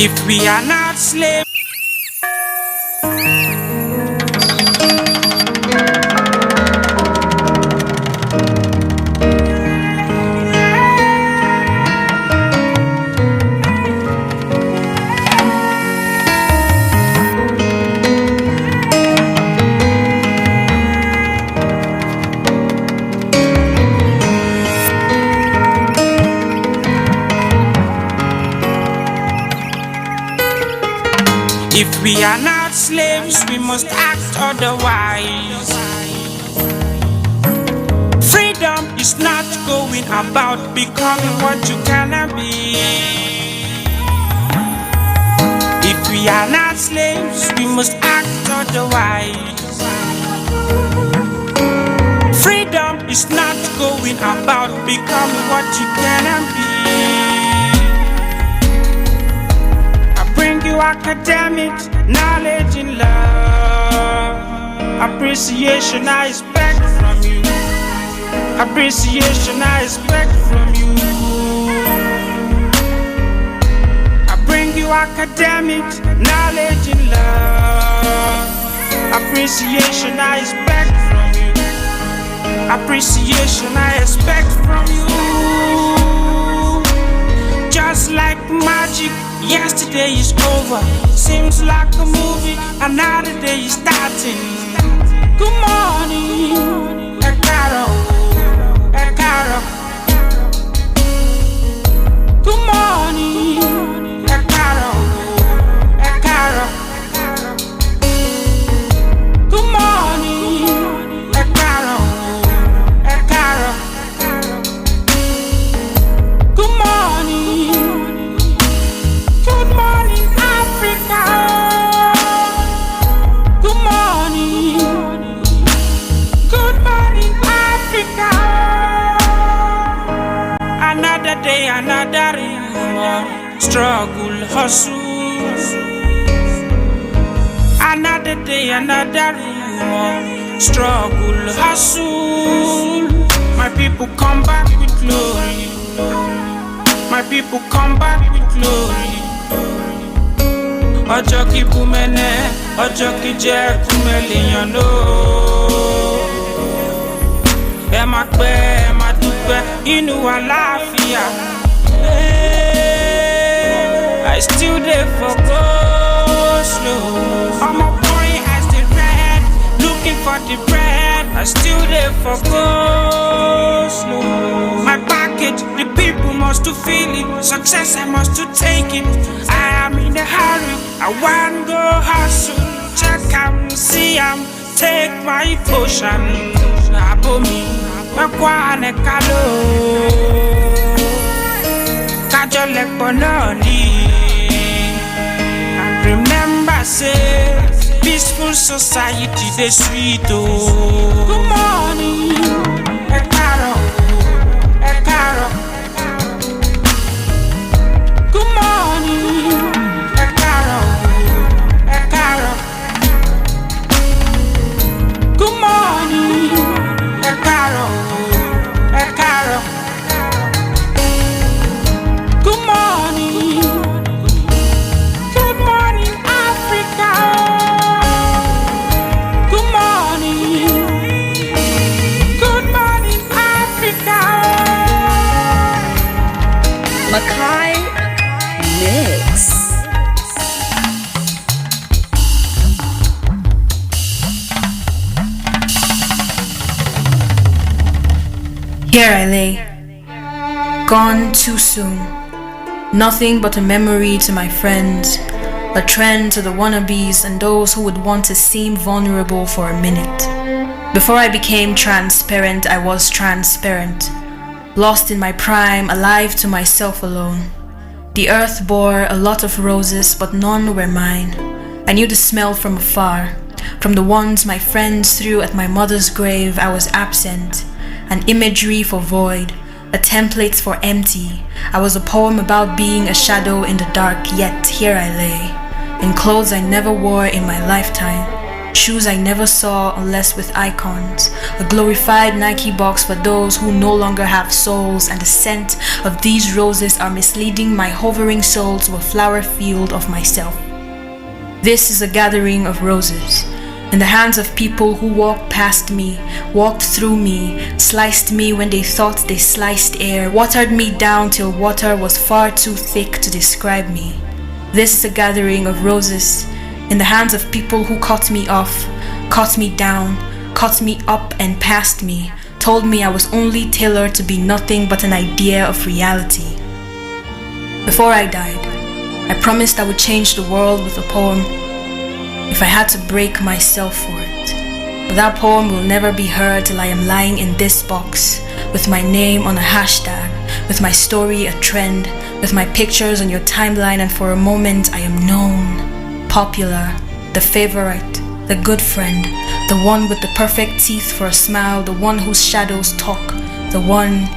If we are not slaves, if we are not slaves, we must act otherwise. Freedom is not going about becoming what you cannot be. If we are not slaves, we must act otherwise. Freedom is not going about becoming what you cannot be. Academics, knowledge and love. Appreciation I expect from you. Appreciation I expect from you. I bring you academics, knowledge and love. Appreciation I expect from you. Appreciation I expect from you. Just like magic, yesterday is over. Seems like a movie, another day is starting. Good morning, Ekaro, Ekaro. Good morning, Ekaro, Ekaro. Good morning, Ekaro, Ekaro. Good morning. Good morning, Africa. Good morning. Good morning, Africa. Another day, another struggle, hustle. Another day, another struggle, hustle. My people come back with glory. My people come back with glory. Ọjọ́ kí kú mẹ́nẹ́, ọjọ́ kí jẹ́ kú mẹ́lẹ́yàn ló. Ẹ máa pẹ́, ẹ máa dúpẹ́, inú àlàáfíà. I still there for go slow. I'm a boy as the red, looking for the bread. I still there for go slow. My package, the people must to feel it. Success, I must to take it. I am in a hurry, I want go hustle. Check see take my potion. Abomi, Makwane Kalo. Kajole Bononi. And remember, say, peaceful society, the sweet. Good morning, Ekaro, Ekaro. Good morning, Ekaro, Ekaro. Good morning, Ekaro, Ekaro. Good morning. Good morning, Africa. Good morning. Good morning, Africa. Makai Mix. Here I lay, gone too soon. Nothing but a memory to my friends, a trend to the wannabes and those who would want to seem vulnerable for a minute. Before I became transparent, I was transparent. Lost in my prime, alive to myself alone. The earth bore a lot of roses, but none were mine. I knew the smell from afar. From the ones my friends threw at my mother's grave, I was absent. An imagery for void, a template for empty. I was a poem about being a shadow in the dark, yet here I lay, in clothes I never wore in my lifetime. shoes I never saw unless with icons, a glorified Nike box for those who no longer have souls, and the scent of these roses are misleading my hovering soul to a flower field of myself. This is a gathering of roses, in the hands of people who walked past me, walked through me, sliced me when they thought they sliced air, watered me down till water was far too thick to describe me. This is a gathering of roses, in the hands of people who cut me off, cut me down, cut me up and past me, told me I was only tailored to be nothing but an idea of reality. Before I died, I promised I would change the world with a poem, if I had to break myself for it. But that poem will never be heard till I am lying in this box, with my name on a hashtag, with my story a trend, with my pictures on your timeline, and for a moment I am known, popular, the favorite, the good friend, the one with the perfect teeth for a smile, the one whose shadows talk, the one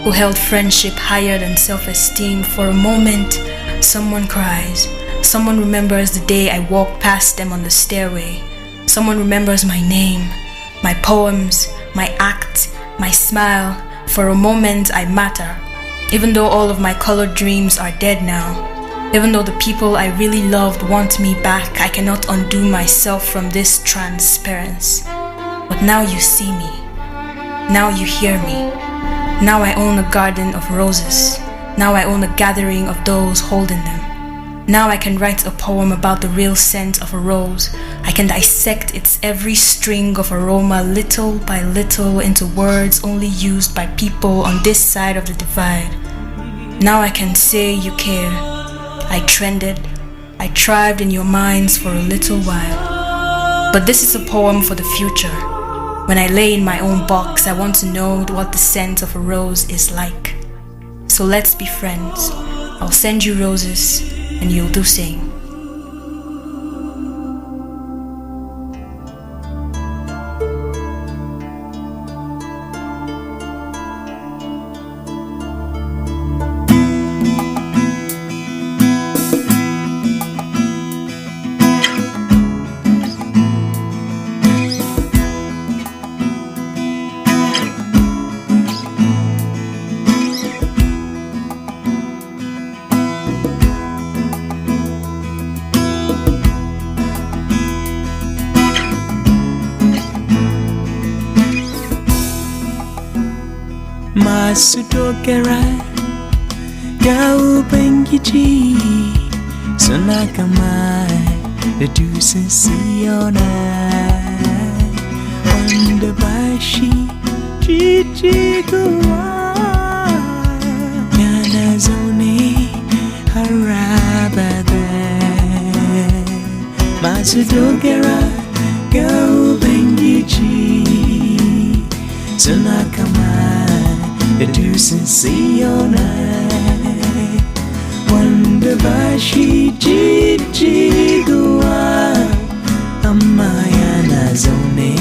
who held friendship higher than self-esteem. For a moment, someone cries. Someone remembers the day I walked past them on the stairway. Someone remembers my name, my poems, my act, my smile. For a moment I matter, even though all of my colored dreams are dead now. Even though the people I really loved want me back, I cannot undo myself from this transparency. But now you see me, now you hear me. Now I own a garden of roses. Now I own a gathering of those holding them. Now I can write a poem about the real scent of a rose. I can dissect its every string of aroma little by little into words only used by people on this side of the divide. Now I can say you care. I trended, I thrived in your minds for a little while. But this is a poem for the future. When I lay in my own box, I want to know what the scent of a rose is like. So let's be friends. I'll send you roses, and you'll do same. Masudogara Gau Bengiji Sonakamai The Dusin Siona Wandabashi Gigi Gua Yana Zone Harabada Masudogara Gau Bengiji Sonakamai Edusin Siona Wandabashi Gigi Gua Amayana Zone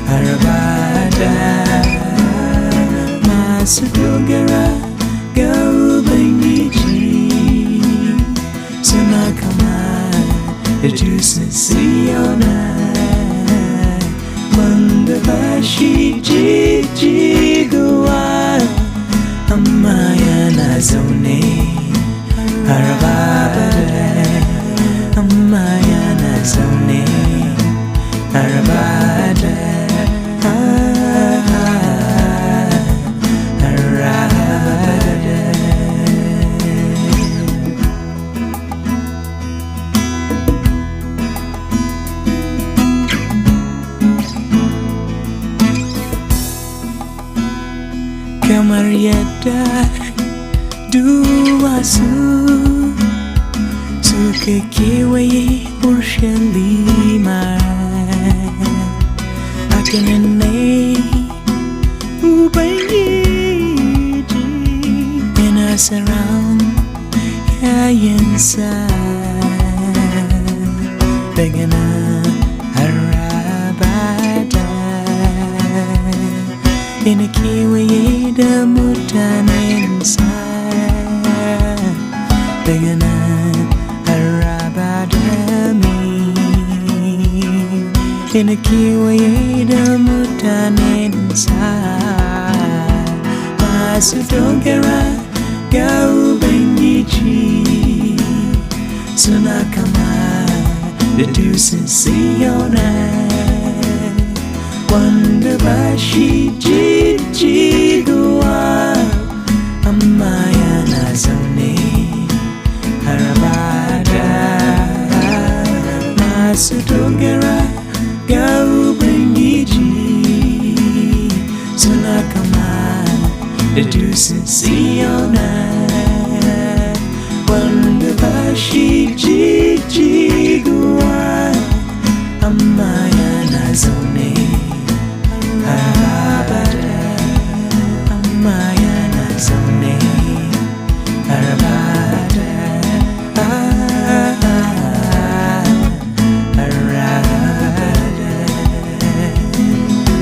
Harabada Masudogara Gau Bengiji Sonakama Edusin Siona Wandabashi Gigi Gua Amayana Zone Harabada Amayana Zone Harabada Kamarieta Duasu Sukekiwe Urshalima Akanane Ubayiji Ina surround Yayansa Begana Harabada In a kiwi the mutanensa Begana Harabadami Inikiwayeda mutanen inside Masu dogera Gau bengichi Suna kama The deuce see your night Wonder bashi jiji gua Amaya nazone Harabada Masu dogera Gau bengichi Suna kama The deuce see your night Wonder bashi jiji gua Amaya nazone Harabada Amaya nazone Harabada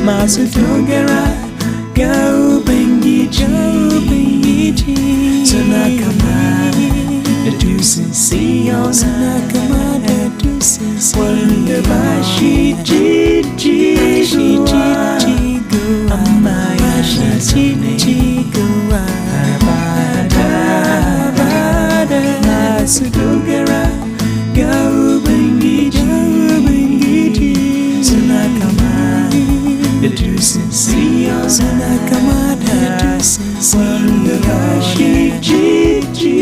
Masu dogera Gau bengichi Tunakama The deuces see on Tunakama The deuces Wonder bashi jiji gua Amaya jiji gua Harabada Masu dogera Gau bengichi Tunakama The deuces see on Tunakama The deuces Wonder bashi jiji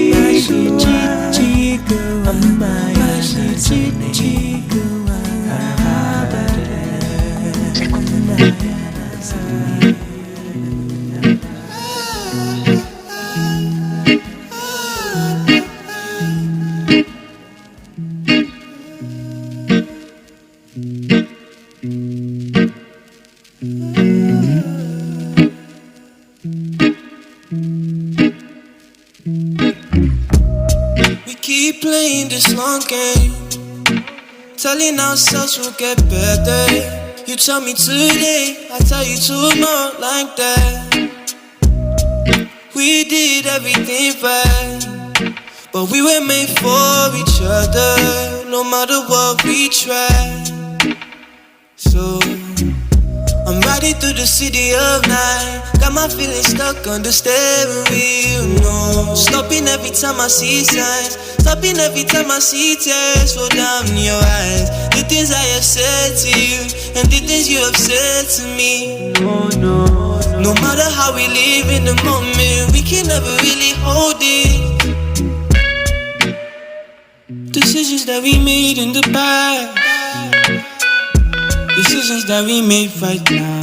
gua Amaya jiji gua Harabada We keep playing this long game, telling ourselves we'll get better. You tell me today, I tell you tomorrow, like that. We did everything right, but we were made for each other, no matter what we tried. So I'm riding through the city of night, got my feelings stuck on the steering wheel, no. Stopping every time I see signs, stopping every time I see tears roll down your eyes. The things I have said to you, and the things you have said to me. No matter how we live in the moment, we can never really hold it. Decisions that we made in the past, decisions that we make right now,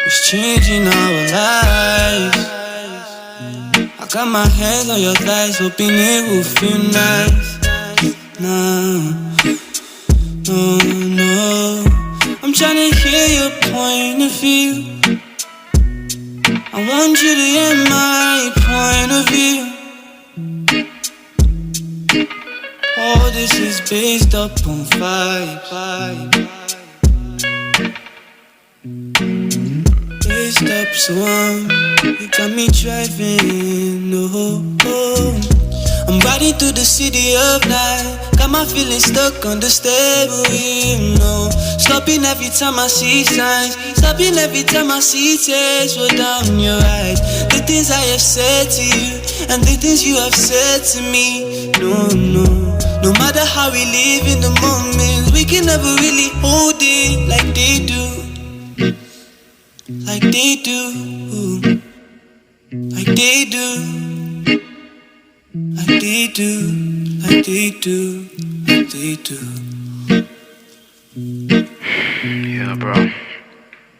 it's changing our lives. I got my hands on your thighs, hoping it will feel nice. No, I'm trying to hear your point of view. I want you to hear my point of view. All this is based up on vibe. Based up, so you got me driving, I'm riding through the city of night, got my feelings stuck on the steering wheel, no. Stopping every time I see signs, stopping every time I see tears roll down your eyes. The things I have said to you, and the things you have said to me, no matter how we live in the moment, we can never really hold it like they do. Like they do. Like they do. Like they do. Like they do. Like they do. Yeah, bro.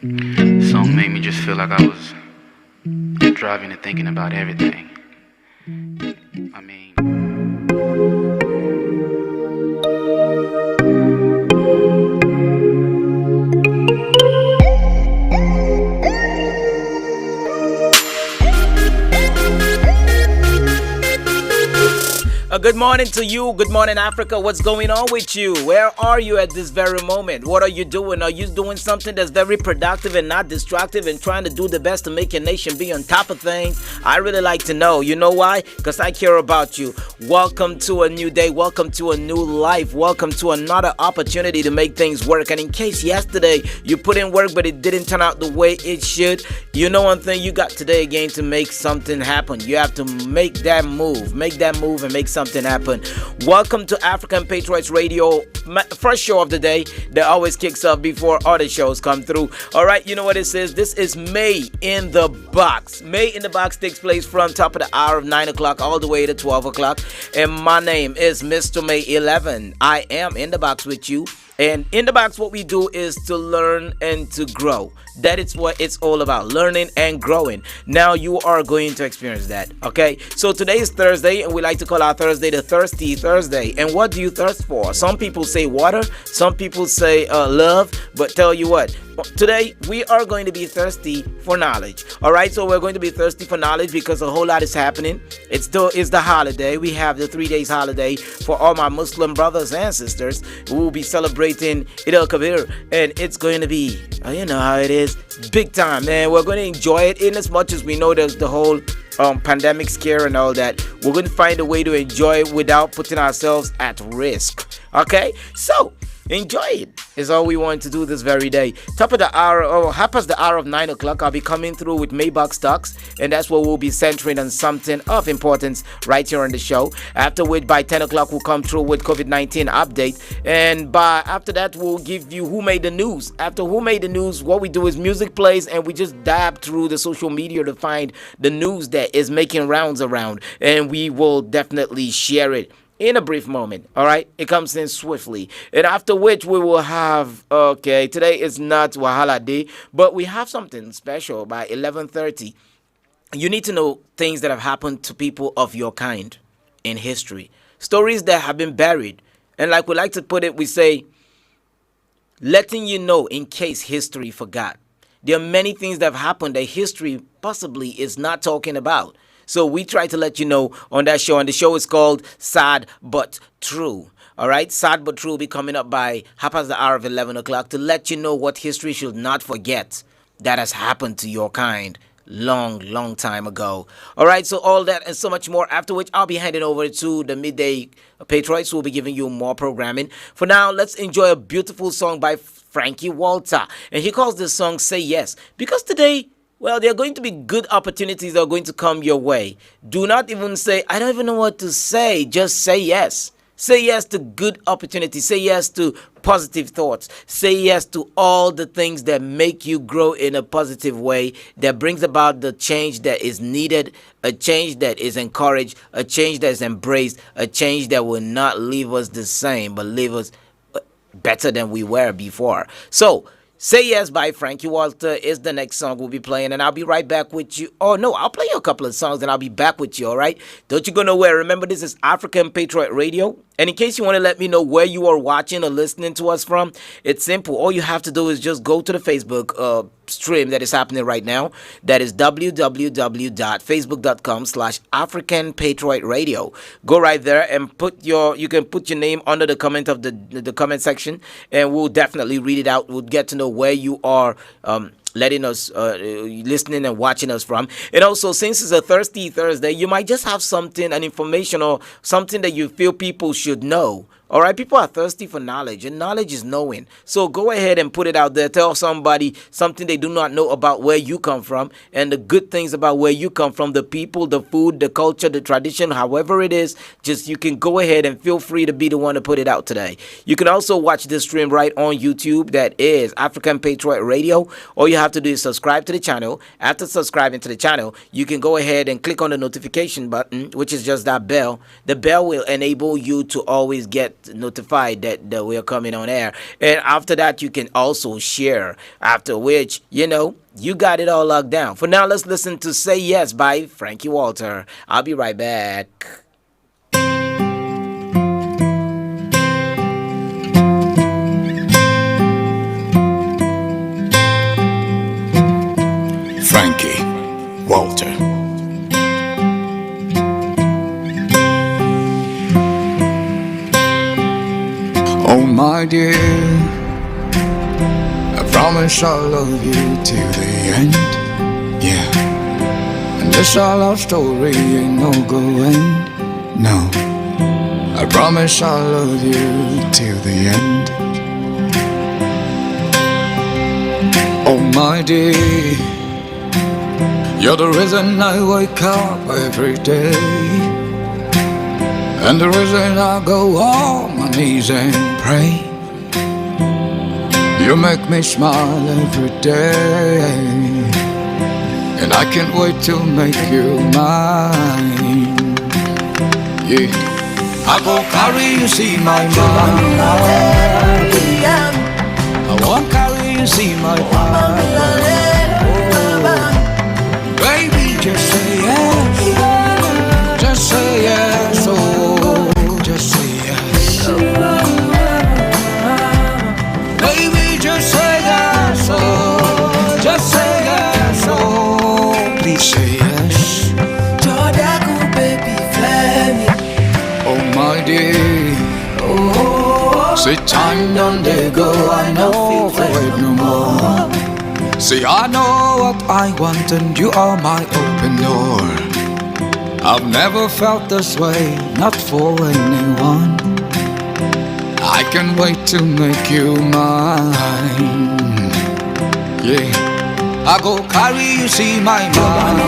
This song made me just feel like I was driving and thinking about everything. I mean, Good morning to you. Good morning, Africa. What's going on with you? Where are you at this very moment? What are you doing? Are you doing something that's very productive and not destructive and trying to do the best to make your nation be on top of things? I really like to know. You know why? Because I care about you. Welcome to a new day. Welcome to a new life. Welcome to another opportunity to make things work. And in case yesterday you put in work but it didn't turn out the way it should, you know one thing, you got today again to make something happen. You have to make that move and make something happen. Welcome to African Patriots Radio, first show of the day that always kicks off before other shows come through. All right, you know what this is? This is May in the Box. May in the Box takes place from top of the hour of 9 o'clock all the way to 12 o'clock. And my name is Mr. May 11. I am in the box with you. And in the box, what we do is to learn and to grow. That is what it's all about, learning and growing. Now you are going to experience that, okay? So today is Thursday, and we like to call our Thursday the Thirsty Thursday. And what do you thirst for? Some people say water, some people say love, but tell you what, today we are going to be thirsty for knowledge. All right, so we're going to be thirsty for knowledge because a whole lot is happening. It's the holiday. We have the 3 days holiday for all my Muslim brothers and sisters who will be celebrating Eid al-Kabir, and it's going to be, you know how it is, big time, man. We're going to enjoy it in as much as we know there's the whole pandemic scare and all that. We're going to find a way to enjoy it without putting ourselves at risk. Okay, so enjoy it is all we want to do this very day. Top of the hour, or half past the hour of 9 o'clock, I'll be coming through with Maybach Stocks, and that's where we'll be centering on something of importance right here on the show. After which, by 10 o'clock, we'll come through with COVID-19 update, and after that, we'll give you Who Made the News. After Who Made the News, what we do is music plays, and we just dab through the social media to find the news that is making rounds around, and we will definitely share it in a brief moment. All right, it comes in swiftly, and after which we will have, okay, today is not Wahala Day, but we have something special by 11:30. You need to know things that have happened to people of your kind in history, stories that have been buried, and like we like to put it, we say, letting you know in case history forgot. There are many things that have happened that history possibly is not talking about. So we try to let you know on that show, and the show is called Sad But True. All right, Sad But True will be coming up by half past the hour of 11 o'clock to let you know what history should not forget that has happened to your kind long time ago. All right, so all that and so much more, after which I'll be handing over to the Midday Patriots, who will be giving you more programming. For now, let's enjoy a beautiful song by Frankie Walter, and he calls this song Say Yes, because today, well, there are going to be good opportunities that are going to come your way. Do not even say, I don't even know what to say. Just say yes. Say yes to good opportunities. Say yes to positive thoughts. Say yes to all the things that make you grow in a positive way, that brings about the change that is needed, a change that is encouraged, a change that is embraced, a change that will not leave us the same, but leave us better than we were before. So, Say Yes by Frankie Walter is the next song we'll be playing, and I'll be right back with you. Oh, no, I'll play you a couple of songs, and I'll be back with you, all right? Don't you go nowhere. Remember, this is African Patriot Radio, and in case you want to let me know where you are watching or listening to us from, it's simple. All you have to do is just go to the Facebook stream that is happening right now. That is www.facebook.com/African Patriot Radio. Go right there and you can put your name under the comment of the comment section, and we'll definitely read it out. We'll get to know where you are letting us listening and watching us from. And also, since it's a Thirsty Thursday, you might just have something, an information or something that you feel people should know. All right, people are thirsty for knowledge, and knowledge is knowing. So go ahead and put it out there. Tell somebody something they do not know about where you come from, and the good things about where you come from, the people, the food, the culture, the tradition, however it is. Just you can go ahead and feel free to be the one to put it out today. You can also watch this stream right on YouTube. That is African Patriot Radio. All you have to do is subscribe to the channel. After subscribing to the channel, you can go ahead and click on the notification button, which is just that bell. The bell will enable you to always get notified that we are coming on air, and after that you can also share, after which you got it all locked down. For now, let's listen to Say Yes by Frankie Walter. I'll be right back. Frankie Walter. my dear, I promise I'll love you till the end. Yeah, and this our love story ain't no go end. No, I promise I'll love you till the end. Oh my dear, you're the reason I wake up every day, and the reason I go on my knees and pray. You make me smile every day, and I can't wait to make you mine. Yeah, I go carry you, see my mind. I won't carry you, see my mind. Baby, just say yes. Just say yes, oh, just say yes. Baby, just say yes, oh, just say yes, oh, please say yes. Jordaku, baby, flame. Oh my dear, say time done they go, I know for wait no more. See, I know what I want and you are my open door. I've never felt this way, not for anyone. I can't wait to make you mine. Yeah, I go carry you, see my mind.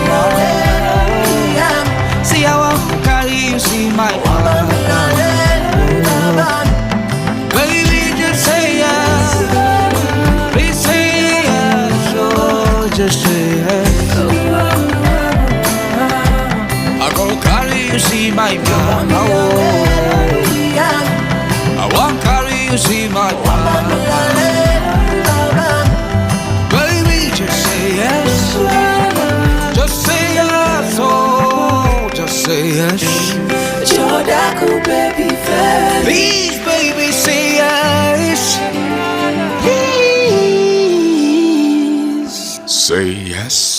See, I won't carry you, see my mind. Baby, just say yes. Please say yes, oh, just say yes. I go carry you, see my mind. Oh, I won't carry you, see my mind. Baby, just say yes. Just say yes, oh, just say yes. Jordaku, baby, flame. Please, baby, say yes. Please say yes.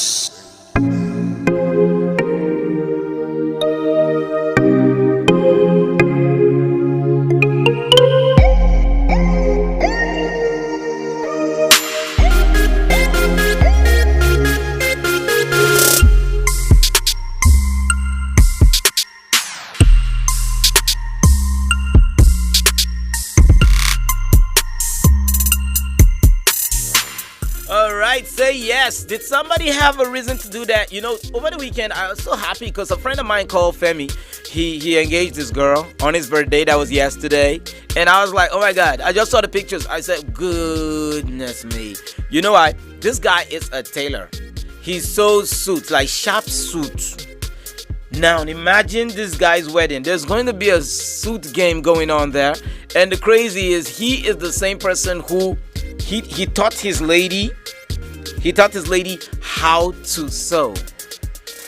Alright, say yes. Did somebody have a reason to do that? You know, over the weekend, I was so happy because a friend of mine called Femi. He engaged this girl on his birthday. That was yesterday. And I was like, oh my God. I just saw the pictures. I said, goodness me. You know what? This guy is a tailor. He sews suits, like sharp suits. Now, imagine this guy's wedding. There's going to be a suit game going on there. And the crazy is, he is the same person who he taught his lady how to sew.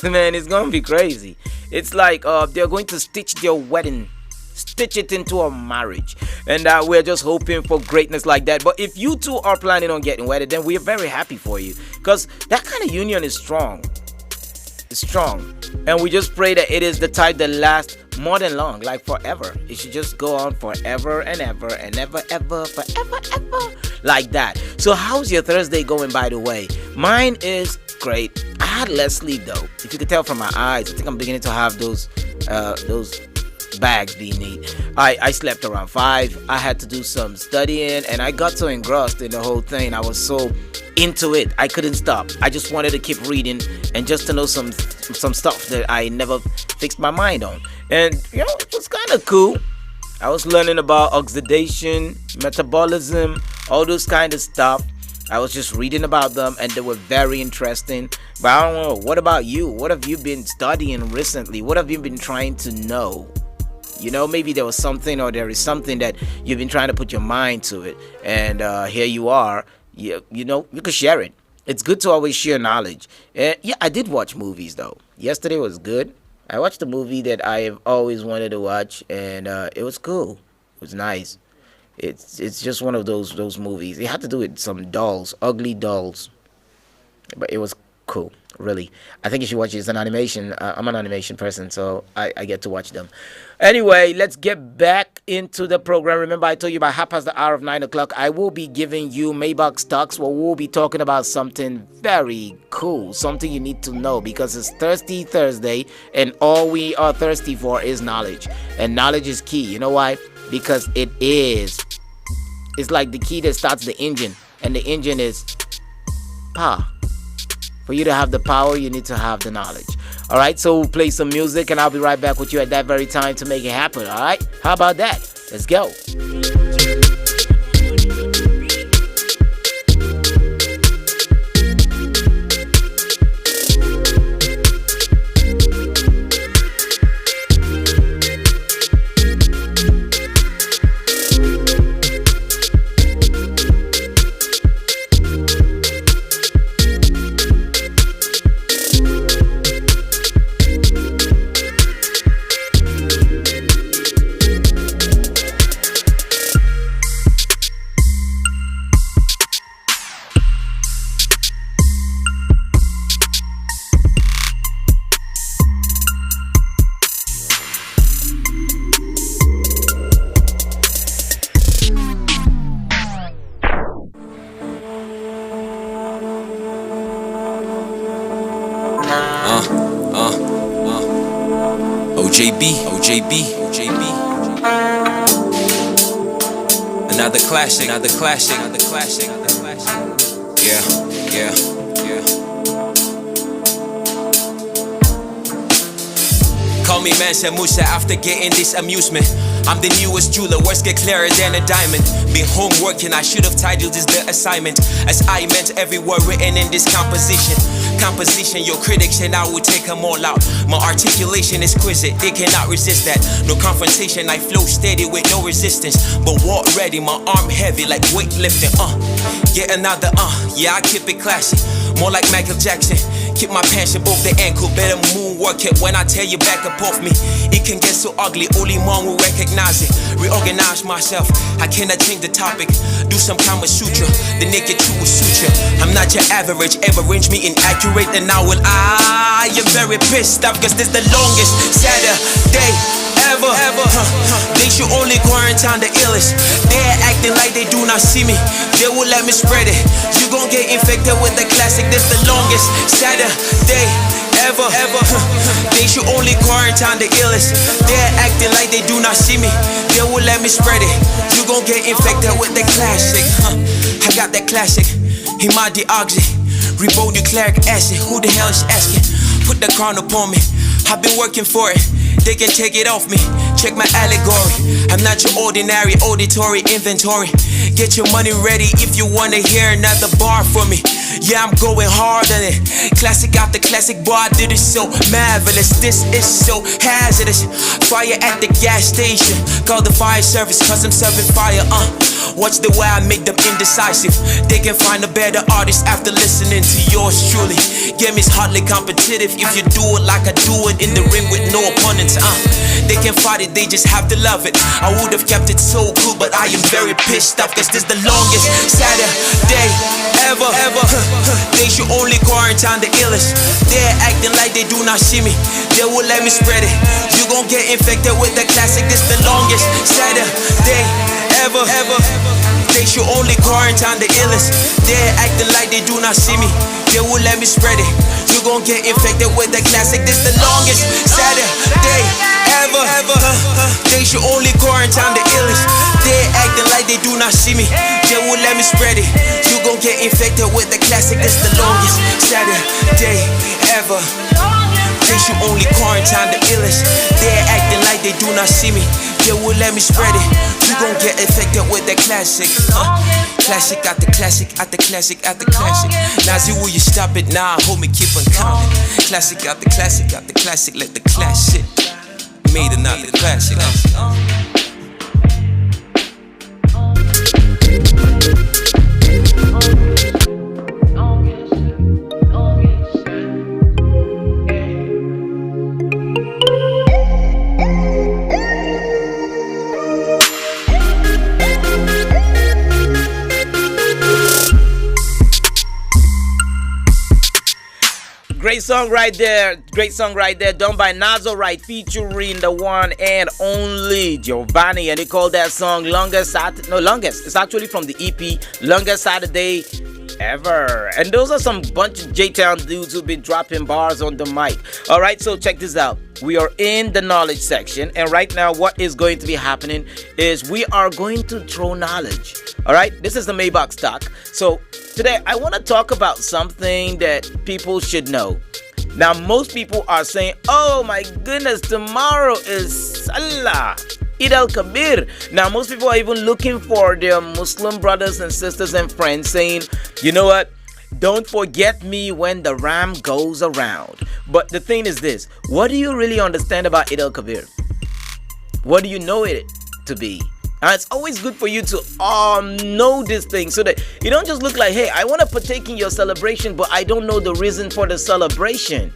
Man, it's gonna be crazy. It's like they're going to stitch their wedding, stitch it into a marriage, and we're just hoping for greatness like that. But if you two are planning on getting wedded, then we're very happy for you, because that kind of union is strong. It's strong, and we just pray that it is the type that lasts more than long, like forever. It should just go on forever and ever and ever, forever, like that. So how's your Thursday going, by the way? Mine is great. I had less sleep though. If you could tell from my eyes, I think I'm beginning to have those bags being neat. I slept around 5. I had to do some studying, and I got so engrossed in the whole thing. I was so into it, I couldn't stop. I just wanted to keep reading and just to know some stuff that I never fixed my mind on. And you know, it was kind of cool. I was learning about oxidation, metabolism, all those kind of stuff. I was just reading about them, and they were very interesting. But I don't know, what about you? What have you been studying recently? What have you been trying to know? You know, maybe there was something, or there is something that you've been trying to put your mind to it, and here you are. You know, you could share it. It's good to always share knowledge. Yeah, I did watch movies though. Yesterday was good. I watched a movie that I have always wanted to watch, and it was cool. It was nice. It's just one of those movies. It had to do with some dolls, ugly dolls, but it was cool. really. I think you should watch it. It's an animation. I'm an animation person, so I get to watch them. Anyway, let's get back into the program. Remember, I told you by 9:30 I will be giving you Maybach stocks, where we'll be talking about something very cool, something you need to know, because it's Thirsty Thursday, and all we are thirsty for is knowledge. And knowledge is key. You know why? Because it's like the key that starts the engine, and the engine is power. For you to have the power, you need to have the knowledge. All right, so we'll play some music, and I'll be right back with you at that very time to make it happen. All right, how about that? Let's go. OJB. Another classic. Yeah. Call me Mansa Musa after getting this amusement. I'm the newest jeweler, words get clearer than a diamond. Been home working, I should have titled this the assignment, as I meant every word written in this composition. Your critics and I will take them all out. My articulation is exquisite, they cannot resist that. No confrontation, I flow steady with no resistance. But walk ready, my arm heavy like weightlifting. Get another yeah, I keep it classy. More like Michael Jackson. Keep my pants above the ankle, better moonwalk it when I tell you back up off me. It can get so ugly, only one will recognize it. Reorganize myself, I cannot change the topic. Do some Kama Sutra, the naked truth will suture. I'm not your average, ever range me inaccurate, and now will I am very pissed off, cause this the longest Saturday ever. They should only quarantine the illest. They're acting like they do not see me, they will let me spread it. You gon' get infected with the classic, this the longest Saturday ever. They should only quarantine the illest. They're acting like they do not see me, they will let me spread it. You gon' get infected with the classic. I got that classic, hemodioxy, ribonucleic acid. Who the hell is asking? Put the crown upon me, I've been working for it. They can take it off me, check my allegory. I'm not your ordinary auditory inventory. Get your money ready if you wanna hear another bar from me. Yeah, I'm going hard on it. Classic after classic, boy, I did it so marvelous. This is so hazardous. Fire at the gas station, call the fire service, cause I'm serving fire. Watch the way I make them indecisive. They can find a better artist after listening to yours truly. Game is hardly competitive if you do it like I do it in the ring with no opponents. They can fight it, they just have to love it. I would have kept it so cool, but I am very pissed off, cause this the longest Saturday ever. They should only quarantine the illest. They're acting like they do not see me, they will let me spread it. You gon' get infected with the classic, this the longest Saturday ever. They should only quarantine the illest. They're acting like they do not see me, they will let me spread it. You gon' get infected with the classic, this the longest Saturday ever. They should only quarantine the illest. They're acting like they do not see me, they will let me spread it. You gon' get infected with the classic, this the longest Saturday ever. They should only quarantine the illest. They're acting like they do not see me, they will let me spread it. You gon' get infected with the classic. Classic after classic after classic after classic. Nazi, will you stop it now? Hold me, keep on counting. Classic after classic after classic. Let the classic made another classic. Great song right there. Great song right there. Done by Nazarite featuring the one and only Giovanni. And they call that song Longest. It's actually from the EP Longest Saturday Ever. And those are some bunch of J-Town dudes who've been dropping bars on the mic. All right, so check this out. We are in the knowledge section. And right now, what is going to be happening is we are going to throw knowledge. All right, this is the Maybach stock. So today, I want to talk about something that people should know. Now, most people are saying, oh my goodness, tomorrow is Salah, Eid al-Kabir. Now, most people are even looking for their Muslim brothers and sisters and friends saying, you know what? Don't forget me when the ram goes around. But the thing is this, what do you really understand about Eid al-Kabir? What do you know it to be? And it's always good for you to know this thing so that you don't just look like, hey, I want to partake in your celebration, but I don't know the reason for the celebration.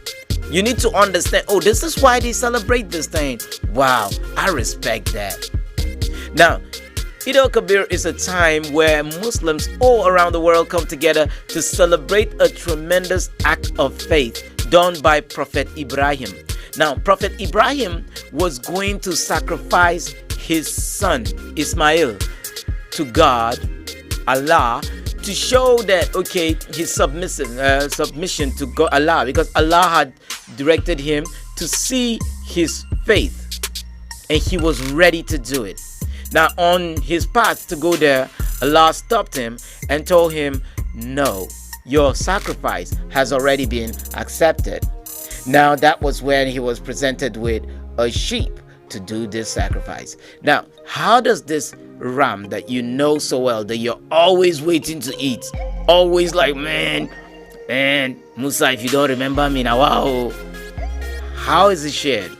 You need to understand, oh, this is why they celebrate this thing. Wow, I respect that. Now, Eid al-Kabir is a time where Muslims all around the world come together to celebrate a tremendous act of faith done by Prophet Ibrahim. Now, Prophet Ibrahim was going to sacrifice his son Ismail to God, Allah, to show that, okay, his submission to God, Allah, because Allah had directed him to see his faith and he was ready to do it. Now, on his path to go there, Allah stopped him and told him, no, your sacrifice has already been accepted. Now, that was when he was presented with a sheep to do this sacrifice. Now, how does this ram that you know so well, that you're always waiting to eat, always like, man, Musa, if you don't remember me now, wow, how is it shared?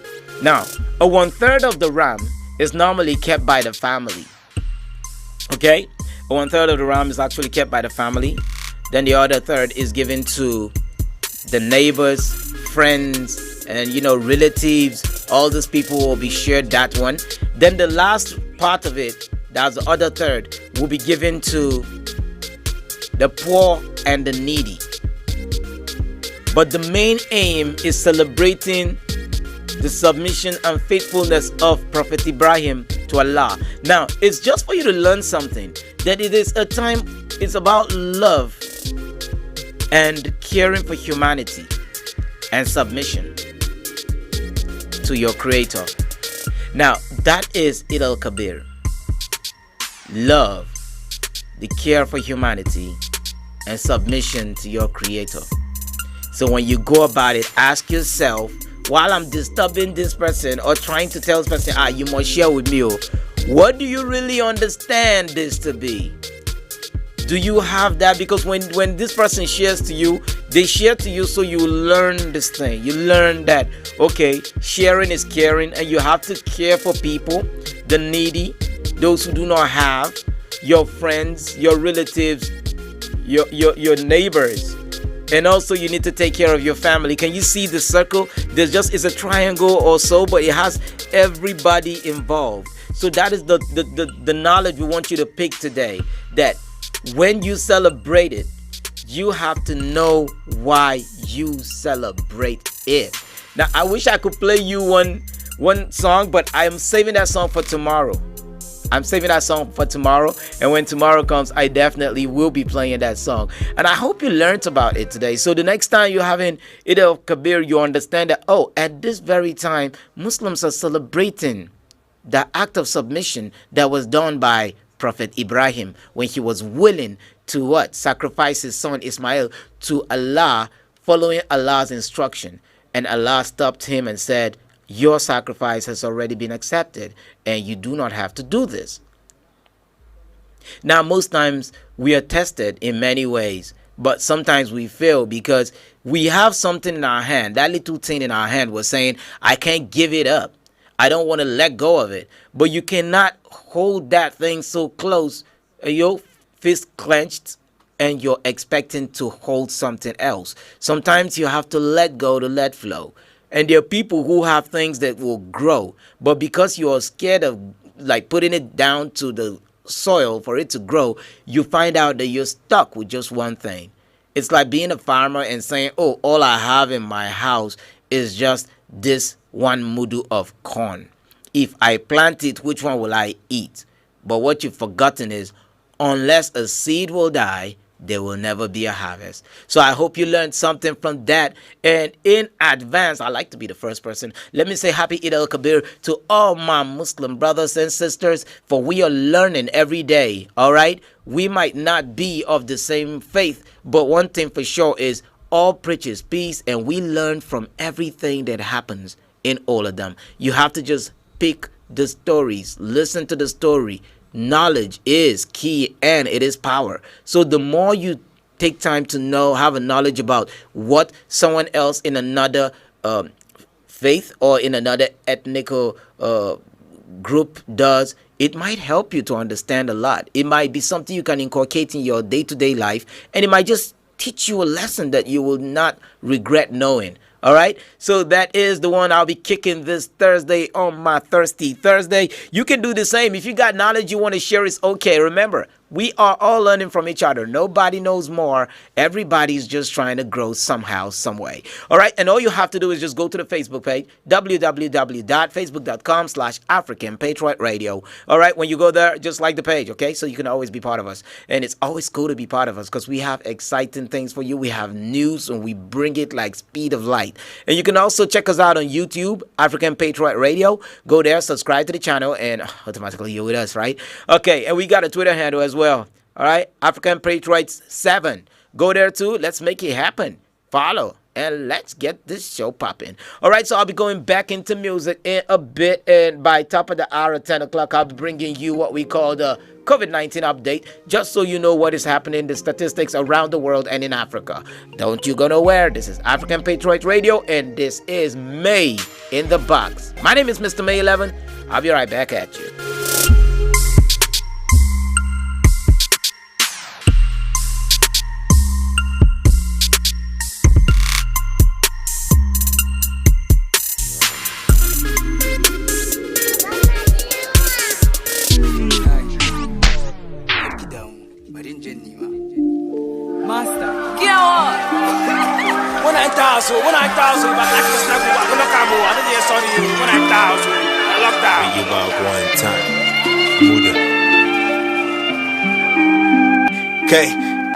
Now, a 1/3 of the ram is normally kept by the family. Okay? A 1/3 of the ram is actually kept by the family. Then the other third is given to the neighbors, friends, and relatives. All these people will be shared that one. Then the last part of it, that's the other third, will be given to the poor and the needy. But the main aim is celebrating the submission and faithfulness of Prophet Ibrahim to Allah. Now, it's just for you to learn something, that it is a time, it's about love and caring for humanity and submission to your Creator. Now, that is Eid al-Kabir. Love, the care for humanity, and submission to your Creator. So when you go about it, ask yourself, while I'm disturbing this person or trying to tell this person, you must share with me, what do you really understand this to be? Do you have that? Because when this person shares to you, they share to you so you learn this thing. You learn that, okay, sharing is caring, and you have to care for people, the needy, those who do not have, your friends, your relatives, your neighbors. And also you need to take care of your family. Can you see the circle? It's a triangle or so, but it has everybody involved. So that is the knowledge we want you to pick today. That when you celebrate it, you have to know why you celebrate it. Now, I wish I could play you one song, but I am saving that song for tomorrow. I'm saving that song for tomorrow, and when tomorrow comes, I definitely will be playing that song. And I hope you learned about it today. So the next time you're having Eid al-Kabir, you understand that, at this very time, Muslims are celebrating the act of submission that was done by Prophet Ibrahim when he was willing to sacrifice his son Ismail to Allah, following Allah's instruction. And Allah stopped him and said, your sacrifice has already been accepted, and you do not have to do this. Now, most times we are tested in many ways, but sometimes we fail because we have something in our hand. That little thing in our hand was saying, I can't give it up. I don't want to let go of it. But you cannot hold that thing so close, your fist clenched, and you're expecting to hold something else. Sometimes you have to let go to let flow. And there are people who have things that will grow, but because you are scared of putting it down to the soil for it to grow, you find out that you're stuck with just one thing. It's like being a farmer and saying, oh, all I have in my house is just this one mudu of corn. If I plant it, which one will I eat? But what you've forgotten is, unless a seed will die, there will never be a harvest. So I hope you learned something from that. And in advance, I like to be the first person. Let me say happy Eid al-Kabir to all my Muslim brothers and sisters, for we are learning every day, all right? We might not be of the same faith, but one thing for sure is all preaches peace, and we learn from everything that happens in all of them. You have to just pick the stories, listen to the story. Knowledge is key and it is power. So the more you take time to know, have a knowledge about what someone else in another faith or in another ethnic group does, it might help you to understand a lot. It might be something you can inculcate in your day-to-day life, and it might just teach you a lesson that you will not regret knowing. All right, so that is the one I'll be kicking this Thursday on my Thirsty Thursday. You can do the same. If you got knowledge you want to share, it's okay. Remember, we are all learning from each other. Nobody knows more. Everybody's just trying to grow somehow, some way. All right, and all you have to do is just go to the Facebook page, www.facebook.com/African Patriot Radio. All right, when you go there, just like the page, okay? So you can always be part of us. And it's always cool to be part of us because we have exciting things for you. We have news and we bring it like speed of light. And you can also check us out on YouTube, African Patriot Radio. Go there, subscribe to the channel, and automatically you're with us, right? Okay, and we got a Twitter handle as well. All right, African Patriots 7. Go there too. Let's make it happen. Follow and let's get this show popping. All right, so I'll be going back into music in a bit, and by top of the hour at 10 o'clock, I'll be bringing you what we call the COVID-19 update, just so you know what is happening, the statistics around the world and in Africa. Don't you go nowhere. This is African Patriot Radio, and this is May in the Box. My name is Mr. May 11. I'll be right back at you. When I thousand, but I can snap you. I'm not coming. I didn't sorry you. When I thousand, lockdown. You about one time.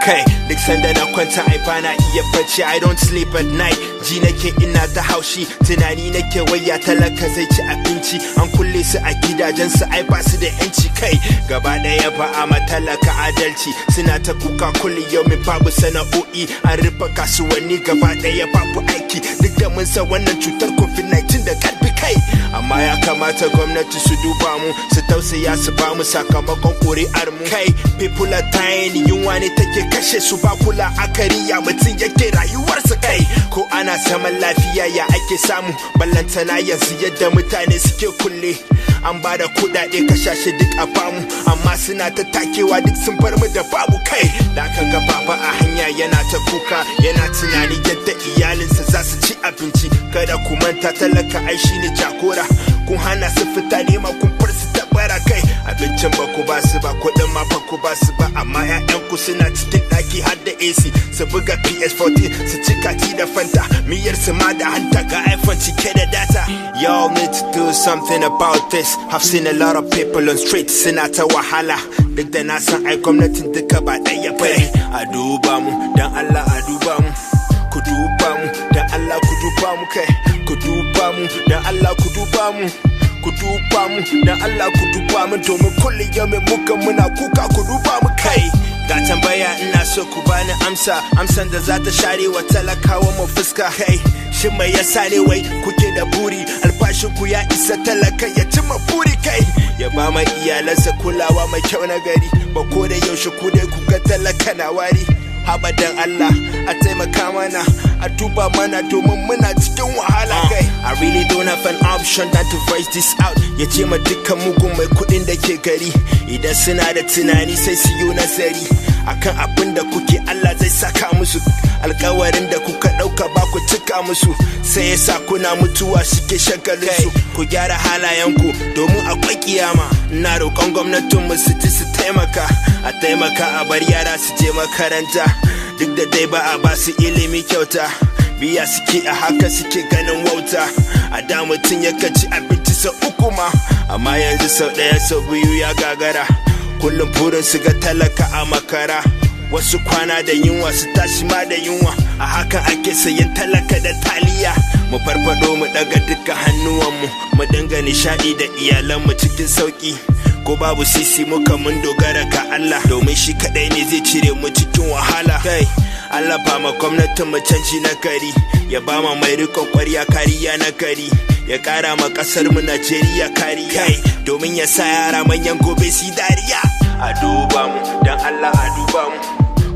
Okay, duk sanda na kwanta ai bana iya bacci. I don't sleep at night. Ji nake ina ta haushi, tunani nake waya talaka zai ci abinci. An kulle su a gidajen su ai ba su da yanci kai. Gaba daya ba a matalaka adalci. Suna ta kuka kulli yau mai babu sana'o'i. An rufe kasuwanni gaba daya babu aiki. Duk da mun san wannan cutar COVID-19 da karfi kai. Amma ya kamata gwamnati su duba mu, su tausaya su ba mu sakamakon ƙuri'ar mu. Kai, people are dying, yunwa ne take kashe su ba kula akari ya mutum yake rayuwarsa kai. Ko ana saman lafiya ya ake samu, ballantana yanzu yadda mutane suke kulle. An ba da kudade kashashe duk a bamu, amma suna ta takewa duk sun bar mu da babu kai. Da ka ga baba a hanya yana ta kuka, yana tunani yadda iyalinsa za su ci abinci. Kada ku manta talaka ai shine jagora, kun hana su fita nema kun bar su da bara kai. Abincin ba ku ba su ba, kudin ma ba ku ba su ba, amma 'ya'yanku suna cikin daki har da AC. Su buga PS14 su ci kati da fanta, miyar su ma da hanta ga iPhone cike da data. Y'all need to do something about this. I've seen a lot of people on streets suna ta wahala. Duk da na san ai gwamnatin duka ba ɗaya bane. A duba mu, dan Allah a duba mu. Ku duba mu, dan Allah ku duba mu kai. Ku duba mu, dan Allah ku duba mu. Ku duba mu, dan Allah ku duba mu. Domin kullum yau mai muka muna kuka ku duba mu kai. Ga tambaya ina so ku bani amsan da za ta share wa talakawa mu fuska kai. Shin mai yasa ne wai kuke da buri albashin ku ya isa talaka ya cimma buri kai, ya ba mai iyalansa kulawa mai kyau na gari, ba ko da yaushe ku dai ku ga talaka na wari. Abadan Allah a taimaka mana, a duba mana domin muna cikin wahala kai. I really don't have an option than to voice this out. Ya ce ma dukkan mugun mai kudin da ke gari, idan suna da tunani sai su yi nazari akan abin da kuke, Allah zai saka musu. Alkawarin da kuka dauka ba ku cika musu, sai ya sa kuna mutuwa suke shagalin su. Ku gyara halayenku domin akwai kiyama. Ina roƙon gwamnatin mu su ji su taimaka, a taimaka a bar yara su je makaranta. duk da dai ba a basu ilimi kyauta. Biya suke a haka suke ganin wauta. A da mutum yakan ci abinci sau 3 ma, amma yanzu sau 1 sau 2 ya gagara. Kullum burin su ga talaka a makara. Wasu kwana da yunwa su tashi ma da yunwa. A hakan ake sayan talaka da taliya. Mu farfado mu daga duka hannuwanmu, mu dinga nishadi da iyalanmu cikin sauki. Ko babu sisi muka mun dogara ga Allah, domin shi kadai ne zai cire mu cikin wahala. Kai Allah ba ma gwamnatin mu canji na gari, ya ba ma mai rikon kwarya kariya na gari, ya kara ma kasar mu Najeriya kariya, domin ya sa yara manyan gobe su dariya. A duba mu dan Allah, a duba mu,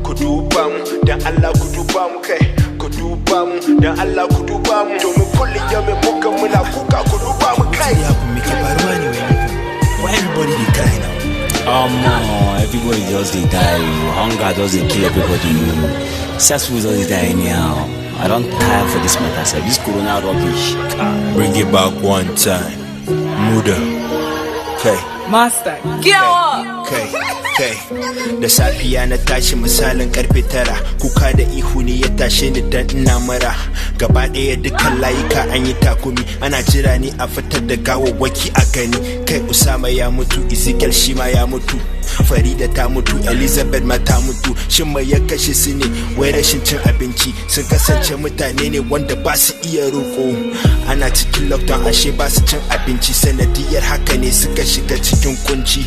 ku duba mu dan Allah, ku duba mu, kai ku duba mu dan Allah, ku duba mu, domin kullum yau mai muka muna kuka, ku duba mu kai. Why everybody dey cry now? Everybody just dey die. Hunger just dey kill everybody. Successful just dey die anyhow. I don't tire for this matter, sir. This corona rubbish. Bring it back one time. Muda. Okay. Master, get up! Okay. Da safiya na tashi misalin karfe 9, kuka da ihu ne ya tashe ni dan ina mara. Gaba ɗaya dukkan layuka an yi takumi, ana jira ni a fitar da gawawwaki a gani. Kai Usama ya mutu, Ezekiel shi ma ya mutu, Farida ta mutu, Elizabeth ma ta mutu. Shin mai ya kashe su ne? Wai rashin cin abinci. Sun kasance mutane ne wanda ba su iya roƙo. Ana cikin lockdown ashe ba su cin abinci, sanadiyar haka ne suka shiga cikin kunci.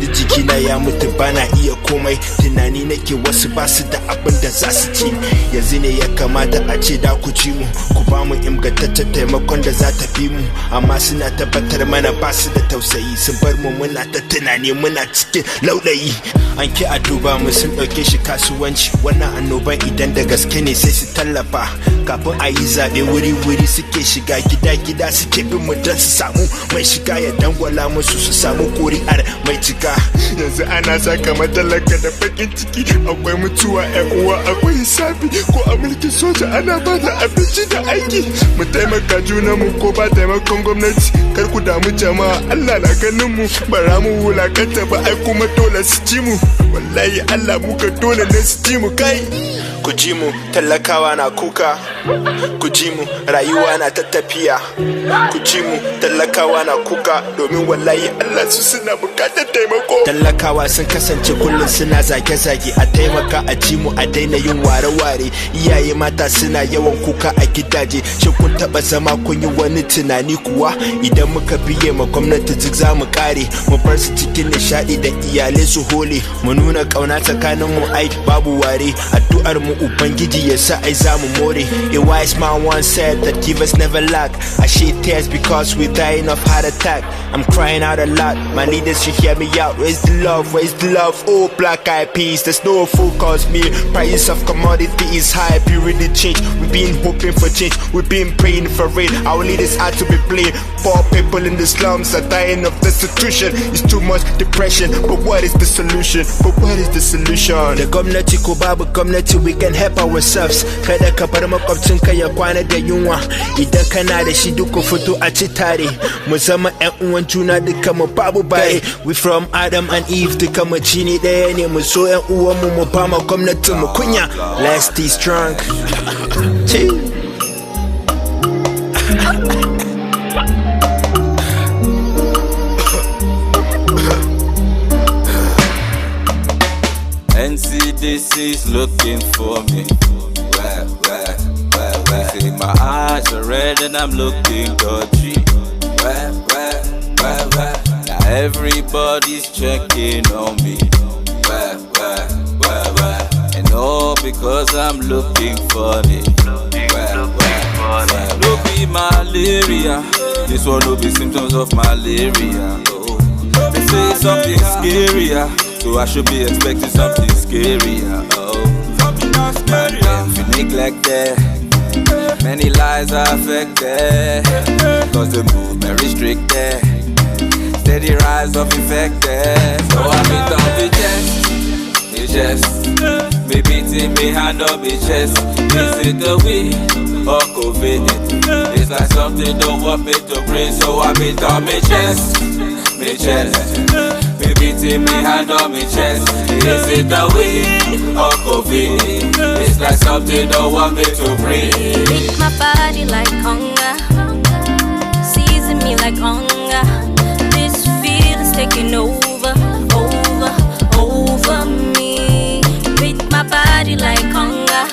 Da jikina ya mutu bana iya komai, tunani nake wasu ba su da abin da za su ci. Yanzu ne ya kamata a ce da ku ci mu, ku ba mu ingantaccen taimakon da za ta fi mu, amma suna tabbatar mana ba su da tausayi. Sun bar mu muna ta tunani muna cikin laulayi. An ki a duba mu sun ɗauke shi kasuwanci, wannan annoban idan da gaske ne sai su tallafa. Kafin a yi zaɓe wuri-wuri suke shiga gida-gida, suke bin mu don su samu mai shiga ya dangwala musu su samu ƙuri'ar mai cika. Yanzu ana saka matalaka da bakin ciki, akwai mutuwa ƴan uwa, akwai hisabi. Ko a mulkin soja ana ba da abinci da aiki. Mu taimaka juna mu ko ba taimakon gwamnati, kar ku damu jama'a, Allah na ganin mu. Bara mu wulakanta ba, ai kuma dole su ci mu. Wallahi Allah muka dole ne su ci mu. Kai ku ji mu, talakawa na kuka. Ku ji mu, rayuwa na ta tafiya. Ku ji mu, talakawa na kuka, domin wallahi Allah su suna bukatar taimako. Talakawa sun kasance kullum suna zage-zage, a taimaka a ji mu, a daina yin ware-ware. Iyaye mata suna yawan kuka a gidaje. Shin kun taba zama kun yi wani tunani kuwa? Idan muka biye ma gwamnati duk za mu kare, mu bar su cikin nishadi da iyalai su hole. Mu nuna kauna tsakanin mu, ai babu ware. Addu'ar mu ubangiji ya sa ai za mu more. A wise man once said that givers never lack. I shed tears because we're dying of heart attack. I'm crying out a lot, my leaders should hear me out. Where's the love, where's the love? Oh, black eyed peas, there's no focus me. Prices of commodity is high, purity change. We've been hoping for change, we've been praying for it. Our leaders had to be blamed. Poor people in the slums are dying of destitution. It's too much depression, but what is the solution? But what is the solution? The gwamnati ko babu gwamnati, we can help ourselves. Kada ka bar makwabcinka ya kwana da yunwa. Idan kana da shi duka fito a ci tare. Mu zama ƴan uwan juna duka mu babu bare. We from Adam and Eve duka mu jini ɗaya ne. Mu so ƴan uwan mu ba ma gwamnatin mu kunya. Let's stay strong. NCDC is looking for me. Where? See, my eyes are red and I'm looking dodgy. Where? Now everybody's checking on me. Where? And all because I'm looking funny. No be malaria. This one will be symptoms of malaria. Oh. They say something scarier, so I should be expecting something scarier. Oh. Man, if you neglect that, many lives are affected, cause the movement restricted. Steady rise of infected. So I beat on the chest, me beating me hand on me chest. Is it the weed or COVID? It's like something don't want me to breathe. So I beat on me chest, Me beating me hand on me chest. Is it the weed or COVID? It's like something don't want me to breathe. Beat my body like hunger, season me like hunger. This feeling's taking over, over me. Beat my body like hunger,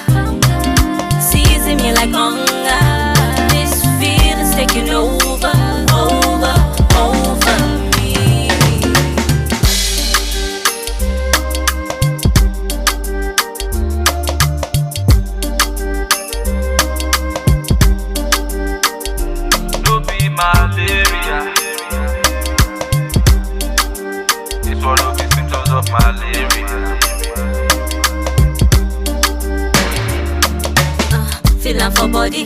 season me like hunger. This feeling's taking over, over me. Don't be malaria. It's one of the symptoms of malaria. Feeling for body,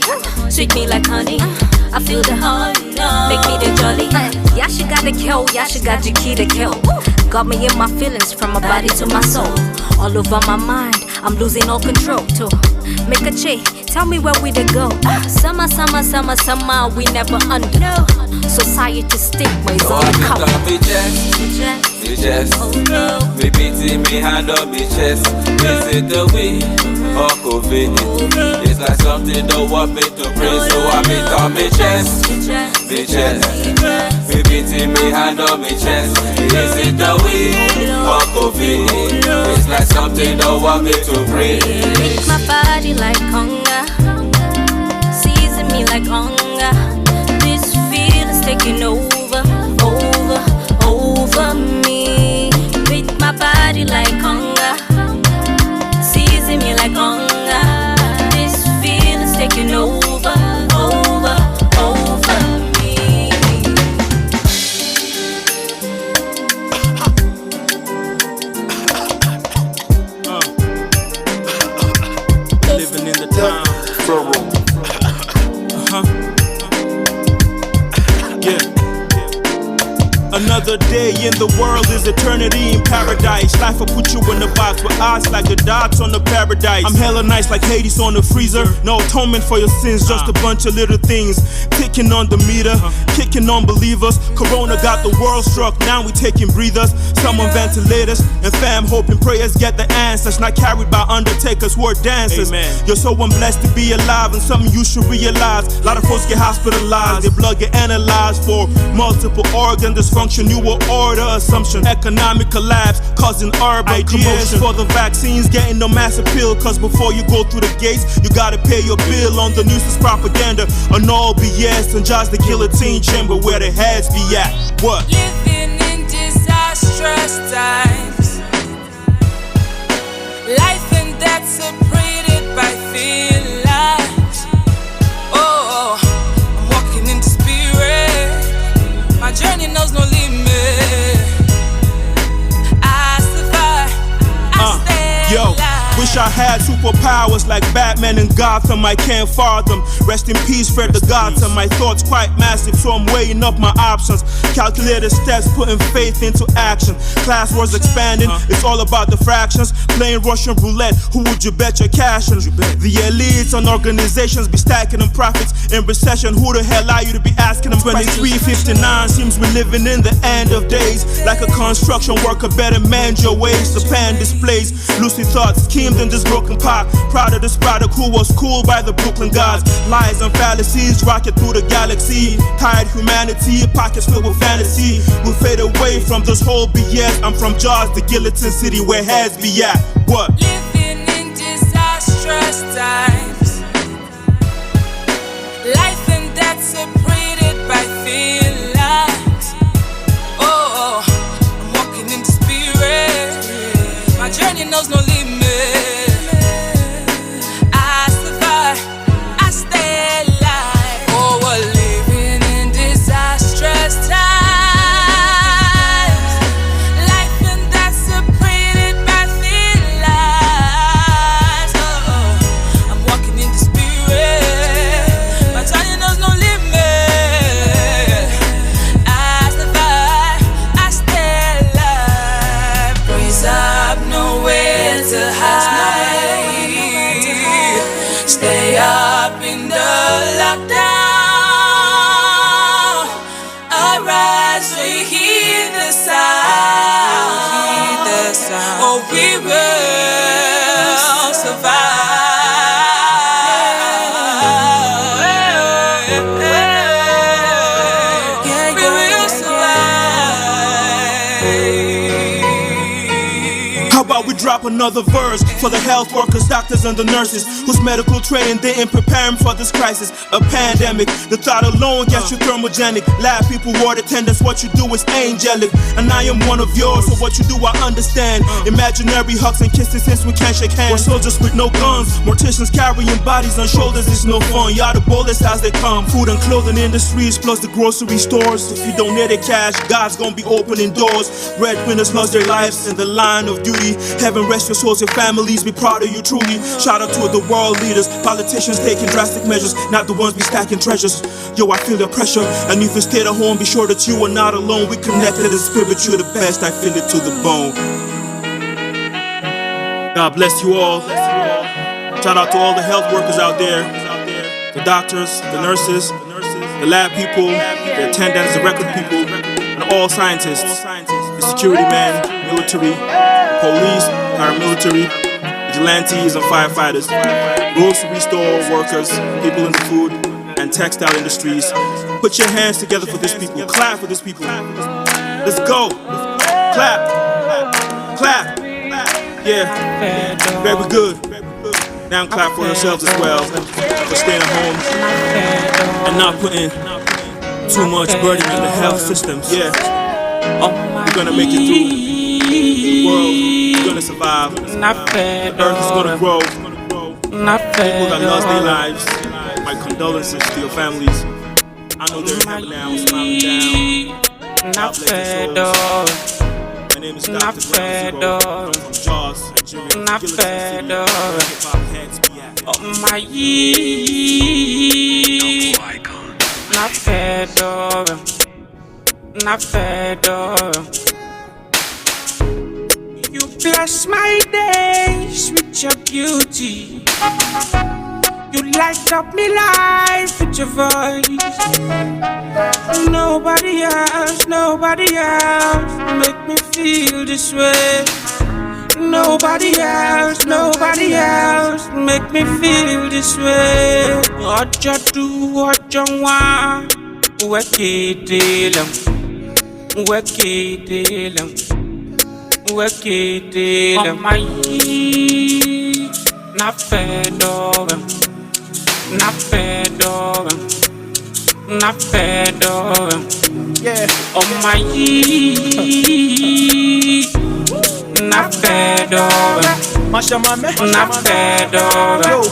sweet me like honey. I feel the heart, make me the jolly. Yeah, she got the kill, yeah, she got the key to kill. Got me in my feelings from my body to my soul. All over my mind, I'm losing all control too. Make a check, tell me where we to go. Summer, we never under. Society stigma is all covered. Me chest, oh no. me beating me hand on me chest. Is it the weed or COVID? It's like something don't want me to breathe, so I beat on me chest, me beating me hand on me chest. Is it the weed or COVID? It's like something don't want me to breathe. Beat my body like hunger, season me like hunger. This feeling's taking over me. Beat my body like hunger, season me like hunger. This feeling's taking over me. Living in the town. Yeah. Another day in the world is eternity in paradise. Life will put you in a box with odds like the dots on the paradise. I'm hella nice like Hades on the freezer. No atonement for your sins, just a bunch of little things ticking on the meter, kicking on believers. Corona got the world struck, now we taking breathers. Some on ventilators, and fam hoping prayers get the answers. Not carried by undertakers who are dancers. Amen. You're so blessed to be alive, and something you should realize. A lot of folks get hospitalized, their blood get analyzed for multiple organ dysfunction. New world order assumption, economic collapse causing urban commotion. For the vaccines getting no mass appeal, cause before you go through the gates you gotta pay your bill. On the news is propaganda, an all BS, and just the guillotine chamber where the heads be at. What? Living in disastrous times, life and death separated by thin lines. Oh, I'm walking in the spirit, my journey knows no limit. I survive, I stay alive. Wish I had superpowers like Batman and Gotham. I can't fathom. Rest in peace, Fred the Gotham. My thoughts quite massive, so I'm weighing up my options. Calculated steps, putting faith into action. Class wars expanding, it's all about the fractions. Playing Russian roulette, who would you bet your cash on? The elites and organizations be stacking them profits. In recession, who the hell are you to be asking them? 2359 seems we're living in the end of days. Like a construction worker, better mend your ways. The pan displays lucid thoughts, schemed in this broken pot. Proud of this product who was cooled by the Brooklyn gods. Lies and fallacies, rocket through the galaxy. Tired humanity, pockets filled with fantasy. We'll fade away from this whole BS. I'm from Jaws, the guillotine city where heads be at. What? Living in disastrous times, life and death separated by thin lines. Oh, I'm walking in the spirit, my journey knows no limit. I survive, I stay alive. Oh, we're living in disastrous times, life and death separated by thin lines. Oh, I'm walking in the spirit, my journey knows no limit. I survive, I stay alive. Breeze up, nowhere to hide. about we drop another verse for the health workers, doctors, and the nurses whose medical training didn't prepare them for this crisis, a pandemic. The thought alone gets you thermogenic. Lab people, ward attendants, what you do is angelic. And I am one of yours, so what you do I understand. Imaginary hugs and kisses since we can't shake hands. We're soldiers with no guns, morticians carrying bodies on shoulders, it's no fun. Y'all the bullets as they come. Food and clothing industries plus the grocery stores. If you donate the cash, God's gonna be opening doors. Breadwinners lost their lives in the line of duty. Heaven rest your souls, your families, be proud of you truly. Shout out to the world leaders, politicians taking drastic measures, not the ones be stacking treasures. Yo, I feel the pressure, and if you stay at home, be sure that you are not alone. We connected in spirit, you're the best, I feel it to the bone. God bless you all. Shout out to all the health workers out there, the doctors, the nurses, the lab people, the attendants, the record people, and all scientists, the security men, military, police, paramilitary, vigilantes and firefighters, grocery store workers, people in the food and textile industries. Put your hands together for these people. Clap for these people. Let's go. Clap. Clap. Yeah. Very good. Now clap for yourselves as well for staying at home and not putting too much burden on the health systems. Yeah. We're gonna make it through. The world is gonna survive. The earth is gonna grow. People that lost their lives. My condolences to your families. I know they're in heaven now, smiling down. God bless your souls. My name is Dr. Zero. I'm from Jaws, Nigeria. Not fed oh my not fed not fed You bless my days with your beauty. You light up me life with your voice. Nobody else make me feel this way. Nobody else make me feel this way. What you do, what you want, work it daily, Oh my, not fed over. Yeah. Oh my, not fed over. Masha mame, not fed over.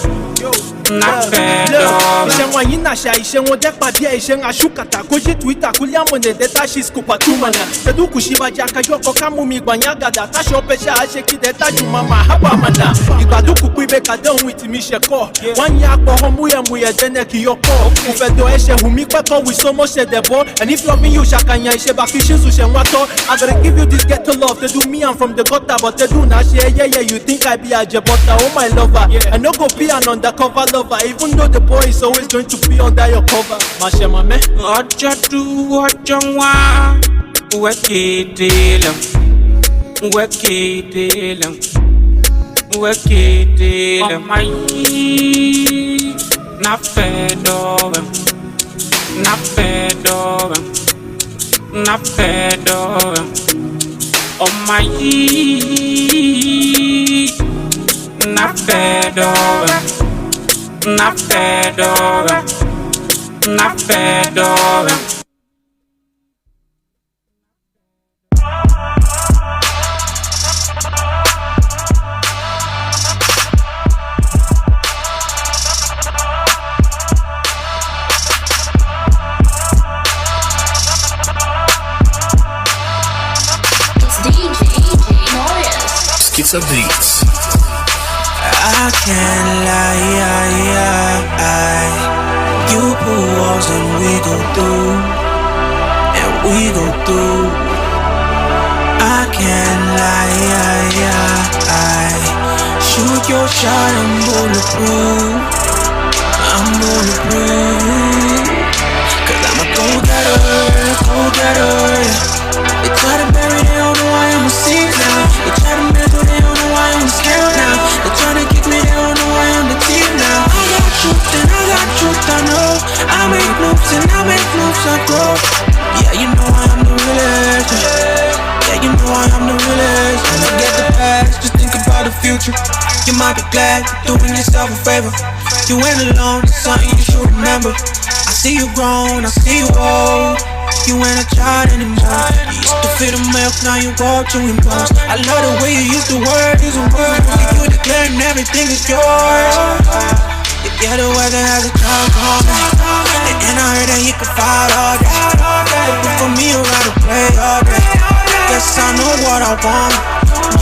Not fed over. Ishen wanyina sha ishen wode padia ishen ashukata koji Twitter kulia monde deta shiskupa tumana. Tedu kushiba jaka yoko kamu migbanya gada tasho pesha asheki deta jumama haba mana. Ibadu kukuibe kadon with misheko. Wanya ko muye dene kiyoko. Ufedo eshe humikpeko with so much debo. And if loving you shakanya ishe bakishin sushen wato. I gotta give you this ghetto love. They do me I'm from the gutter, but they do na share yeah. You think I be a jebota, oh my lover. I no go be an undercover lover, even though the boy is always going to be under your cover. Masha mame, what you do, what you want, work it daily, Oh my, not fed over, Oh my, not fed over. Not fed over. It's DJ Notorious. Schizo Beats. I can't lie, you put walls and we go through. I can't lie, shoot your shot, I'm bulletproof. Cause I'm a go-getter. They try to bury, they don't know why I'm a sick now. They try to mental, they don't know why I'm scared now. They try to kick me, they don't know why I'm the team now. I got truth and I got truth, I know. I make moves and I make moves, I grow. Yeah, you know I am the realest. Yeah, you know I am the realest. Forget the past, just you might be glad you're doing yourself a favor. You ain't alone, it's something you should remember. I see you grown, I see you old. You ain't a child anymore. You used to feed the milk, now you walk to impose. I love the way you use the word, use a word. You declaring everything is yours. The ghetto weather has a child coming, and I heard that you could fight all day. But for me, you gotta play all day. Guess I know what I want,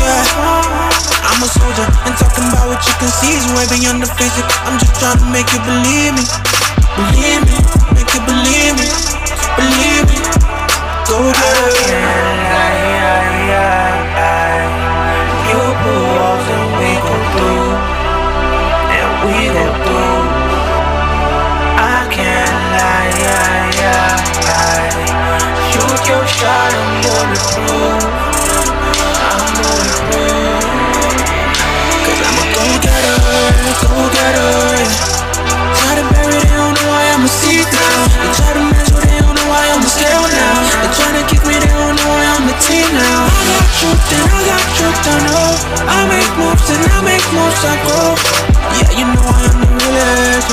yeah. I'm a soldier, and talking about what you can see is way beyond the physics. I'm just trying to make you believe me. Believe me, make you believe me. Believe me, go get it. You pull off and we go through, and we go through. I can't lie, shoot your shot, I'm bulletproof. I'm bulletproof. Cause I'm a go-getter. Try to bury it, they don't know I am a seed now. They try to mess with it, they don't know I am a scale now. They try to kick me, they don't know I am the team now. I got truth and I got truth, I know. I make moves and I make moves, I grow. Yeah, you know I am the realest.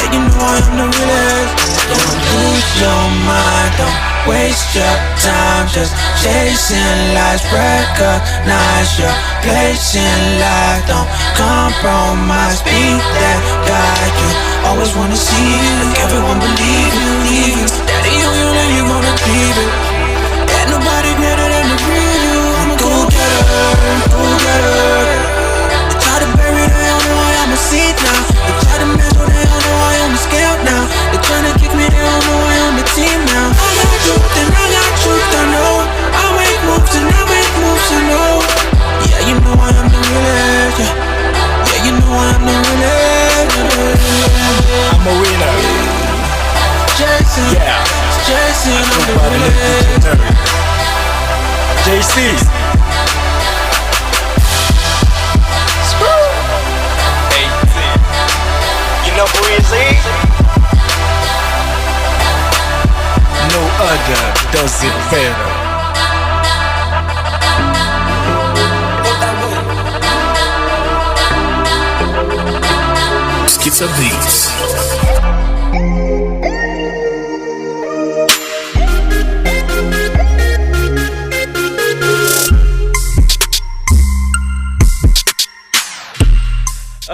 Yeah, you know I am the realest. Don't lose your mind, don't waste your time just chasing lies. Recognize your place in life. Don't compromise, be that guy you always wanna see. Look, everyone believe you. Daddy, you know you gonna keep it. Ain't nobody greater than the real you. I'm a go-getter. They try to bury it, they don't know I am a seed now. They try to mess with it, they don't know I am a scale now. They tryna kick me, they don't know I am the team now. I got truth and I got truth, I know. I make moves and I make moves, I know. Yeah, you know I am the realest. Yeah, you know I am the realest. I'm a winner. Jason, yeah. Jason, I'm the realest. JC. You know who is he? No other does it better. Schizo Beats.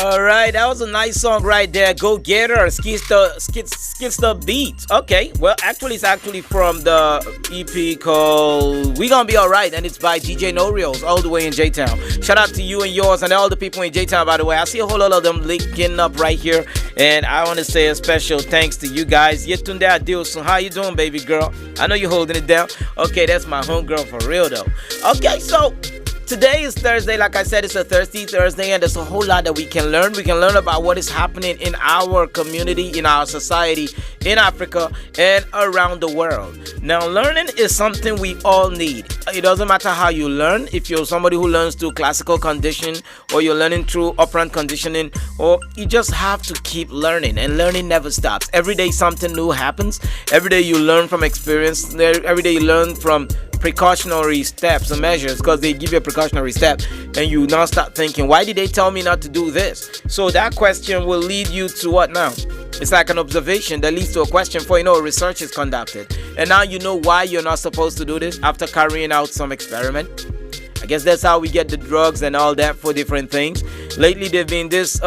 Alright, that was a nice song right there. Go Get Her, Skitsta Beats. Okay, well, actually, it's actually from the EP called We Gonna Be Alright, and it's by DJ Norios, all the way in J-Town. Shout out to you and yours and all the people in J-Town, by the way. I see a whole lot of them linking up right here, and I want to say a special thanks to you guys. Yetunde Adilson, how you doing, baby girl? I know you're holding it down. Okay, that's my homegirl for real, though. Okay, so today is Thursday. Like I said, it's a Thirsty Thursday, and there's a whole lot that we can learn. We can learn about what is happening in our community, in our society, in Africa, and around the world. Now, learning is something we all need. It doesn't matter how you learn. If you're somebody who learns through classical condition, or you're learning through operant conditioning, or you just have to keep learning, and learning never stops. Every day something new happens. Every day you learn from experience. Every day you learn from precautionary steps and measures, because they give you a precautionary step and you now start thinking, why did they tell me not to do this? So that question will lead you to what now? It's like an observation that leads to a question. For research is conducted, and now you know why you're not supposed to do this after carrying out some experiment. I guess that's how we get the drugs and all that for different things. Lately there've been this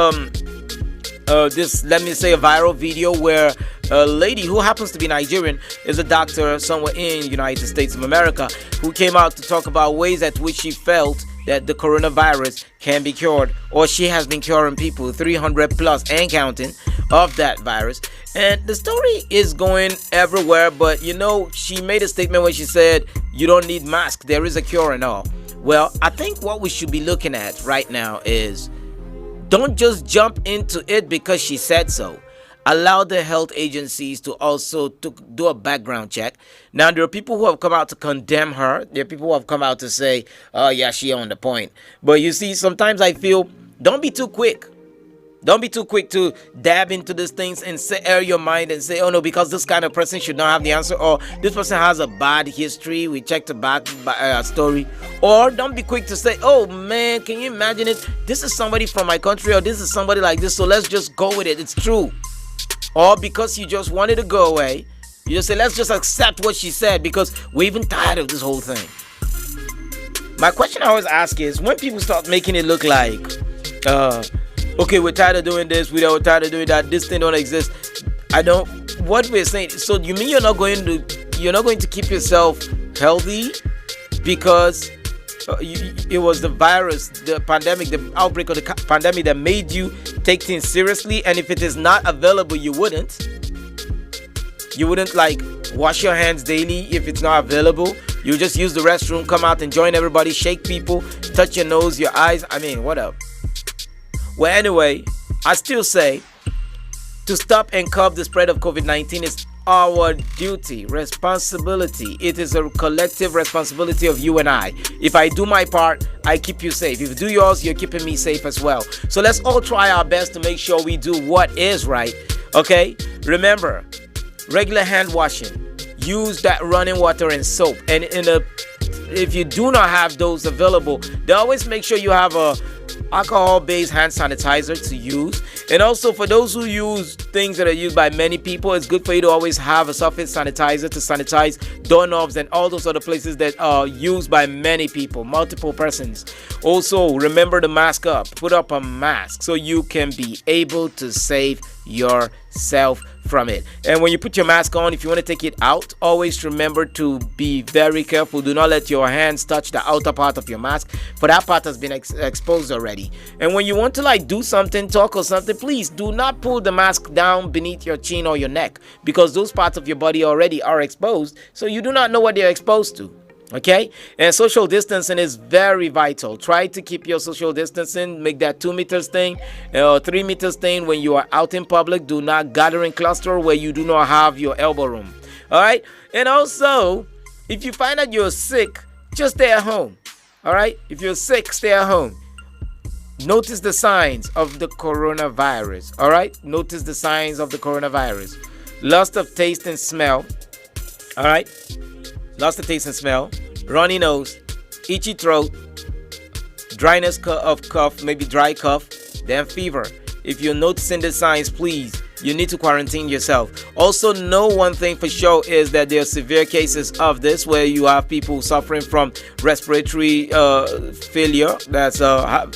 let me say a viral video where a lady who happens to be Nigerian, is a doctor somewhere in the United States of America, who came out to talk about ways at which she felt that the coronavirus can be cured, or she has been curing people 300 plus and counting of that virus. And the story is going everywhere, but she made a statement where she said, you don't need masks, there is a cure and all. Well, I think what we should be looking at right now is, don't just jump into it because she said so. Allow the health agencies to also do a background check. Now, there are people who have come out to condemn her. There are people who have come out to say, oh yeah, she on the point. But you see, sometimes I feel, don't be too quick. Don't be too quick to dab into these things and say, air your mind and say, oh no, because this kind of person should not have the answer, or this person has a bad history, we checked the back story. Or don't be quick to say, oh man, can you imagine it? This is somebody from my country, or this is somebody like this, so let's just go with it. It's true. Or because you just wanted to go away, you just say, let's just accept what she said because we're even tired of this whole thing. My question I always ask is, when people start making it look like, okay, we're tired of doing this, we're tired of doing that, this thing don't exist. What we're saying, so you mean you're not going to keep yourself healthy because it was the virus, the pandemic, the outbreak of the pandemic that made you take things seriously, and if it is not available, you wouldn't like wash your hands daily if it's not available. You just use the restroom, come out and join everybody, shake people, touch your nose, your eyes. I mean, what up? Well, anyway, I still say to stop and curb the spread of COVID-19 is our duty, responsibility. It is a collective responsibility of you and I. If I do my part, I keep you safe. If you do yours, you're keeping me safe as well. So let's all try our best to make sure we do what is right. Okay? Remember, regular hand washing. Use that running water and soap. And if you do not have those available, they always make sure you have a alcohol-based hand sanitizer to use. And also for those who use things that are used by many people, it's good for you to always have a surface sanitizer to sanitize doorknobs and all those other places that are used by many people, multiple persons. Also, remember to mask up. Put up a mask so you can be able to save yourself from it. And when you put your mask on, if you want to take it out, always remember to be very careful. Do not let your hands touch the outer part of your mask, for that part has been exposed already. And when you want to do something, talk or something, please do not pull the mask down beneath your chin or your neck, because those parts of your body already are exposed, so you do not know what they're exposed to. Okay, and social distancing is very vital. Try to keep your social distancing. Make that 2 meters thing or 3 meters thing when you are out in public. Do not gather in cluster where you do not have your elbow room. All right, and also if you find that you're sick, just stay at home. All right, if you're sick, stay at home. Notice the signs of the coronavirus. All right, notice the signs of the coronavirus. Loss of taste and smell. All right. Loss of taste and smell, runny nose, itchy throat, dryness of cough, maybe dry cough, then fever. If you're noticing the signs, please, you need to quarantine yourself. Also, know one thing for sure is that there are severe cases of this where you have people suffering from respiratory failure, that's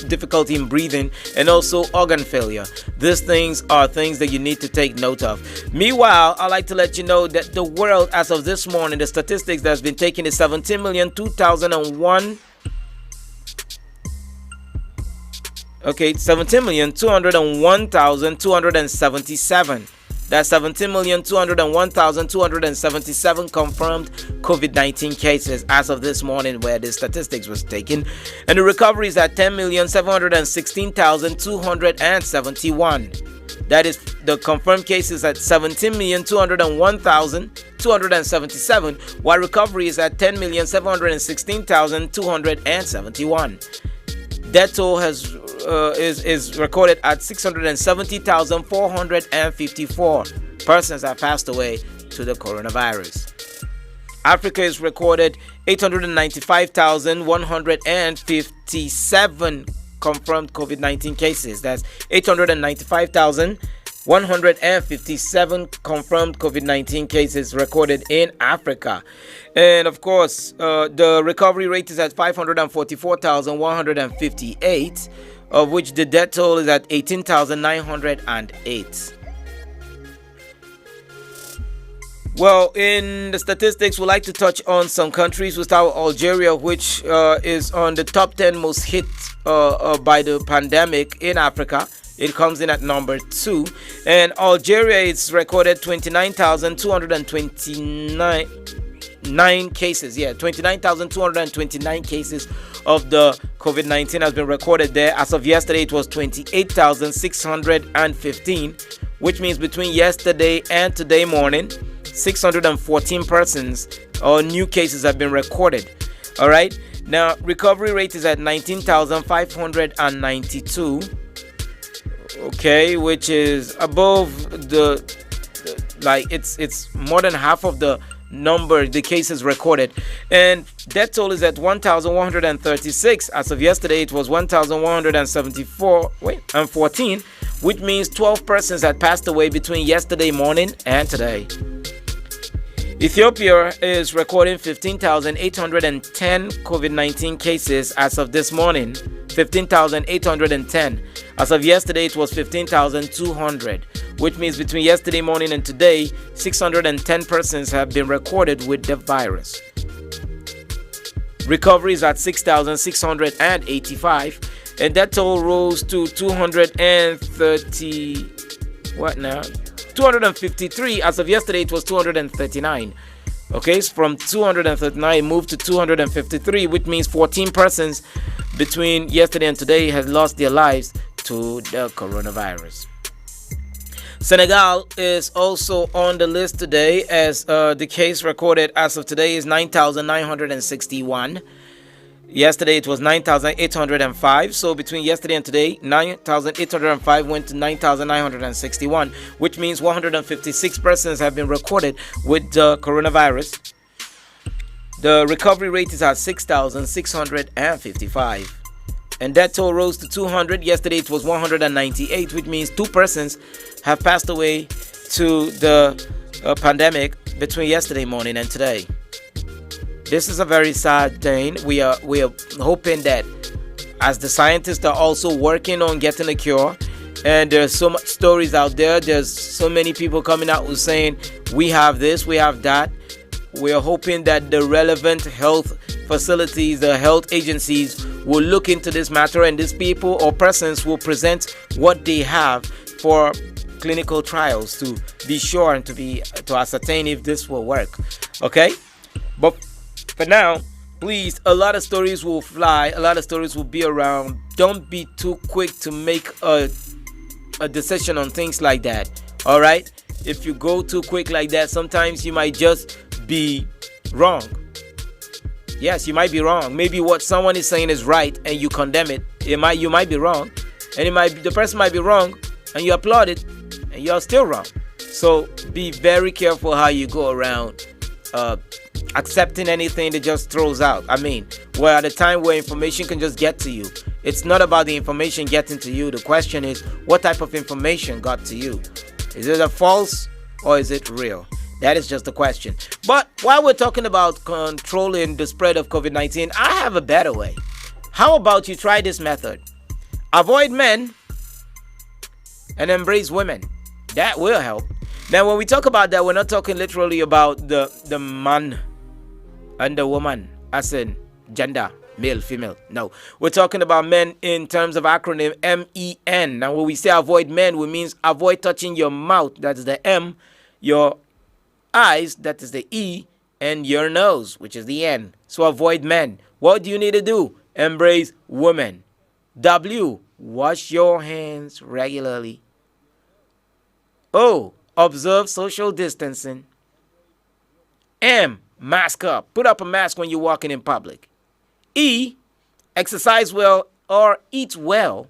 difficulty in breathing, and also organ failure. These things are things that you need to take note of. Meanwhile, I'd like to let you know that the world, as of this morning, the statistics that's been taken is 17,201. Okay, 17,201,277. That's 17,201,277 confirmed COVID-19 cases as of this morning, where the statistics was taken. And the recovery is at 10,716,271. That is the confirmed cases at 17,201,277, while recovery is at 10,716,271. Death toll is recorded at 670,454 persons have passed away to the coronavirus. Africa is recorded 895,157 confirmed COVID-19 cases. That's 895,157 confirmed COVID-19 cases recorded in Africa. And of course, the recovery rate is at 544,158, of which the death toll is at 18,908. Well, in the statistics, we'd like to touch on some countries. We'll start with Algeria, which is on the top 10 most hit by the pandemic in Africa. It comes in at number 2. And Algeria is recorded 29,229 cases. 29,229 cases of the COVID-19 has been recorded there. As of yesterday, it was 28,615, which means between yesterday and today morning, 614 persons or new cases have been recorded. All right. Now, recovery rate is at 19,592. okay, which is above like it's more than half of the cases recorded, and death toll is at 1,136. As of yesterday, it was 1,174 which means 12 persons had passed away between yesterday morning and today. Ethiopia is recording 15,810 COVID-19 cases as of this morning. 15,810. As of yesterday, it was 15,200, which means between yesterday morning and today, 610 persons have been recorded with the virus. Recovery is at 6,685, and that toll rose to 253. As of yesterday, it was 239. Okay, so from 239 moved to 253, which means 14 persons between yesterday and today has lost their lives to the coronavirus. Senegal is also on the list today, as the case recorded as of today is 9,961. Yesterday it was 9,805. So between yesterday and today, 9,805 went to 9,961, which means 156 persons have been recorded with the coronavirus. The recovery rate is at 6,655. And that toll rose to 200. Yesterday it was 198, which means 2 persons have passed away to the pandemic between yesterday morning and today. This is a very sad thing. We are hoping that, as the scientists are also working on getting a cure, and there's so much stories out there, there's so many people coming out who saying we have this, we have that. We are hoping that the relevant health facilities, the health agencies will look into this matter, and these people or persons will present what they have for clinical trials to be sure and to ascertain if this will work. Okay? But for now, please, a lot of stories will fly, a lot of stories will be around. Don't be too quick to make a decision on things like that. All right? If you go too quick like that, sometimes you might just be wrong. Yes, you might be wrong. Maybe what someone is saying is right and you condemn it. You might be wrong, and the person might be wrong and you applaud it and you're still wrong. So be very careful how you go around accepting anything that just throws out. I mean, we're at a time where information can just get to you. It's not about the information getting to you. The question is, what type of information got to you? Is it a false or is it real? That is just the question. But while we're talking about controlling the spread of COVID-19, I have a better way. How about you try this method? Avoid men and embrace women. That will help. Now, when we talk about that, we're not talking literally about the man and the woman, as in gender, male, female. No, we're talking about men in terms of acronym MEN. Now, when we say avoid men, we means avoid touching your mouth, that is the M, your eyes, that is the E, and your nose, which is the N. So avoid men. What do you need to do? Embrace women. W, wash your hands regularly. O, observe social distancing. M, mask up. Put up a mask when you're walking in public. E, exercise well or eat well.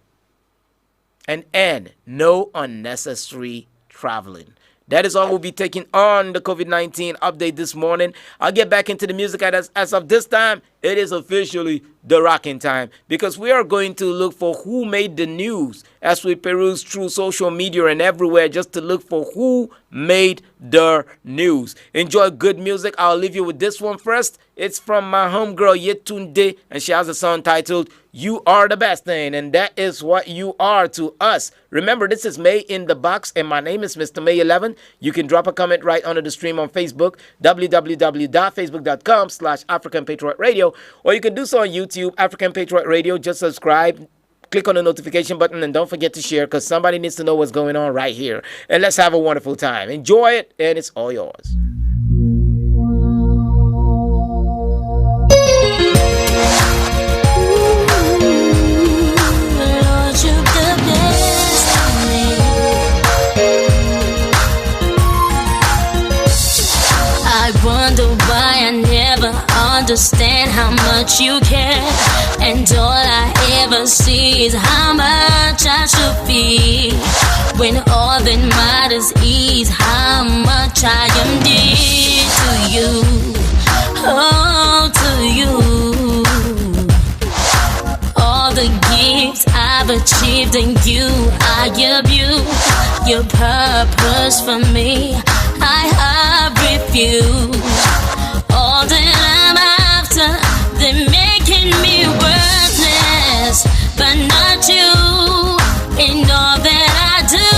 And N, no unnecessary traveling. That is all we'll be taking on the COVID-19 update this morning. I'll get back into the music as of this time. It is officially the rocking time, because we are going to look for who made the news as we peruse through social media and everywhere just to look for who made the news. Enjoy good music. I'll leave you with this one first. It's from my homegirl Yetunde, and she has a song titled You Are the Best Thing, and that is what you are to us. Remember, this is May in the Box, and my name is Mr. May 11. You can drop a comment right under the stream on Facebook, www.facebook.com/African Patriot Radio, or you can do so on YouTube, African Patriot Radio. Just subscribe, click on the notification button, and don't forget to share, because somebody needs to know what's going on right here. And let's have a wonderful time. Enjoy it, and it's all yours. I wonder why I never understand how much you care, and all I ever see is how much I should feel. I am dear to you. Oh, to you. All the gifts I've achieved in you, I abuse your purpose for me. I have refused all that I'm after. They're making me worthless, but not you. In all that I do,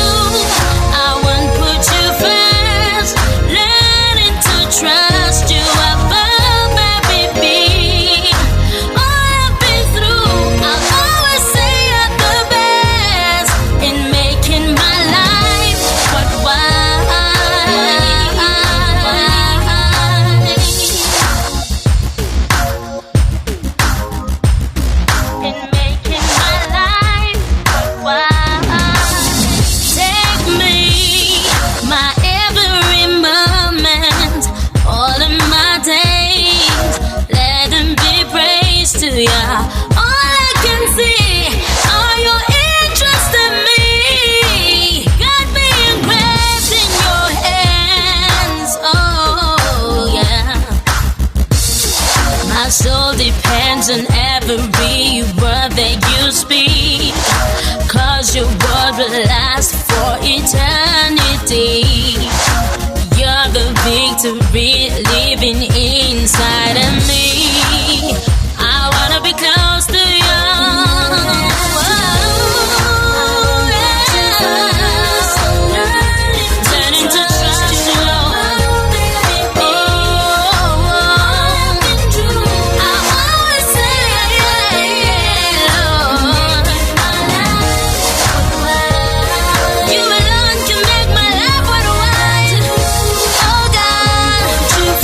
I won't put you first. Learning to trust you above everything. All I've been through, I'll always say you're the best in making my life worthwhile. Yeah, all I can see are your interest in me. Got me engraved in your hands. Oh yeah, my soul depends on every word that you speak, 'cause your word will last for eternity. You're the victory living inside of me. I wanna be close to you. Learning to trust you. I always say you alone can make my life worthwhile. Oh God,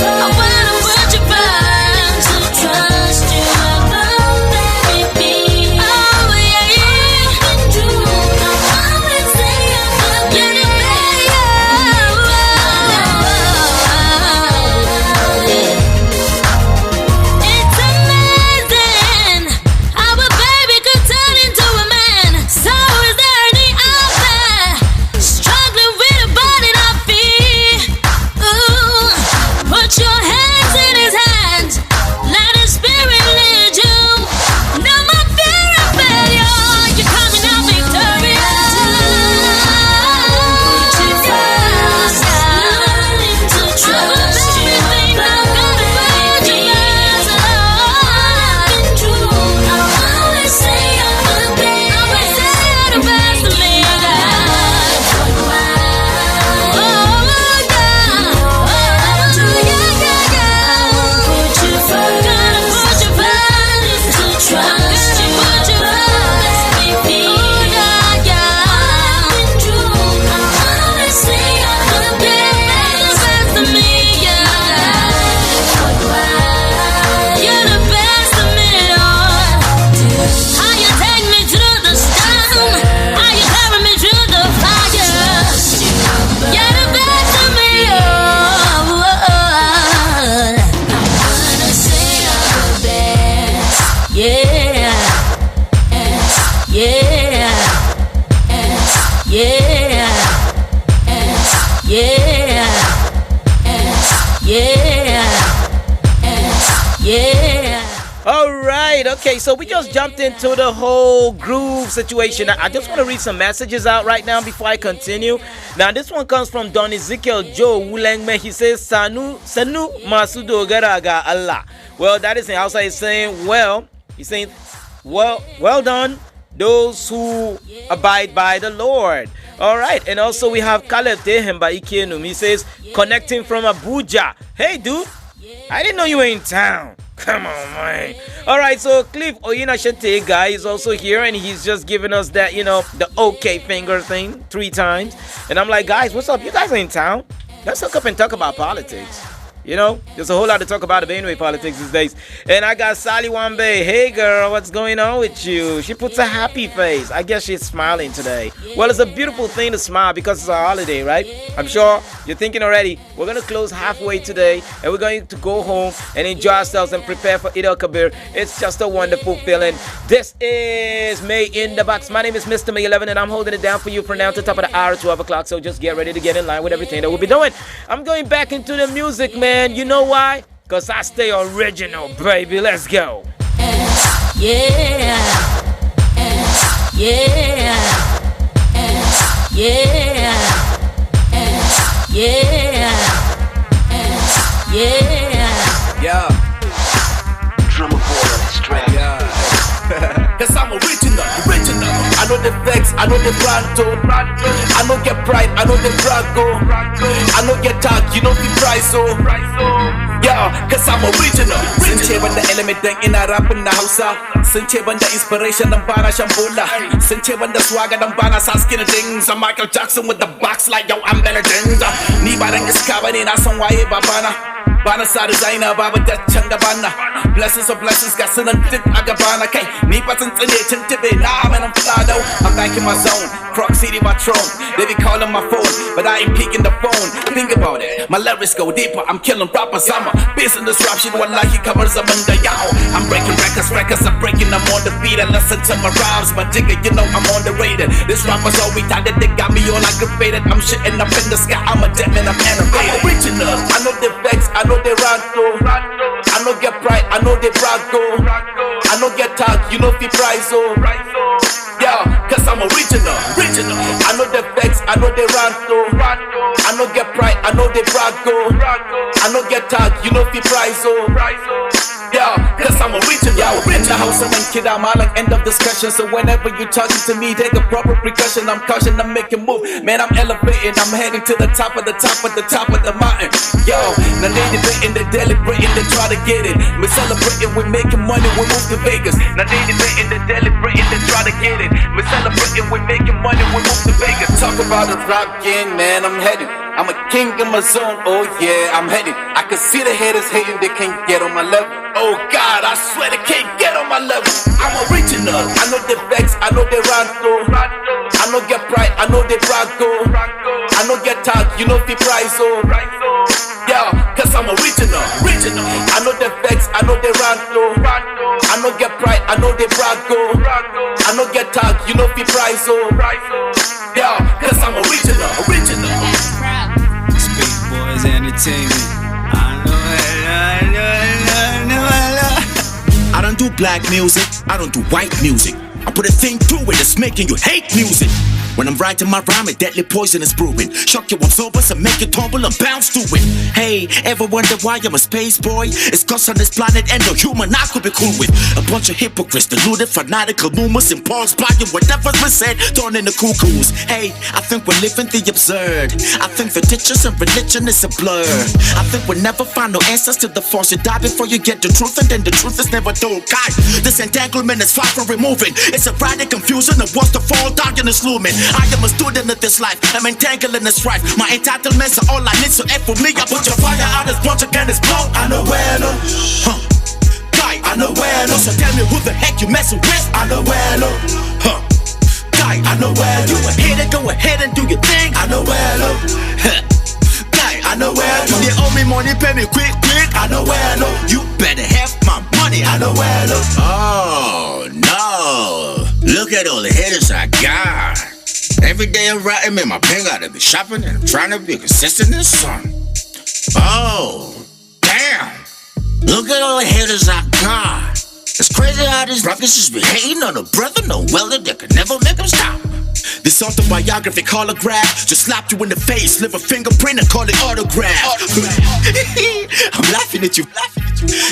I wanna put you first. To trust you above everything. Oh yeah, I always say you're the best. It's amazing how a baby could turn into a man. So is there any out there struggling with a body not fit? Ooh, put your hands in his hands. Let his spirit lead you. No more fear of failure. You're coming out victorious. Learning to trust you. I'm gonna put you first. I've been true. I always say you're the best. Always say you're the best to me, God. Oh, God. Put you first. Gotta put you first. To trust you. Put you first. Oh, God, yeah. I've been true. I always say you're the best to me, yeah. You're the best of me, Lord. How you take me through the storm, how you carry me through the fire. You're the best of me, oh. I wanna say you're the best. Yeah. Yeah. Yeah. Yeah. Yeah. All right, okay, so we just jumped into the whole groove situation. I just want to read some messages out right now before I continue. Now, this one comes from Don Ezekiel Joe Wulengme. He says, Sanu Masudo Garaga Allah. Well, that is in Hausa. He's saying, well done, those who abide by the Lord. All right, and also we have Caleb Tehemba Ikenum. He says, connecting from Abuja. Hey, dude, I didn't know you were in town. Come on, man. All right, so Cliff Oyinashete guy is also here, and he's just giving us that, the okay finger thing 3 times. And I'm like, guys, what's up? You guys are in town? Let's hook up and talk about politics. You know, there's a whole lot to talk about the Benue politics these days. And I got Sally Wambe. Hey girl, what's going on with you? She puts a happy face. I guess she's smiling today. Well, it's a beautiful thing to smile because it's a holiday, right? I'm sure you're thinking already, we're going to close halfway today and we're going to go home and enjoy ourselves and prepare for Eid al-Kabir. It's just a wonderful feeling. This is May in the Box. My name is Mr. May 11 and I'm holding it down for you from now to the top of the hour, 12 o'clock. So just get ready to get in line with everything that we'll be doing. I'm going back into the music, man. You know why? Because I stay original, baby. Let's go. Yeah. Yeah. Yeah. Yeah. Yeah. Drummer boy on this track. Yeah. Cause I'm original. I know the facts, I know the pronto. I know get pride, I know the brago. I know get talk, you know the price, so. Yeah, cause I'm original. Sun ce banda element dan ina rapping na Hausa. Sun ce banda inspiration dan bana shan bola. Sun ce banda swagger dan bana sa skin things. I'm Michael Jackson with the box like yo, I'm better than. Ni ba dan iska bane na san waye babana. Bana sa designer babu daccan gabana. Blessings of blessings got sunan duk a gabana. Kai ni fa sun tsine cin tibe na man I'm fly though. I'm back in my zone. Croc City my throne. They be calling my phone, but I ain't picking the phone. Think about it, my lyrics go deeper. I'm killing rappers. I'm a business rap shit. Wallahi covers them under y'all. I'm breaking records. I'm breaking them on the beat and listen to my rhymes. My digger, you know I'm underrated. This rapper's all we thought that they got me all aggravated. I'm shitting up in the sky. I'm a dead man. I'm animated. I'm original. I know the facts. I know they ranto. I know get pride. I know they brago. I know get talk. You know the price. Oh. Yeah, cause I'm original. I know the facts, I know the ranto. I know get pride, I know the brago. I know get talk, you know the price, oh. Yeah, cause I'm original. In the house I'm in kid, I'm all like end of discussion. So whenever you talking to me, take a proper precaution. I'm caution, I'm making move. Man, I'm elevating, I'm heading to the top of the top of the top of the mountain. Yo, now they debating, they deliberating, they try to get it. We celebrating, we making money, we move to Vegas. Now they debating, they deliberating, they try to get it. We celebrating, we making money, we move to Vegas. Talk about the rap game, man, I'm headed. I'm a king in my zone, oh yeah, I'm headed. I can see the haters hating, they can't get on my level. Oh God, I swear they can't get on my level. I'm original, I know the facts, I know the ranto. I know get pride, I know the brago. I know get talk, you know the price, oh. Yeah, cause I'm original. I know the facts, I know the ranto. I know get pride, I know the brago. I know get talk, you know the price, oh. Yeah, cause I'm original. Speak Boys Entertainment. I don't do black music, I don't do white music. I put a thing through it that's making you hate music. When I'm writing my rhyme, a deadly poison is brewing. Shock you absorb us and make you tumble and bounce to it. Hey, ever wonder why I'm a space boy? It's cause on this planet and no human I could be cool with. A bunch of hypocrites, deluded, fanatical rumors, impulse buying whatever's been said, thrown in the cuckoos. Hey, I think we're living the absurd. I think the ditches and religion is a blur. I think we'll never find no answers to the false. You die before you get the truth, and then the truth is never told. God, this entanglement is far from removing. It's a radical confusion that wants to fall down and it's looming. I am a student of this life, I'm entangled in this strife. My entitlements are all I need, so F for me. I put your fire out as bunch again is blown. I know where no, guy, I know where no. So tell me who the heck you messing with? I know where no, guy, I know where no. You a hater, go ahead and do your thing. I know where no, guy, I know where no. You owe me money, pay me quick. I know where no. You better have my money. I know where no. Oh no, look at all the haters I got. Every day I'm writing, man, my pen gotta be shopping, and I'm trying to be consistent in the sun. Oh, damn. Look at all the haters I got. It's crazy how these rappers just be hating on a brother, no welder that could never make them stop. This autobiographic holograph just slapped you in the face, leave a fingerprint and call it autograph. I'm laughing at you.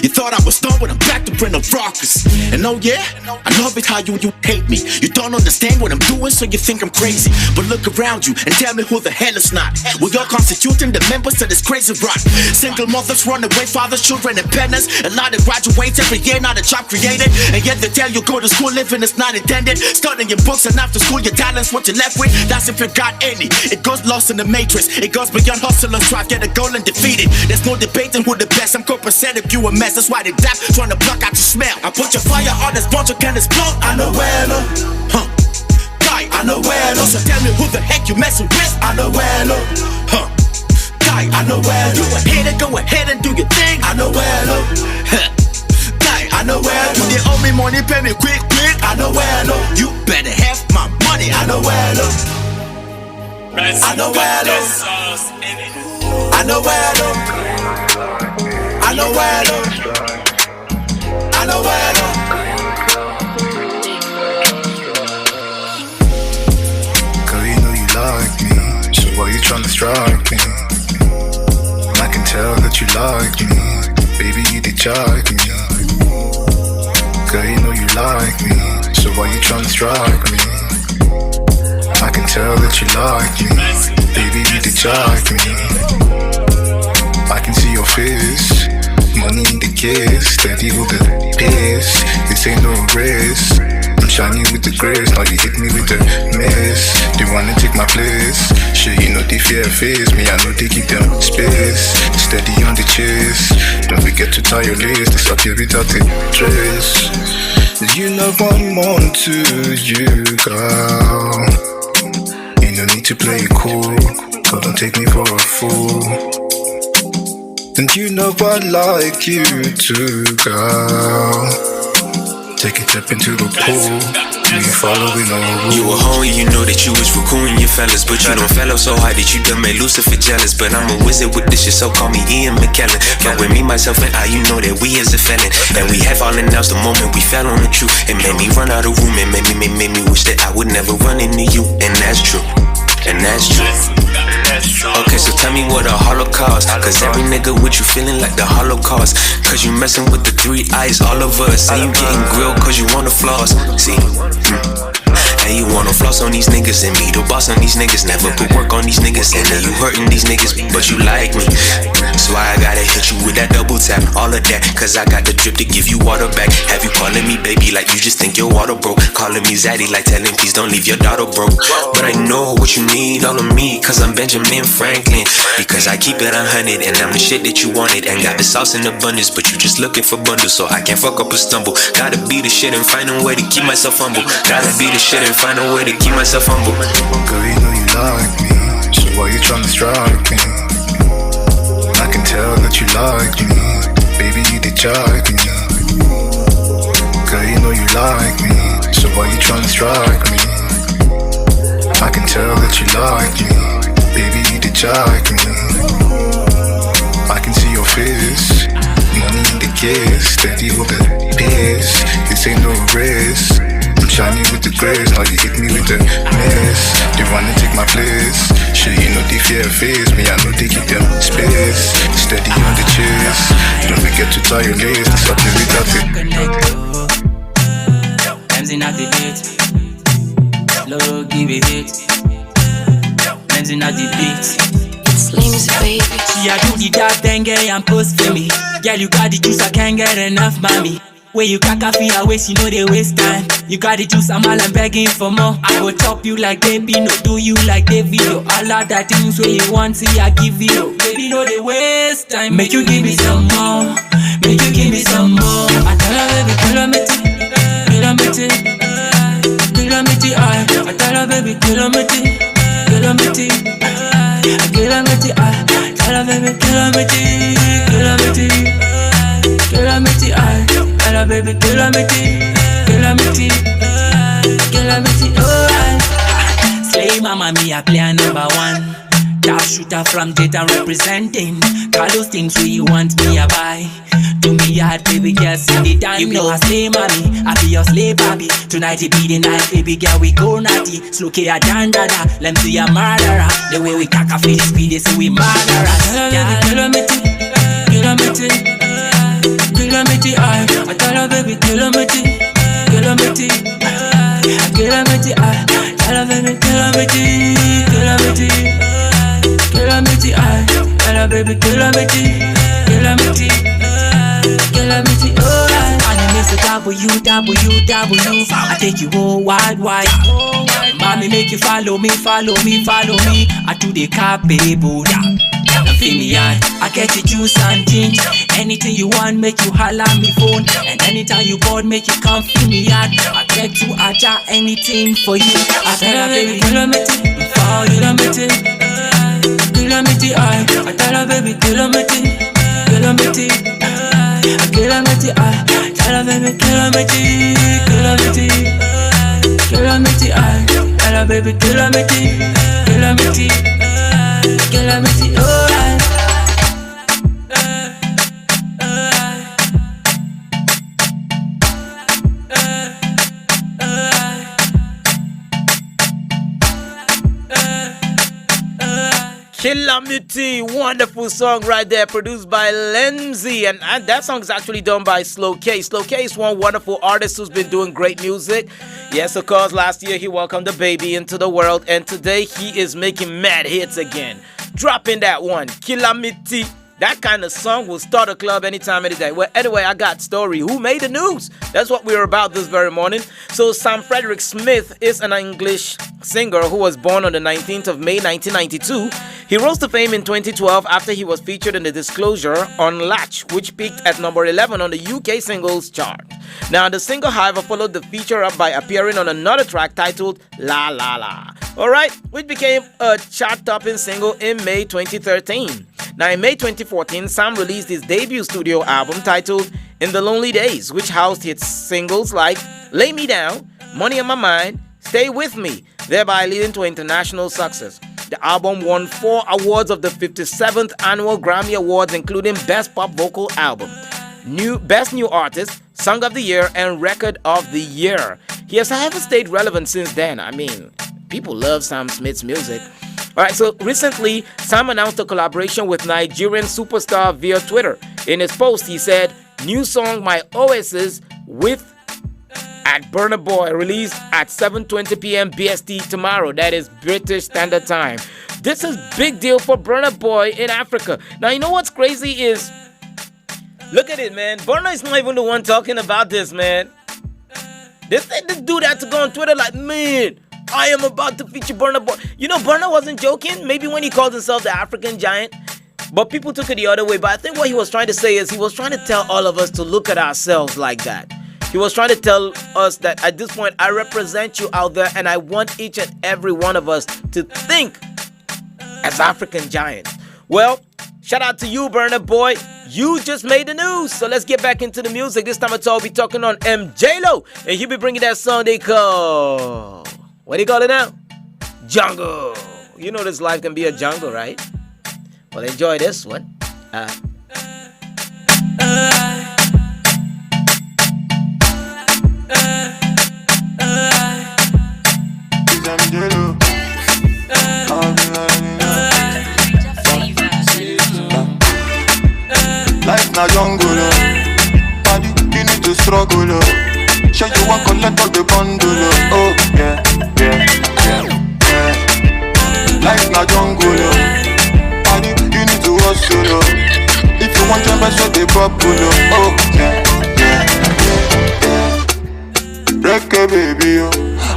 You thought I was done, but I'm back to bring the rockers. And oh yeah, I love it how you hate me. You don't understand what I'm doing, so you think I'm crazy. But look around you and tell me who the hell is not. We all constituting the members of this crazy rock. Single mothers run away, fathers, children, and parents. A lot that graduates every year, not a job created. And yet they tell you go to school, living is not intended. Studying your books and after school, your talents, what you're left with, that's if you got any. It goes lost in the matrix. It goes beyond hustle and strive, get a goal and defeat it. There's no debating who the best. I'm copacetic, you a mess. That's why they dap, trying to block out your smell. I put your fire on this bunch of can explode. I know where, huh? Guy, I know where, so tell me who the heck you messing with. I know where, huh? Guy, I know where. You a hater, go ahead and do your thing. I know where, huh? Guy, I know where. You they owe me money, pay me quick. I know where, you better have my money. I know where, I know where, I know where, I know where, I know where. Girl, you know you like me, so why you tryna strike me? I can tell that you like me, baby, you did like me. Girl, you know you like me, so why you tryna strike me? I can tell that you like me, baby, you did like me. I can see your face, money in the case, steady with the pace. This ain't no race. I'm shining with the grace, now you hit me with the mess. They wanna take my place, shit, you know they fear face. Me, I know they keep them space. Steady on the chase, don't forget to tie your lace. This up here without the trace. You know I'm on to you, girl. You no need to play it cool, so don't take me for a fool. And you know I like you too, girl. Take a step into the pool. You following no rules. You a hoe and you know that you was recruiting your fellas, but you don't fellow so hard that you done made Lucifer jealous. But I'm a wizard with this shit, so call me Ian McKellen. But with me, myself, and I, you know that we is a felon. And we had fallen out the moment we fell on the truth. It made me run out of room, it made me wish that I would never run into you. And that's true. And that's true. Okay, so tell me what a holocaust. Cause every nigga with you feeling like the Holocaust. Cause you messing with the 3 eyes, all of us. And you getting grilled cause you wanna floss. See, and you wanna floss on these niggas. And me, the boss on these niggas. Never put work on these niggas. And then you hurting these niggas, but you like me. So I gotta hit you with that double tap. All of that, cause I got the drip to give you water back. Have you calling me baby like you just think your water broke. Calling me zaddy like telling please don't leave your daughter broke. But I know what you need, all of me, cause I'm Benjamin Franklin. Because I keep it 100 and I'm the shit that you wanted. And got the sauce in abundance, but you just looking for bundles. So I can't fuck up or stumble. Gotta be the shit and find a way to keep myself humble. Gotta be the shit and find a way to keep myself humble. Girl, you know you like me, so why you tryna strike me? I can tell that you like me, baby, you did like me. Girl, you know you like me, so why you tryna strike me? I can tell that you like me, baby, you did like me. I can see your face, money in the case, steady with the pace. This ain't no race. I'm shining with the grace, now you hit me with the mess. They wanna take my place, shit, you know they fear face. Me, I know they keep them space. Steady on the chase, don't forget to tie your lace. This up here without it. Times in at the date, low, give it hit. Times in at the beat. Slims, baby. She a do the dab dengue and post for me. Girl, you got the juice, I can't get enough, mommy. When you crack a fee, I waste, you know they waste time. You got the juice, I'm all I'm begging for more. I go chop you like baby, no do you like David. All of that things where you want, see I give you. Baby, no they waste time. Make you give me some more. Make you give me some more. I tell her baby, kilometer, kilometer, kilometer. I tell her baby, kilometer, kilometer, kilometer. I tell her baby, kilometer, kilometer, kilometer. Hello baby, kilometer, oh, slay mama, me a player number one. Top shooter from Jetta representing. Call those things where you want me a buy. Do me hard, baby girl, sing it down. You know I slay mommy, I be your slave baby. Tonight it be the night, baby girl, we go naughty. Slow K a dandada, let me see a murderer. The way we cock a face, speed, they say we murderers. Hello baby, kilometer, kilometer. Calamity, I tell her baby, calamity, calamity, calamity, I tell her baby, calamity, calamity, calamity, I tell her baby, calamity, calamity, calamity, alright. My name is WWW. I take you all wide. Mommy make you follow me. I do the car, baby, feel me, I get you juice and ginger. Anything you want, make you holla me phone. And anytime you bored, make you come feel me out. I get you aja, anything for you. I tell her baby, calamity, calamity, calamity, I tell her baby, calamity, calamity, calamity, I tell her baby, calamity, calamity, calamity, I tell her baby, calamity, calamity, calamity, alright. Calamity, wonderful song right there, produced by Lenzy, and that song is actually done by Slow K. Slow K is one wonderful artist who's been doing great music. Yes, of course, last year he welcomed the baby into the world, and today he is making mad hits again. Dropping that one, Calamity. That kind of song will start a club anytime, any day. Well, anyway, I got story. Who made the news? That's what we're about this very morning. So Sam Frederick Smith is an English singer who was born on the 19th of May 1992. He rose to fame in 2012 after he was featured in The Disclosure on Latch, which peaked at number 11 on the UK singles chart. Now, the single, however, followed the feature up by appearing on another track titled La La La. Alright, which became a chart-topping single in May 2013. Now, in May 2014, Sam released his debut studio album titled In the Lonely Days, which housed hits singles like Lay Me Down, Money on My Mind, Stay With Me, thereby leading to international success. The album won 4 awards of the 57th Annual Grammy Awards, including Best Pop Vocal Album, Best New Artist, Song of the Year, and Record of the Year. He has, however, stayed relevant since then. I mean, people love Sam Smith's music. Alright, so recently, Sam announced a collaboration with Nigerian superstar via Twitter. In his post, he said, "New song My Oasis with at Burna Boy, released at 7:20 p.m. BST tomorrow." That is British Standard Time. This is big deal for Burna Boy in Africa. Now, you know what's crazy is, look at it, man. Burna is not even the one talking about this, man. This dude had to go on Twitter like, man, I am about to feature Burna Boy. You know, Burna wasn't joking. Maybe when he called himself the African Giant. But people took it the other way. But I think what he was trying to say is he was trying to tell all of us to look at ourselves like that. He was trying to tell us that at this point, I represent you out there, and I want each and every one of us to think as African giants. Well, shout out to you, Burna Boy. You just made the news. So let's get back into the music. This time I'll be talking on MJ-Lo, and he'll be bringing that song they call... What do you call it now? Jungle. You know this life can be a jungle, right? Well, enjoy this one. Life na jungle, body, you need to struggle. Show you want collect all the bundle. Oh yeah. Life na jungle, body, you need to hustle. If you want your best, so they bubble. Oh yeah. Reggae baby, yo.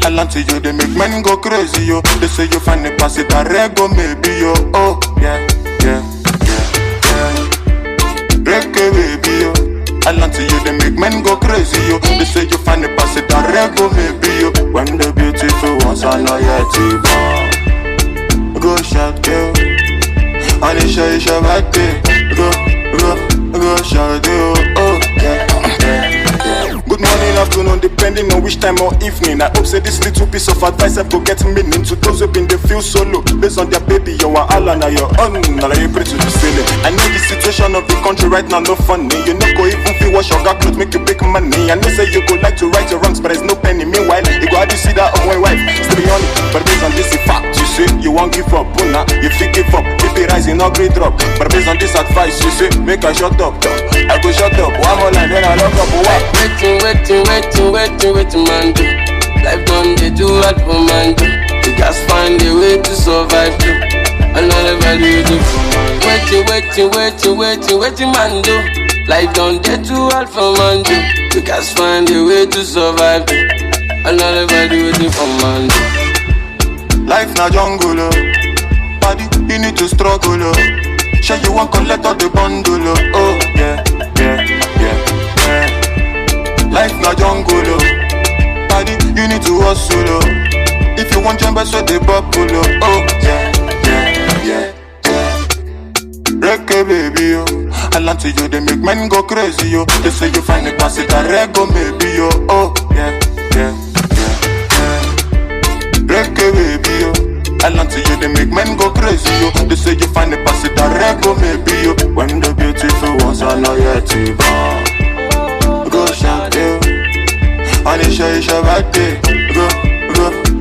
I land to you, they make men go crazy, yo. They say you find the pass it a rego, maybe, yo. Oh yeah. Reggae baby, yo. I land to you, they make men go crazy, yo. They say you find the pass it a rego, maybe, yo. When the beautiful ones are not yet born. Go shout, girl. And it's your birthday. Go shout, yo. Oh yeah. Good morning, afternoon, depending on which time or evening. I hope say this little piece of advice I go get meaning to those who been they feel solo. Based on their baby, you are all on your own. Now you pray to the ceiling. I know the situation of the country right now no funny. You no go even feel wash your got clothes make you big money. I know say you go like to right your wrongs, but there's no penny. Meanwhile, you go out to see that on my wife. Still be on it, but based on this fact, you say you won't give up. Una, you feel give up. If it rising, no great drop. But based on this advice, you say make a shut up. I go shut up, one more line, then I lock up. Waiting, man, do. Life done, they do hard for man, do. You just find a way to survive, do. Another value, do. Waiting, man, do. Life done, they too hard for man, do. You just find a way to survive, do. Another value, do for man, do. Life na jungle, body, you need to struggle, Sure you want collect all the bundle, oh yeah. Life na jungle, body, you need to hustle, If you want jump, so they bubble, oh yeah. Reggae baby, I land to you, they make men go crazy, They say you find it pass it a rego maybe, oh yeah. Reggae baby, I land to you, they make men go crazy, They say you find it pass it a rego maybe, When the beautiful ones are not yet to born. Go shout you, and it's your birthday.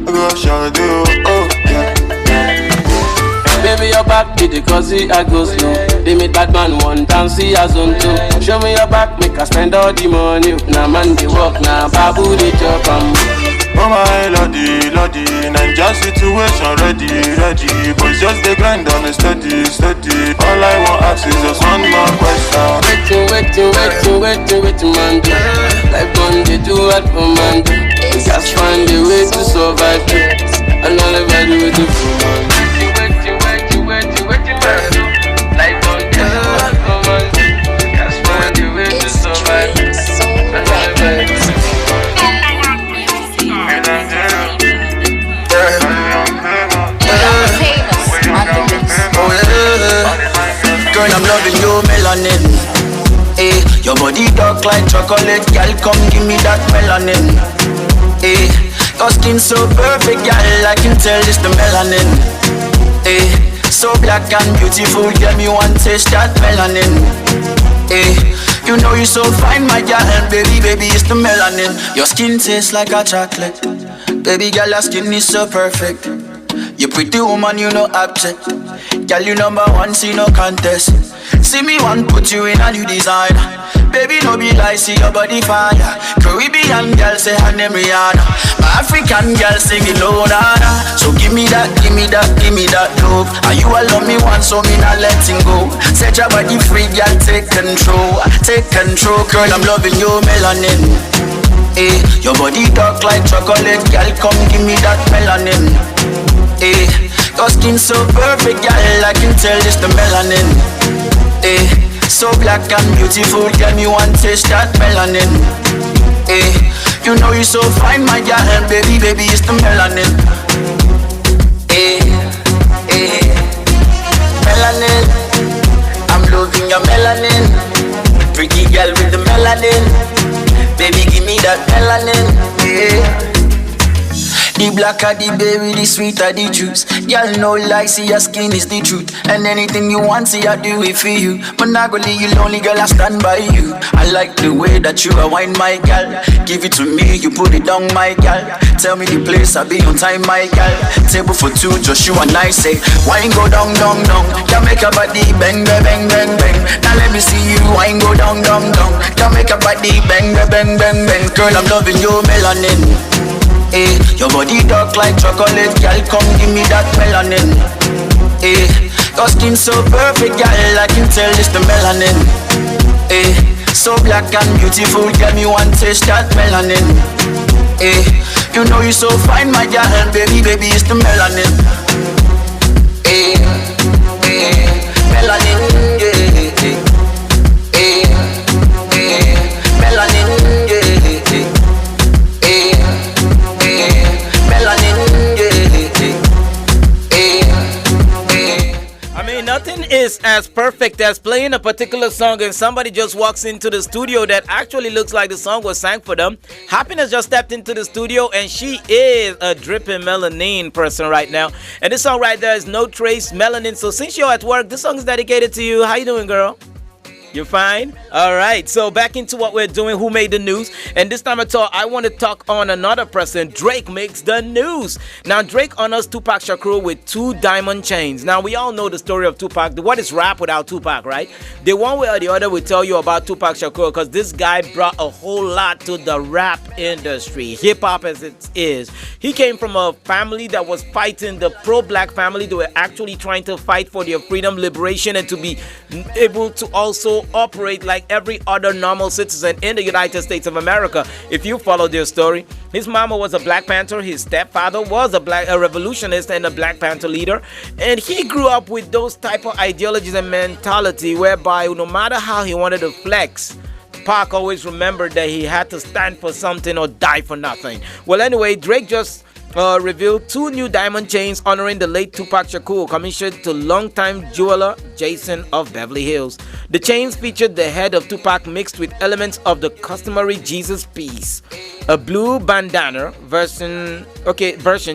Go shout you, oh yeah. Baby, your back, be the cozy, I go slow. They made bad man one time, see as on two. Show me your back, make I spend all the money. Now man, they walk, now babu, they chop, Oh my lordy, Ninja situation ready. Boys just they grind on a steady. All I want ask is just one more question. Waiting, man, do. Life done, they do hard for man, do. You just find a way to survive, do. Another value, do for man. Waiting, man, do. Life done, they do hard for man, do. You just find a way to survive, another value, do for man. Girl, I'm loving your melanin. Your body dark like chocolate, girl. Come give me that melanin. Your skin so perfect, girl. I can tell it's the melanin. So black and beautiful, girl. Me want taste that melanin. You know you so fine, my girl. Baby, it's the melanin. Your skin tastes like a chocolate. Baby girl, your skin is so perfect. You pretty woman, you no absent. Girl, you number one, see no contest. See me one, put you in a new design. Baby, no be lie, see your body fire. Caribbean girl, say her name Rihanna. My African girl, singing low nana. So give me that love. And you alone me once, so me not letting go. Set your body free, girl, take control. Girl, I'm loving your melanin. Your body dark like chocolate, girl, come give me that melanin. Your skin so perfect, girl, I can tell it's the melanin. So black and beautiful, girl, me want taste that melanin. You know you so fine, my girl, baby, it's the melanin. Melanin, I'm loving your melanin. Pretty girl with the melanin. Baby, give me that melanin, The blacker the berry, the sweeter the juice. Y'all know like, see your skin is the truth. And anything you want, see I do it for you. But not gonna leave you lonely, girl, I stand by you. I like the way that you are wine, my girl. Give it to me, you put it down, my girl. Tell me the place, I'll be on time, my girl. Table for two, just you and I say. Wine go down. Can make a body bang. Now let me see you, wine go down. Can make a body bang. Girl, I'm loving your melanin. Your body dark like chocolate, girl, come give me that melanin. Your skin so perfect, girl, I can tell it's the melanin. So black and beautiful, girl, me want taste that melanin. You know you so fine, my girl, baby, it's the melanin. Melanin, Nothing is as perfect as playing a particular song and somebody just walks into the studio that actually looks like the song was sang for them. Happiness just stepped into the studio and she is a dripping melanin person right now. And this song right there is No Trace Melanin. So since you're at work, this song is dedicated to you. How you doing, girl? You're fine? All right. So back into what we're doing. Who made the news? And this time at all, I want to talk on another person. Drake makes the news. Now, Drake honors Tupac Shakur with 2 diamond chains. Now, we all know the story of Tupac. What is rap without Tupac, right? The one way or the other will tell you about Tupac Shakur because this guy brought a whole lot to the rap industry, hip-hop as it is. He came from a family that was fighting, the pro-black family. They were actually trying to fight for their freedom, liberation, and to be able to also operate like every other normal citizen in the United States of America. If you follow their story, his mama was a Black Panther, his stepfather was a revolutionist and a Black Panther leader, and he grew up with those type of ideologies and mentality whereby no matter how he wanted to flex, Pac always remembered that he had to stand for something or die for nothing. Well, anyway, Drake just revealed 2 new diamond chains honoring the late Tupac Shakur, commissioned to longtime jeweler Jason of Beverly Hills. The chains featured the head of Tupac mixed with elements of the customary Jesus piece. A blue bandana version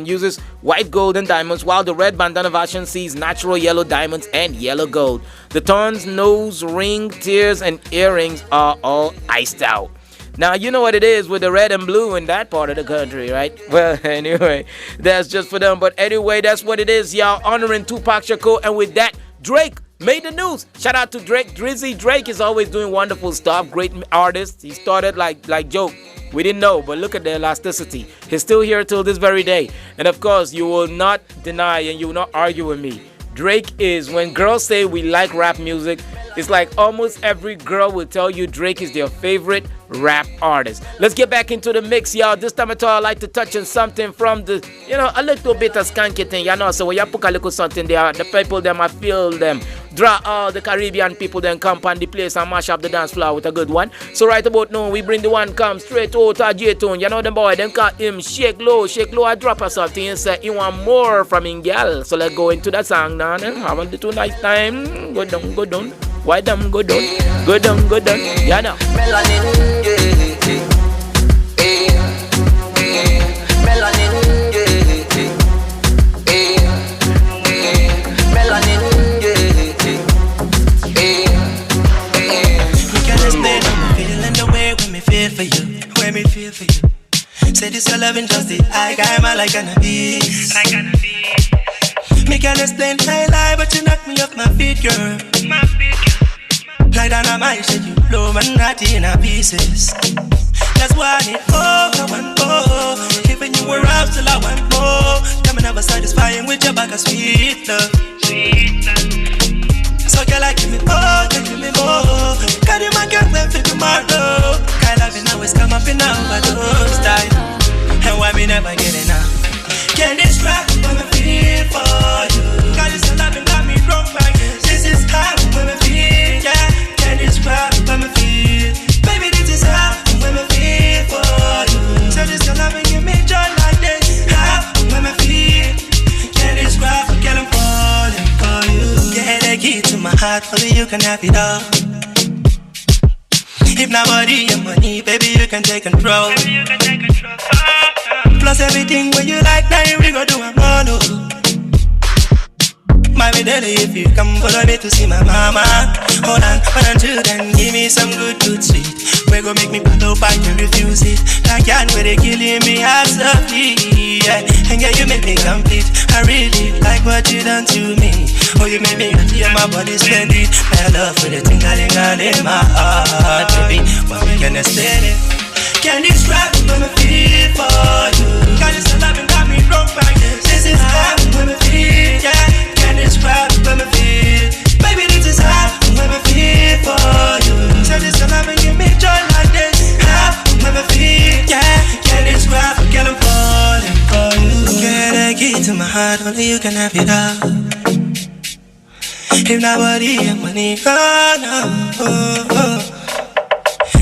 uses white gold and diamonds, while the red bandana version sees natural yellow diamonds and yellow gold. The thorns, nose ring, tears, and earrings are all iced out. Now, you know what it is with the red and blue in that part of the country, right? Well, anyway, that's just for them. But anyway, that's what it is, y'all, honoring Tupac Shakur. And with that, Drake made the news. Shout out to Drake. Drizzy Drake is always doing wonderful stuff. Great artist. He started like Joe. We didn't know, but look at the elasticity. He's still here till this very day. And of course, you will not deny and you will not argue with me. Drake is, when girls say we like rap music, it's like almost every girl will tell you Drake is their favorite rap artist. Let's get back into the mix, y'all. This time at all, I like to touch on something from the, a little bit of skanky thing, so when you put a little something there, the people them, I feel them. Draw all the Caribbean people then come on the place and mash up the dance floor with a good one. So right about now, we bring the one come straight out of J-Tone. You know the boy, them call him Shake Low, I drop or something and say he want more from him, girl. So let's go into that song now and have a little nice time. Go down. Why them go down? Go down. Yeah, now. Melanin, yeah. Melanin, yeah. Melanin, yeah. You can't explain how me feeling the way when me feel for you. When me feel for you. Say this your loving just the I got my like cannabis. Me can't explain my lie, but you knock me off my feet, girl. Like dynamite, said you blow my natty in pieces. That's why I need one more. Even you were out till I want more. Coming never satisfying with your back of sweet love. So girl, like give me more. Got you my girl, wait for tomorrow. Kind of always come up in overdose time. And why me never get enough? Can't describe what I feel for you. Got this love and got me drunk like this. This is how when I feel, yeah. Can't describe what I feel. Baby, this is how when I feel for you. So this love and give me joy like this. How when I feel. Can't describe, girl, I'm falling for you. Yeah, the key to my heart, only you can have it all. If nobody your money, baby, you can take control. Plus everything when you like, now we go do a mono. My baby, if you come follow me to see my mama. Hold on, but until then, give me some good sweet. We go make me pull up and you refuse it. I can't wait, they killing me as softly, yeah. And yeah, you make me complete. I really like what you done to me. Oh, you make me feel my body splendid. My love for the tingling in my heart, baby. But we can explain it. Can't describe when I feel for you. Got this love and got me broke back. This is how when I feel, yeah. Can't describe when I feel. Baby, this is how when I feel for you. So this love and give me joy like this. How when I feel, yeah. Can't describe, girl, I'm falling for you. Get a key to my heart, only you can have it all. If nobody have money, oh.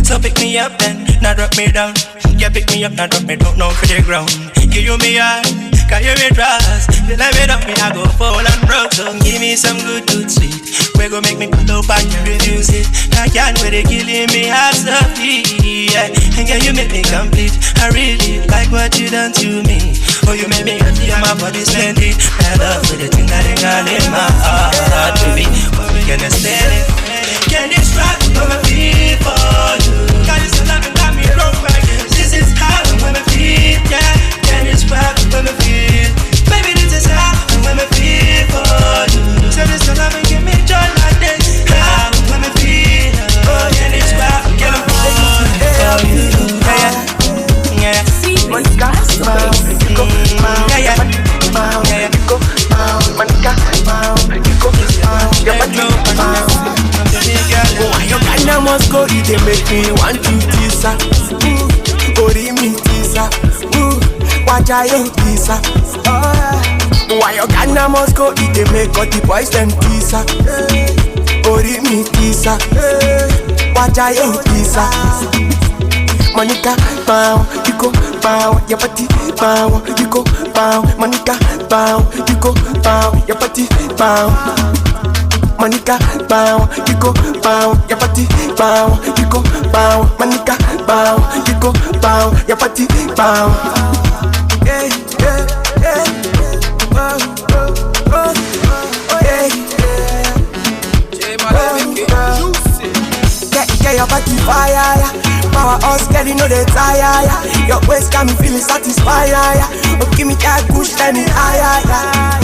So pick me up then, not drop me down. Yeah, pick me up, not drop me down, no for the ground. Give you me heart, carry me trust. You let me up, me I go fall and broke. So give me some good sweet. We go make me pull up and you refuse it. I can't wait, they killing me heart softly, yeah. And yeah, you make me complete. I really like what you done to me. Oh, you make me feel my body splendid. I love with the thing that ain't got in my heart, baby. But we can explain it. Can't describe when I feel for you. God is alive and got me broke again. This is how when I feel, yeah. Can't describe when I feel. Baby, this is how when I feel for you. So this love and give me joy like this. How when I feel, oh, can't describe when I feel for you. Yeah, see, what's got you go, yeah, you go, Monica, you go, why your Ghana must go, it dey make me want to tease her. Ori me tease her. Watch out your tease her. Why your Ghana must go, it dey make all the boys them tease her. Ori me tease her. Watch out your tease her. Monica, bow, you go, bow, your body, bow, you go, bow, Monica, bow, you go, bow, your body, bow. Monica, bow, you go, bow, your body, bow, you go, bow, Monica, bow, you go, bow, your body, bow. Yeah, yeah, yeah. Yeah, your body fire, yeah. Power us, girl, you know they tire, yeah. Your waist got me feeling satisfied, yeah. Oh, give me that push, let me higher, yeah.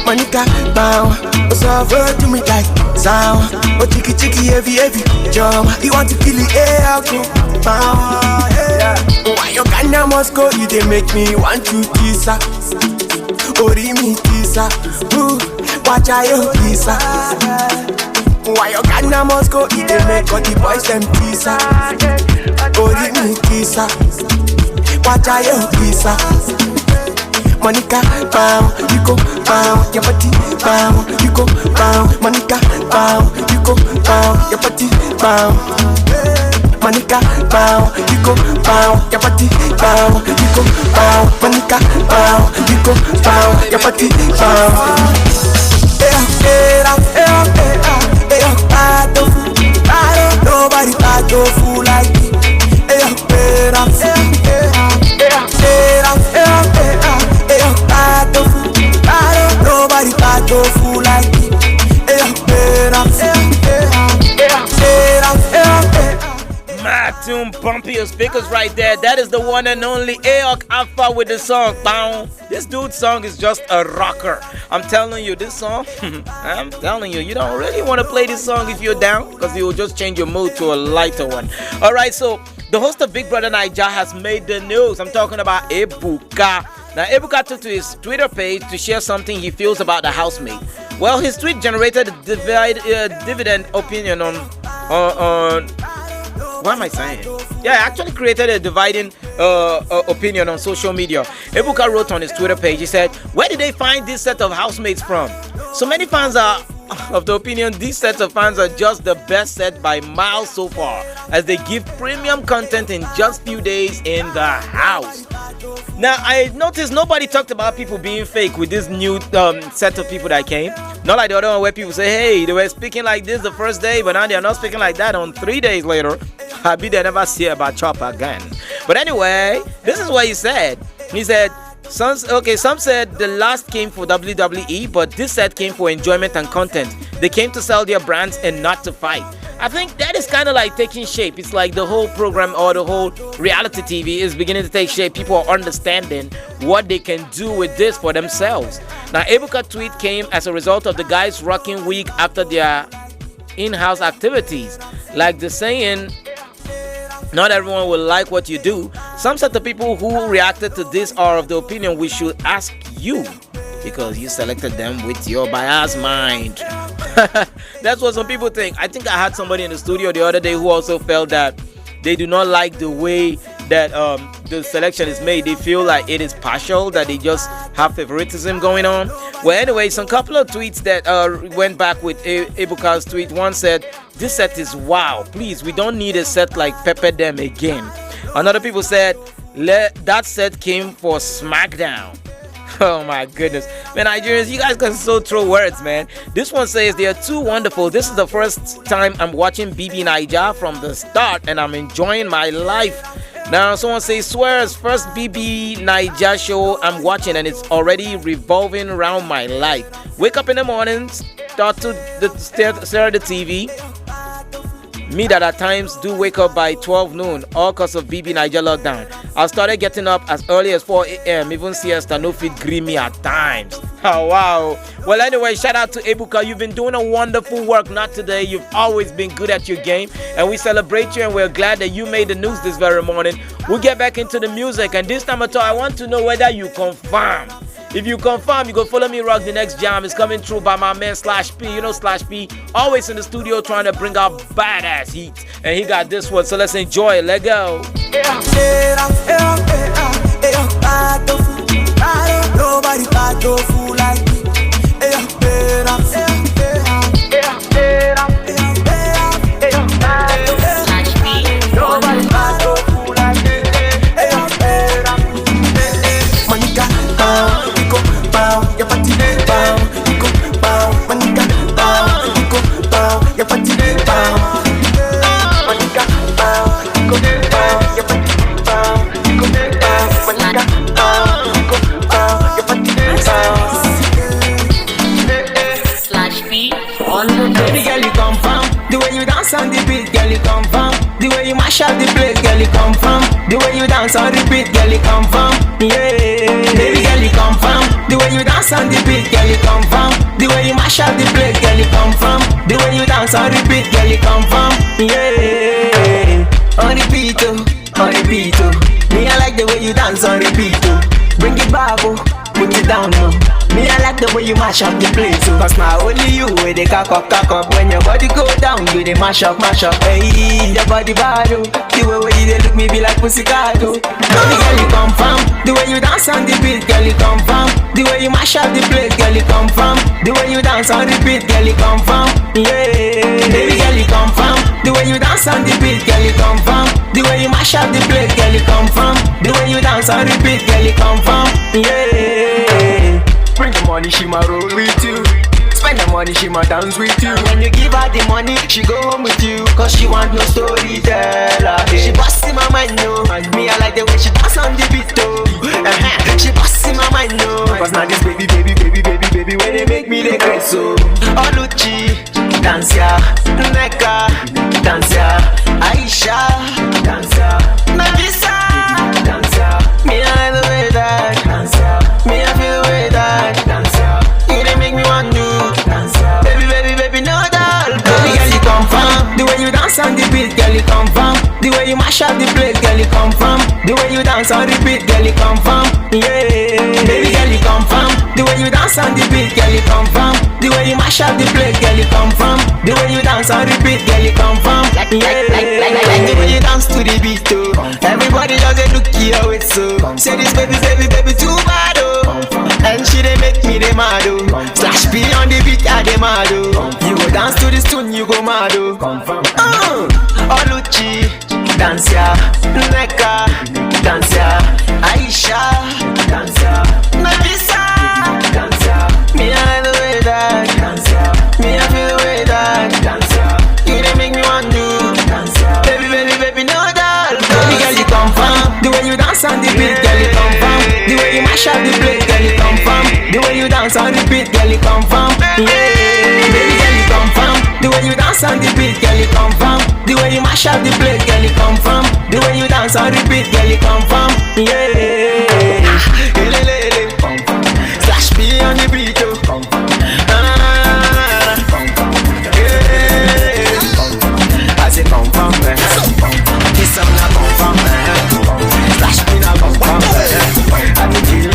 Monica, bow, what's up, do me like sound. Oh, chicky, chicky, heavy, heavy, jump. You want to kill the air, go, bow, yeah. Why your Ghana must go, you they make me want to kiss her. Ori me kiss her, watch out your kiss her. Why your Ghana must go, it dey make all the boys them kiss her. Ori me kiss her, watch out your kiss her. Monica, bow, you go, bow, your body, bow, you go, bow, Monica, bow, you go, bow, your body, bow. Monica, bow, you go, bow, your body, bow, you go, bow, Monica, bow, you go, bow, your body, bow. Nobody bad to fool like me. Nobody bad to fool like me. Matum, bumpy your speakers right there. That is the one and only Aok Alpha with the song Bound. This dude's song is just a rocker. I'm telling you, this song, I'm telling you, you don't really want to play this song if you're down, because it will just change your mood to a lighter one. Alright, so the host of Big Brother Naija has made the news. I'm talking about Ebuka. Now, Ebuka took to his Twitter page to share something he feels about the housemate. Well, his tweet generated a dividend opinion on what am I saying? Yeah, actually created a dividing opinion on social media. Ebuka wrote on his Twitter page, he said, where did they find this set of housemates from? So many fans are of the opinion these sets of fans are just the best set by miles so far, as they give premium content in just few days in the house. Now, I noticed nobody talked about people being fake with this new set of people that came. Not like the other one where people say, hey, they were speaking like this the first day, but now they're not speaking like that on 3 days later. I bet they never see about Chop again. But anyway, this is what he said. He said, some said the last came for WWE, but this set came for enjoyment and content. They came to sell their brands and not to fight. I think that is kind of like taking shape. It's like the whole program or the whole reality TV is beginning to take shape. People are understanding what they can do with this for themselves. Now, Ebuka tweet came as a result of the guys rocking wig after their in-house activities. Like the saying, not everyone will like what you do. Some set of people who reacted to this are of the opinion we should ask you, because you selected them with your biased mind. That's what some people think. I think I had somebody in the studio the other day who also felt that they do not like the way that the selection is made. They feel like it is partial, that they just have favoritism going on. Well, anyway, some couple of tweets that went back with Ebuka's tweet. One said, this set is wow. Please, we don't need a set like Pepper Them again. Another people said, that set came for SmackDown. Oh my goodness. Man, Nigerians, you guys can so throw words, man. This one says they are too wonderful. This is the first time I'm watching BB Naija from the start and I'm enjoying my life. Now, someone says, swears, first BB Naija show I'm watching and it's already revolving around my life. Wake up in the morning, start to stare at the TV. Me that at times do wake up by 12 noon, all cause of BB Niger lockdown. I started getting up as early as 4 a.m. Even siesta no fit green me at times. Oh wow. Well anyway, shout out to Ebuka. You've been doing a wonderful work. Not today. You've always been good at your game, and we celebrate you, and we're glad that you made the news this very morning. We'll get back into the music, and this time at all, I want to know whether you confirm. If you confirm, you go follow me rock the next jam. It's coming through by my man Slash P. You know Slash P, always in the studio trying to bring out badass heat. And he got this one, so let's enjoy it. Let go. Nobody bad to fool like me. Nobody bad to fool like me. Monica, bow, your body bow, you go bow. Monica, bow, you go bow, your body bow. Monica, bow, you go bow, your body bow, you go bow. Monica, bow, you go bow, your body bow. Slash B on the baby girl, you come from the way you dance on the beat, girl, you come from the way you mash up the place, girl, you come from the way you dance on repeat, girl, you come from baby girl, you come from the way you dance on the beat, girl, you come from the way you mash up the place, girl, you come from the way you dance on repeat, girl, you come from on repeat, on repeat, me I like the way you dance on repeat, bring it back, put it down, me I like the way you mash up the place, cause now only you with the cock up, when your body go down, you the mash up, hey, your body bad, the way you look me be like pussycat, the girl you come from, the way you dance on the beat, girl you come from, the way you mash up the place, girl you come from, the way you dance on repeat, girl you come from, baby girl you come from, the way you dance on the beat, girl you come from, the way you mash up the place, girl you come from, the way you dance on repeat, girl you come from, Bring the money, she ma roll with you. Spend the money, she ma dance with you. When you give her the money, she go home with you. Cause she want no storyteller. She bust in my mind, no. And me, I like the way she dance on the beat, though. She bust in my mind, no. Cause now this baby, when they make me the great, so Oluchi, dance ya. Neka, dance ya. Aisha, dance ya. Nafisa, dance ya. Me, I like the way that dance ya. Me, I feel the way that dance ya. You didn't make me want to dance ya. Baby, no doubt. Baby girl, you come from the way you dance on the beat, girl, you come from the way you mash up the place, girl, you come from the way you dance on repeat, girl, you come from baby girl, you come from the way you dance on the beat, girl, you come from the way you mash up the place, girl, you come from the way you dance on repeat, girl, you come from like the way you dance to the beat, oh. Everybody just look your way, so say this baby too bad, oh. And she dey make me dey mad, oh. Slash P on the beat, I dey mad, oh. You go dance to this tune, you go mad, oh. Oluchi, dance ya. Neka, dance ya. Aisha, dance ya. Nafisa, dance ya. Me I like the way that dance ya. Me I feel the way that dance ya. You dey make me want to dance ya. Baby, no doubt. Baby girl, you come from the way you dance on the beat, girl, you come from the way you mash up the place, girl, you come from the way you dance on the beat, girl, you come from baby girl, you come from the way you dance on the beat, girl, you come from the way you mash up the place, girl, you come from the way you dance on the beat, girl, you come from Slash P on the beat, oh. I say come from this song I come from Slash P I come from I be feeling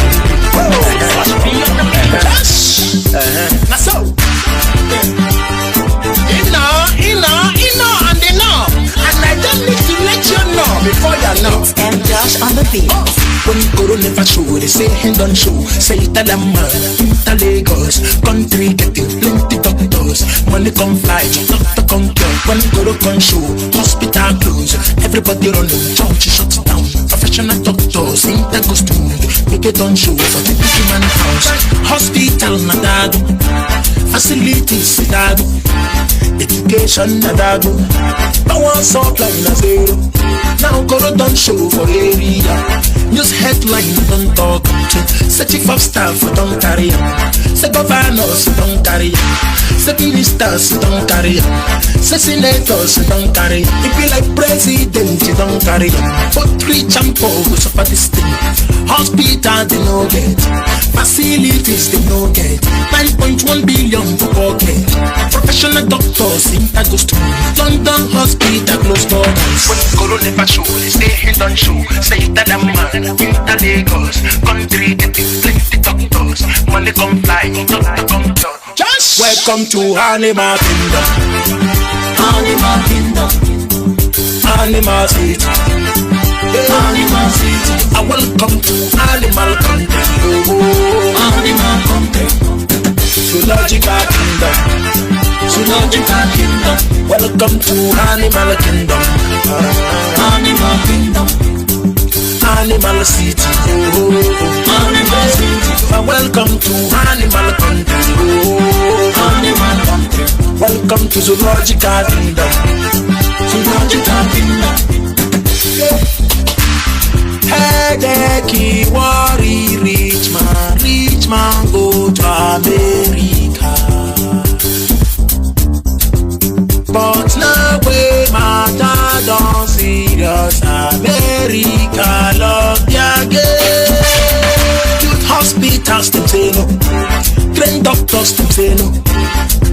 Slash P on the beat. Now so Inno and they know. And I don't need to let you know before you know. It's M. Josh on the beat. When Guru never show, they say hand on show. Say tell them man, to Lagos country getting plenty doctors. Money come fly, doctor come cure. When Guru come show, hospital close. Everybody running, church shuts down. Professional doctors, that goes to make it on show for the human house. Hospital nadado, facilities nadado, education nadado. Power supply na zero. Now Guru don't show for area. News headline don't talk to. 35 staff don't carry on. Say governors don't carry am. Say ministers don't carry am. Say senators don't carry am. It be like president you don't carry am. But rich and poor go suffer this thing. Hospital they no get, facilities they no get. 9.1 billion to pocket. Professional doctors in Augusto. London hospital close borders. When Coro never show, they say he don't show. Say that a man in the Lagos country getting plenty doctors. Money come fly, doctor come talk. Just welcome to Animal Kingdom. Animal Kingdom. Animal City. Animal City. I welcome to Animal Country. Oh, Animal Country. Zoological Kingdom. Zoological Kingdom. Welcome to Animal Kingdom. Animal Kingdom. Animal City. Oh, Animal City. Welcome to Animal Country. Oh, Animal Country. Welcome to Zoological Kingdom. Zoological Kingdom. Headache, worry, rich man go to America. But no way, matter don't serious. America love their game. Youth hospitals them say no. Train doctors them say no.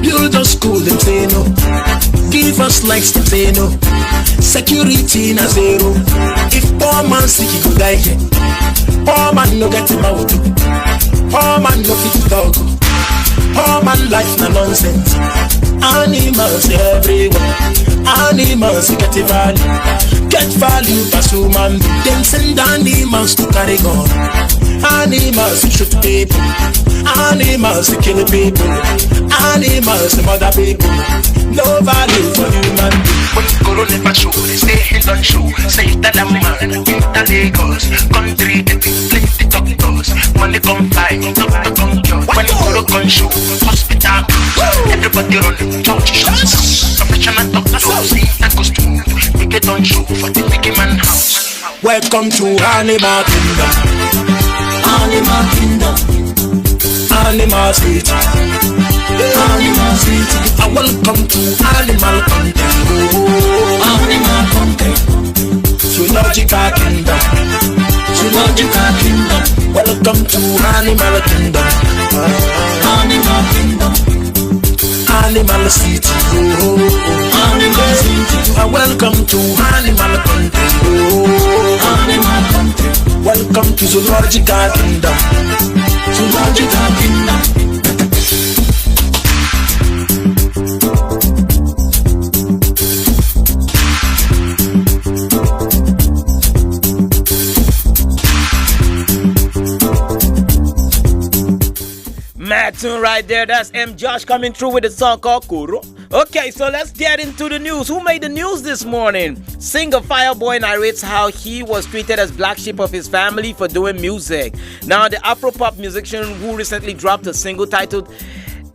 Build a school them say no. Give us likes them say no. Security na zero. If poor man sick he go die here. Poor man no get him out. Poor man no fit dog. Poor man life na nonsense. Animals everywhere. Animals get a value. Get value as human. Then send animals to carry gun. Animals shoot people. Animals kill people. Animals murder people. No value for human being. When Coro never show, they say he don't show. Say that a man in the Lagos country getting plenty doctors. Money come fly, doctor come cure. When Coro come show, hospital, everybody run church shots. Professional doctors in that costume. Make it on show for the big man house. Welcome to Animal Kingdom. Animal Kingdom. Animal City. Animal City. Welcome to Animal Country. Oh, Animal Country. Zoological Kingdom. Zoological Kingdom. Welcome to Animal Kingdom. Animal Kingdom. Animal City. Oh, Animal City. Welcome to Animal Country. Oh, Animal Country. Welcome to Zoological Kingdom. Zoological Kingdom. Mad tune right there. That's M. Josh coming through with a song called Kuro. Okay, so let's get into the news. Who made the news this morning? Singer Fireboy narrates how he was treated as black sheep of his family for doing music. Now, the Afropop musician who recently dropped a single titled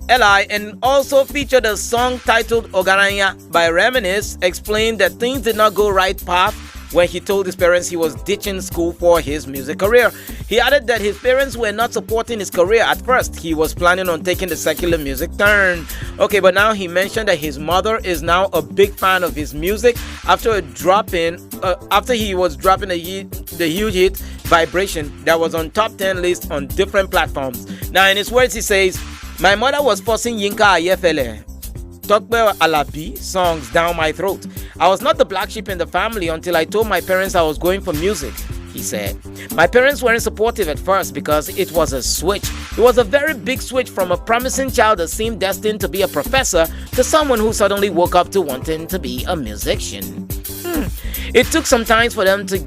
Eli and also featured a song titled Ogaranya by Reminisce explained that things did not go right path when he told his parents he was ditching school for his music career. He added that his parents were not supporting his career at first. He was planning on taking the secular music turn. Okay, but now he mentioned that his mother is now a big fan of his music after he was dropping the huge hit Vibration that was on top 10 list on different platforms. Now, in his words, he says, "My mother was forcing Yinka Ayefele, Tokbe Alabi songs down my throat. I was not the black sheep in the family until I told my parents I was going for music," he said. "My parents weren't supportive at first because it was a switch. It was a very big switch from a promising child that seemed destined to be a professor to someone who suddenly woke up to wanting to be a musician. It took some time for them to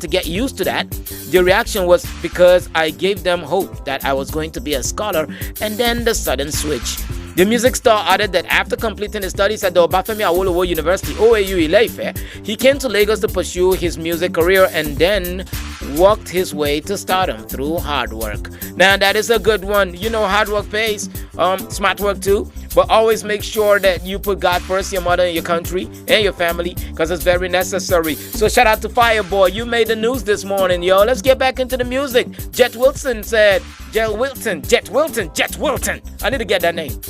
get used to that. The reaction was because I gave them hope that I was going to be a scholar, and then the sudden switch." The music star added that after completing his studies at the Obafemi Awolowo University, OAU Ile-Ife, he came to Lagos to pursue his music career and then worked his way to stardom through hard work. Now, that is a good one. You know, hard work pays, smart work too. But always make sure that you put God first, your mother and your country and your family, because it's very necessary. So shout out to Fireboy. You made the news this morning, yo. Let's get back into the music. Jet Wilson said, Jet Wilton. I need to get that name.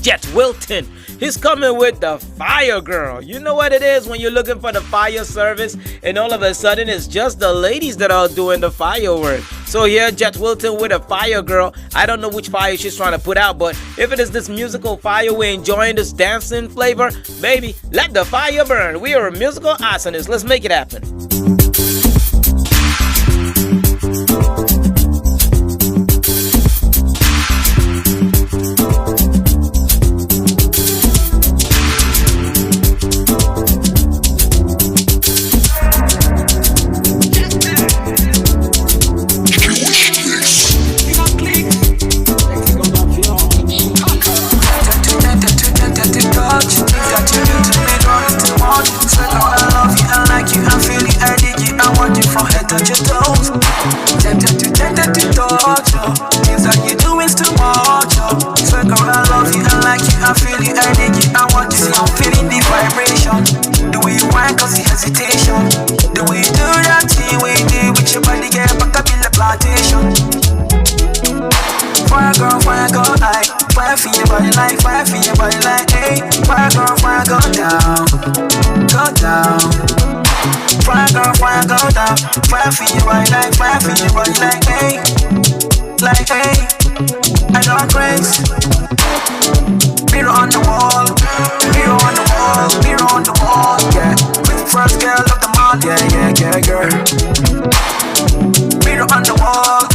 Jet Wilton. He's coming with the Fire Girl. You know what it is when you're looking for the fire service and all of a sudden it's just the ladies that are doing the firework. So here, Jet Wilton with a Fire Girl. I don't know which fire she's trying to put out, but if it is this musical fire, we're enjoying this dancing flavor, baby, let the fire burn. We are a musical arsonist. Let's make it happen. Fire for your body like, fire for your body like, hey, I got grace. Mirror on the wall, mirror on the wall, mirror on the wall, yeah. With the first girl of the month, yeah, girl. Mirror on the wall,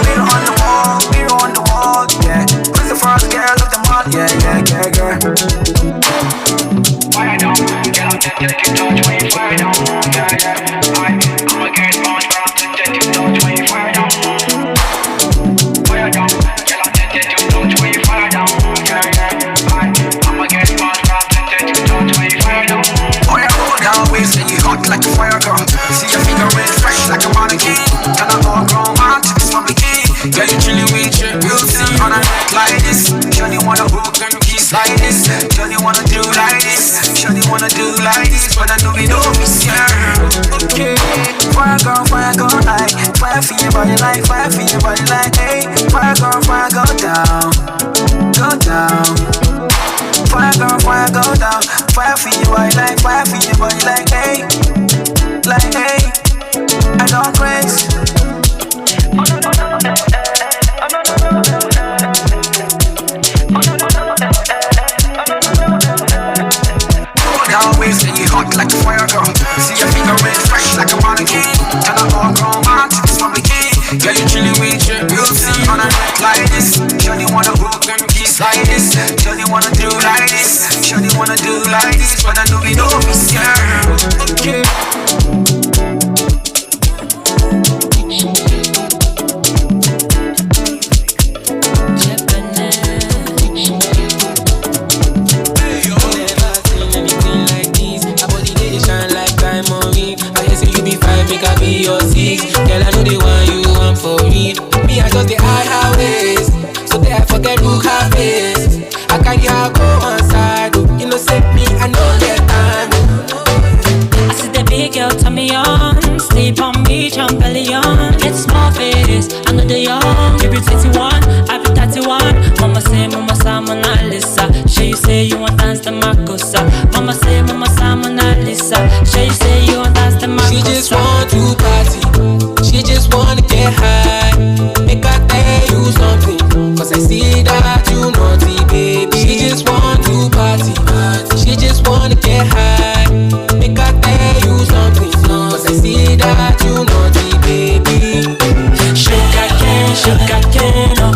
mirror on the wall, mirror on the wall, yeah. With the first girl of the month, yeah, girl. Fire down, get out, get touch when you fire down, yeah. I'ma get on ground to get you touch when you fire down. Fire down, get out, get you touch when you fire down, yeah. I'ma get on ground to get you touch when you fire down. Oh yeah, roll down, we say you hot like a fire girl. See your finger red fresh like a mannequin. Can I all grown man to this family king? Yeah, you chillin' with your beauty on a night like this. Johnny wanna hook and kiss like this. Johnny wanna do like this. Johnny wanna do like this, but I know we know it's okay. Fire girl like, fire for your body like, fire for your body like, hey. Fire girl go down, go down. Fire girl go down, fire for your body like, fire for your body like, hey, I got grace. Always say you hot like a fire girl. See your finger red fresh like a mannequin. Tell her all grown man to this family king. Yeah, you chillin' with your beauty on a night like this. Johnny wanna hook and kiss like this. Johnny wanna do like this. Johnny wanna do like this, but I know we know we scared. Okay. Your six, girl, I know the one you want for real. Me, I just the high highways, so they I forget who have face. I can't hear go on side, you know, set me, I know get time. I see the big girl, turn me on. Sleep on me, jump belly on. Get small face, I know the young. You be 21, I be 31. Mama say, Mona Lisa. She say you want dance the Makosa. Mama say, Mona Lisa. She say you want dance the Makosa. She just want to party, she just wanna get high. Make her tell you something, cause I see that you naughty, baby. She just want to party, she just wanna get high. Make her tell you something, cause I see that you naughty, baby. Sugar cane, oh.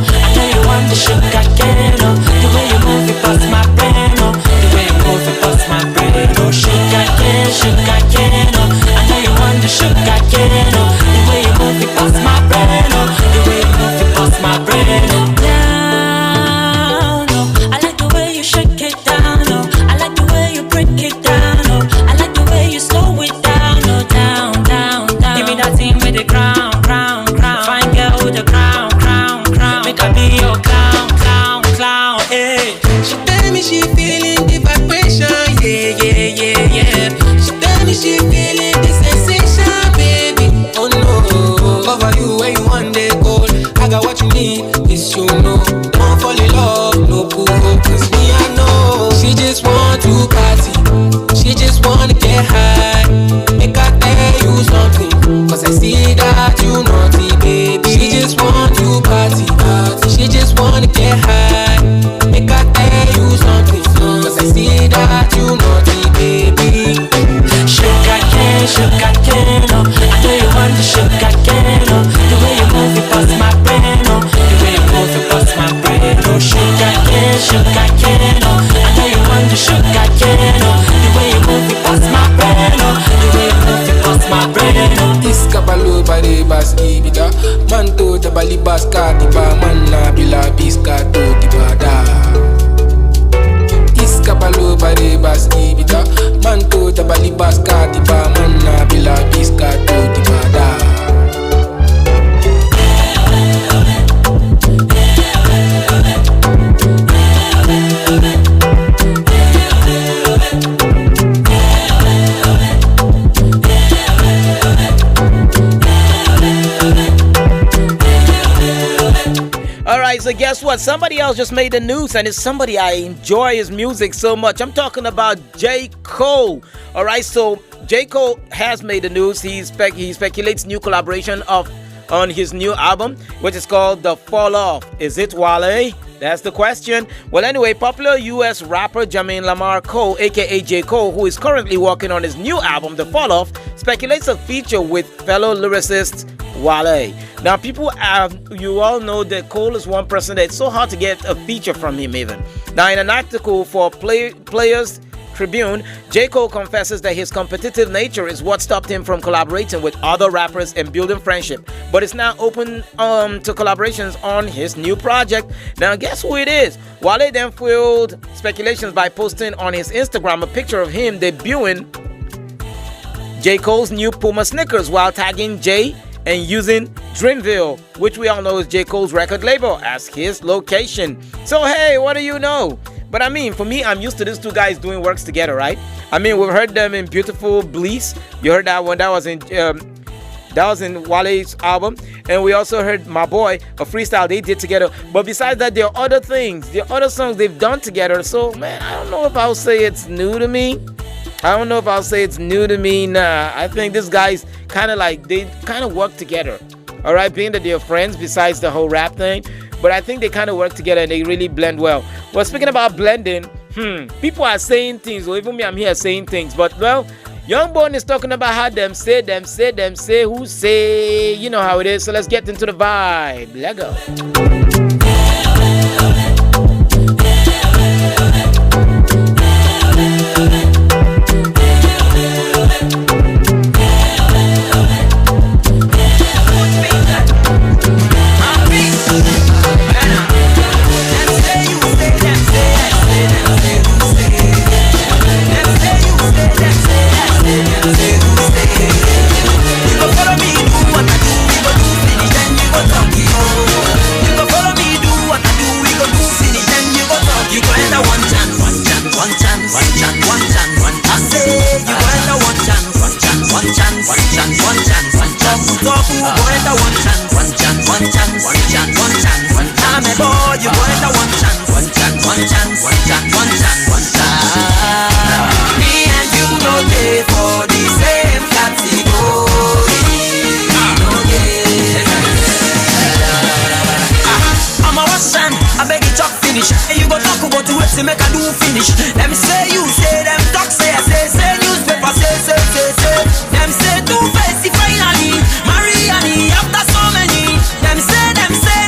one day cold. I got what you need, this you know. Don't fall in love, no pull up. Cause me I know, she just want to party. She just wanna get high. Make I tell you something, cause I see that you naughty, baby. She just want to party. She just wanna get high. Make I tell you something, cause I see that you naughty, baby. Sugar cane, oh. I know you want the sugar cane, oh. The way you move it past my brain, oh. The way you move it past my brain, oh. Sugar cane, oh. I know you want the sugar cane, oh. The way you move it past my brain, oh. The way you move it past my brain, oh. Iskabalo bare baski bida, manto da bali baska tiba manna bila biska to tiba da. Iskabalo bare baski bida, manto da bali baska tiba manna bila biska to tiba da. Alright, so guess what? Somebody else just made the news, and it's somebody I enjoy his music so much. I'm talking about J. Cole. Alright, so J. Cole has made the news. He speculates new collaboration on his new album, which is called The Fall Off. Is it Wale? That's the question. Well, anyway, popular US rapper Jermaine Lamar Cole, aka J. Cole, who is currently working on his new album, The Fall Off, speculates a feature with fellow lyricist Wale. Now, you all know that Cole is one person that it's so hard to get a feature from him even. Now, in an article for Players Tribune, J. Cole confesses that his competitive nature is what stopped him from collaborating with other rappers and building friendship, but is now open to collaborations on his new project. Now, guess who it is? Wale then fueled speculations by posting on his Instagram a picture of him debuting J. Cole's new Puma sneakers while tagging Jay and using Dreamville, which we all know is J. Cole's record label, as his location. So hey, what do you know? But I mean, for me, I'm used to these two guys doing works together, right? I mean, we've heard them in Beautiful Bliss. You heard that one. That was in Wale's album. And we also heard My Boy, a freestyle they did together. But besides that, there are other things. There are other songs they've done together. So, man, I don't know if I'll say it's new to me. Nah, I think these guys they kind of work together. All right, being that they're friends besides the whole rap thing. But I think they kind of work together and they really blend well. Well, speaking about blending, people are saying things, or even me, I'm here saying things. But, well, Youngborn is talking about how them say, who say, you know how it is. So let's get into the vibe. Let go. Make I do finish. Them say you say, them talk say I say newspaper say. Them say Two-Face finally, Mariani after so many. Them say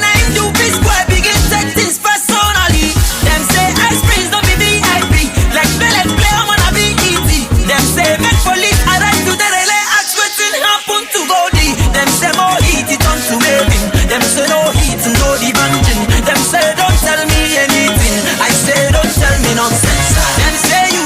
now him do peace square begin take things personally. Them say ice creams don't be VIP, like Belen play I wanna be easy. Them say make police arrive to the relay, ask wetin happen to Goldie. Them say more heat it on to raving. Them say no heat no divanting. Them say don't tell me anything. I say don't tell me nonsense. Them say you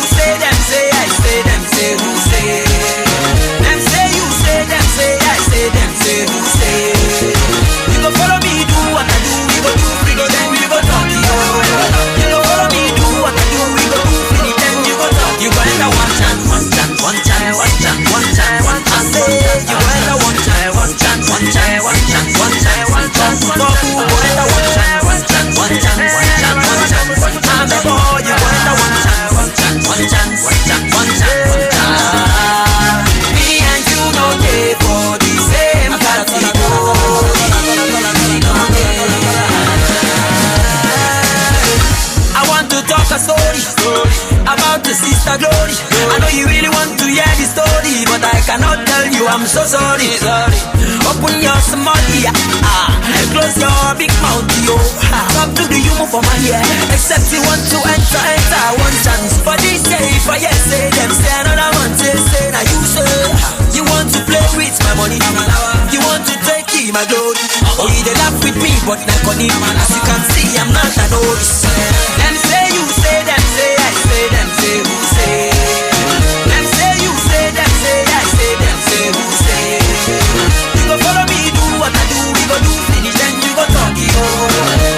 a story about the sister Glory. I know you really want to hear the story, but I cannot tell you, I'm so sorry. Open your small ear, close your big mouth, yo. Come to the humor for my ear. Except you want to enter one chance. For this day, if I say them, say another one, say now you say. You want to play with my money, you want to take my glory. Oh, they laugh with me, but not on him. As you can see, I'm not a novice. Them say you say, them say I say, them say who say. Them say you say, them say I say, them say who say. You go follow me, do what I do, we go do finish, then you go talk, yo.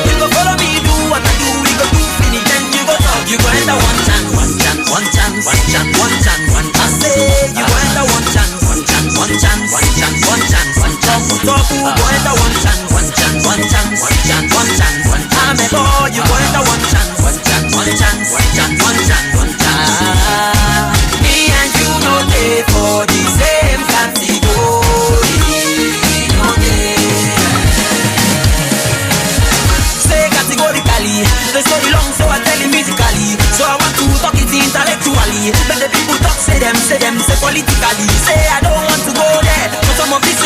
You go follow me, do what I do, we go do finish, then you go talk. You go enter one chance, one chance, one chance, one chance, one chance, one chance. I say you go enter one chance, one chance, one chance, one chance, one chance, one chance. Talk who go enter one chance, one chance, one chance, one chance, one chance, one chance. I'm a boy, you go enter one chance, one chance, one chance, one chance, one chance, one chance. Me and you know they for the same category. Say categorically, the story long, so I tell it musically. So I want to talk it intellectually. But the people talk, say politically. Say I don't want to go there, but some of this,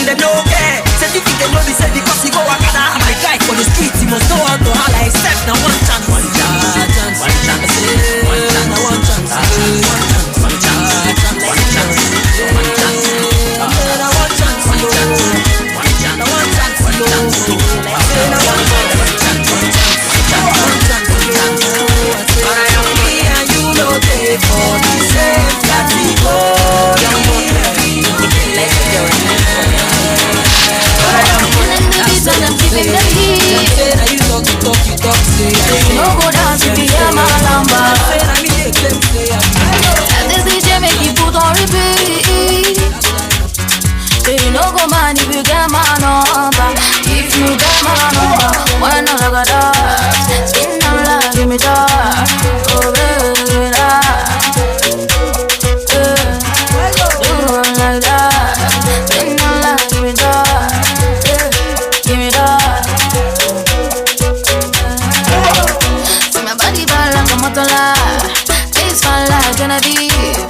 they don't care. Certificate no be said because he go Wakana. My guy for the streets, he must know how to holler. Except now one chance, one chance, one chance, one chance, one chance, one chance, one chance, one chance, one chance, one chance, one chance, one chance, one chance, one chance, one chance. For the same category. Let's go. I'm keeping the heat. You talk, say you no go dance if you hear my number. And this DJ make you put on repeat. Say you no go man if you get my number. If you get my number, why not I got that? Spin down like give me that. Oh baby, give me that. Like that, spin down like give me that. Give me that. See my body bad like a motola, face fine like Genevieve.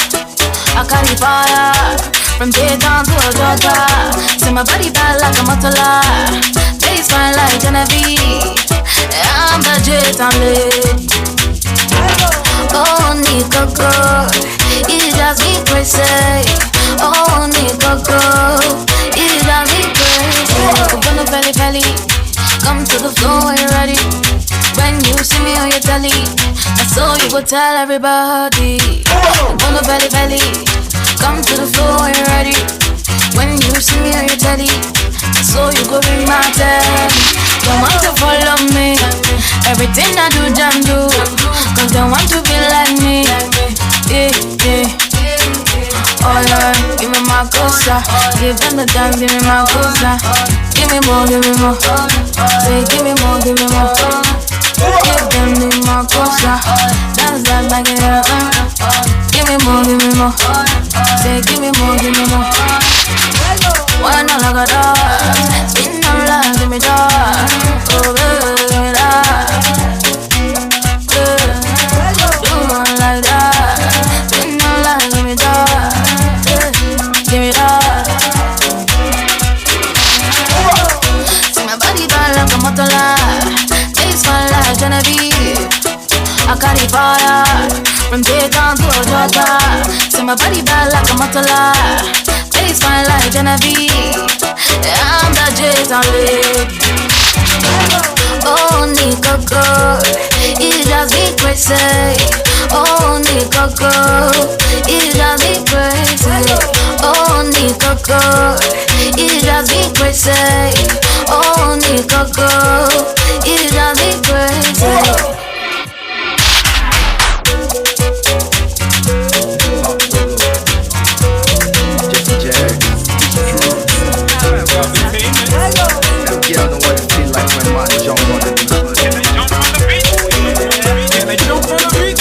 I carry fire from Dayton to Georgia. See my body bad like a motola, face fine like Genevieve. I'm the Dayton lady. Oh, Nico girl, it drives me crazy. Oh, Nico girl, it drives me crazy. Come on, belly, come to the floor when you're ready. When you see me on your telly, that's all you go tell everybody. Come on, belly, come to the floor when you're ready. When you see me on your telly, that's all you go ring my telly. Don't want to follow me, everything I do, jam do. Cause they want to be like me. Yeah, yeah. Oh Lord, give me my cosa. Give them the dance, give me my cosa. Give me more, give me more. Say give me more, give me more. Give them the my cosa. Dance that like it up. Give me more, give me more. Say give me more, give me more. Why not like a dog? Spin down like give me dog. Oh baby, give me that. Do one like that. Spin down like give me dog. Give me that. See my body bad like a motola, face fine like Genevieve. I carry fire from Dayton to Georgia. See my body bad like a motola, face fine like Genevieve. I'm the Dayton lady. Oh, Nico girl, it drives me crazy. Oh, Nico girl, it drives me crazy. Oh, Nico girl, it drives me crazy. Oh, Nico girl, it drives me crazy. Girl know what it feel like when man jump on the beat. Can I jump on the beat? Can I jump on the beat?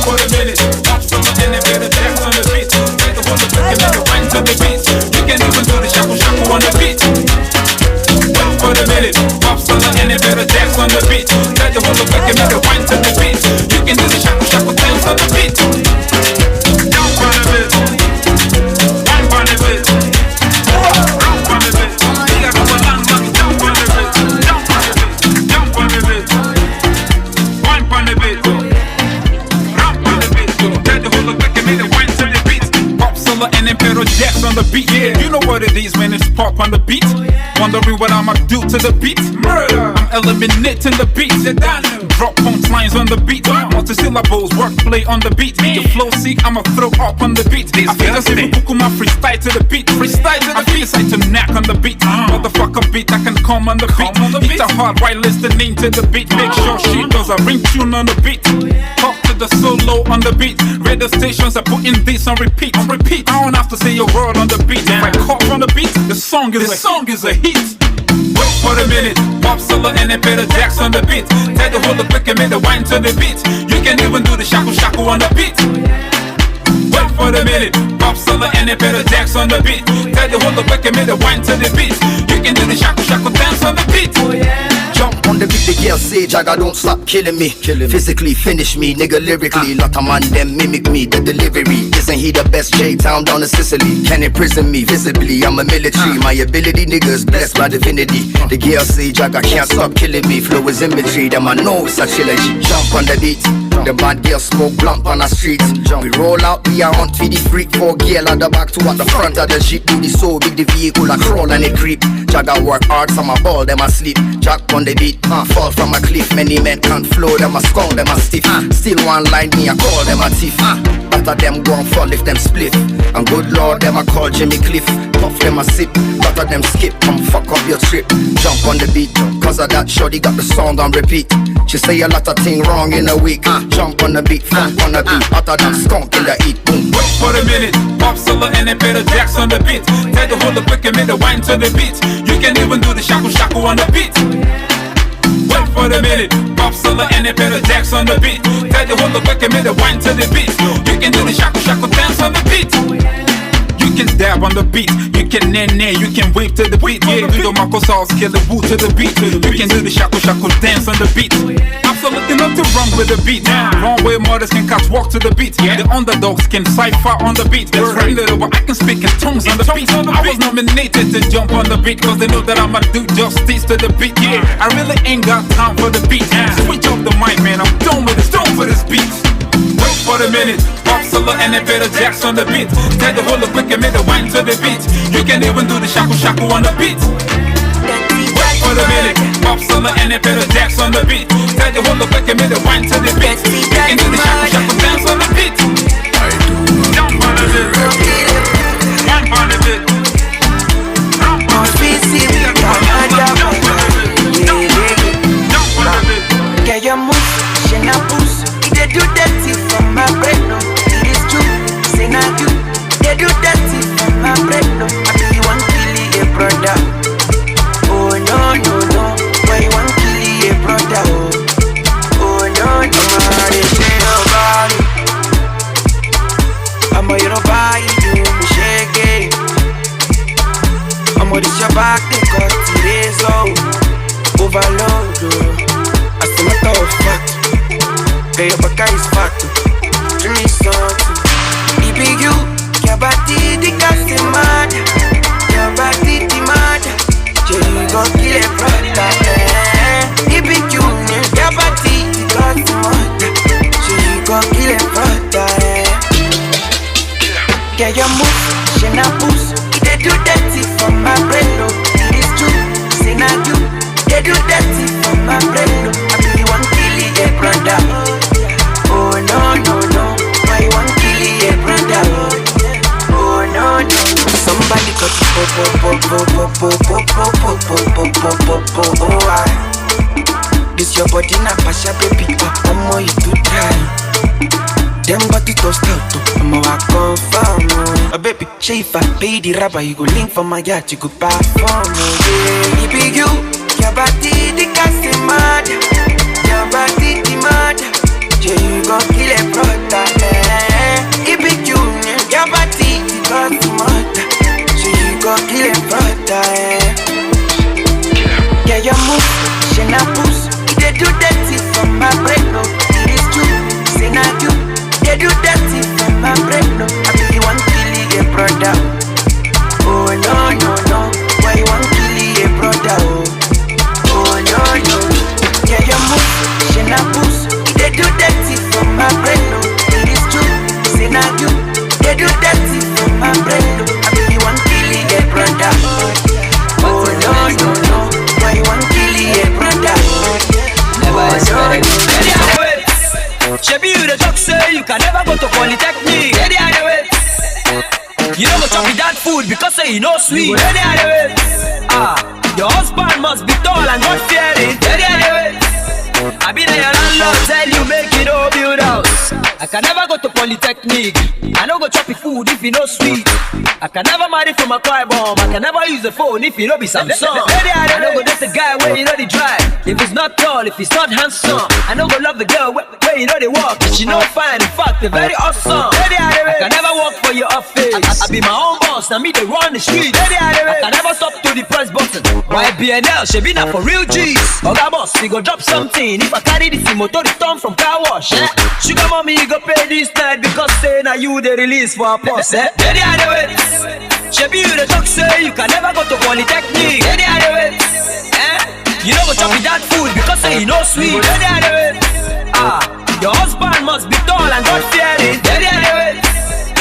For a minute, walk from the elevator, dance on the beat. Take the whole of and make it wine to the beat. You can even do the shaku shaku on the beat. Wait for a minute, walk from the elevator, dance on the beat. Take the whole of quick and make it wine to the beat. You can do the shaku shaku dance on the beat. Jump on the beat, wine on the beat, rock on the beat. You gotta go along, jump on the beat, jump on the beat, jump on the beat, wine on the beat, rock on the beat. Get the whole quick and make it wine to the beat. Pop Solo and Imperial Jacks on the beat. Yeah, you know what it is when it's pop on the beat. Wondering what I'ma do to the beat. Murder, I'm eliminating the beat. Drop punchlines on the beat. Multi-syllables, wordplay on the beat. The flow sick, I'ma throw up on the beat. I feel as if I book my freestyle to the beat. Freestyle to the beat. I feel to knack on the beat. Motherfucker beat, I can come on the beat. Hit a hard right listening to the beat. Make sure she does a ring tune on the beat. Talk to the solo on the beat. Radio stations are putting this on repeat. On repeat. I don't have to say a word on the beat. If I cough on the beat, the song is a hit. Wait for a minute, Pop Solo and Imperial Jacks on the beat. Tell the whole quick and make the wine to the beat. You can even do the shaku shaku on the beat. Wait for a minute, Pop Solo and Imperial Jacks on the beat. Tell the whole quick and make the wine to the beat. You can do the shaku shaku dance on the beat. Jump on the beat, the girl say Jagga don't stop killing me. Physically finish me, nigga lyrically. Lot of man them mimic me, the delivery. Isn't he the best J-Town down to Sicily? Can imprison me visibly, I'm a military. My ability niggas blessed by divinity. The girl say Jagga can't stop killing me. Flow is imagery, them I know it's a trilogy. Jump on the beat, the bad girl smoke blunt on the streets. We roll out, we are hunt for the freak. 4 girl at the back, 2 at the front of the jeep. Do the so big the vehicle I crawl and it creep. Jagga work hard, some a ball, them a sleep. Jack on the beat, fall from a cliff. Many men can't flow, them a skull, them a stiff. Still one line me, I call them a thief. Better them go and fall if them split. And good lord, them a call Jimmy Cliff. Puff them a sip, better them skip. Come fuck up your trip. Jump on the beat, cause of that shorty got the song on repeat. She say a lot of things wrong in a week. Jump on the beat, funk on the beat. Better than skunk in the heat, boom. Wait for a minute, Pop Solo and Imperial Jacks on the beat. Tell the whole quick and make the wine to the beat. You can even do the shaku shaku on the beat. Wait for a minute, Pop Solo and Imperial Jacks on the beat. Tell the whole quick and make the wine to the beat. You can do the shaku shaku dance on the beat. You can dab on the beat, you can nay, you can wave to the beat. Yeah, do the Marco sauce, kill the woo to the beat. You can do the shaku shaku dance on the beat. Absolutely nothing wrong with the beat. Wrong way models can catch walk to the beat. The underdogs can cipher on the beat. That's right, little but I can speak in tongues on the beat. I was nominated to jump on the beat, cause they know that I'ma do justice to the beat. Yeah, I really ain't got time for the beat. Switch up the mic, man, I'm done with this, beat. Wait for a minute, Pop Solo and Imperial Jacks on the beat. Tell the whole quick and make the wine to the beat. You can even do the shaku shaku on the beat. Wait for a minute, Pop Solo and Imperial Jacks on the beat. Tell the whole quick and make the wine to the beat. You can do the shaku shaku dance on the beat. Jump on the beat, wine on the beat. Jump on the beat, jump on the beat. Get your move, she na push. They do dirty for my brain, no. It is true, say not you. They do dirty for my brain, no. I be one kill a brother. Oh no, no, no. Why you want kill a brother? Oh no, no. I'm a Yoruba, you shake it. I'm a Shabak, they got today's overload. I still not go fuck. Hey, your back is fat. Give me something. Baby, you, your body, the gas is mad. Your body, the mad. You gon' kill a brother. Baby, you, your body, the gas is mad. You gon' kill a brother. Yeah, your move, she na push. They do dirty for my brain, no. It is true, say not you. They do dirty for my brain, no. I be one kill a brother. Oh no, no, no. Why you want to kill a brother? Oh no, no. Somebody got this your body na pasha baby. Omo you too try. Them body to start to. Omo I confirm. Baby, she if I pay the rapper, you go link for my yacht, you go perform. Baby you, your body the gas is mad. Your body the mad. You gon' kill a brother, It be you, your body, you got the mother. You gon' kill a brother, Yeah, your move, she na push. They do dirty for my brain. food because say you know sweet. Ready are the way. Your husband must be tall and God fearing. Ready are the way. I be there, your landlord tell you make it all build house. I can never go to Polytechnic. I don't go choppy food if you know sweet. I can never marry from a cry bomb. I can never use the phone if you know be Samsung. I don't go date the guy where you know the drive. If he's not tall, if he's not handsome. I don't go love the girl where you know they walk. She know fine, in fact, they're very awesome. I can never work for your office. I be my own boss, now me they run the street. I can never stop to the press button. Why BNL, she be not for real G's. Oga boss, we go drop something. If I carry this motor return from car wash, Sugar mommy, you go pay this night because say now you the release for a post, Ready are the way. She be you the talk say you can never go to Polytechnic. Ready are the way. You don't go chop with that food because say you know sweet. Ready are the way. Your husband must be tall and God fearing. Ready are the way.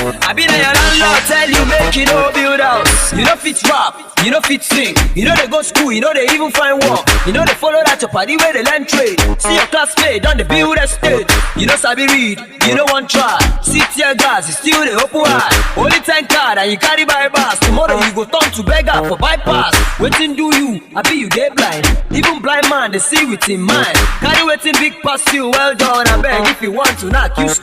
I be there, your landlord tell you make it all build house. You know fit rap, you know fit sing. You know they go school, you know they even find work. You know they follow that your party where they learn trade. See your classmate on the build estate. You know sabi read, you know one try. See tear gas, you still the open eye. Only 10 card and you carry by bus. Tomorrow you go turn to beggar for bypass. Waiting do you, I be you dead blind. Even blind man they see with him mind. Carry waiting big past you, well done. I beg if you want to knock you.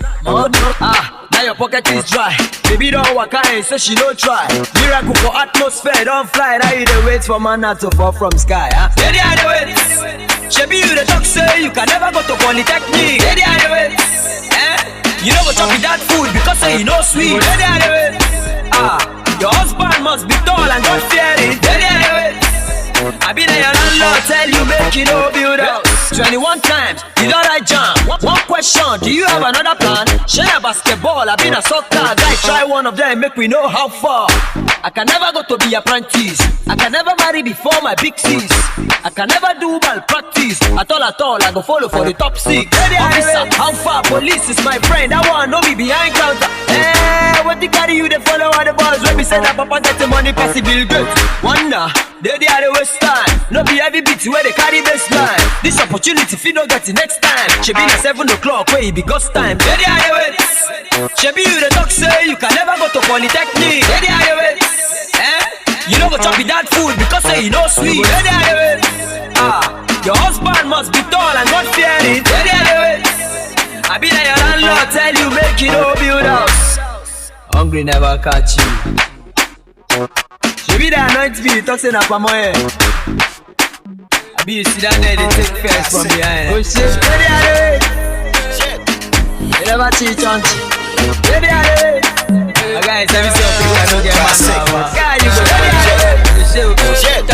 Now your pocket is dry. Baby don't walk out, so she don't try. Miracle for atmosphere, don't fly. Now you dey wait for man not to fall from sky. Ready are the wait. She be you the talk say you can never go to Polytechnic. Ready are the wait. You know go chop with that food because say you know sweet. Ready are the wait. Your husband must be tall and God fearing. Ready are the wait. I be there, your landlord tell you make it all build house. 21 times, you don't write jam. One question, do you have another plan? Share a basketball, I been a soccer guy. Try one of them, make we know how far. I can never go to be apprentice. I can never marry before my big C's. I can never do malpractice. At all, I go follow for the top 6. Officer, how far? Police is my friend. That one know me behind counter. Hey, what they carry you? They follow all the boys. When we say that Papa get the money, pass the bill good. Wonder, they are the West time. No be heavy beat where they carry baseline. This opportunity if you don't get it next time. She be at 7 o'clock where it be ghost time. They are the way. She be you the talk say you can never go to Polytechnic. They are the way. You don't go chop with that food because say you know sweet. They are the way. Your husband must be tall and God fearing. They are the way. I be there, your landlord tell you make it all build house. Hungry never catch you. She be there anoint me, talk say na pamoye. I be you sit down there, they take first from behind. Oh shit, ready are they? You never cheat on me. Ready are they? Guys, let me see if I don't get my guy, you go ready are they? Shit,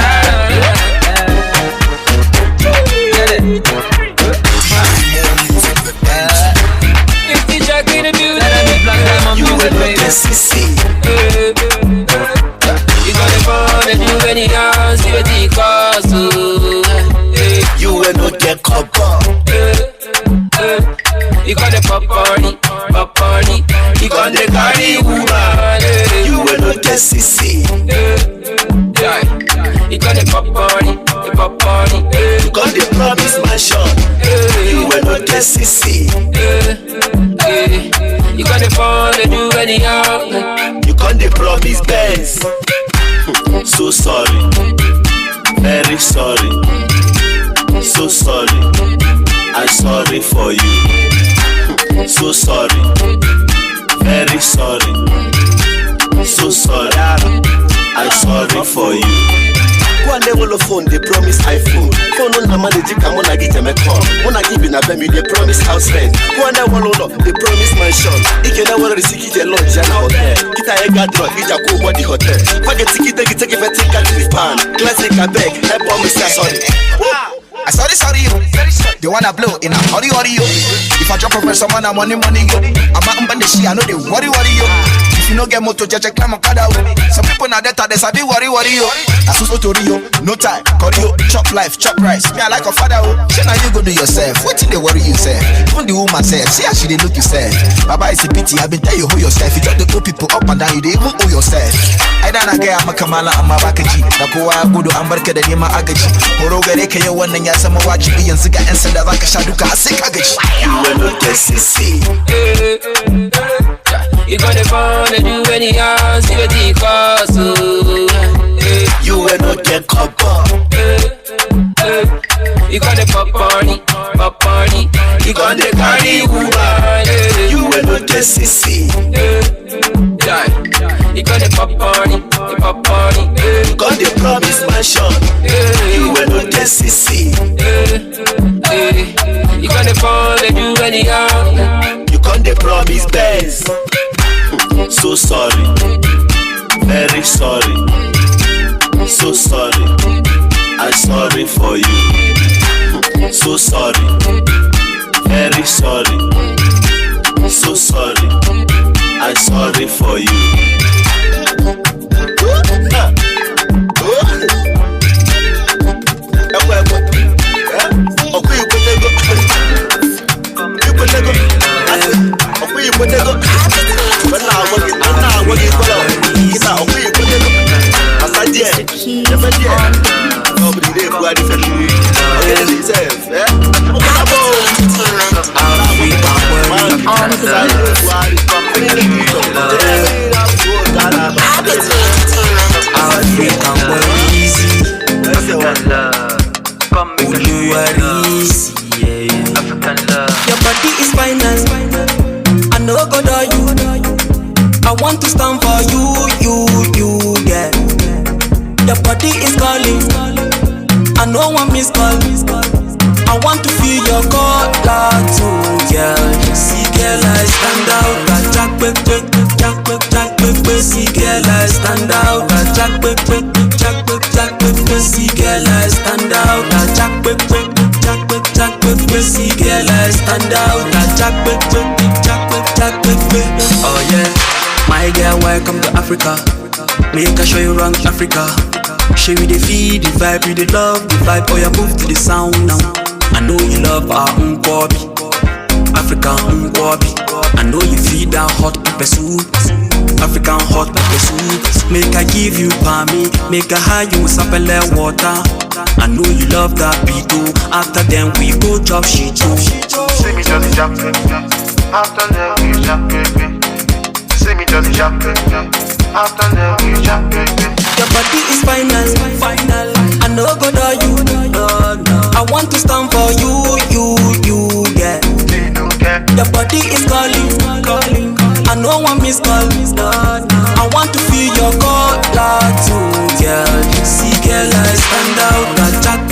If the jack in the building, you will pay the CC. You got the phone and you any house, you the cost. You will not get copper. You got the pop party. You got the carry woman. You will not get CC. You got the pop party. You got the promise mansion. You will not get CC. You got the phone and you anyhow. You got the promise Benz. So sorry, very sorry, so sorry, I'm sorry for you. So sorry, very sorry, so sorry, I'm sorry for you. One level of phone, they promise iPhone. Phone on the money, come on, I get them a call. When I give in a baby, they promise house rent. One level of they promise mansion. If you know what the city, they launch an hotel. Kita a got drug, it's a cool body hotel. Packet ticket, take if I take out the pan. Classic, I beg, I promise, sorry. I sorry yo. They wanna blow in a hurry yo. If I drop a verse, someone I'm money yo. I'm out on the shit, I know they worry yo. If you no get motor, just climb a car out. Some people now that they sabi worry yo. I so to Rio, no time, call you, chop life, chop rice. Me I like a father oh. Shit now you go do yourself. What did they worry yourself? Even the woman self, see how she they look yourself. Baba is a pity, I've been tell you who yourself. You drop the old people up and down, you they even owe yourself. I don't know I'm a Kamala, I'm a Bakaji. Nakoa Gudu, I'm Barka, the Nima Agaji. Horogare, you want and Yasama watch me and Sika and send Avaka Shaduka, Sika. You will not get CC. You gonna phone and do anyhow, see what the cost, You will not get caught. You gonna pop party. You gonna carry woman. You will not get sissy. You gonna pop party. You gonna promise mansion. You will not get sissy. You gonna fall and do anyhow. You gonna promise Benz. So sorry, very sorry, so sorry. I'm sorry for you. So sorry, very sorry, so sorry. I'm sorry for you. Your body is final. I know go do you. I want to stand for you, yeah. Your body is calling. I know one miss call. I want to feel your color too, girl. See girl, I stand out. Jack, see girl, I stand out. Jack, see girl, I stand out. Jack, see girl, I stand out. Jack, oh yeah. My girl, welcome to Africa. Make I show you around Africa. Show you the feed, the vibe, you the love, the vibe. Oh yeah, move to the sound now. I know you love our Nkwobi, African Nkwobi. I know you feed that hot pepper soup, African hot pepper soup. Make I give you palmy, make I hide you with sapele water. I know you love that beat too. After then we go chop shit too. See me just jump, after that we jump, see me just jump, after that we jump. Your body is final. I know go do you. I want to stand for you, yeah. Your body is calling. I know one miss call. I want to feel your color too, girl. See girl, I stand out. Jack,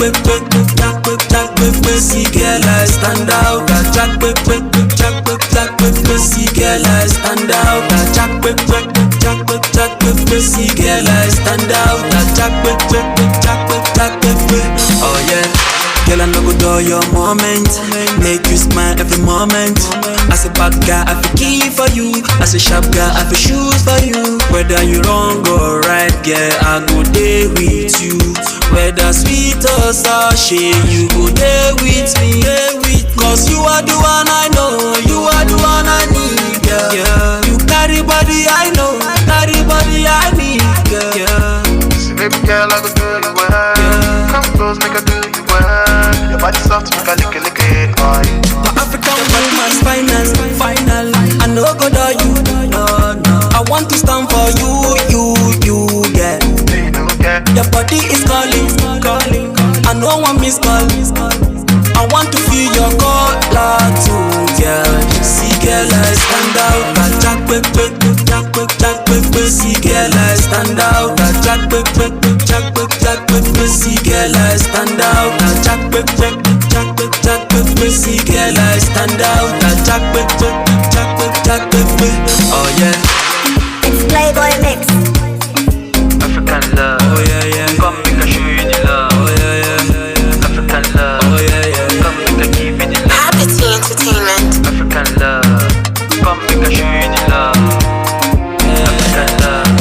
see girl, I stand out. Jack, see girl, I stand out. Jack, see girl, I stand out. Jack, oh yeah. Girl, I know go do your moment. Make you smile every moment. As a bad guy, I feel key for you. As a sharp guy, I feel shoes for you. Whether you wrong or right, girl, I go there with you. Whether sweet or sour, you go there with me. Cause you are the one I know, you are the one I need, girl. Yeah. You carry body I know, carry body I need, girl. Yeah. See, baby girl, I go do you well. Yeah. Come close, make I do you well. Your body soft, make I lick it, boy. My African woman's final. I know go do you. I want to stand for you, yeah. Your body is calling. I know one miss call. I want to feel your color too, girl. See girl, I stand out. Jack, see girl, I stand out. Jack, see girl, I stand out. Jack, see girl, I stand out. Jack, oh yeah. It's Playboy Mix. African love. Oh yeah. Come make I show you the love. Oh yeah. African love. Oh yeah. Come make I give you the love. Happy Entertainment. African love. Come make I show you the love. African love.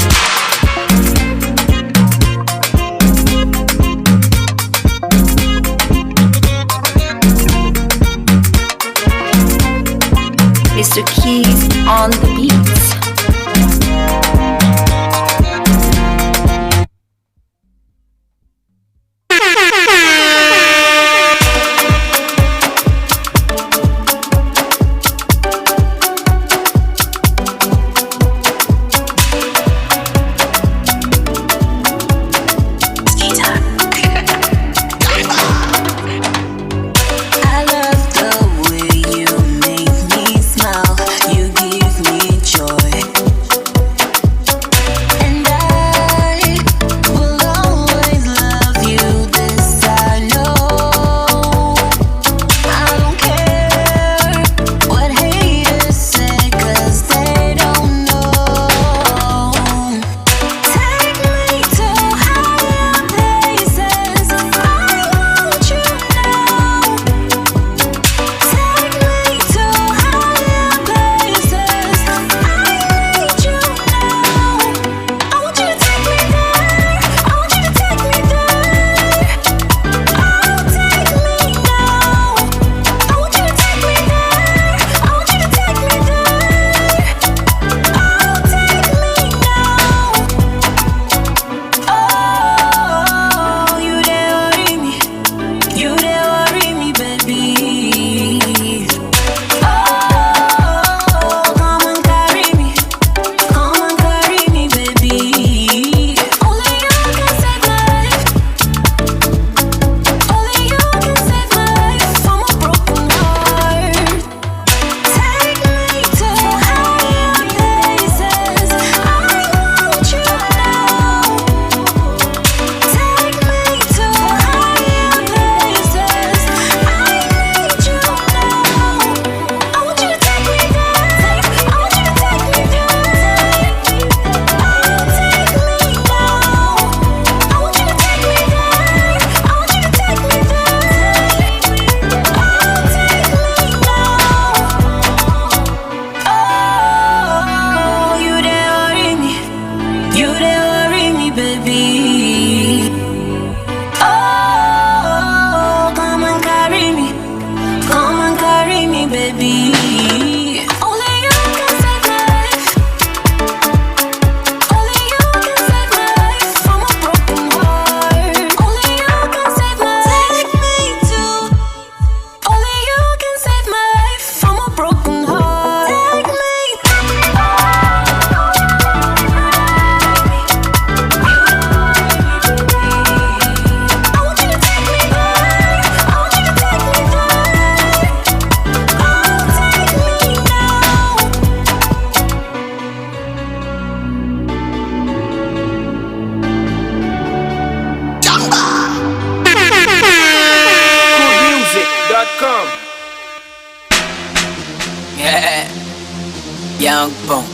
young bone.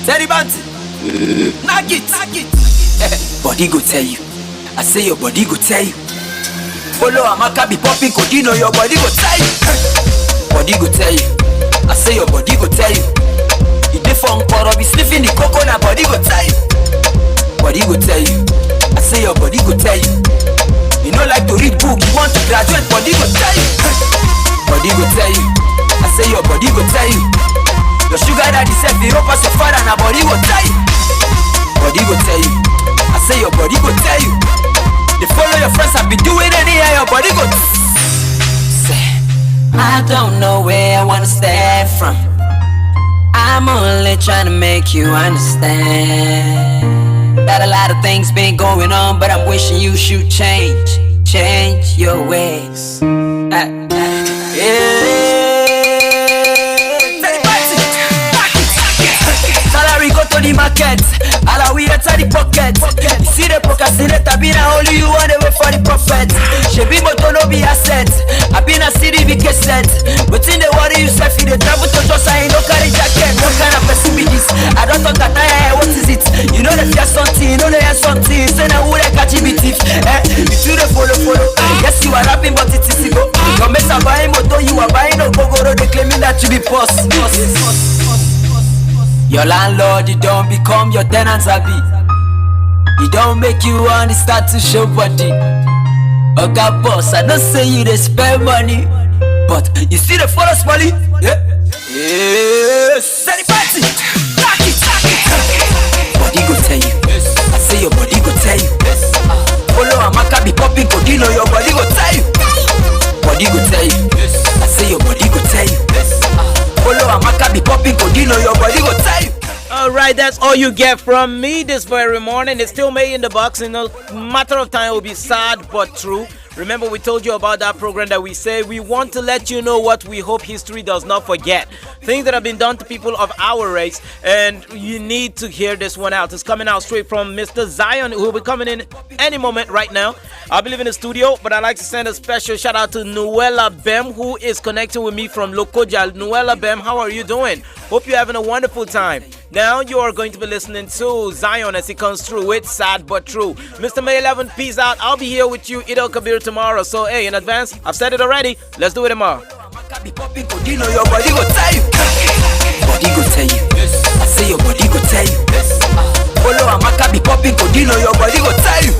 Teddy Banty, knock it. Body go tell you. I say your body go tell you. Follow Amaka be popping Codino, your body go tell you. Body go tell you. I say your body go tell you. You different for be sniffing the coconut, body go tell you. Body go tell you. I say your body go tell you. You know like to read book, you want to graduate, body go tell you. Body go tell you. I say your body go tell you. Your sugar daddy said you don't pass your father, and body go tell you. Body go tell you. I say your body go tell you. They follow your friends and be doing anyhow, your body go say, I don't know where I wanna start from. I'm only trying to make you understand that a lot of things been going on, but I'm wishing you should change your ways. Salary go to the market, all we enter the pocket. You see the procrastinator, been only you want to wait for the prophet. She be but no be asset. I been a city big set. But in the water you say the travel to just I ain't no carry jacket. What kind of person be this? I don't talk that I what is it? You know that there's something, you know there's something. Say now who they catch me thief? You do the follow. Yes you are rapping but it is go. Your mates are buying motor, you are buying no Gogoro. They claiming that you be boss. Your landlord, you don't become your tenants happy. He don't make you want to start to show body. Okay, boss, I don't say you they spend money, but you see the follow money. Yeah. Yes. Anybody? Knock it. Body go tell you. I say your body go tell you. Follow Amaka be popping Codino, your body go tell you. Body go tell you. I say your body go tell you. Follow Amaka be popping Codino, your body go tell you. Alright, that's all you get from me this very morning. It's still May in the box. In a matter of time, it will be sad but true. Remember, we told you about that program that we say we want to let you know what we hope history does not forget. Things that have been done to people of our race, and you need to hear this one out. It's coming out straight from Mr. Zion, who will be coming in any moment right now. I believe in the studio, but I'd like to send a special shout out to Nuella Bem, who is connecting with me from Lokoja. Nuella Bem, how are you doing? Hope you're having a wonderful time. Now you are going to be listening to Zion as he comes through. It's sad but true. Mr. May 11, peace out. I'll be here with you, Idel Kabir, tomorrow. So, hey, in advance, I've said it already. Let's do it tomorrow. Your body go tell you. Body go tell you. I say your body go tell you. Follow Amaka be popping Codino, your body go tell you.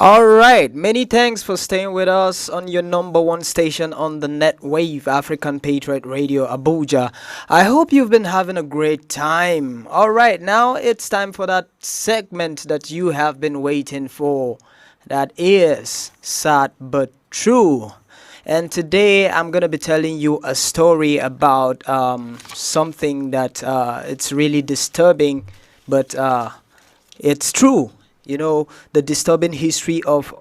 Alright, many thanks for staying with us on your number one station on the net wave, African Patriot Radio, Abuja. I hope you've been having a great time. Alright, now it's time for that segment that you have been waiting for. That is Sad But True. And today I'm going to be telling you a story about something that it's really disturbing, but it's true. You know, the disturbing history of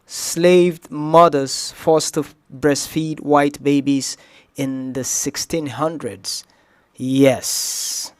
slave mothers forced to breastfeed white babies in the 1600s. Yes.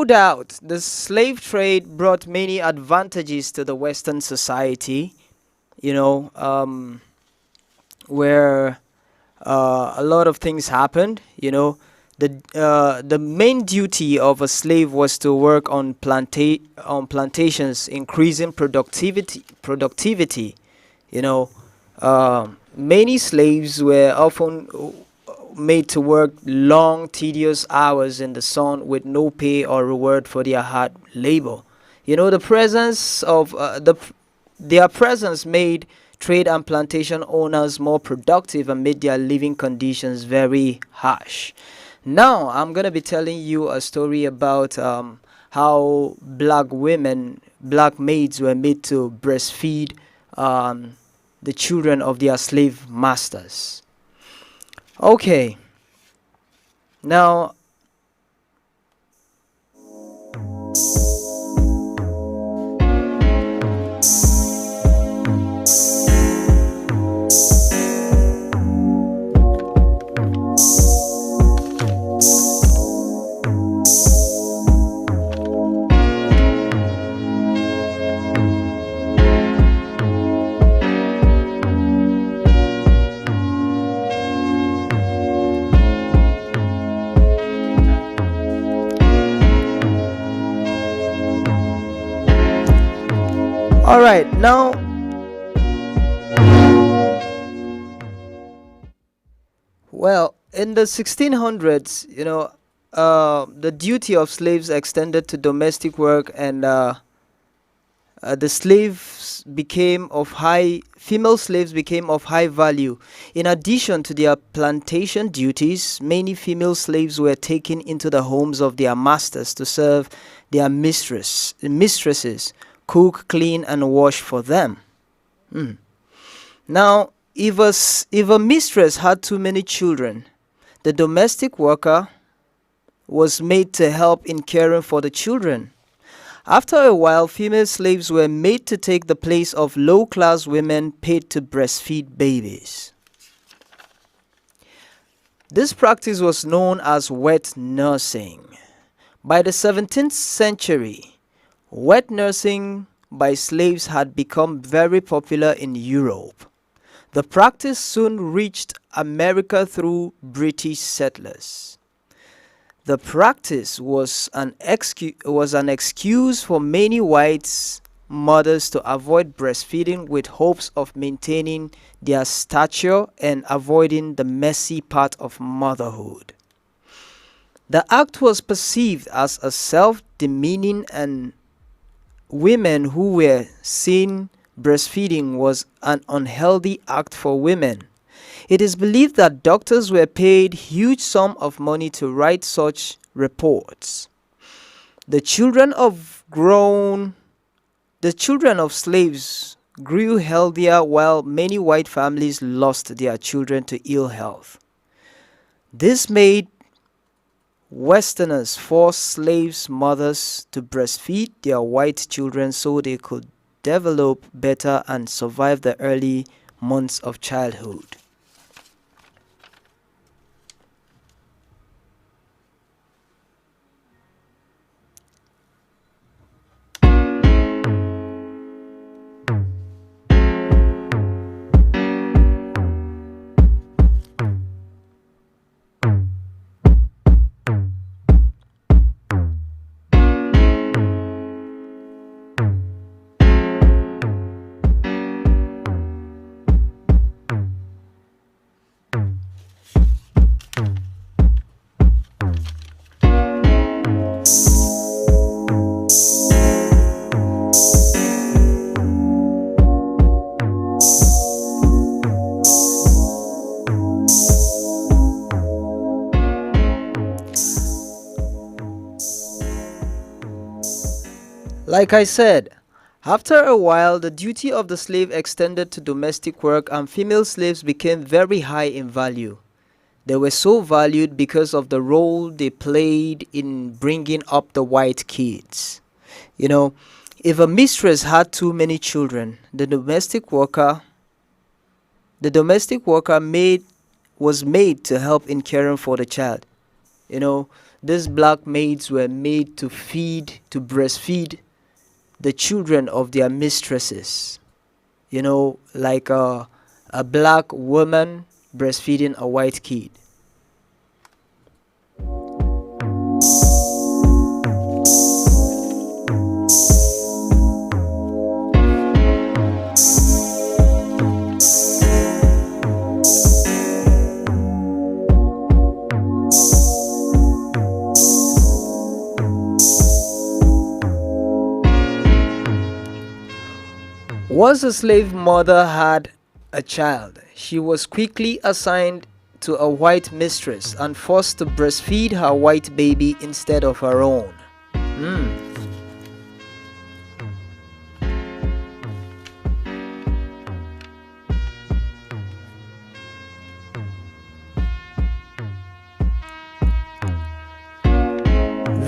No doubt, the slave trade brought many advantages to the Western society, you know, where a lot of things happened, you know. The main duty of a slave was to work on plantations, increasing productivity. You know, many slaves were often made to work long, tedious hours in the sun with no pay or reward for their hard labor. You know, the presence of their presence made trade and plantation owners more productive and made their living conditions very harsh. Now, I'm going to be telling you a story about how black maids were made to breastfeed the children of their slave masters. Okay. Now, all right, now well, in the 1600s, you know, the duty of slaves extended to domestic work, and the female slaves became of high value. In addition to their plantation duties, many female slaves were taken into the homes of their masters to serve their mistresses, cook, clean, and wash for them. Now, if a mistress had too many children, the domestic worker was made to help in caring for the children. After a while, female slaves were made to take the place of low-class women paid to breastfeed babies. This practice was known as wet nursing. By the 17th century, wet nursing by slaves had become very popular in Europe. The practice soon reached America through British settlers. The practice was an excuse for many white mothers to avoid breastfeeding with hopes of maintaining their stature and avoiding the messy part of motherhood. The act was perceived as a self-demeaning, and women who were seen breastfeeding was an unhealthy act for women. It is believed that doctors were paid huge sums of money to write such reports. The children of slaves grew healthier, while many white families lost their children to ill health. This made Westerners force slaves' mothers to breastfeed their white children so they could develop better and survive the early months of childhood. Like I said, after a while, the duty of the slave extended to domestic work, and female slaves became very high in value. They were so valued because of the role they played in bringing up the white kids. You know, if a mistress had too many children, the domestic worker was made to help in caring for the child. You know, these black maids were made to breastfeed the children of their mistresses. Like a black woman breastfeeding a white kid. Once a slave mother had a child, she was quickly assigned to a white mistress and forced to breastfeed her white baby instead of her own.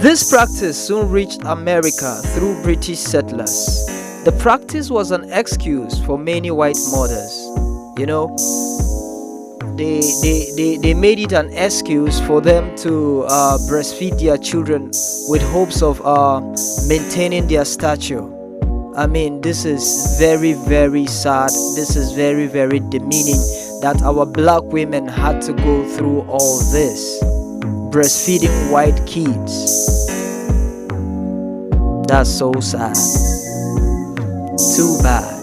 This practice soon reached America through British settlers. The practice was an excuse for many white mothers. They made it an excuse for them to breastfeed their children with hopes of maintaining their stature. I mean, this is very, very sad. This is very, very demeaning that our black women had to go through all this, breastfeeding white kids. That's so sad. Too bad.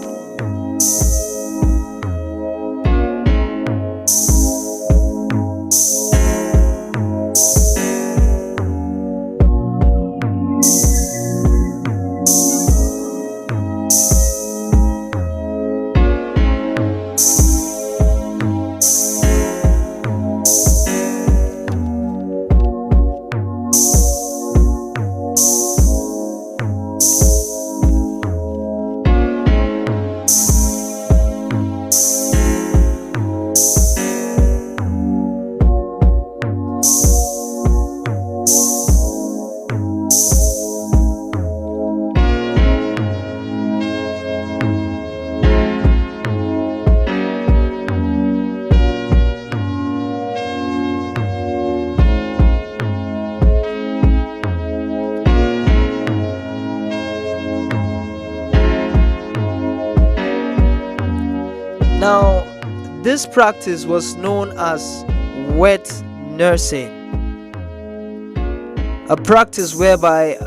Now, this practice was known as wet nursing, a practice whereby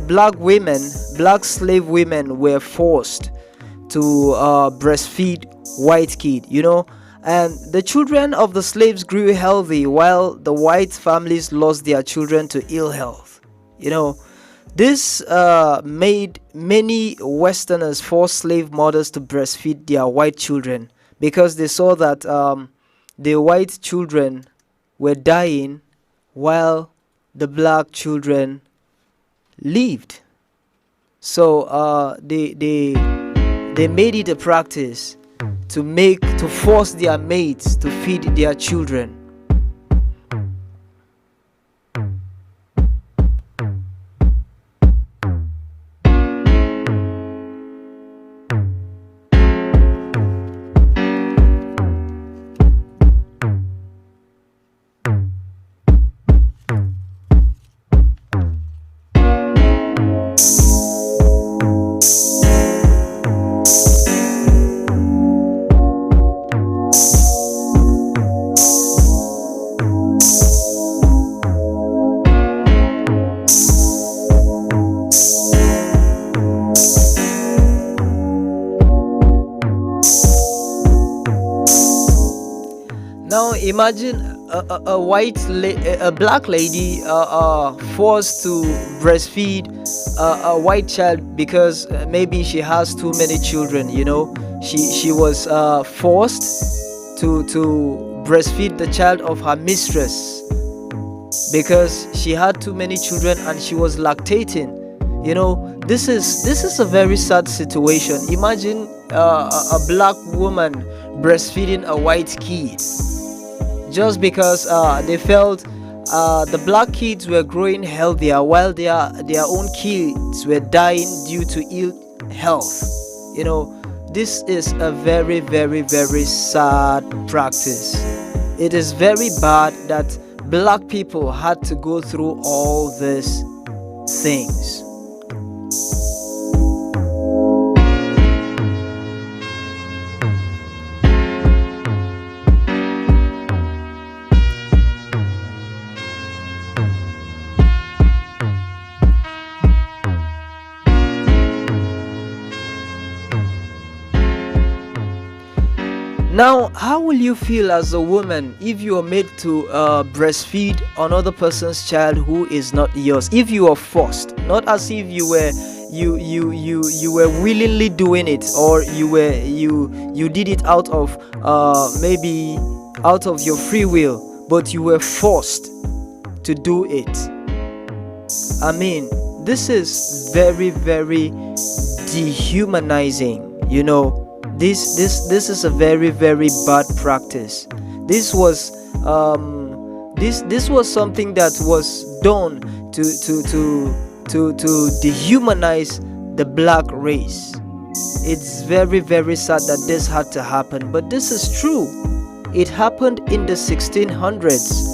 black slave women were forced to breastfeed white kid, and the children of the slaves grew healthy while the white families lost their children to ill health. This made many Westerners force slave mothers to breastfeed their white children because they saw that the white children were dying while the black children lived. So they made it a practice to force their mates to feed their children. Now imagine a black lady forced to breastfeed a white child because maybe she has too many children. She was forced to breastfeed the child of her mistress because she had too many children and she was lactating. This is a very sad situation. Imagine a black woman breastfeeding a white kid just because they felt the black kids were growing healthier while their own kids were dying due to ill health. This is a very, very, very sad practice. It is very bad that black people had to go through all these things. Now, how will you feel as a woman if you are made to breastfeed another person's child who is not yours? If you are forced, not as if you were willingly doing it, or you did it out of maybe out of your free will, but you were forced to do it. I mean, this is very, very dehumanizing, you know. This is a very, very bad practice. This was something that was done to dehumanize the black race. It's very, very sad that this had to happen, but this is true. It happened in the 1600s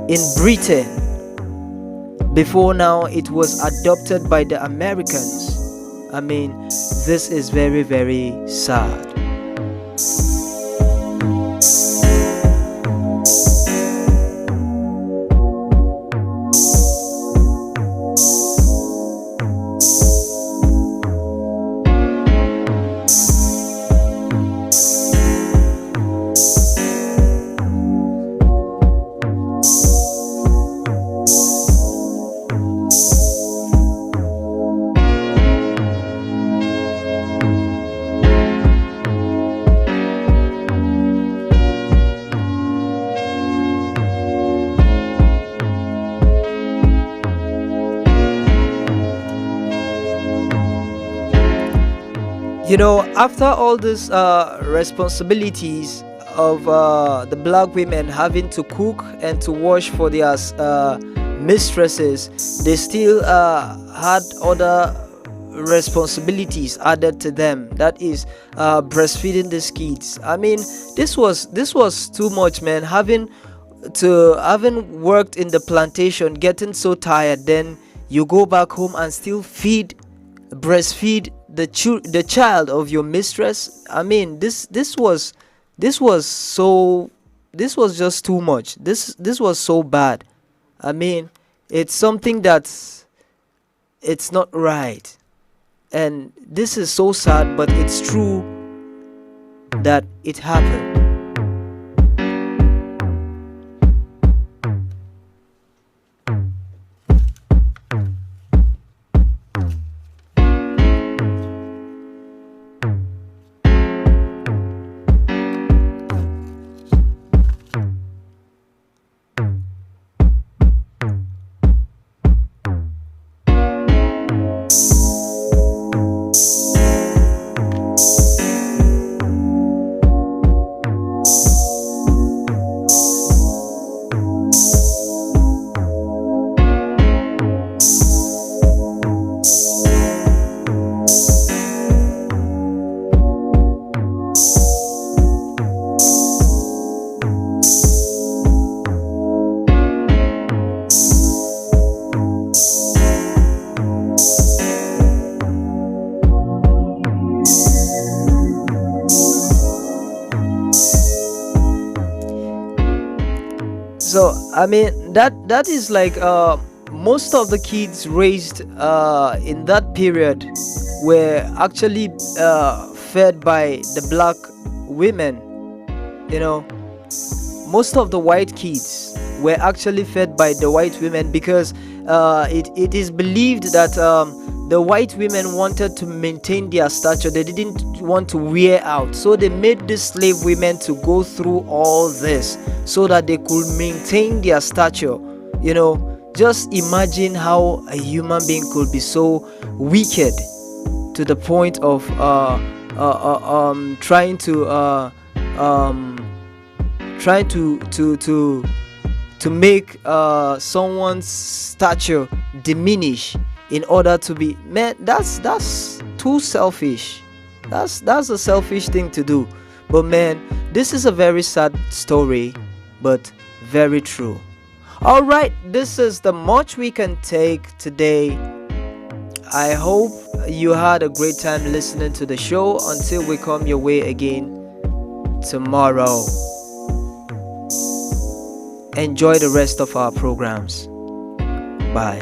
in Britain. Before now, it was adopted by the Americans. I mean, this is very, very sad. You know, after all these responsibilities of the black women having to cook and to wash for their mistresses, they still had other responsibilities added to them. That is breastfeeding these kids. I mean, this was too much, man. Having worked in the plantation, getting so tired, then you go back home and still breastfeed the child of your mistress. I mean, this was just too much. This was so bad. I mean, it's something it's not right, and this is so sad, but it's true that it happened. So I mean, that is like most of the kids raised in that period were actually fed by the black women. You know, most of the white kids were actually fed by the white women because it is believed that the white women wanted to maintain their stature. They didn't want to wear out, so they made these slave women to go through all this so that they could maintain their stature. You know, just imagine how a human being could be so wicked to the point of trying to make someone's stature diminish in order to be, man, that's too selfish. That's a selfish thing to do. But man, this is a very sad story, but very true. Alright, this is the much we can take today. I hope you had a great time listening to the show. Until we come your way again tomorrow, enjoy the rest of our programs. Bye.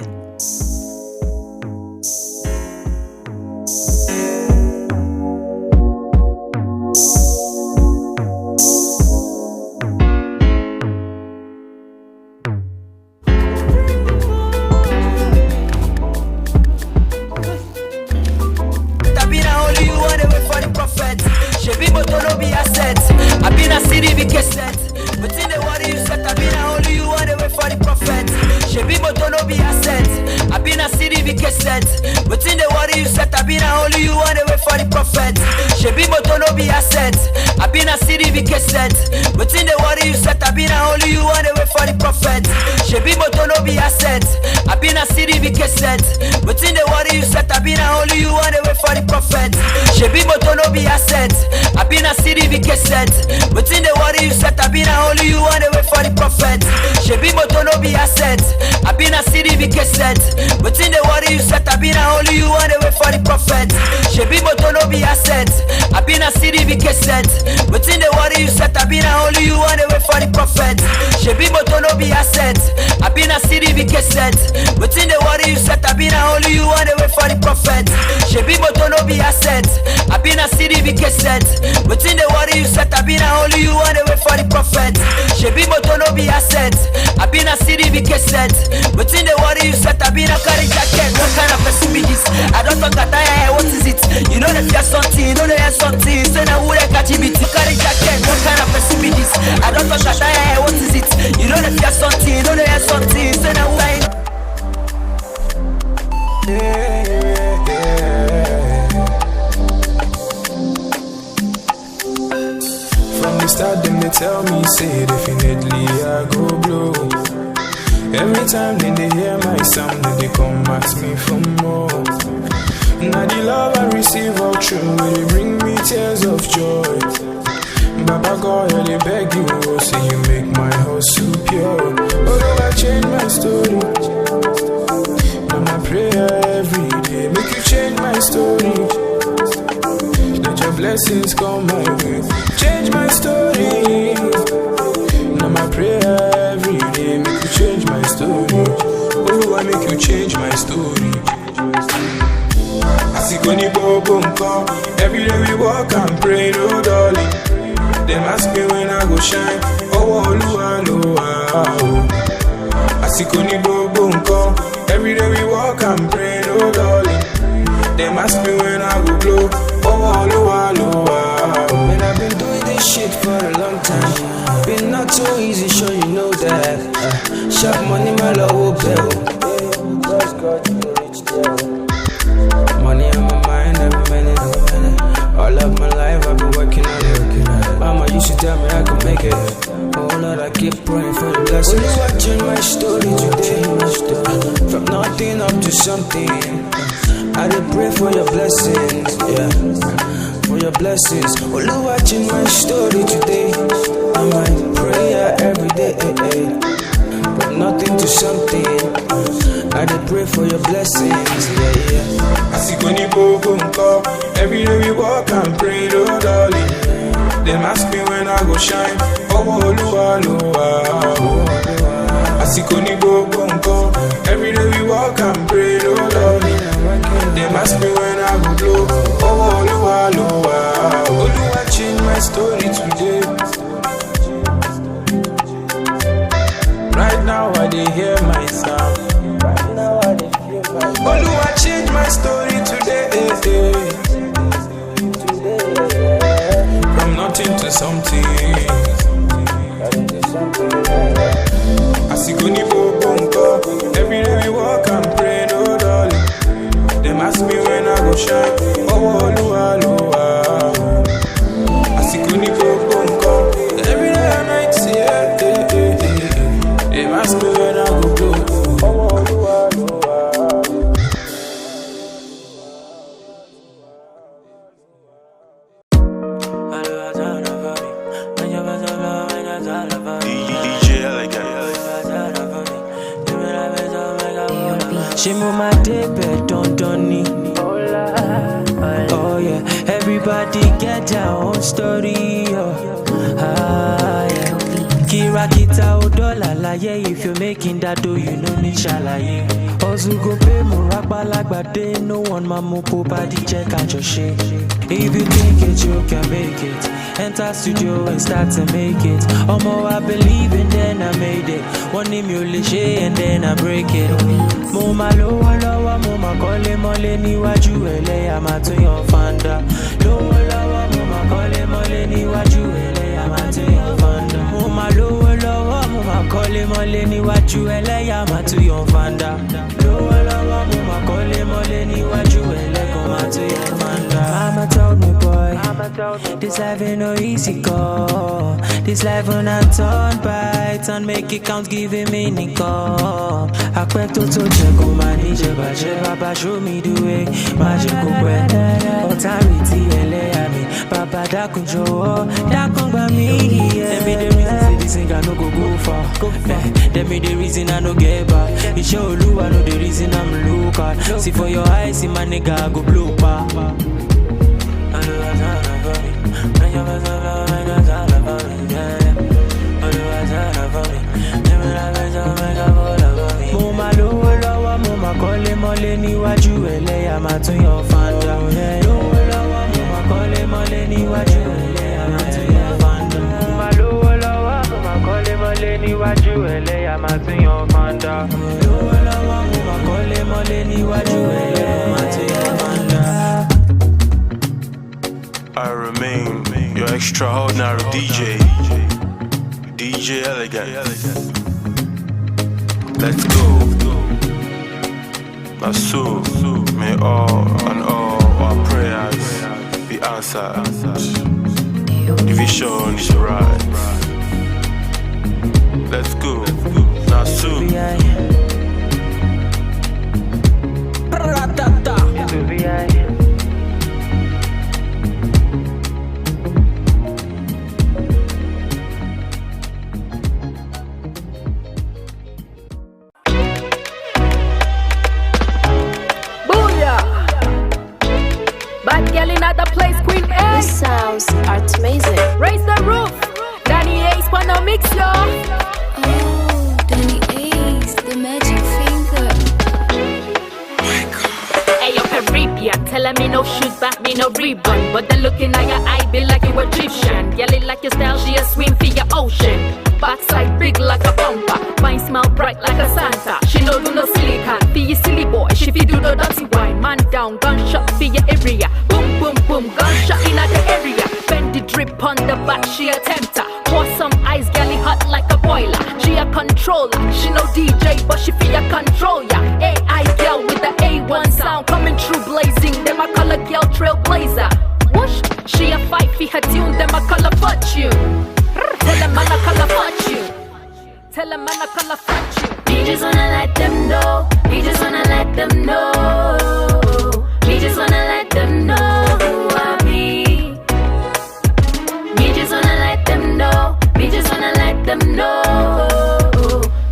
for my daybed, don't need. Oh yeah, everybody get their own story. Yeah. Kira kita odola laye. If you're making that dough, you no need shalaye. Ozu go pay muragba lagbade. No one mamu body check and your shake. If you think it, you can make it. Enter studio and start to make it. Omo, I believe and then I made it. One name you lishe and then I break it. Moma lowa lowa, moma kole mole ni waju ele amatu yon fanda. Lowa lowa, moma kole mole ni waju ele amatu yon fanda. Moma lowa lowa, moma kole mole ni waju ele amatu yon fanda. Lowa lowa, moma kole mole ni waju ele amatu yon fanda. Mama told me, boy, this life ain't no easy go. This life when I turn by, turn make it count, give it meaning go. I quit to check on my nije baje, Baba show me the way, magic go where. Authority LA Baba dakunjo, dakun ba me. Them be the reason say this thing I no go far. Them be the reason I no get back. It's your Olu, I know the reason I'm look at. See for your eyes, see my nigga I go blow pa. Moma lowo lowo, moma kole mole ni waju ele amatu yon fanda. Lowo lowo, moma kole mole ni waju ele amatu yon fanda. Moma lowo lowo, moma kole mole ni waju ele amatu yon fanda. Lowo lowo, moma kole mole ni waju ele amatu yon fanda. I remain your extraordinary DJ Elegant. Let's go. My soul, may all and all our prayers be answered. The vision is right. Let's go. Now soon. These sounds are amazing. Raise the roof. Danny Ace wanna mix yo. Oh, Danny Ace, the magic finger. Hey yo, Caribbean, tellin' me no shoot back, me no rebound. But the looking at your eye be like you Egyptian. Girl, it like your style, she a swim for your ocean. Backside big like a bumper, fine smile bright like a Santa. She no do no silicon, for your silly boy. She fi do no dirty wine, man down, gunshot for your area. Boom boom boom, gunshot in the area. Bend the drip on the back, she a tempter. Pour some ice, galley hot like a boiler. She a controller, she no DJ, but she fi a control ya. AI girl with the A1 sound coming through blazing. Them a color girl trailblazer. Whoosh, she a fight for her tune, them a color fortune. Tell them man I call a fortune. Tell them man I call a fortune. We just wanna let them know. We just wanna let them know. We just wanna let them know who I be. We just wanna let them know. We just wanna let them know.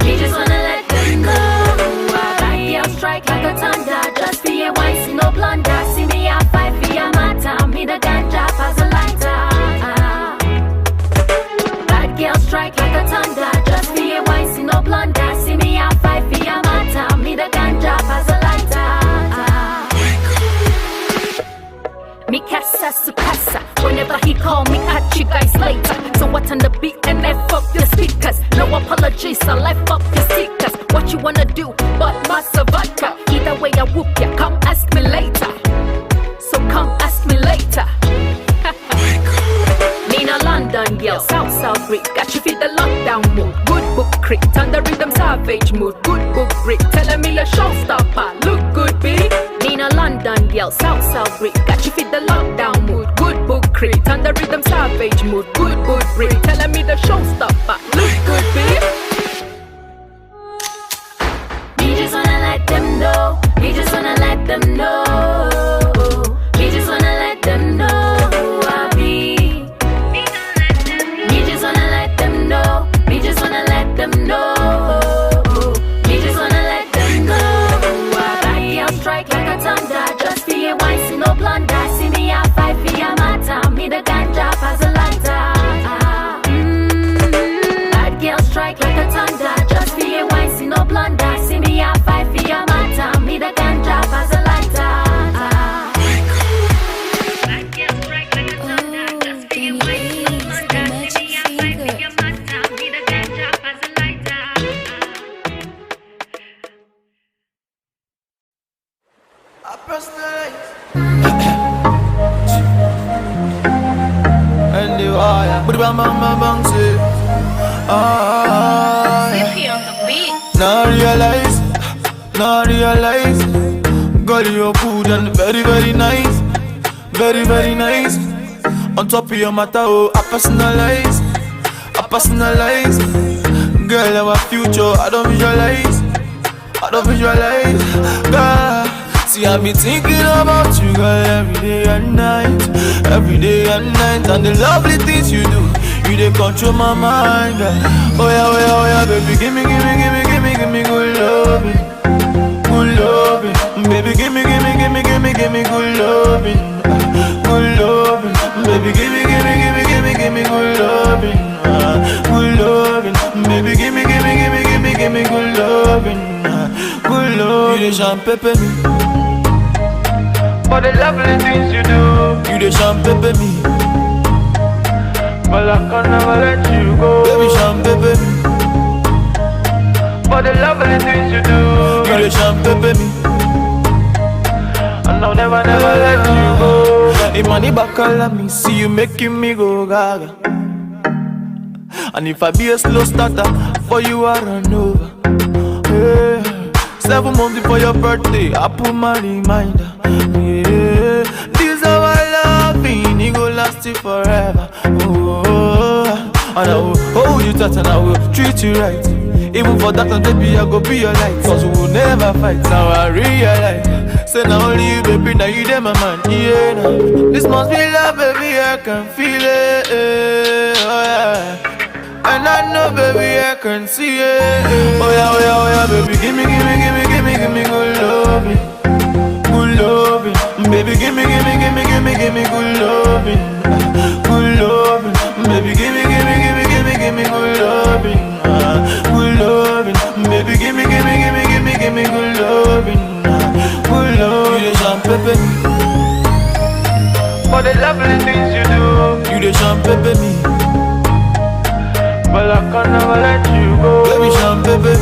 We just wanna let them know who I be. I'll strike like a thunder. Just for your wife, see no blunder. See me I fight for your matter. Me the ganja as a lighter. Girl strike like a thunder, just for your wife, see no blunder. See me I fight for your matter, me the ganja as a lighter. Me casa su casa, whenever he call me, catch you guys later. So what on the beat and F up your speakers. No apologies, I life up your stickers. What you wanna do, but massa vodka. Either way I whoop ya, come ask me later. So come ask me later. Nina London, girl, South Rick. Got you feel the lockdown mood. Good book crit, on the rhythm savage mood. Good book Rick, telling me a showstopper. Look good, B. Nina London, girl, South Rick. Got you feel the lockdown mood. Good book crit, on the rhythm savage mood. Good Rick, telling me the showstopper. Look good, B. We just wanna let them know. We just wanna let them know. We just wanna let them know who I be. We just wanna let them know. We just wanna let them know. We just wanna let them know who I be. And the wire, but bang bang bang bang say, Now realize, girl you're good and very very nice, very very nice. On top of your matter, oh I personalize, girl our future I don't visualize, girl. See I be thinking about you, girl, every day and night, and the lovely things you do, you dey control my mind, girl. Oh yeah, baby, give me good loving, baby, give me good loving, baby, give me good loving, baby, give me good loving, You dey champagne me. For the lovely things you do, you the champagne me. But I can never let you go, baby, champagne me. For the lovely things you do, you the champagne me. And I'll never let you go. If money back all at me, see you making me go gaga. And if I be a slow starter, for you I run over. Hey. 7 months before your birthday, I put my reminder. Yeah, this how I love me, it go last it forever. Oh, and I will hold you tight and I will treat you right. Even for that, and baby, I go be your light. Cause we will never fight. Now I realize, say now only you, baby, now you there, my man. Yeah, now. This must be love, baby, I can feel it. Oh yeah. And I know, baby, I can see it. Oh yeah, baby, give me good loving, baby, give me good loving, baby, give me good loving, baby, give me good loving, You the champagne me. For the lovely things you do, you the champagne me. But I can never let you go, baby, champagne me.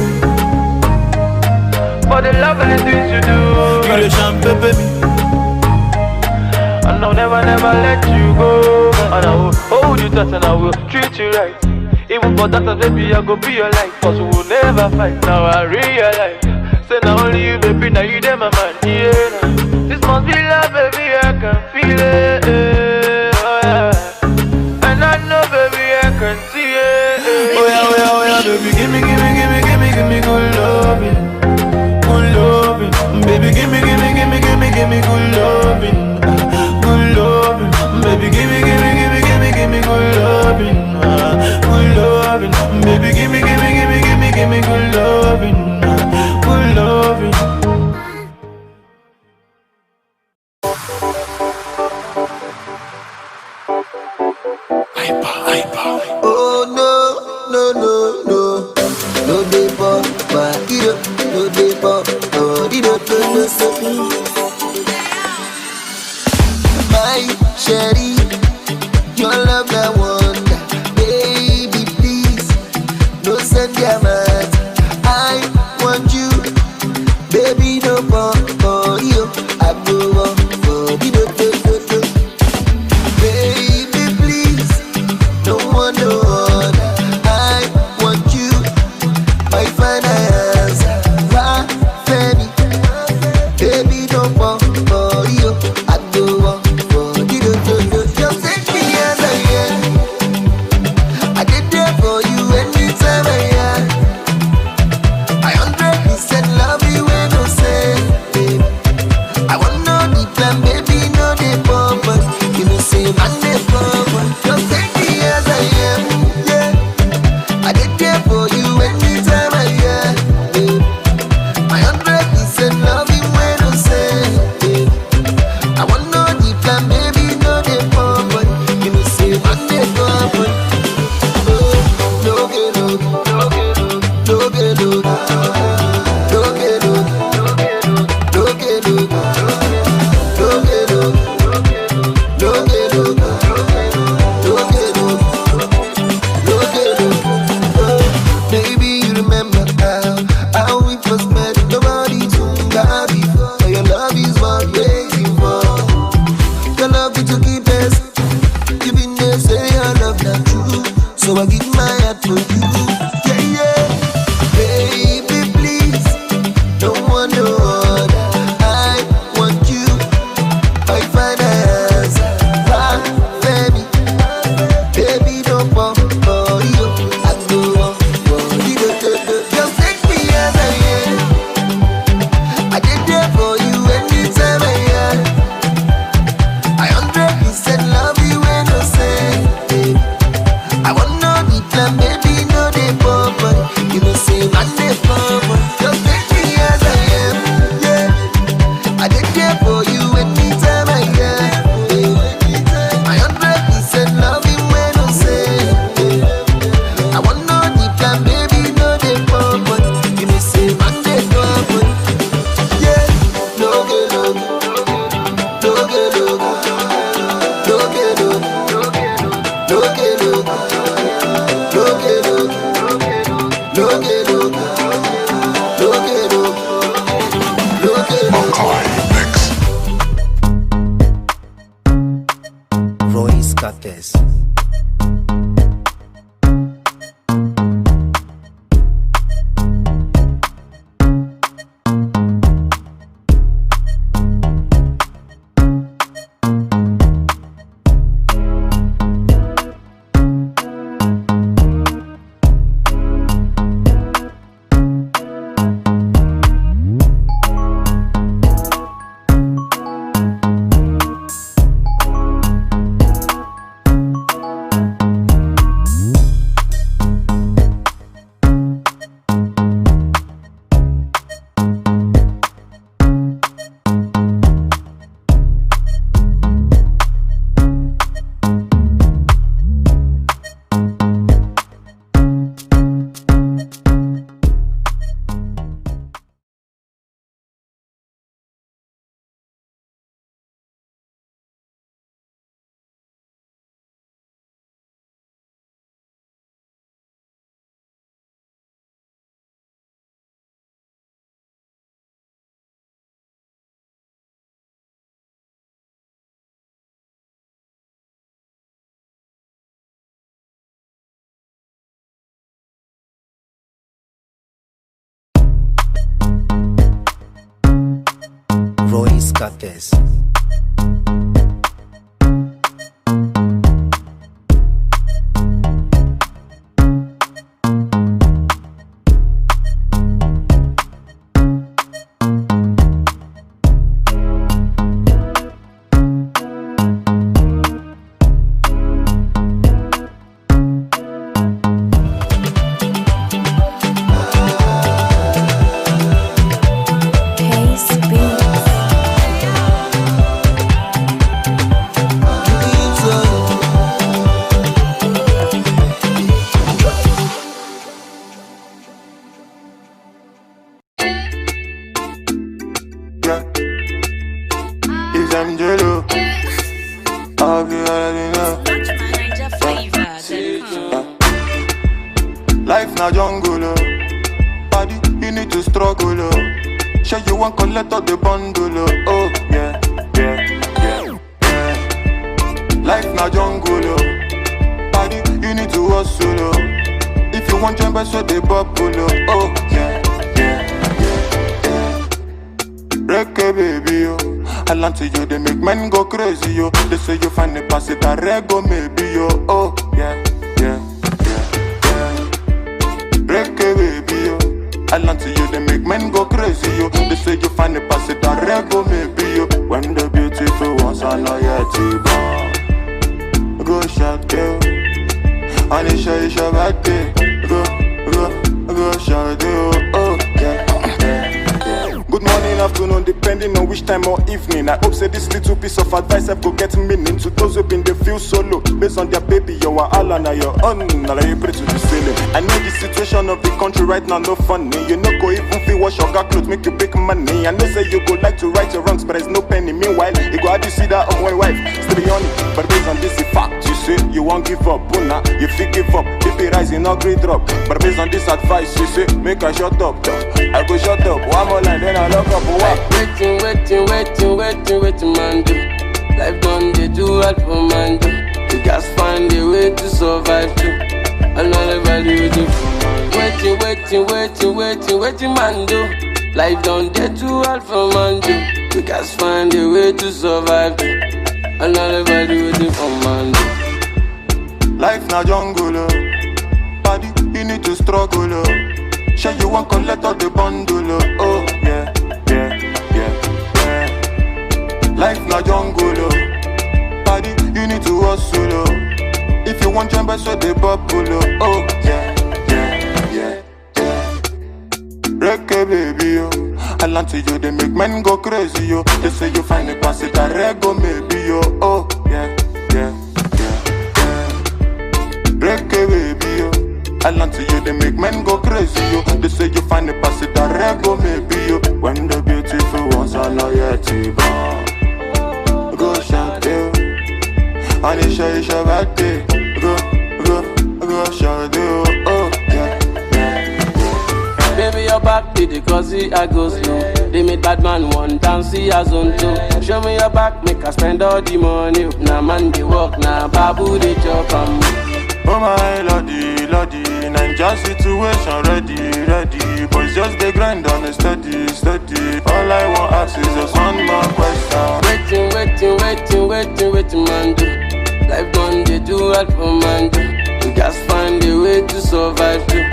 For the lovely things you do, you the champagne me. And I'll never let you go. And I will hold you tight and I will treat you right. Even for that, baby, I go be your light. Cause we will never fight. Now I realize, say now only you, baby, now you there, my man. Yeah, now. This must be love, baby, I can feel it. Oh yeah. And I know, baby, I can see it. Oh yeah, baby, give me good loving, baby, give me good loving, baby, give me good loving, baby, give me good loving, Oh no dey pop, no dey pop, no. My sherry, your love I wonder, baby please, no send your mouth. I want you, baby no pop for you, I go on for the do. Baby please, no one no other. I want you, my finance, Femi. Baby don't pop for you, I go on for the do. Just take me as I am. I did care for you anytime I get. My 100% loving when I say. I want no deep down, baby, no they pump. You may say man they pump. Yeah, no get no get no get no get no Royce Cates. Royce Cates. Life na jungle, oh. Body, you need to struggle, oh. Sure you want collect all the bundle, oh. Yeah, yeah, yeah, yeah. Life na jungle, oh. Body, you need to hustle, oh. If you want jump, so they bubble, oh. Yeah, yeah, yeah, yeah. Reggae baby, oh. I land to you, they make men go crazy, yo. They say you find the pass it, I rego maybe, yo. Oh, yeah, yeah. Reggae baby, yo. I land to you, they make men go crazy, yo. They say you find the pass it, I rego maybe, yo. When the beautiful ones are not yet born. Go shot, girl. And it's your birthday. Go shot, girl. Oh, yeah, yeah, yeah. Good morning, afternoon, depending on which time or evening. I hope say this little piece of advice I go get meaning to those who been they feel solo. Based on their baby, you are all on your own. Now you pray to the ceiling. I know the situation of the country right now no funny. You know go even feel wash your got clothes, make you big money. I know say you go like to right your wrongs, but there's no penny. Meanwhile, you go how do you see that on one wife? Still be on it, but based on this fact, you say you won't give up. Buna, you feel give up. If it rise, you not great drop. But based on this advice, you say make I shut up. I go shut up. One more line, then I lock up. Waiting, man, do. Life done, they do all for man, do. You guys find a way to survive, too. And all everybody will do. Waiting, man, do. Life done, they do all for man, do. You guys find a way to survive, too. And all everybody will do for man, do. Life na jungle, oh. Body, you need to struggle, oh. Sure you want collect all the bundle, oh. Yeah, yeah, yeah, yeah. Life na jungle, oh. Body, you need to hustle, oh. If you want jump, so they bubble, oh. Yeah, yeah, yeah, yeah. Reggae baby, oh. I land to you, they make men go crazy, yo. They say you find a pass it, a rego, maybe, yo. Oh, yeah, yeah, yeah, yeah. Reggae, baby, yo. I land to you, they make men go crazy, yo. They say you find a pass it, a rego, maybe, yo. When the beautiful ones are not yet, go shout, yo. Anisha, it's your birthday. Go shout, yo. Oh, yeah. Baby, your back be the crazy I go slow. They made bad man one dance, see as on two. Show me your back, make I spend all the money. Now man they walk, now babu they chop Oh my lordy, lordy, Ninja situation ready. Boys just they grind on a steady. All I want ask is just one more question. Waiting, man do. Life done they do what for man do. You just find a way to survive too.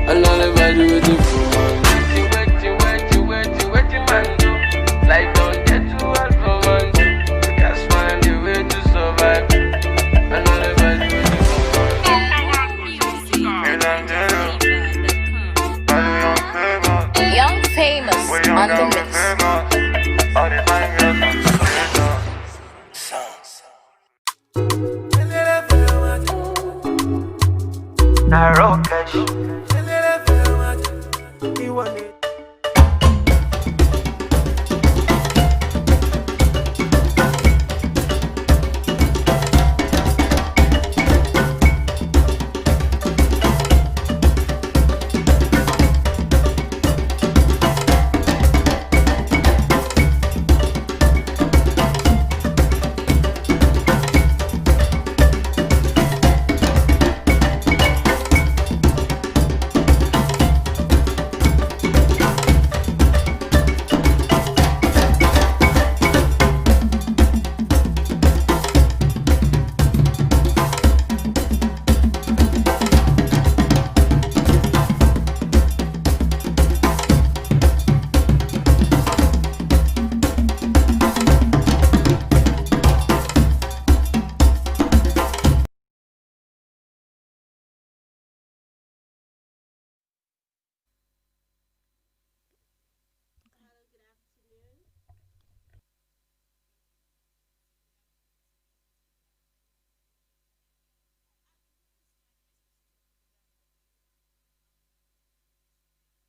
And all everybody waiting for man. Waiting, man do. Life done they do what for man do. You just find a way to survive. And all everybody waiting for man. Young famous on the mix. Narokesh.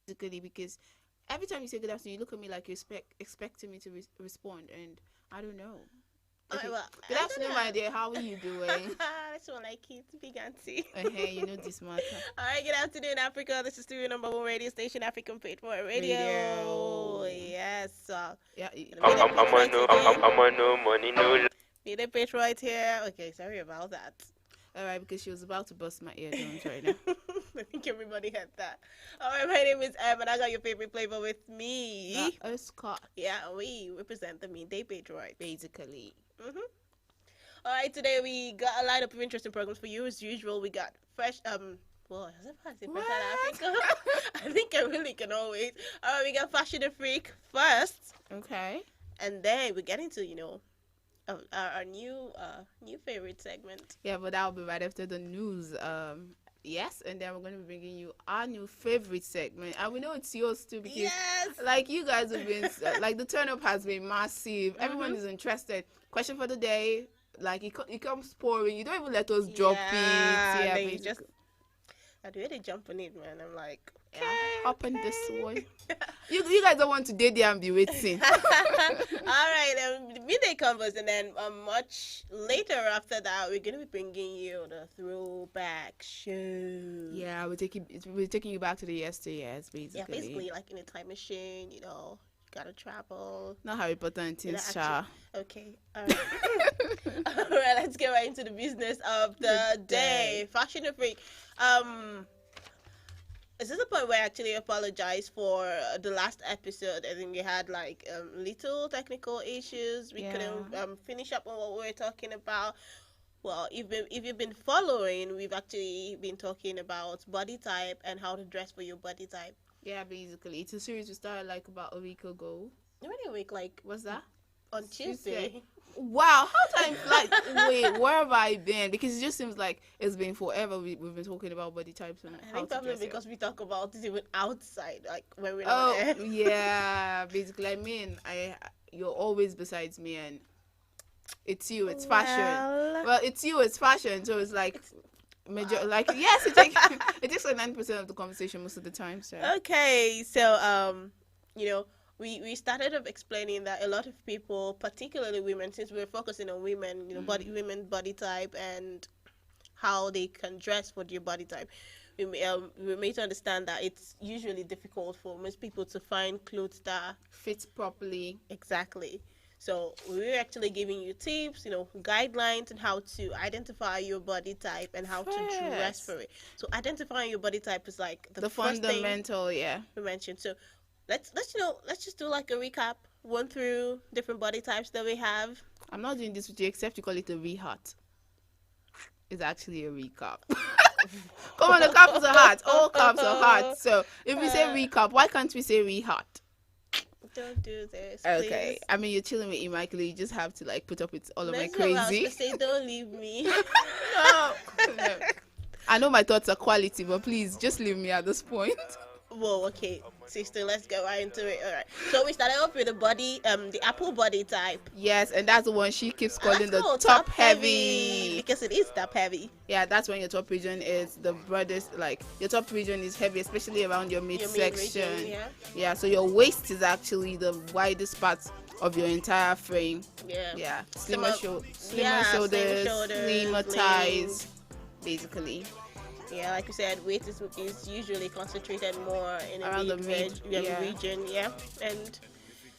Basically, because every time you say good afternoon, you look at me like you're expecting me to respond, and I don't know. Okay. Well, good afternoon, my dear. How are you doing? That's what I keep big auntie. Hey, you know this matter. All right, good afternoon, Africa. This is studio number 1 radio station, African Paid for Radio. Yes. Yeah. I'm on no money, no. Be the Patriot here. Okay, sorry about that. All right, because she was about to bust my eardrums right now. I think everybody had that. All right, my name is Em, and I got your favorite flavor with me. Scott. Yeah, we represent the Midday Patriot. Basically. All right, today we got a lineup of interesting programs for you. As usual, we got fresh, well, is it Fresh Africa? I think I really can always. All right, we got Fashion and Freak first. Okay. And then we get into, our new favorite segment. Yeah, but that'll be right after the news. Yes, and then we're going to be bringing you our new favorite segment. And we know it's yours too because, like, you guys have been, like, the turn-up has been massive. Everyone is interested. Question for the day, like, it comes pouring. You don't even let us drop it. Yeah, you just, I do they jump on it, man. I'm like, okay. Hop on this way. You guys don't want to date there and be waiting. All right, midday convos, and then much later after that, we're gonna be bringing you the throwback show. Yeah, we're taking you back to the yesteryears, basically. Yeah, basically like in a time machine. You gotta travel. Not Harry Potter and things, Cha. Okay. All right. All right, let's get right into the business of the day. Fashion and Freak. Is this a point where I actually apologize for the last episode? I think we had like little technical issues. We couldn't finish up on what we were talking about. Well, if you've been following, we've actually been talking about body type and how to dress for your body type. Yeah, basically. It's a series we started like about a week ago. Already a week, like... What's that? On Tuesday. Wow, how time flies. Wait, where have I been? Because it just seems like it's been forever we've been talking about body types and I how think to probably dress because it. we talk about it even outside, like when we're Oh, not there. yeah. Basically, I mean, you're always besides me, and it's you, it's fashion. Well, it's you, it's fashion. So it's like, like yes, it takes like 90% of the conversation most of the time. So Okay, so you know, we started off explaining that a lot of people, particularly women, since we're focusing on women, you know, women body type and how they can dress for their body type. We made to understand that it's usually difficult for most people to find clothes that fit properly. Exactly. So we're actually giving you tips, you know, guidelines on how to identify your body type and how to dress for it. So identifying your body type is like the first fundamental, thing we mentioned. So let's just do like a recap, run through different body types that we have. I'm not doing this with you, except you call it a rehat. It's actually a recap. Come on, the cap is a heart. All caps are heart. So if we say recap, why can't we say rehat? Don't do this. Okay. Please. I mean, you're chilling with Immaculate. You just have to like put up with all of my That's what I was crazy. gonna say, don't leave me. No. I know my thoughts are quality, but please just leave me at this point. Whoa, okay, sister, let's go right into it. All right. So we started off with the apple body type. Yes, and that's the one she keeps calling the called top heavy. because it is top heavy. Yeah, that's when your top region is the broadest. Like your top region is heavy, especially around your midsection. Yeah, so your waist is actually the widest part of your entire frame. Yeah. Slimmer shoulders, slimmer thighs, basically. Yeah, like you said, weight is usually concentrated more in around the mid region. Yeah, and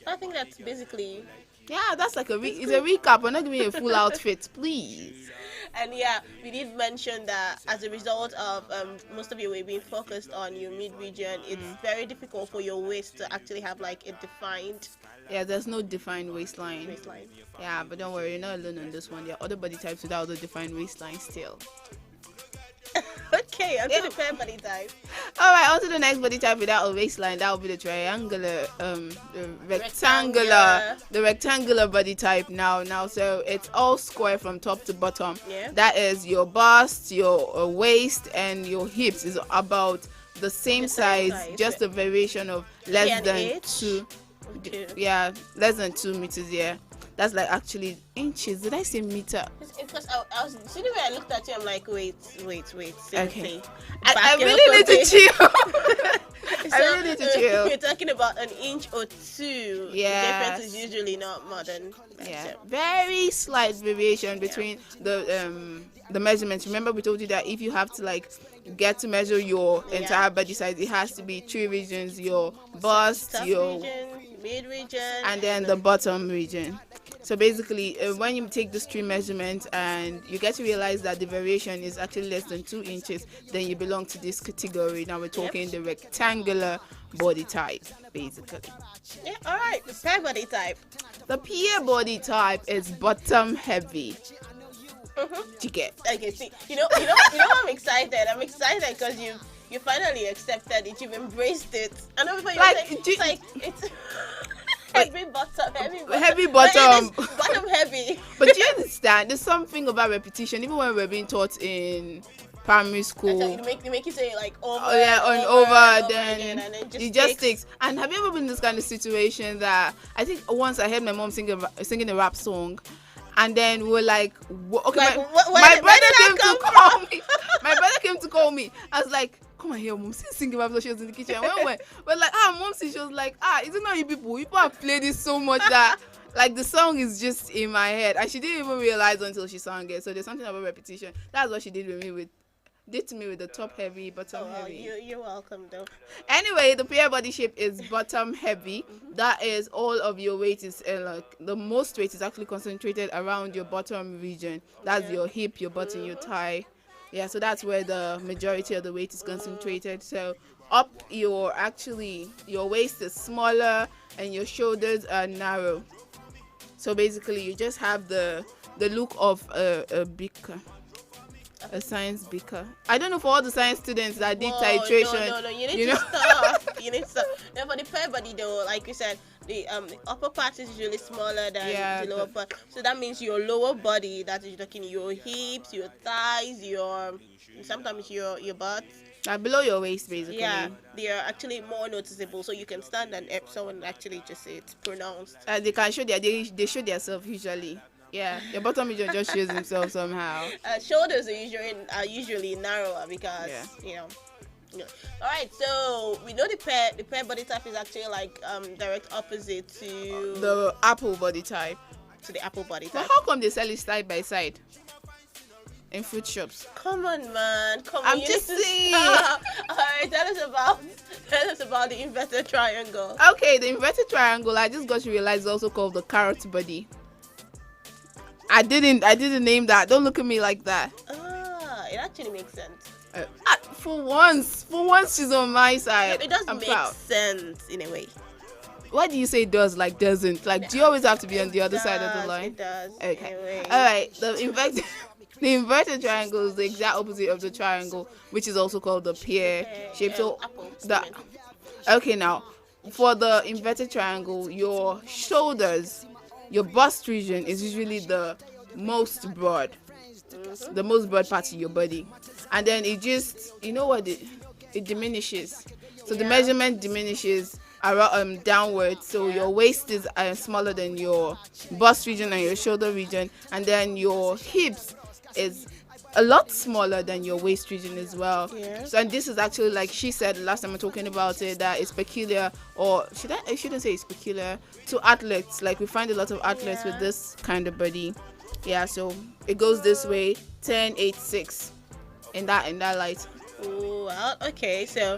I think that's basically. Yeah, that's like it's a recap. We're not giving you a full outfit, please. And yeah, we did mention that as a result of most of your weight being focused on your mid region, it's very difficult for your waist to actually have like a defined. Yeah, there's no defined waistline. Yeah, but don't worry, you're not alone on this one. There are other body types without the defined waistline still. Okay, on to the fair body type. All right, on to the next body type without a waistline. That will be the triangular, the rectangular body type now. So it's all square from top to bottom. Yeah. That is your bust, your waist, and your hips is about the same size, just a variation of less than 2. Yeah, less than 2 meters. Yeah. That's like actually inches. Did I say meter? Because I was sitting where I looked at you, I'm like, wait. Okay. I really need to chill. I really need to chill. You're talking about an inch or 2. Yeah. The difference is usually not more than. Yeah. Very slight variation between the measurements. Remember, we told you that if you have to like get to measure your entire body size, it has to be 3 regions: your bust, your mid region, and then the bottom region. So basically, when you take these 3 measurements and you get to realize that the variation is actually less than 2 inches, then you belong to this category. Now we're talking the rectangular body type, basically. Yeah, all right. The pear body type. The pear body type is bottom heavy. You get? Okay, see, you know, I'm excited. I'm excited because you finally accepted it. You've embraced it. I know before you like, it's heavy bottom. Bottom heavy. But do you understand? There's something about repetition. Even when we're being taught in primary school, they make you say like over. Oh yeah, over then again, and it just sticks. And have you ever been in this kind of situation that I think once I heard my mom singing a rap song, and then we're like, okay, my brother came to call me. My brother came to call me. I was like, come on here, mom, singing rap song. She was in the kitchen. We're like, mom, she was like, is it not you people? You people have played it so much that like the song is just in my head, and she didn't even realize until she sang it. So there's something about repetition. That's what she did to me with the top heavy, bottom heavy. You're welcome though. Anyway, the pear body shape is bottom heavy. That is all of your weight is like the most weight is actually concentrated around your bottom region. That's your hip, your button, your thigh. Yeah, so that's where the majority of the weight is concentrated. So up your waist is smaller and your shoulders are narrow. So basically you just have the look of a beaker. A science beaker. I don't know for all the science students that did titration. No. You need to stop. You need to stop. Now for the pear body though, like you said, the upper part is usually smaller than Yeah, the lower part. So that means your lower body, that is talking your hips, your thighs, sometimes your butt. Below your waist, basically. Yeah, they are actually more noticeable. So you can stand and if someone actually just say it's pronounced. They can show they show themselves usually. Yeah, your bottom region just shows himself somehow. Shoulders are usually narrower because you know. All right, so we know the pair body type is actually like direct opposite to the apple body type. To the apple body type. But how come they sell it side by side in food shops? Come on, man. Come on. I'm just saying. All right, tell us about the inverted triangle. Okay, the inverted triangle. I just got to realize is also called the carrot body. I didn't name that. Don't look at me like that. It actually makes sense. For once, she's on my side. No, it does I'm make proud. sense in a way. Why do you say does like doesn't? Like, do you always have to be on the other side of the line? It does. Okay. Anyway. All right. The inverted triangle is the exact opposite of the triangle, which is also called the pear shape. So okay, now for the inverted triangle, your shoulders, your bust region is usually the most broad. The most broad part of your body, and then it just it diminishes. So the measurement diminishes around downwards. So your waist is smaller than your bust region and your shoulder region, and then your hips is a lot smaller than your waist region as well. So, and this is actually, like she said last time we were talking about it, that it's peculiar, or I shouldn't say it's peculiar to athletes. Like we find a lot of athletes with this kind of body. Yeah, so it goes this way, 10, 8, 6 in that light. Oh, well, okay. So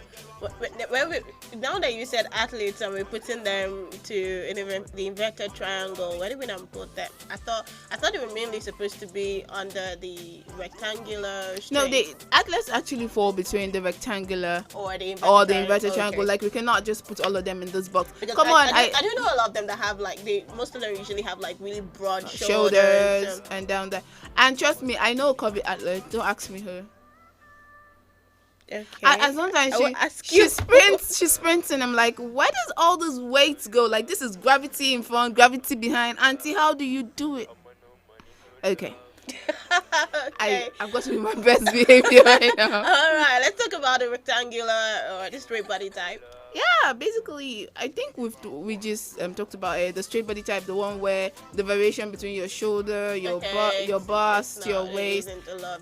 now that you said athletes and we're putting them to the inverted triangle, where did we not put that? I thought they were mainly supposed to be under the rectangular straight. No, the athletes actually fall between the rectangular or the inverted triangle. Okay. Like we cannot just put all of them in this box. Because Come on, I do know a lot of them that have like most of them usually have like really broad shoulders and down there. And trust me, I know a COVID athlete. Don't ask me who. Okay. And sometimes she sprints and I'm like, where does all this weight go? Like, this is gravity in front, gravity behind. Auntie, how do you do it? Okay. I've got to be my best behavior right now. All right, let's talk about the rectangular or the straight body type. Yeah, basically, I think we just talked about it. The straight body type, the one where the variation between your shoulder, your bust, your waist.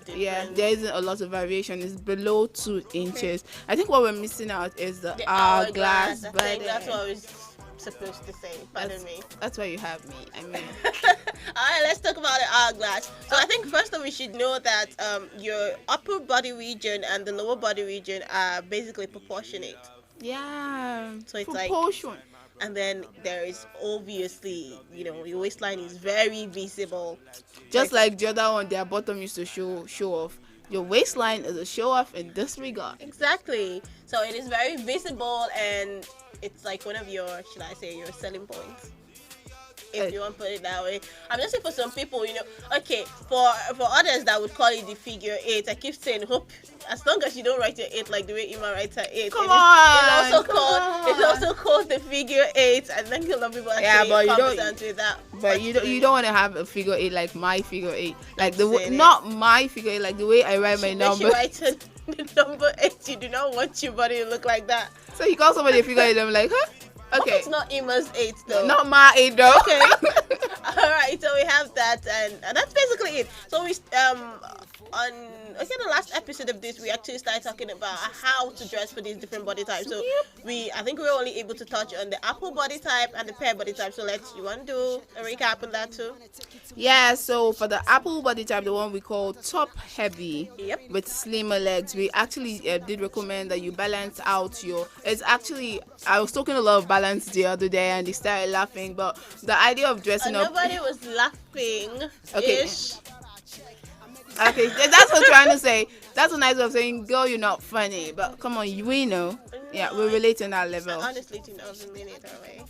There isn't a lot of variation. It's below 2 inches. I think what we're missing out is the hourglass body. I think that's what I was supposed to say. Pardon me. That's why you have me. I mean. Alright, let's talk about the hourglass. So I think first of all we should know that your upper body region and the lower body region are basically proportionate. Yeah. So it's proportion. like, and then there is obviously, your waistline is very visible. Just like the other one, their bottom used to show off. Your waistline is a show off in this regard. Exactly. So it is very visible, and it's like one of your, should I say, your selling points, if you want to put it that way. I'm just saying for some people, okay, for others that would call it the figure 8. I keep saying, hope as long as you don't write your 8 like the way Ima writes her 8. It's also called the figure 8, and then a lot of people actually conversant with that. But you don't want to have a figure 8 like my figure 8, like not my figure 8, like the way I write my number. She writes the number 8. You do not want your body to look like that. So you call somebody a figure 8, I'm like, huh? Okay. It's not Ima's 8 though. Not my 8 though. Okay. All right. So we have that, and that's basically it. So we on the last episode of this, we actually started talking about how to dress for these different body types. So I think we were only able to touch on the apple body type and the pear body type. So you want to do a recap on that too? Yeah. So for the apple body type, the one we call top heavy, with slimmer legs, we actually did recommend that you balance out your. It's actually, I was talking a lot of balance the other day, and they started laughing. But the idea of dressing up. Nobody was laughing. Okay. Okay, that's what I'm trying to say. That's a nice way of saying, girl, you're not funny. But come on, we know. Yeah, we relate on that level. I honestly do not mean it that way.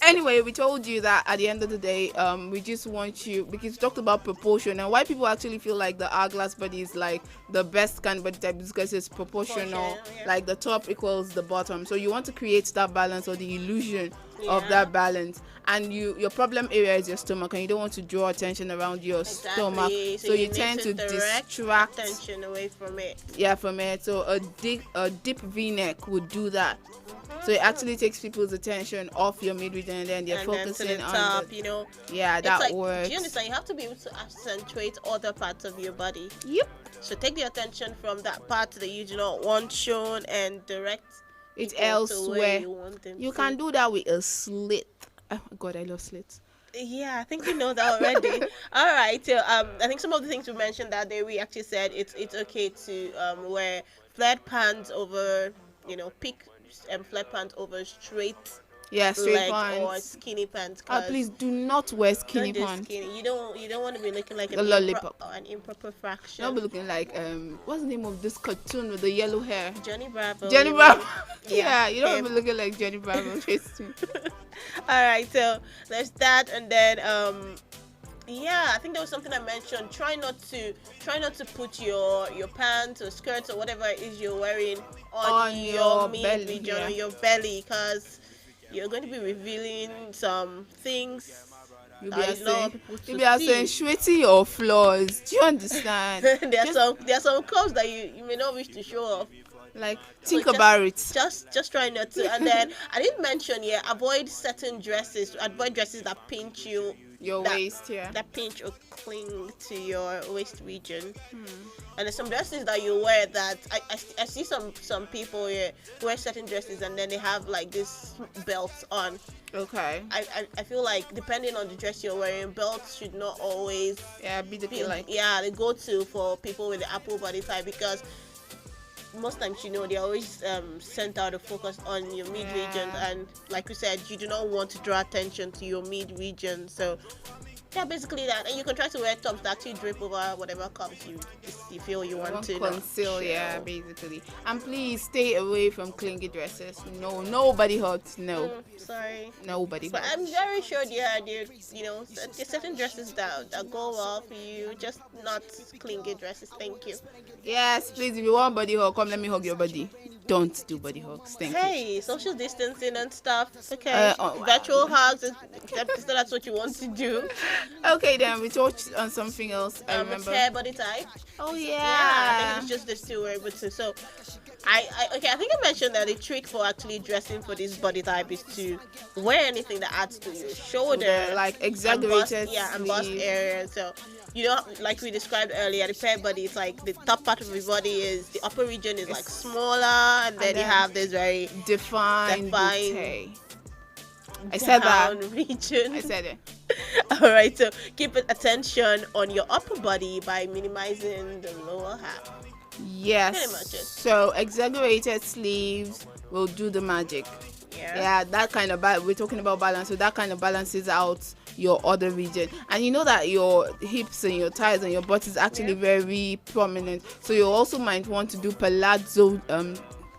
Anyway, we told you that at the end of the day, we just want you, because we talked about proportion and why people actually feel like the hourglass body is like the best kind of body type, because it's proportional. Like the top equals the bottom. So you want to create that balance or the illusion of that balance. And your problem area is your stomach, and you don't want to draw attention around your stomach, so you tend to distract attention away from it. Yeah, from it. So a deep V-neck would do that. So it actually takes people's attention off your mid-region, and then they're focusing then to the on top, Yeah, that works. Do you understand? You have to be able to accentuate other parts of your body. Yep. So take the attention from that part that you do not want shown and direct it people elsewhere. To where you want them you to. can do that with a slit. Oh God, I love slits. Yeah, I think we know that already. All right. So I think some of the things we mentioned that day, we actually said it's okay to wear flat pants over, pick flat pants over straight. Yeah, straight leg pants or skinny pants. Please do not wear skinny pants. Skinny. You don't want to be looking like a lollipop. An improper fraction. Don't be looking like what's the name of this cartoon with the yellow hair? Johnny Bravo. Johnny Bravo. Yeah, you don't want to be looking like Johnny Bravo. All right, so there's that, and then I think there was something I mentioned. Try not to put your pants or skirts or whatever it is you're wearing on your mid region, on your belly, because you're going to be revealing some things. You'll be saying sweaty or flaws. Do you understand? there are some curves that you may not wish to show off. Like, think about it. Just try not to. And then I didn't mention avoid certain dresses. Avoid dresses that pinch your waist, that pinch or cling to your waist region. And there's some dresses that you wear that I see some people wear certain dresses and then they have like this belts on. Okay. I feel like depending on the dress you're wearing, belts should not always be the the go-to for people with the apple body type, because most times they're always sent out of focus on your mid region, and like we said, you do not want to draw attention to your mid region. So basically that. And you can try to wear tops that actually drape over whatever cups you feel you want to conceal. Basically. And please stay away from clingy dresses. No, nobody hurts. No. Sorry. Nobody hurts. But I'm very sure there's certain dresses that go well for you, just not clingy dresses. Thank you. Yes, please. If you want body hug, come let me hug your body. Don't do body hugs. Thank you. Hey, social distancing and stuff. Okay. Virtual hugs. That's what you want to do. Okay, then we touched on something else. I remember. Hair body type. Oh yeah. I think it's just the two we're able to. So, I think I mentioned that the trick for actually dressing for this body type is to wear anything that adds to your shoulder, like exaggerated and bust area. So, like we described earlier, the pear body is like the top part of the body is the upper region is like smaller, and then you have this very defined I said that region. I said it. All right, so keep attention on your upper body by minimizing the lower half. Yes. Pretty much it. So exaggerated sleeves will do the magic. Yeah, that kind of we're talking about balance. So that kind of balances out your other region, and you know that your hips and your thighs and your butt is actually very prominent. So you also might want to do palazzo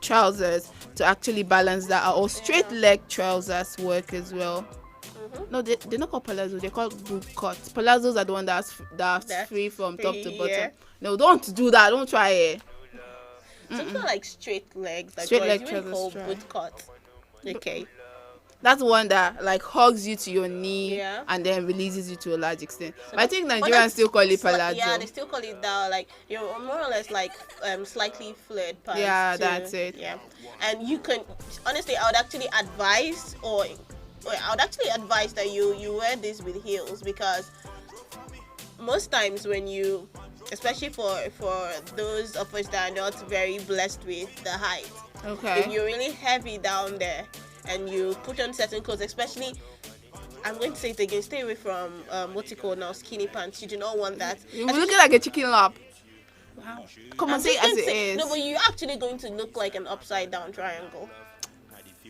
trousers to actually balance that out, or straight leg trousers work as well. No, they're not called palazzo, they're called boot cuts. Palazzos are the one that's free from top to bottom. No, don't do that, don't try it. So it's not like straight legs, like straight leg trousers called boot cuts. Okay. That's one that like hugs you to your knee and then releases you to a large extent. So but I think Nigerians still call it palazzo. Yeah, they still call it that. Like you're more or less like slightly flared pants. Yeah, that's it. Yeah, and you can honestly, I would actually advise, that you wear this with heels, because most times when you, especially for those of us that are not very blessed with the height, if you're really heavy down there and you put on certain clothes, especially, I'm going to say it again, stay away from what you call now skinny pants. You do not want that. You're looking like a chicken lap. Wow. Come on, say it as it is. No, but you're actually going to look like an upside down triangle.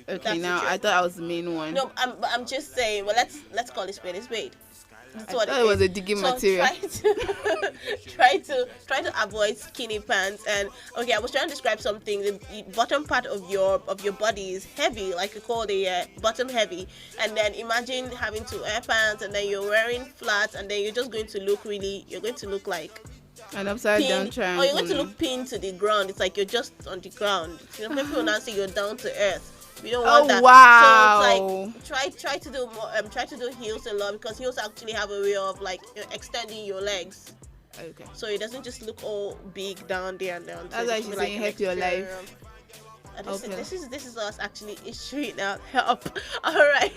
Okay, now I thought I was the main one. No, I'm just saying. Well, let's call it spade a spade. That's what it was a digging material. Try to avoid skinny pants. And okay, I was trying to describe something. The bottom part of your body is heavy, like you call the bottom heavy. And then imagine having to wear pants, and then you're wearing flats, and then you're just going to look like an upside down triangle. Or you're going to look pinned to the ground. It's like you're just on the ground. People now say you're down to earth. We don't want that. Wow. So it's like try to do more. Try to do heels a lot because heels actually have a way of like extending your legs. Okay. So it doesn't just look all big down there and down. That's why she's saying help your life. This is us actually issuing out help. All right.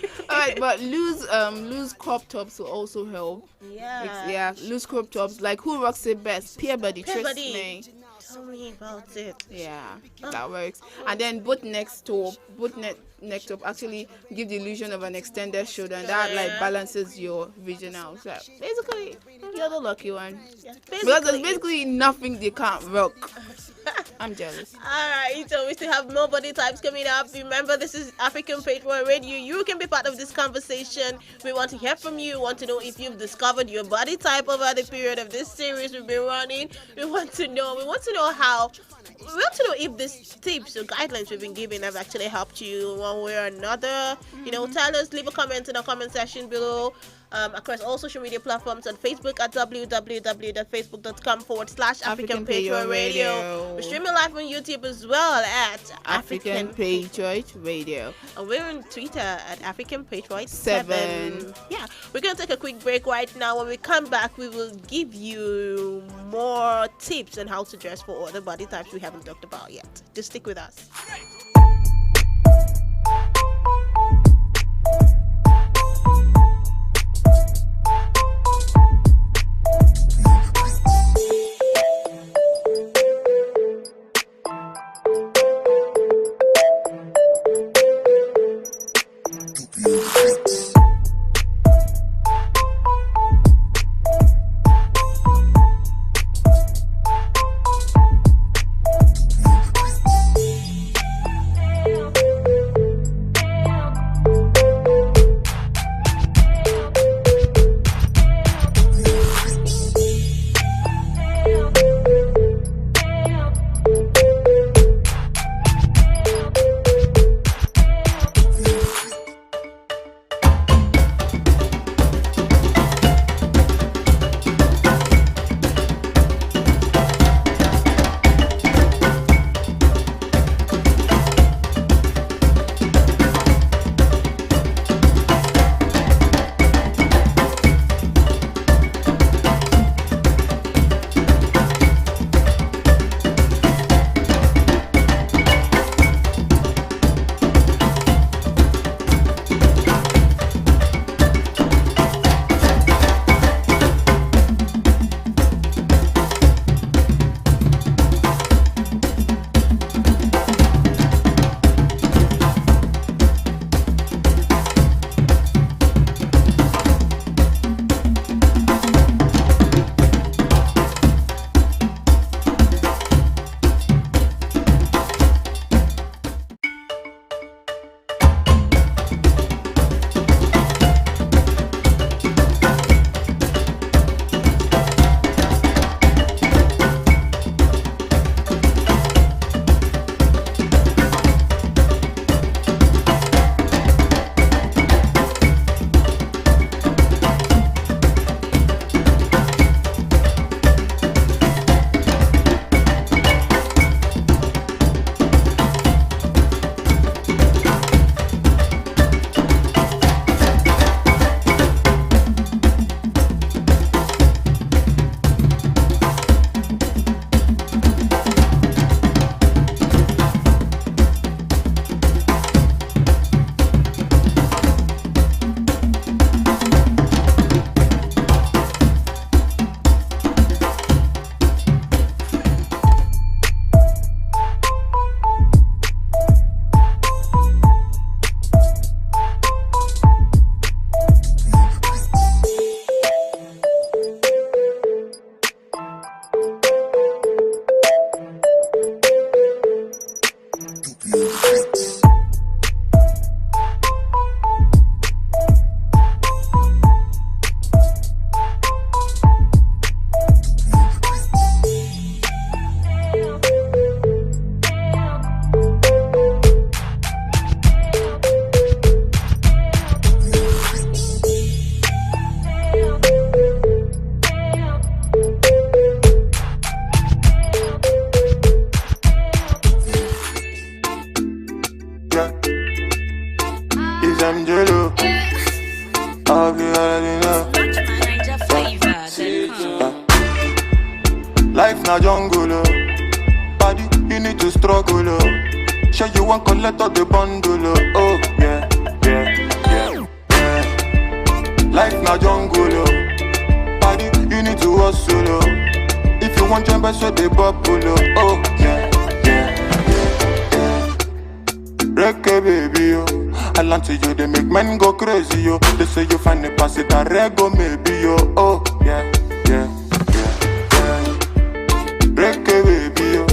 But loose crop tops will also help. Yeah. Loose crop tops. Like who rocks it best? Peabody. Trust Peabody. me. Tell me about it. Yeah, that works. And then both neck top actually give the illusion of an extended shoulder, and that like balances your vision out. So basically, you're the lucky one. Yeah, because there's basically nothing they can't rock. I'm jealous. Alright, so we still have more body types coming up. Remember, this is African Patriot Radio. You can be part of this conversation. We want to hear from you. We want to know if you've discovered your body type over the period of this series we've been running. We want to know if these tips or guidelines we've been giving have actually helped you one way or another. You know, tell us, leave a comment in the comment section below. Across all social media platforms on Facebook at www.facebook.com/African Patriot Radio. We're streaming live on YouTube as well at African Patriot Radio. And we're on Twitter at African Patriot 7. Yeah, we're going to take a quick break right now. When we come back, we will give you more tips on how to dress for other body types we haven't talked about yet. Just stick with us. Life na jungle, body, you need to struggle, Sure you want collect all the bundle, oh yeah, yeah, yeah, yeah. Life na jungle, body, you need to hustle, If you want jump, so they bubble, oh yeah, yeah, yeah, yeah. Reggae baby, yo. I land to you, they make men go crazy, yo. They say you find the pass it a rego, maybe, yo. Oh yeah, yeah, yeah, yeah. Reggae baby, yo.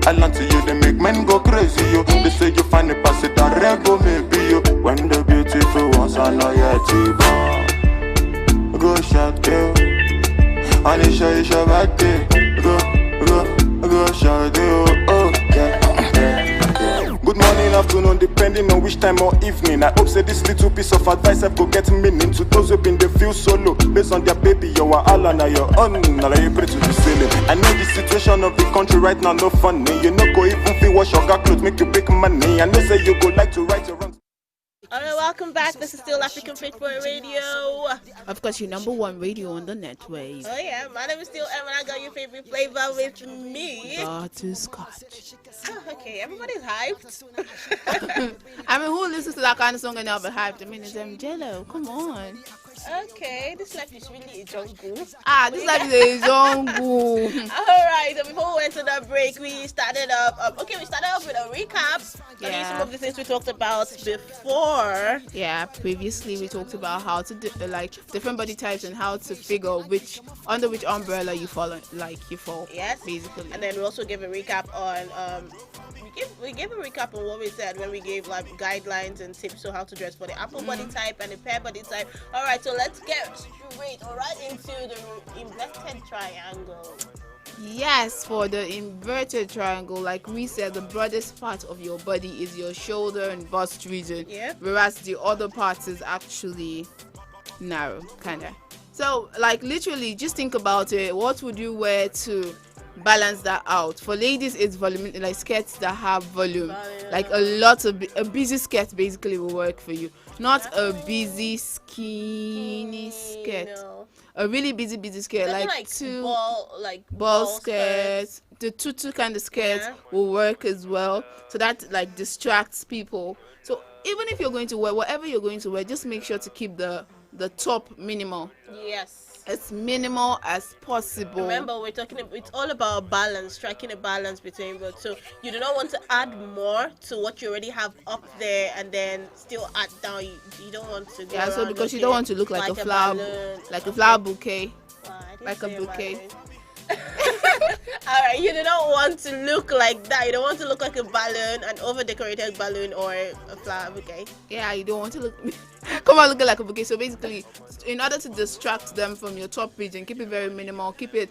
I land to you, they make men go crazy, yo. They say you find the pass it a rego, maybe, yo. When the beautiful ones are not yet born, go shout, yo. Anisha, it's your birthday. Go shout, yo. Oh yeah, yeah. Good morning, afternoon, depending on which time or evening. I hope say this little piece of advice I go get meaning to those who been they feel solo based on their baby. You are all on your own. Now you pray to the ceiling. I know the situation of the country right now no funny. You know go even feel wash your clothes make you big money. I know say you go like to write your wrongs. Alright, welcome back. This is still African Fit Boy Radio. Of course, your number one radio on the netways. Oh yeah, my name is still Em and I got your favorite flavor with me. Butterscotch. Oh, okay, everybody's hyped. I mean, who listens to that kind of song and not be hyped? I mean, it's Jello. Come on. Okay, this life is really a jungle. This life is a jungle. Alright, so before we went to the break, we started off with a recap. Yeah. Some of the things we talked about before. Yeah, previously we talked about how to do, like different body types and how to figure under which umbrella you fall, Yes, basically. And then we also gave a recap on we gave a recap on what we said when we gave like guidelines and tips on how to dress for the apple body type and the pear body type. All right, so let's get straight into the inverted triangle. Yes, for the inverted triangle, like we said, the broadest part of your body is your shoulder and bust region, whereas the other part is actually narrow, kinda. So, like literally, just think about it. What would you wear to balance that out? For ladies, it's volume, like skirts that have volume. Like a busy skirt basically will work for you. Not a busy skinny skirt. No. A really busy skirt, like two ball skirts. The tutu kind of skirts will work as well. So that like distracts people. So even if you're going to wear whatever you're going to wear, just make sure to keep the top minimal. Yes. As minimal as possible. Remember, it's all about balance, striking a balance between both. So you do not want to add more to what you already have up there and then still add down. You don't want to go so because you don't want to look like a flower, like a flower bouquet, like a bouquet. Alright, you do not want to look like that. You don't want to look like a balloon, an over-decorated balloon or a flower bouquet. Yeah, you don't want to come on looking like a bouquet. So basically, in order to distract them from your top region, keep it very minimal. Keep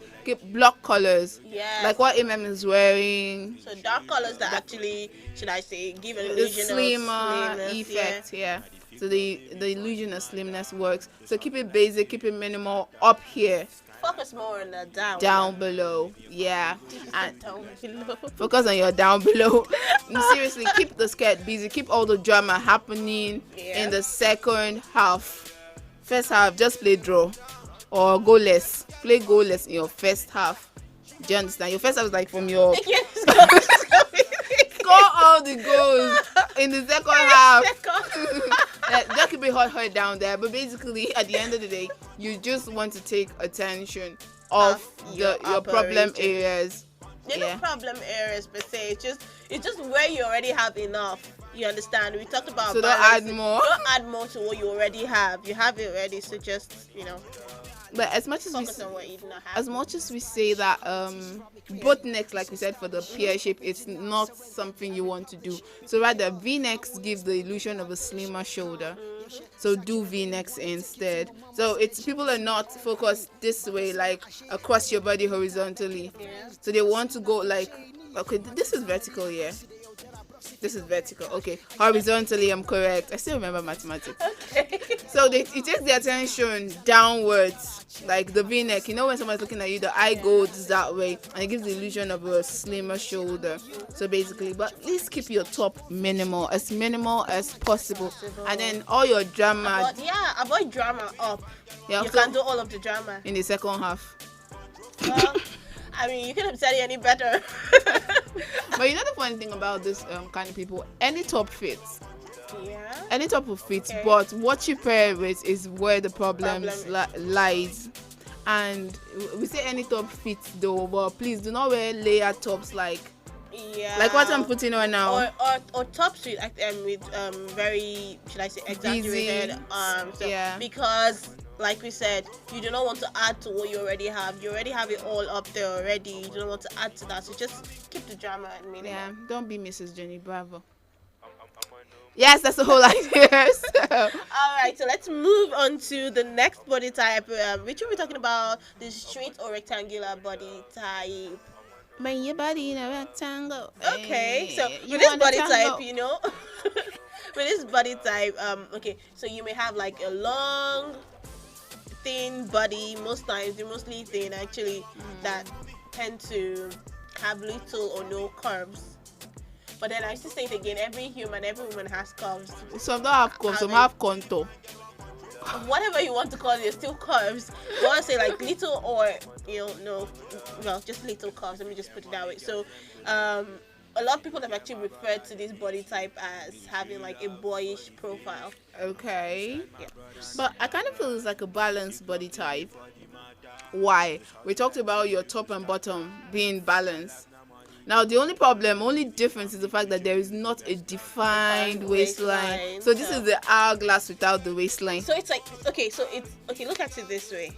block colors. Yeah. Like what is wearing. So dark colors that actually, should I say, give an illusion of slimmer effect. Yeah. So the illusion of slimness works. So keep it basic, keep it minimal up here. Focus more on the down below. Yeah. And down below. Focus on your down below. Seriously, keep the skirt busy. Keep all the drama happening in the second half. First half, just play draw or goalless. Play goalless in your first half. Do you understand? Your first half is like from your score all the goals in the second half. That could be hot down there, but basically at the end of the day, you just want to take attention of your problem areas. They're not problem areas per se. It's just where you already have enough. You understand? We talked about so don't add more. Don't add more to what you already have. You have it already, so just But as much as we say that both necks, like we said, for the pear shape, it's not something you want to do. So rather, V-necks give the illusion of a slimmer shoulder. So do V-necks instead. So people are not focused this way, like across your body horizontally. So they want to go like, okay, this is vertical, yeah. This is vertical. Okay, horizontally, I'm correct. I still remember mathematics. Okay. So it takes the attention downwards, like the V-neck. You know when someone's looking at you, the eye goes that way, and it gives the illusion of a slimmer shoulder. So basically, but at least keep your top minimal as possible, and then all your drama. Avoid drama up. Yeah, you can do all of the drama in the second half. Well, I mean, you couldn't have said it any better. But you know the funny thing about this kind of people, any top fits. Yeah. Any top will fit, Okay. but what you pair with is where the problems lies. And we say any top fits though, but please do not wear layer tops like what I'm putting on now. Or tops with very, should I say, exaggerated arms. So, Yeah. Because like we said, you do not want to add to what you already have. You already have it all up there already. You don't want to add to that. So just keep the drama and minimum. Yeah, don't be Mrs. Jenny Bravo. Yes, that's the whole idea. All right, so let's move on to the next body type, which we'll be talking about the straight or rectangular body type. Bring your body in a rectangle. Okay, so You with this want a body tango? type, you know, with this body type, okay, so you may have like a long, thin body. Most times, they're mostly thin actually, that tend to have little or no curves. But then I still say it again, every woman has curves. Some don't have curves, some have contour. Whatever you want to call it, it's still curves. You want to say like little or, just little curves. Let me just put it that way. So, a lot of people have actually referred to this body type as having like a boyish profile. Okay. Yeah. But I kind of feel it's like a balanced body type. Why? We talked about your top and bottom being balanced. Now, the only difference is the fact that there is not a defined waistline. So this is the hourglass without the waistline. So it's like, look at it this way.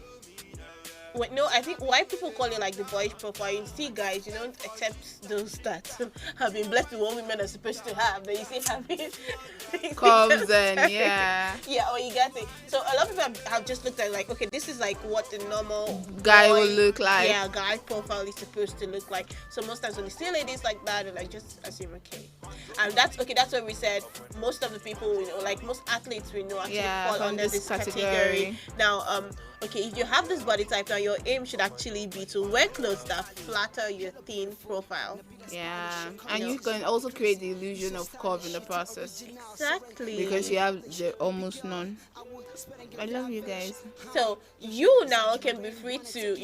I think why people call it like the boyish profile, you see guys, you don't accept those that have been blessed with what women are supposed to have. Then you see having curves and yeah, or you get it. So a lot of people have just looked at like, okay, this is like what the normal guy will look like. Yeah, guy profile is supposed to look like. So most times when you see ladies like that, they're like just assume okay. And that's what we said. Most of the people we know, like most athletes we know, actually fall under this category. Now, okay, if you have this body type now, your aim should actually be to wear clothes that flatter your thin profile. Yeah, and you can also create the illusion of curve in the process. Exactly. Because you have the almost none. I love you guys. So you now can be free to,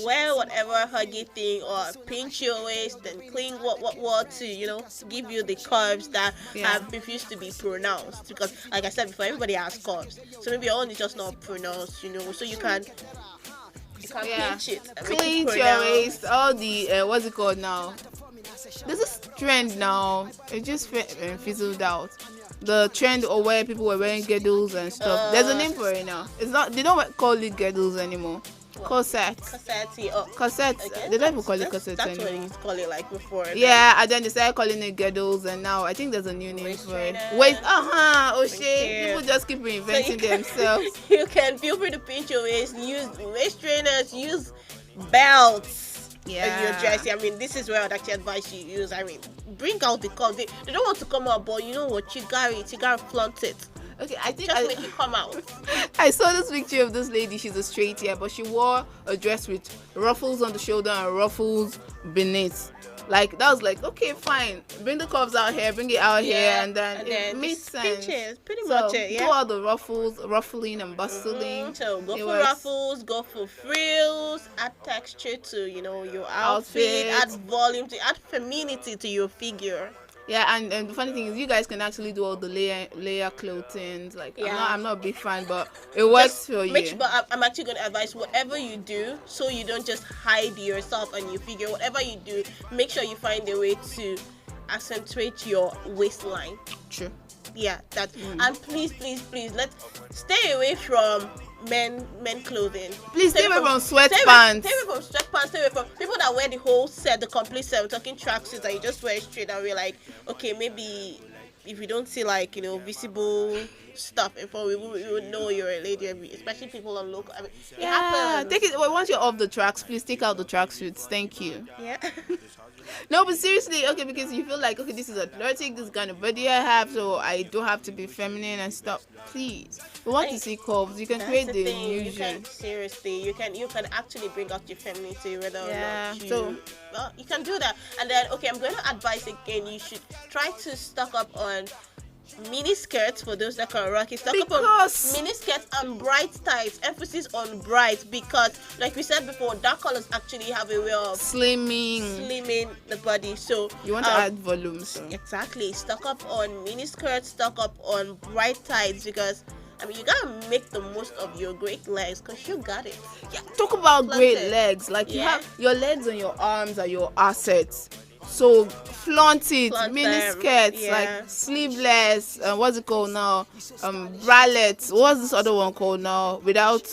wear whatever huggy thing or pinch your waist and cling what to, give you the curves that have refused to be pronounced. Because like I said before, everybody has curves. So maybe your own is just not pronounced, so you can pinch it. Clean your waist. All the what's it called now? There's this trend now. It just fizzled out. The trend of where people were wearing girdles and stuff. There's a name for it now. It's not. They don't call it girdles anymore. Corsets. Corsets. Okay. They don't even call it corsets That's anymore. what they used to call it like before. Yeah, and then they started calling it girdles, and now I think there's a new name for it. Wait, oh shit! People just keep reinventing themselves. You can feel free to pinch your waist, use waist trainers, use belts. Yeah. Your dress. I mean, this is where I'd actually advise you use. I mean, bring out the curve. They don't want to come out, but you know what? You gotta flaunt it. Okay, I think just make it come out. I saw this picture of this lady. She's a straight hair, but she wore a dress with ruffles on the shoulder and ruffles beneath. Like that was like, okay, fine. Bring the curves out here, bring it out here, and then it makes sense. Pretty much it. Do all the ruffling and bustling. So go for ruffles, go for frills, add texture to your outfit, add volume, to add femininity to your figure. Yeah, and the funny thing is, you guys can actually do all the layer clothing. Like, I'm not a big fan, but it works for you. But I'm actually going to advise whatever you do, so you don't just hide yourself and your figure. Whatever you do, make sure you find a way to accentuate your waistline. True. Yeah, that. And please, let's stay away from men clothing. Please stay away from sweatpants. Stay away from sweatpants. Stay away from people that wear the whole set, the complete set. We're talking tracksuits that you just wear straight, and we're like, okay, maybe if we don't see like visible stuff in front, we would know you're a lady. Especially people on local. I mean, it happens. Take it. Once you're off the tracks, please take out the tracksuits. Thank you. Yeah. No, but seriously, okay, because you feel like, okay, this is athletic, this kind of body I have, so I don't have to be feminine and stuff. Please, we want to see curves. You can create the illusion. You can actually bring out your femininity whether or not you. You can do that. And then, okay, I'm going to advise again. You should try to stock up on mini skirts for those that can rock it. Stock up on mini skirts and bright tights. Emphasis on bright because, like we said before, dark colors actually have a way of slimming the body. So you want to add volume. So. Exactly. Stock up on mini skirts. Stock up on bright tights because. I mean, you gotta make the most of your great legs because you got it. Yeah, talk about great legs. Like you have your legs and your arms are your assets. So flaunt it. Mini skirts, like sleeveless. What's it called now? Bralettes. What's this other one called now? Without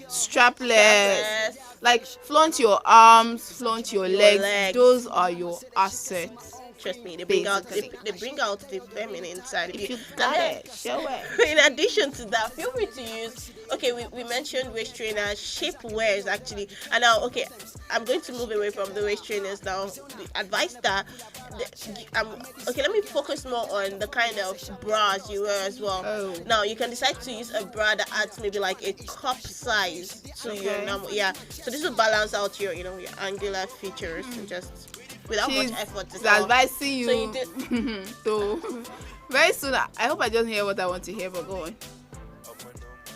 strapless. Like flaunt your arms, flaunt your legs. Those are your assets. Trust me, they bring out the feminine side. If you got it, show it. In addition to that, feel free to use. Okay, we mentioned waist trainers, shapewears actually, and now I'm going to move away from the waist trainers now. The advice that let me focus more on the kind of bras you wear as well. Oh. Now you can decide to use a bra that adds maybe like a cup size to your normal. Yeah, so this will balance out your your angular features and just. Without much effort. She's advising you. So you did. So very soon, I hope I just hear what I want to hear. But go on.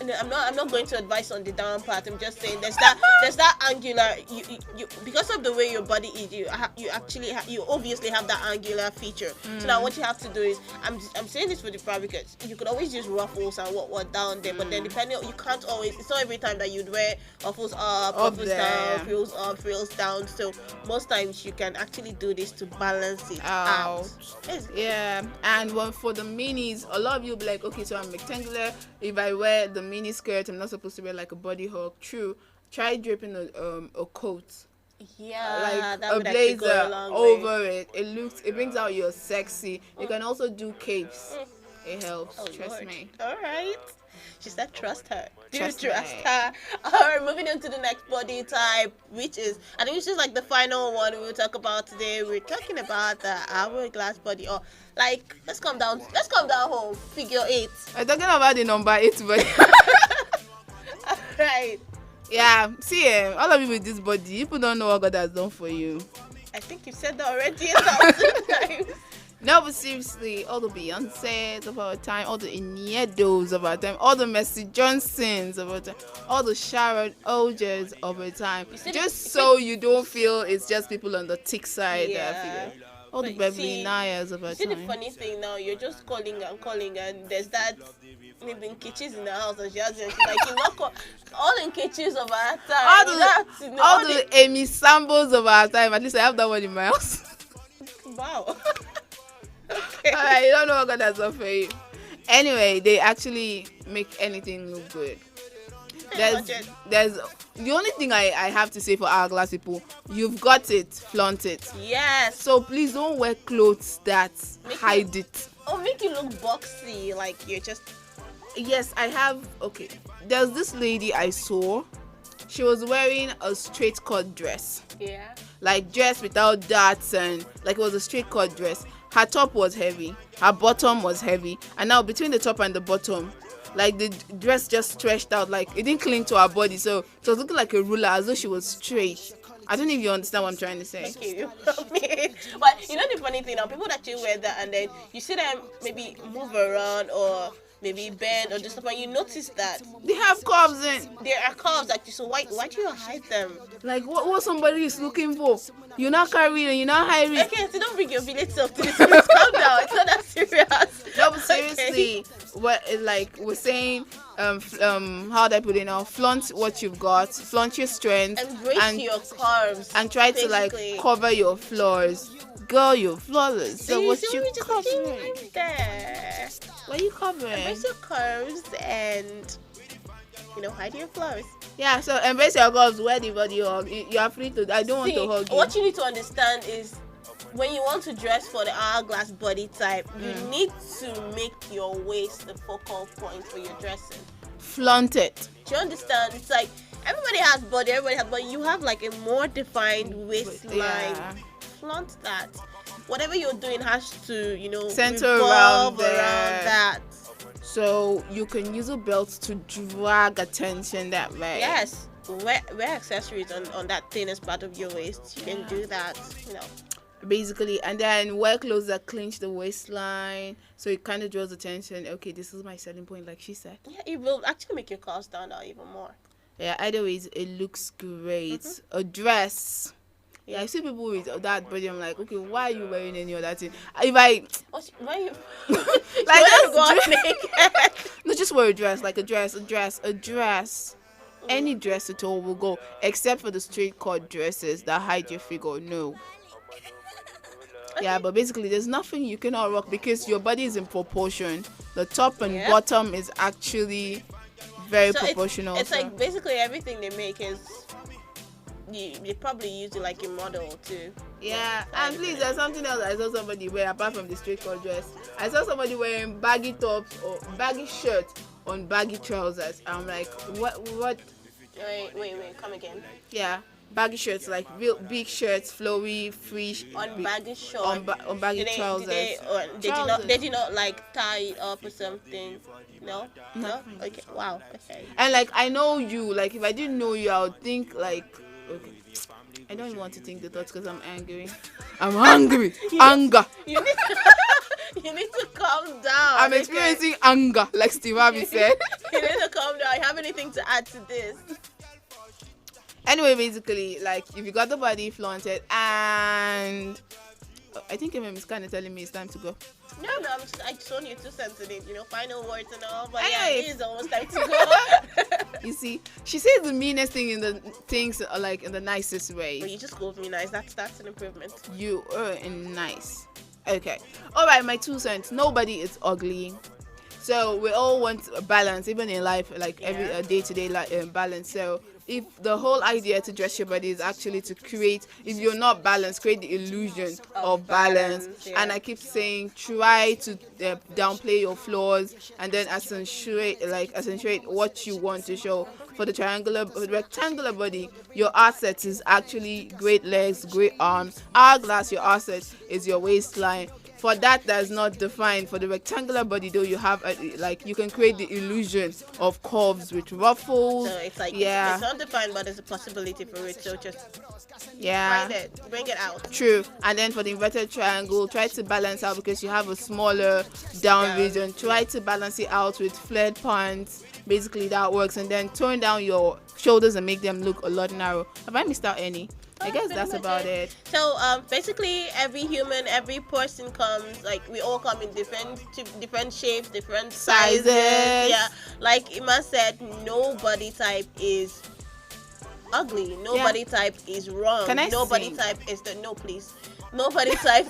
No, I'm not going to advise on the down part. I'm just saying there's that angular. You because of the way your body is, you obviously have that angular feature. So now what you have to do is I'm saying this for the bra because you could always use ruffles and what down there, but then depending you can't always. It's not every time that you'd wear ruffles up, ruffles down, frills up, frills down. So most times you can actually do this to balance it out. Yeah, and for the minis, a lot of you will be like, okay, so I'm rectangular. If I wear the mini skirt, I'm not supposed to wear like a body hug. True. Try draping a coat. Yeah, like that a would actually blazer go a long over way. It brings out your sexy. You can also do capes. It helps. Trust me. All right. She said trust her. Trust her. Alright, moving on to the next body type, which is I think this is like the final one we will talk about today. We're talking about the hourglass body, or like let's come down home. Figure 8. We're talking about the number 8 body. Right. Yeah, see, all of you with this body, people don't know what God has done for you. I think you said that already 1,000 times. No, but seriously, all the Beyonces of our time, all the Iniedos of our time, all the Mercy Johnsons of our time, all the Sharon Ogers of our time. Just so you don't feel it's just people on the thick side. Yeah. All the Beverly Nayas of our time. See, the funny thing now, you're just calling, and there's that maybe Nkechi's in the house, and she's like, all Nkechi's of our time. All the Amy Sambos of our time. At least I have that one in my house. Wow. Okay. Alright, you don't know what God has done for you. Anyway, they actually make anything look good. There's the only thing I have to say for hourglass people, you've got it, flaunt it. Yes. So please don't wear clothes that hide it. Or make you look boxy, like you're just. Yes, I have. Okay, there's this lady I saw. She was wearing a straight cut dress. Yeah. Like dress without darts, and like it was a straight cut dress. Her top was heavy, her bottom was heavy, and now between the top and the bottom, like the dress just stretched out, like it didn't cling to her body, so it was looking like a ruler, as though she was straight. I don't know if you understand what I'm trying to say. Okay, but you know the funny thing now, people that you wear that and then you see them maybe move around or maybe bend or just stuff, and you notice that they have curves in. There are curves actually, so why do you hide them? Like what somebody is looking for? You're not carrying, you're not hiding. Okay, so don't bring your village self to this. Calm down, it's not that serious. No, but seriously, what like we're saying, how do I put it now? Flaunt what you've got, flaunt your strength, embrace your curves, and try to like cover your flaws. Girl, you're flawless. So what you covering? What are you covering? Embrace your curves and hide your flaws. Yeah, so embrace your curves. Wear the body hug. You are free to. I don't want to hug you. What you need to understand is, when you want to dress for the hourglass body type, you need to make your waist the focal point for your dressing. Flaunt it. Do you understand? It's like everybody has body, but you have like a more defined waistline. Yeah. Flaunt that. Whatever you're doing has to, center revolve around that. So you can use a belt to drag attention that way. Yes. Wear accessories on that thinnest part of your waist. You can do that, basically, and then wear clothes that clinch the waistline, so it kind of draws attention. Okay, this is my selling point, like she said. Yeah, it will actually make your car stand out even more. Yeah, either ways, it looks great. A dress. Yeah, I see people with that body. I'm like, okay, why are you wearing any other thing? If I why you like you go out naked? No, just wear a dress, like a dress. Any dress at all will go, except for the straight cut dresses that hide your figure. No. Yeah, but basically, there's nothing you cannot rock because your body is in proportion. The top and bottom is actually very proportional. It's like basically everything they make is. They probably use it like a model too. Yeah, and please, there's something else I saw somebody wear apart from the straight cut dress. I saw somebody wearing baggy tops or baggy shirts on baggy trousers. I'm like, what? Wait, come again. Yeah, baggy shirts, like real big shirts, flowy, free. On baggy shorts. On baggy trousers. They did not like tie it up or something. No. Okay. Wow. Okay. And like I know you. Like if I didn't know you, I would think like. Okay. I don't even want to think the thoughts because I'm angry. I'm hungry. Anger. You need to calm down. I'm experiencing anger, like Steve Harvey said. You need to calm down. I have anything to add to this? Anyway, basically, like if you got the body flaunted, and I think MM is kind of telling me it's time to go. No, I just want you to sensitive, final words and all. But anyway. Yeah, it is almost time to go. You see, she says the meanest thing in the things like in the nicest way. But you just called me nice. That's an improvement. You are nice. Okay. All right, my 2 cents. Nobody is ugly. So we all want a balance, even in life, like every day-to-day balance. So if the whole idea to dress your body is actually to create, if you're not balanced, create the illusion of balance. Yeah. And I keep saying, try to downplay your flaws and then accentuate what you want to show. For the rectangular body, your asset is actually great legs, great arms. Hourglass, your asset is your waistline. For that is not defined. For the rectangular body, though, you have you can create the illusion of curves with ruffles. So it's like it's not defined, but there's a possibility for it. So just find it, bring it out. True. And then for the inverted triangle, try to balance out because you have a smaller down region. Try to balance it out with flared pants. Basically, that works. And then tone down your shoulders and make them look a lot narrow. Have I missed out any? I guess that's about it. So basically every person comes, like we all come in different shapes, different sizes. Yeah, like Ima said, nobody type is ugly. Nobody type is wrong. Nobody type is please. Nobody type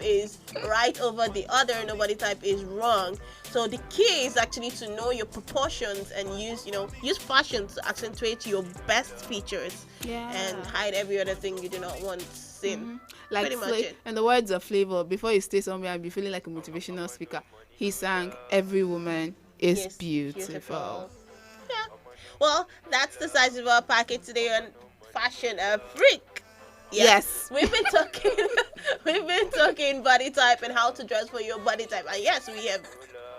is right over the other. Nobody type is wrong. So the key is actually to know your proportions and use fashion to accentuate your best features and hide every other thing you do not want seen. Mm-hmm. Like pretty much it. And the words of Flavor, before you stay somewhere and be feeling like a motivational speaker, he sang, "Every woman is beautiful." Yeah. Well, that's the size of our packet today on Fashion Freak. Yes. We've been talking body type and how to dress for your body type. And yes, we have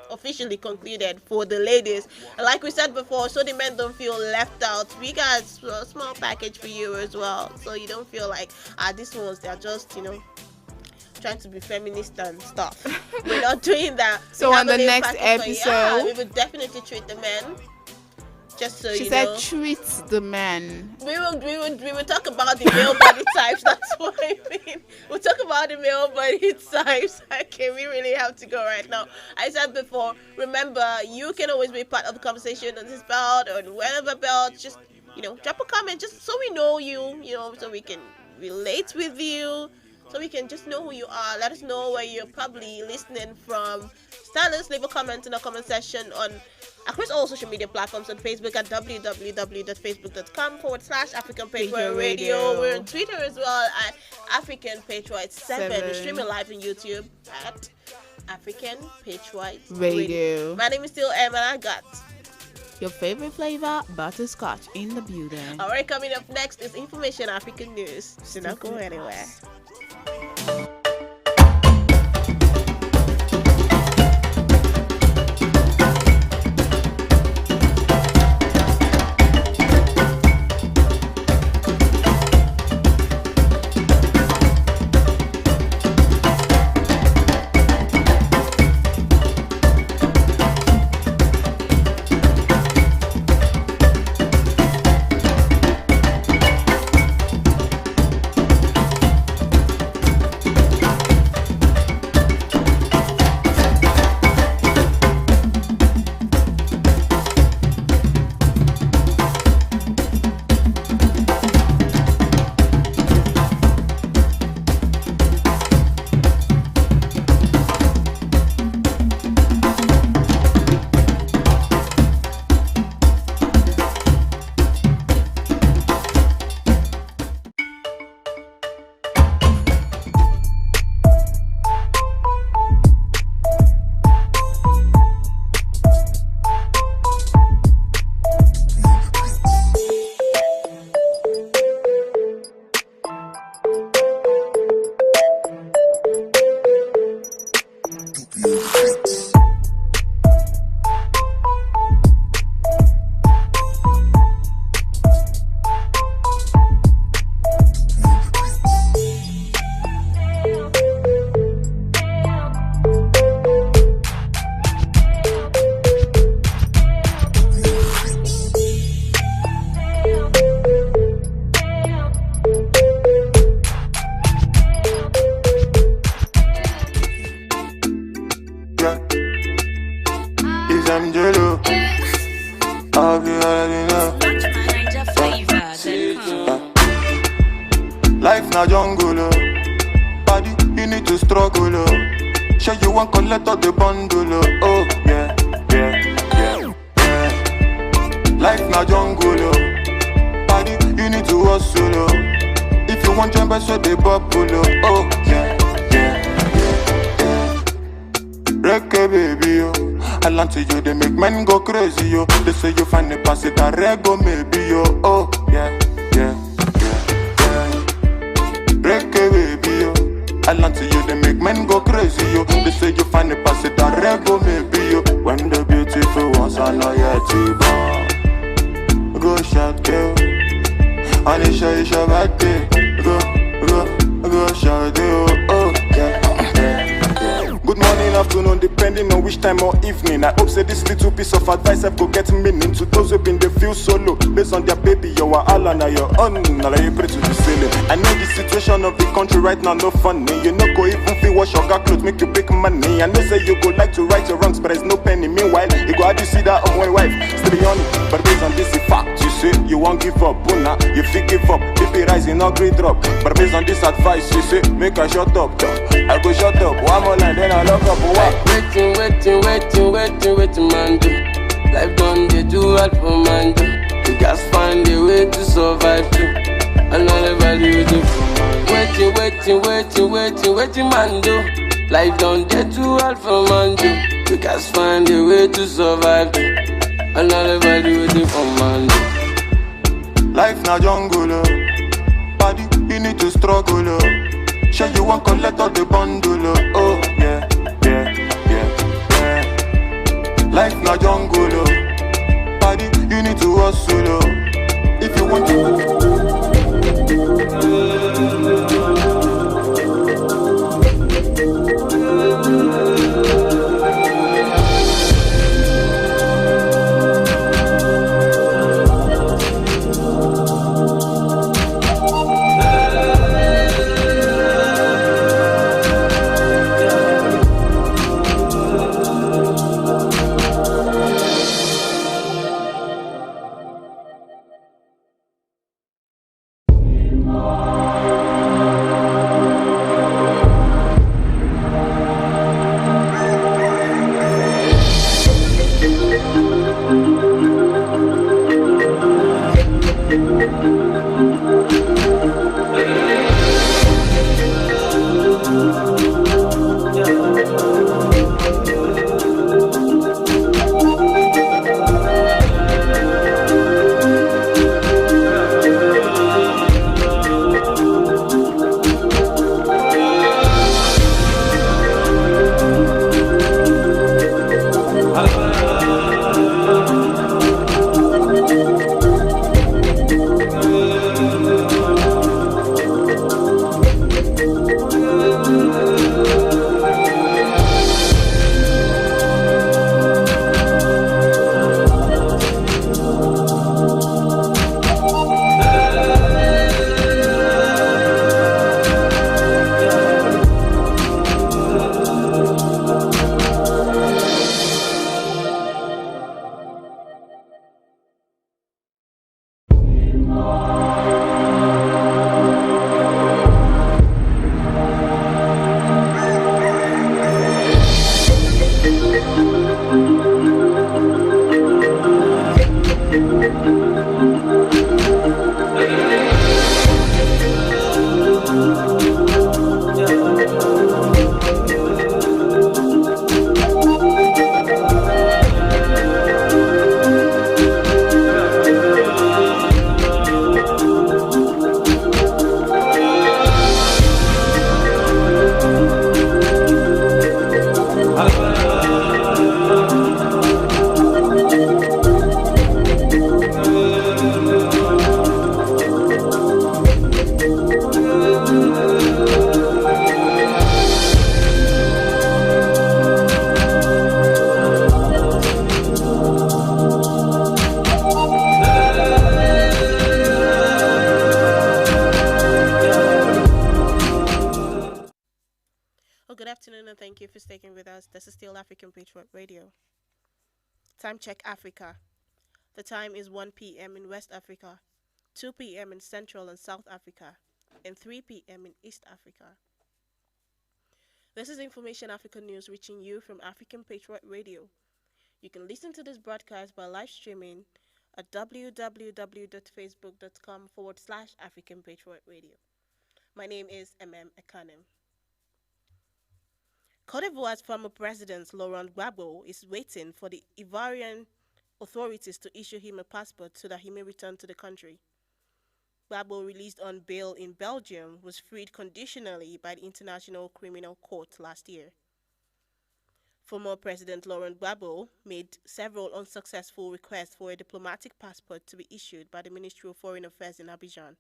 officially concluded for the ladies. And like we said before, so the men don't feel left out, we got a small package for you as well. So you don't feel like, these ones, they're just, trying to be feminist and stuff. We're not doing that. So on the next episode, we will definitely treat the men. Just so she said, treat the men. We will talk about the male body types. That's what I mean. We'll talk about the male body types. Okay, we really have to go right now. I said before, remember, you can always be part of the conversation on this belt or whatever belt. Just drop a comment, just so we know you. So we can relate with you. So we can just know who you are. Let us know where you're probably listening from. Tell us, leave a comment in the comment section across all social media platforms, on Facebook at www.facebook.com/African Patriot Radio. We're on Twitter as well at African Patriot 7. We're streaming live on YouTube at African Patriot Radio. My name is still Em, and I got your favorite flavor, butterscotch, in the building. Alright, coming up next is Information African News. So not go anywhere. Life na jungle, body, you need to struggle, Sure you want collect all the bundle, oh yeah, yeah, yeah, yeah. Life na jungle, body, you need to hustle, If you want jump, so they bubble, oh yeah, yeah, yeah. Reggae baby, I learn to you, they make men go crazy, yo. They say you find the pass it a rego, maybe, yo. Oh yeah, yeah, yeah, yeah. Reggae baby, yo. I learn to you, they make men go crazy, yo. They say you find the pass it a rego, maybe, yo. When the beautiful ones are not yet born. Go shot, girl. Anisha is your birthday. Go shot, oh yeah. Good morning, afternoon, depending on which time or evening. I hope say this little piece of advice I go get meaning to those who been they feel solo. Based on their baby, you are all on your own. Now you pray to the ceiling. I know the situation of the country right now no funny. You know go even feel wash your clothes, make you big money. I know say you go like to right your wrongs, but there's no penny. Meanwhile, you go how you see that of one wife still on it. But based on this fact, you say you won't give up. Buna, you feel give up. BP rising, not great drop. But based on this advice, you say make a shut up. I go shut up. One more line, then I lock up. Waiting, man, do. Life done, they do hard for man, do. You guys find a way to survive, too. Another value, do. Waiting, man, do. Life done, they do hard for man, do. You guys find a way to survive, too. Another value, do for man, do. Life na jungle, body, you need to struggle, Sure you want collect all the bundle, oh yeah, yeah, yeah, yeah. Life na jungle, body, you need to hustle, If you want to. Thank you for sticking with us. This is still African Patriot Radio. Time check Africa. The time is 1 p.m. in West Africa, 2 p.m. in Central and South Africa, and 3 p.m. in East Africa. This is Information Africa News reaching you from African Patriot Radio. You can listen to this broadcast by live streaming at www.facebook.com/African Patriot Radio. My name is Ekanem. Cote d'Ivoire's former president Laurent Gbagbo is waiting for the Ivorian authorities to issue him a passport so that he may return to the country. Gbagbo, released on bail in Belgium, was freed conditionally by the International Criminal Court last year. Former President Laurent Gbagbo made several unsuccessful requests for a diplomatic passport to be issued by the Ministry of Foreign Affairs in Abidjan.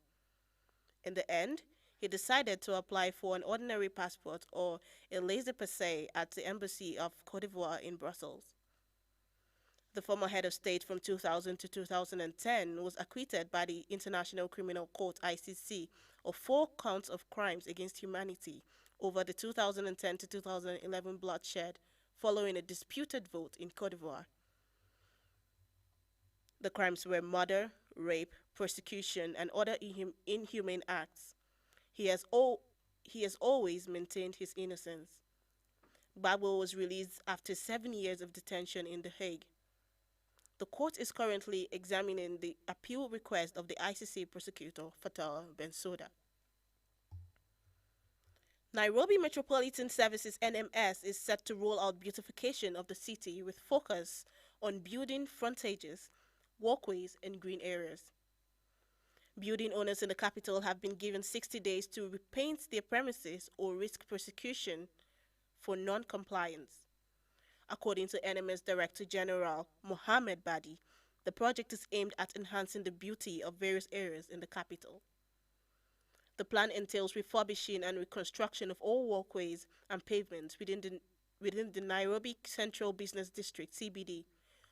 In the end, he decided to apply for an ordinary passport or a laissez-passer at the Embassy of Cote d'Ivoire in Brussels. The former head of state from 2000 to 2010 was acquitted by the International Criminal Court (ICC) of 4 counts of crimes against humanity over the 2010 to 2011 bloodshed following a disputed vote in Cote d'Ivoire. The crimes were murder, rape, persecution, and other inhumane acts. He has always maintained his innocence. Gbagbo was released after 7 years of detention in The Hague. The court is currently examining the appeal request of the ICC prosecutor, Fatou Bensouda. Nairobi Metropolitan Services (NMS) is set to roll out beautification of the city with focus on building frontages, walkways, and green areas. Building owners in the capital have been given 60 days to repaint their premises or risk prosecution for non-compliance. According to NMS Director General Mohamed Badi, the project is aimed at enhancing the beauty of various areas in the capital. The plan entails refurbishing and reconstruction of all walkways and pavements within the Nairobi Central Business District (CBD),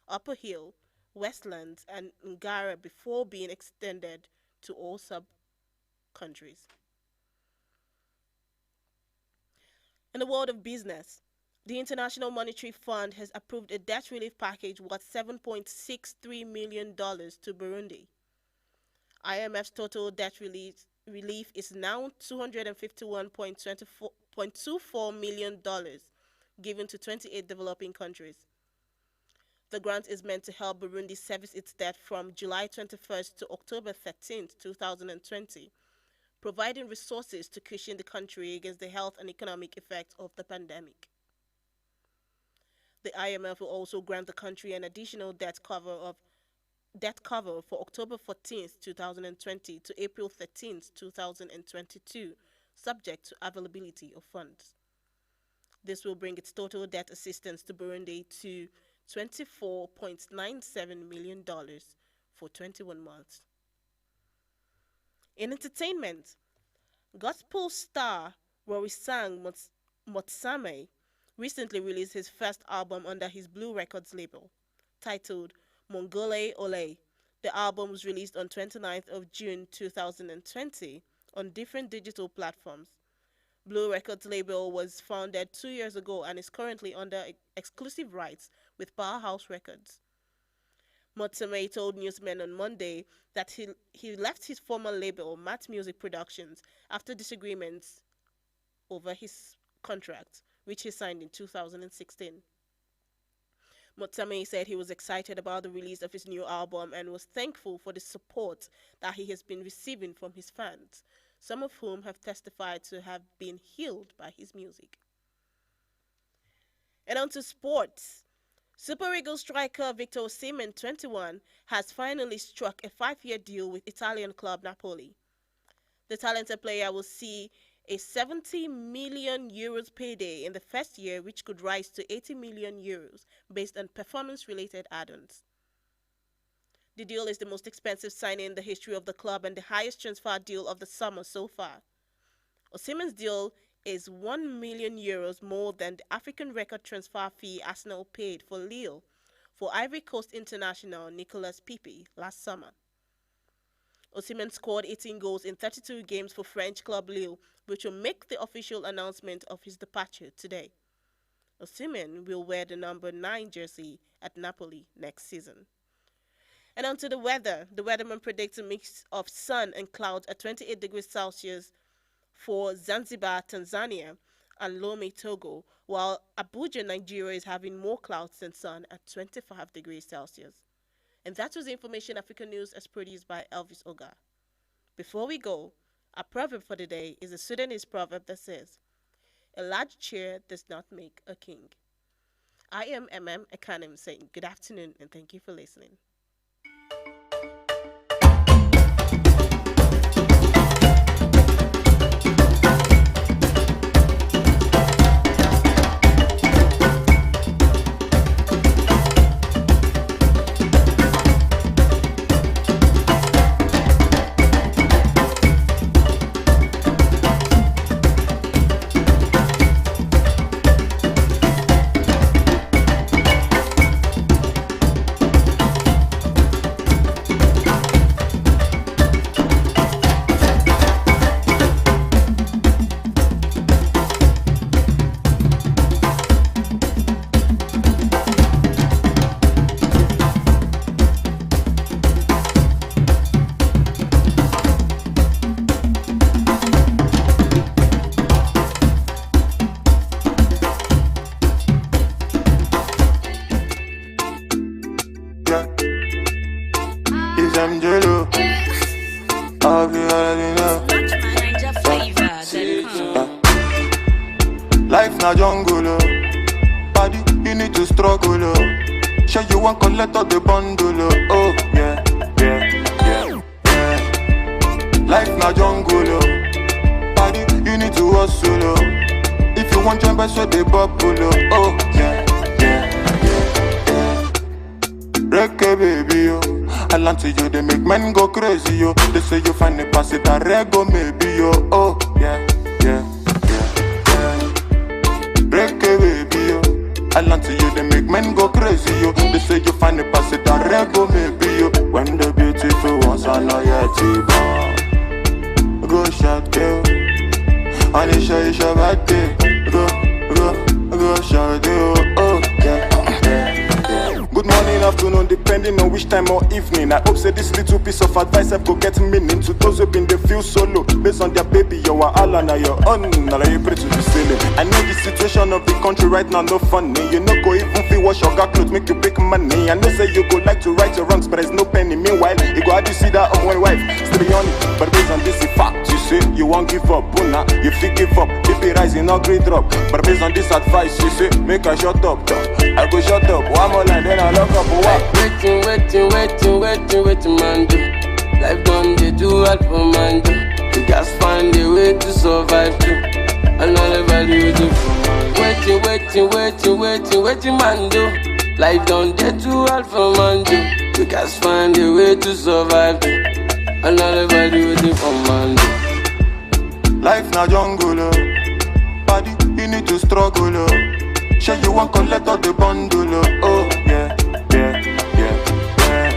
Upper Hill, Westlands, and Ngara before being extended to all sub-countries. In the world of business, the International Monetary Fund has approved a debt relief package worth $7.63 million to Burundi. IMF's total debt relief is now $251.24 million given to 28 developing countries. The grant is meant to help Burundi service its debt from July 21st to October 13th, 2020, providing resources to cushion the country against the health and economic effects of the pandemic. The IMF will also grant the country an additional debt cover for October 14th, 2020 to April 13th, 2022, subject to availability of funds. This will bring its total debt assistance to Burundi to $24.97 million for 21 months. In entertainment, gospel star Rorisang Motsame recently released his first album under his Blue Records label, titled Mongole Ole. The album was released on 29th of June 2020 on different digital platforms. Blue Records label was founded 2 years ago and is currently under exclusive rights with Powerhouse Records. Motsame told newsmen on Monday that he left his former label, Matt Music Productions, after disagreements over his contract, which he signed in 2016. Motsame said he was excited about the release of his new album and was thankful for the support that he has been receiving from his fans, some of whom have testified to have been healed by his music. And on to sports. Super Eagles striker Victor Osimhen, 21, has finally struck a 5-year deal with Italian club Napoli. The talented player will see a 70 million euros payday in the first year, which could rise to 80 million euros based on performance-related add-ons. The deal is the most expensive signing in the history of the club and the highest transfer deal of the summer so far. Osimhen's deal is 1 million euros more than the African record transfer fee Arsenal paid for Lille for Ivory Coast international Nicolas Pepe last summer. Osimhen scored 18 goals in 32 games for French club Lille, which will make the official announcement of his departure today. Osimhen will wear the number 9 jersey at Napoli next season. And on to the weather. The weatherman predicts a mix of sun and clouds at 28 degrees Celsius for Zanzibar, Tanzania, and Lome, Togo, while Abuja, Nigeria is having more clouds than sun at 25 degrees Celsius. And that was the Information Africa News as produced by Elvis Oga. Before we go, our proverb for the day is a Sudanese proverb that says, "A large chair does not make a king." I am Akanim saying good afternoon and thank you for listening. Life na jungle, body you need to struggle. Sure you want collect all the bundle. Oh yeah, yeah, yeah, yeah. Life na jungle, body you need to hustle. If you want jump, so they bubble. Oh yeah, yeah, yeah, yeah. Reggae baby, yo. I land to you, they make men go crazy, yo. They say you find the pass it a rego, maybe, yo. Oh yeah, yeah. Reggae baby, yo. I land to you, they make men go crazy, yo. They say you find the pass it a rego, maybe, yo. When the beautiful ones are not yet born. Go shot, girl. And it's your birthday. Go shot, girl. Oh, yeah. Good morning, afternoon, depending on which time or evening. I hope say this little piece of advice I've got get meaning to those who been they feel solo. Based on their baby, you are all on your own. Now you pray to the ceiling. I know the situation of the country right now no funny. You know go even feel wash your car clothes, make you big money. I know say you go like to right your wrongs, but there's no penny. Meanwhile, you go how do you see that of one wife? Still be on it, but based on this fact, you say you won't give up. Buna, you feel give up. BP rising, not great drop. But based on this advice, you say make a shut up. I go shut up. One more line, then I lock up. Waiting, man do. Life done, they do hard for man do. You guys find a way to survive too. Another value do. Waiting, man do. Life done, they do hard for man do. You guys find a way to survive too. Another value do for man do. Life na jungle, body you need to struggle. Sure you want collect all the bundle. Oh yeah, yeah, yeah, yeah.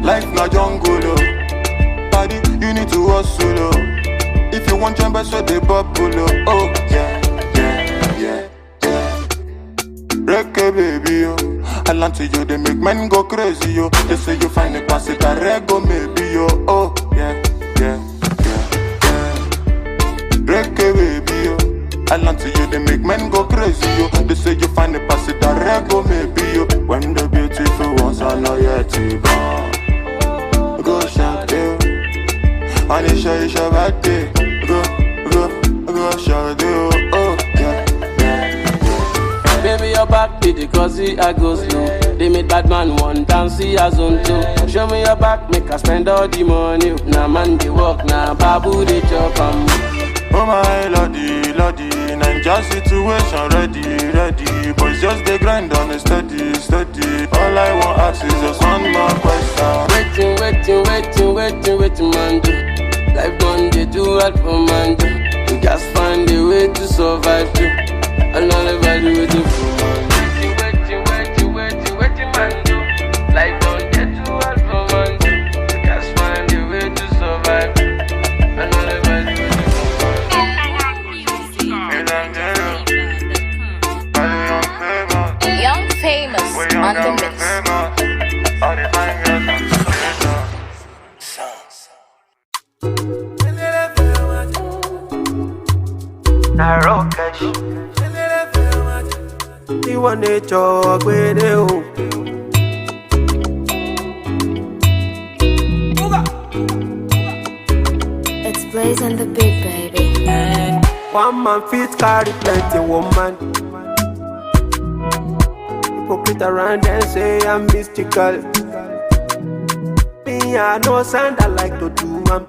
Life na jungle, body you need to hustle. If you want jump, so they bubble. Oh yeah, yeah, yeah, yeah. Reggae baby, yo. I land to you, they make men go crazy, yo. They say you find a pass it a rego, maybe, yo. Oh yeah, yeah, yeah, yeah. Reggae baby, yo. I land to you, they make men go crazy, yo. They say you find a pass it a rego, maybe, yo. When the beautiful ones are not yet born. Go shout, yo. And it's your birthday. Go shout, yo. Oh yeah, yeah. Baby, your back be the cozy, I go slow. They made bad man one time, see as on two. Show me your back, make I spend all the money. Now man they walk, now babu they chop Oh my lordy, Ninja situation ready. Boys just they grind on a steady. All I want ask is just one more question. Waiting, man do. Life done, they do hard for man do. You guys find a way to survive too. Another value with the man. Waiting, man do. Life done, they do hard for man do. You guys find a way to survive too. Another value with the Young famous on the mix. Marrakesh. You want to talk with you? It's Blaze and the Big Baby. One man fit carry plenty woman. Hypocrite around and say I'm mystical. Me, I know sound I like to do, man.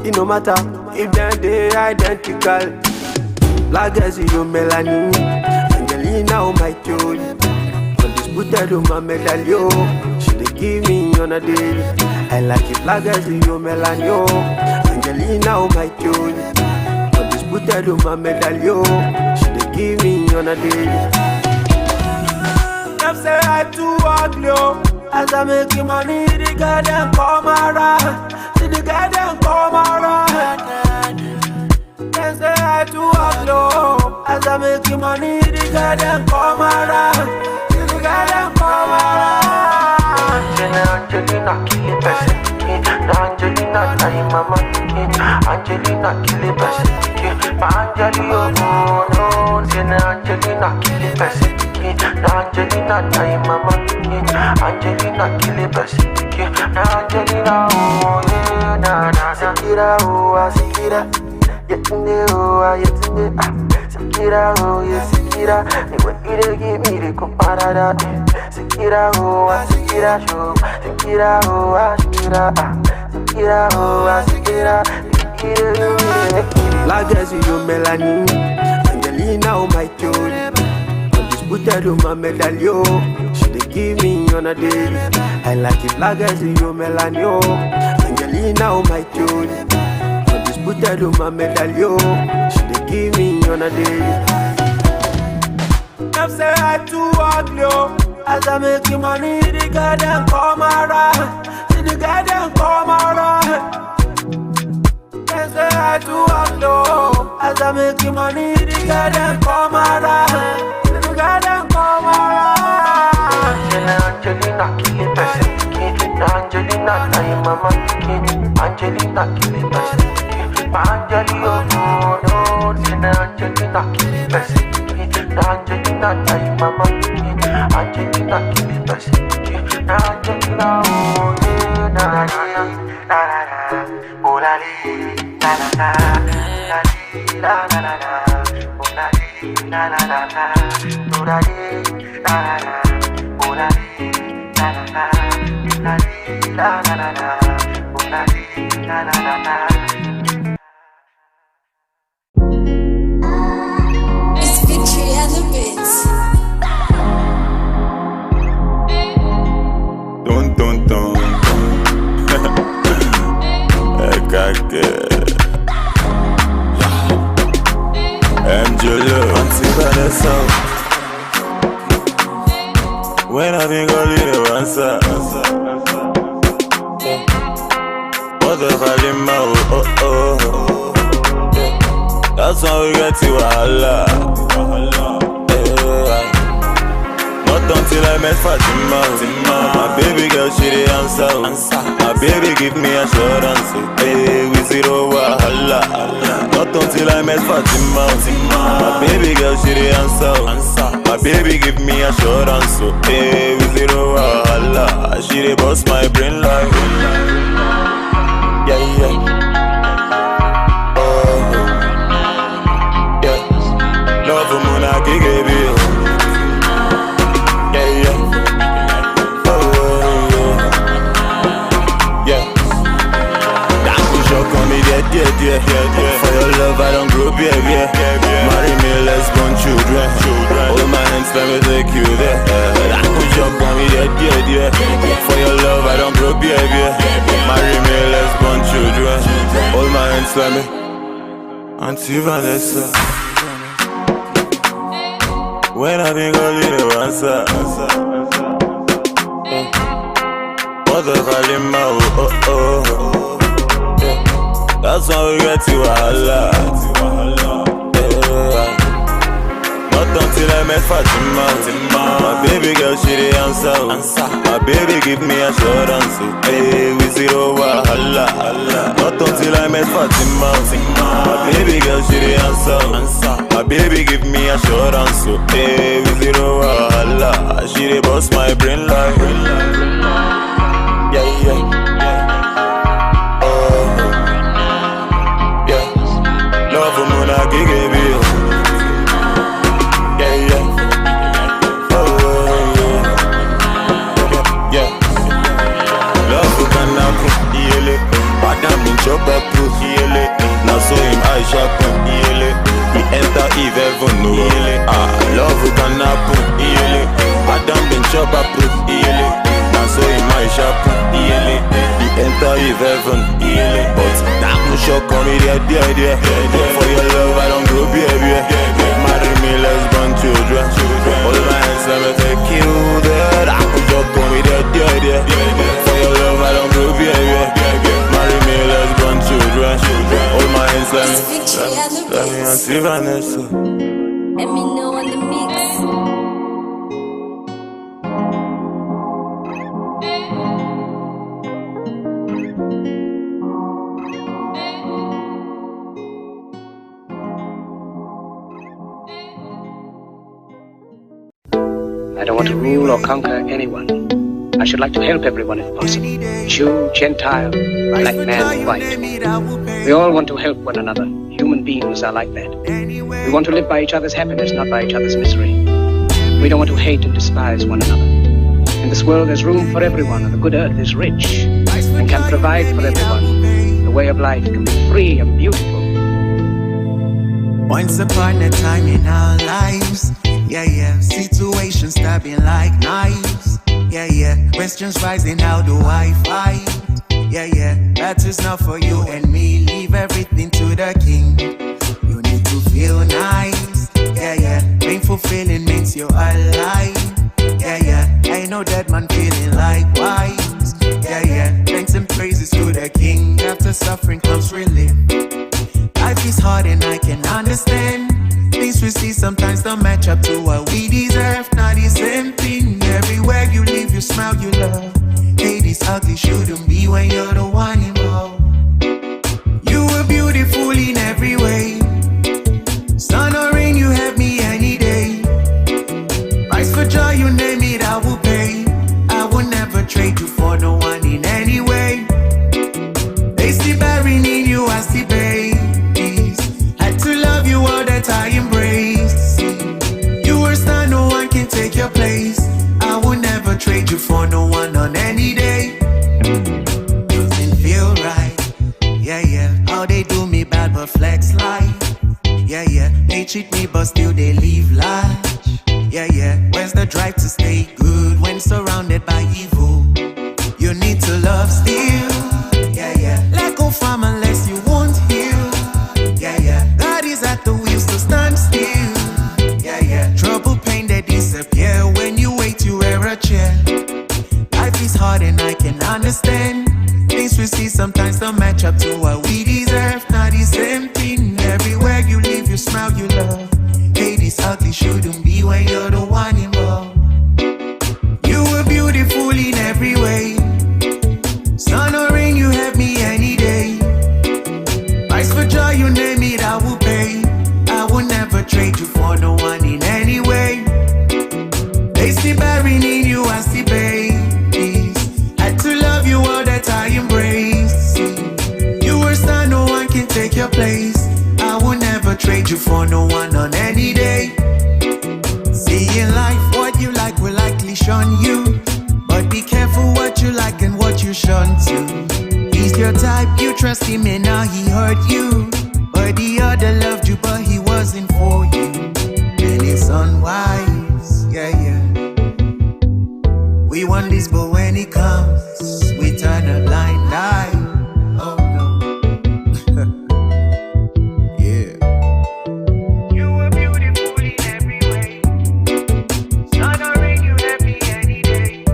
It no matter if they identical. Like as you Melanie, Angelina oh my joy. Undisputed oh my medallion. She dey give me on a daily. I like it like as you Melanie, Angelina oh my joy. Undisputed oh my medallion. She dey give me on a daily. Them say I too ugly, oh. As I make money, the girl them come around. See the girl them come around. Them say I too ugly, oh. As I make money, the girl them come around. See the girl them come around. Angelina kill it person. Angelina die mama. Angelina kill it person. Angelina oh no. Angelina kill it person. Angelina die mama. Angelina kill it person. Angelina oh yeah na na. Sikira oh sikira. Yetinde oh yetinde ah. Sikira oh yeah sikira. The way you give me the comparada. Sikira oh sikira show. Sikira oh sikira ah. Sikira oh sikira. Like as you Melanie, Angelina oh my joy. Undisputed oh my medallion. She dey give me on a daily. I like it like as you Melanie, Angelina oh my joy. Undisputed oh my medallion. She dey give me on a daily. Them say I too ugly, oh. As I make money, the girl them come around. See the girl them come around. Them say I too ugly, oh. As I make money, the girl them come around. See the girl them come around. Angelina kill it person. Angelina die mama. Angelina kill it person. Angelina oh no. Angelina kill it person. Angelina die mama. Angelina kill it person. Angelina oh yeah na na na na na. Oh la li na na na. La li na na na na. Oh la li na na na na. Oh la li na na na. Oh la li na na na. La li na na na na. Oh la li na na na na. It's Victory and the Bits. Dun dun dun MJ Vanessa. When I think I'll leave the answer. What the hell in my oh. That's how we get to Allah. Not until I met Fatima. My baby girl, she the answer. My baby give me assurance. Hey, we zero wahala. Not until I met Fatima. My baby girl, she the answer. My baby give me assurance. Hey, we zero wahala. She the boss my brain like. Yeah, yeah. Love muna kigebi, yeah yeah, oh yeah. That push up on me, yeah. For your love I don't grow, yeah. Marry me, let's born children. Hold my hands, let me take you there. That push up on me, yeah. For your love I don't grow, yeah. Marry me, let's born children. Hold my hands, let me. Auntie Vanessa. When I think I'll leave the answer. What the hell in my oh. That's how we get to Allah. Not until I met Fatima. My baby girl, she the answer. My baby give me assurance. Hey, we zero wahala. Not until I met Fatima. My baby chop a proof. Now so him I sharpen. He enter Eve heaven, no. Love who can happen. Adam been chop a proof. Now so him I sharpen. He enter Eve heaven. But that no shock on me, dear. For your love I don't grow, baby. Marry me, let's born children. Hold my hands, let me take you there. That no shock on me, dear. For your love I don't grow, baby. Marry me, let's born children. Hold my hands, let me until Vanessa. Let me know on the mix. I don't want to rule or conquer anyone. I should like to help everyone if possible. Jew, Gentile, black man, white. We all want to help one another. Human beings are like that. We want to live by each other's happiness, not by each other's misery. We don't want to hate and despise one another. In this world there's room for everyone, and the good earth is rich and can provide for everyone. The way of life can be free and beautiful. Once upon a time in our lives, situations stabbing like knives, questions rising, how do I fight? That is not for you and me, leave everything to the king. You need to feel nice, painful feeling makes you alive, I know that man feeling likewise, thanks and praises to the king, after suffering comes relief. Life is hard and I can understand. Things we see sometimes don't match up to what we deserve. Not the same thing. Everywhere you live, you smile, you love. Hey, this ugly shouldn't be when you're the one involved. You were beautiful in every way. Sun or rain, you have me any day. Price for joy, you name it, I will pay. I will never trade you for no one in any way. They still burying in you, I still pay. I embrace. You were star, no one can take your place. I will never trade you for no one on any day. Doesn't feel right. How they do me bad but flex life. They cheat me but still they leave large. Where's the drive to stay good when surrounded by evil? You need to love still. Let go from unless you won't heal. God is at the wheels to stand still. Trouble, pain, they disappear when you wait, you wear a chair. Life is hard and I can understand. Things we see sometimes don't match up to what we deserve. Not the same thing. Everywhere you live, you smile, you love. Hey, this ugly shouldn't be when you're the one involved. You were beautiful in every way. Sun or rain, you have me any day. Price for joy, you name it, I will pay. I will never trade you for no one in any way. They still burying in you, I still pay. Had to love you all that I embrace. You were star, no one can take your place. I will never trade you for no one on any day. See in life, what you like will likely shun you. But be careful what you like and what you shun too. He's your type, you trust him and now he hurt you. But the other loved you but he wasn't for you. And it's unwise, We want this but when he comes, we turn a blind eye. Oh no. You were beautiful in every way. Sun or rain, you have me any day.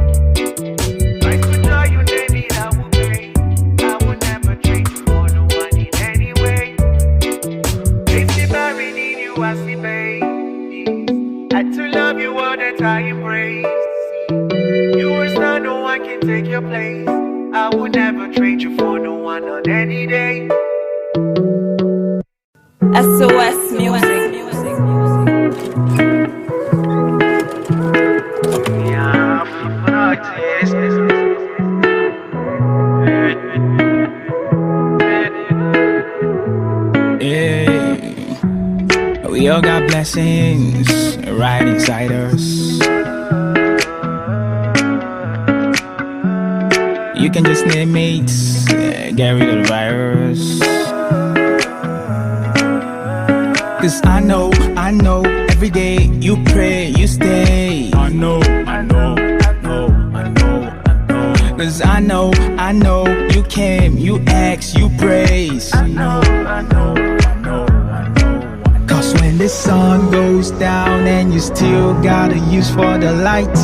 Like the joy you name it, I will pay. I will never trade you for no one in any way. If you buried in you, I see pain. Had to love you all that I embrace. You were star, no one can take your place. I will never trade you for no one on any day. SOS Music. We all got blessings right inside us. You can just name mates, get rid of the virus. Cause I know, every day you pray, you stay. I know. Cause I know, you came, you asked, you praise. I know. Cause when the sun goes down and you still gotta use for the light.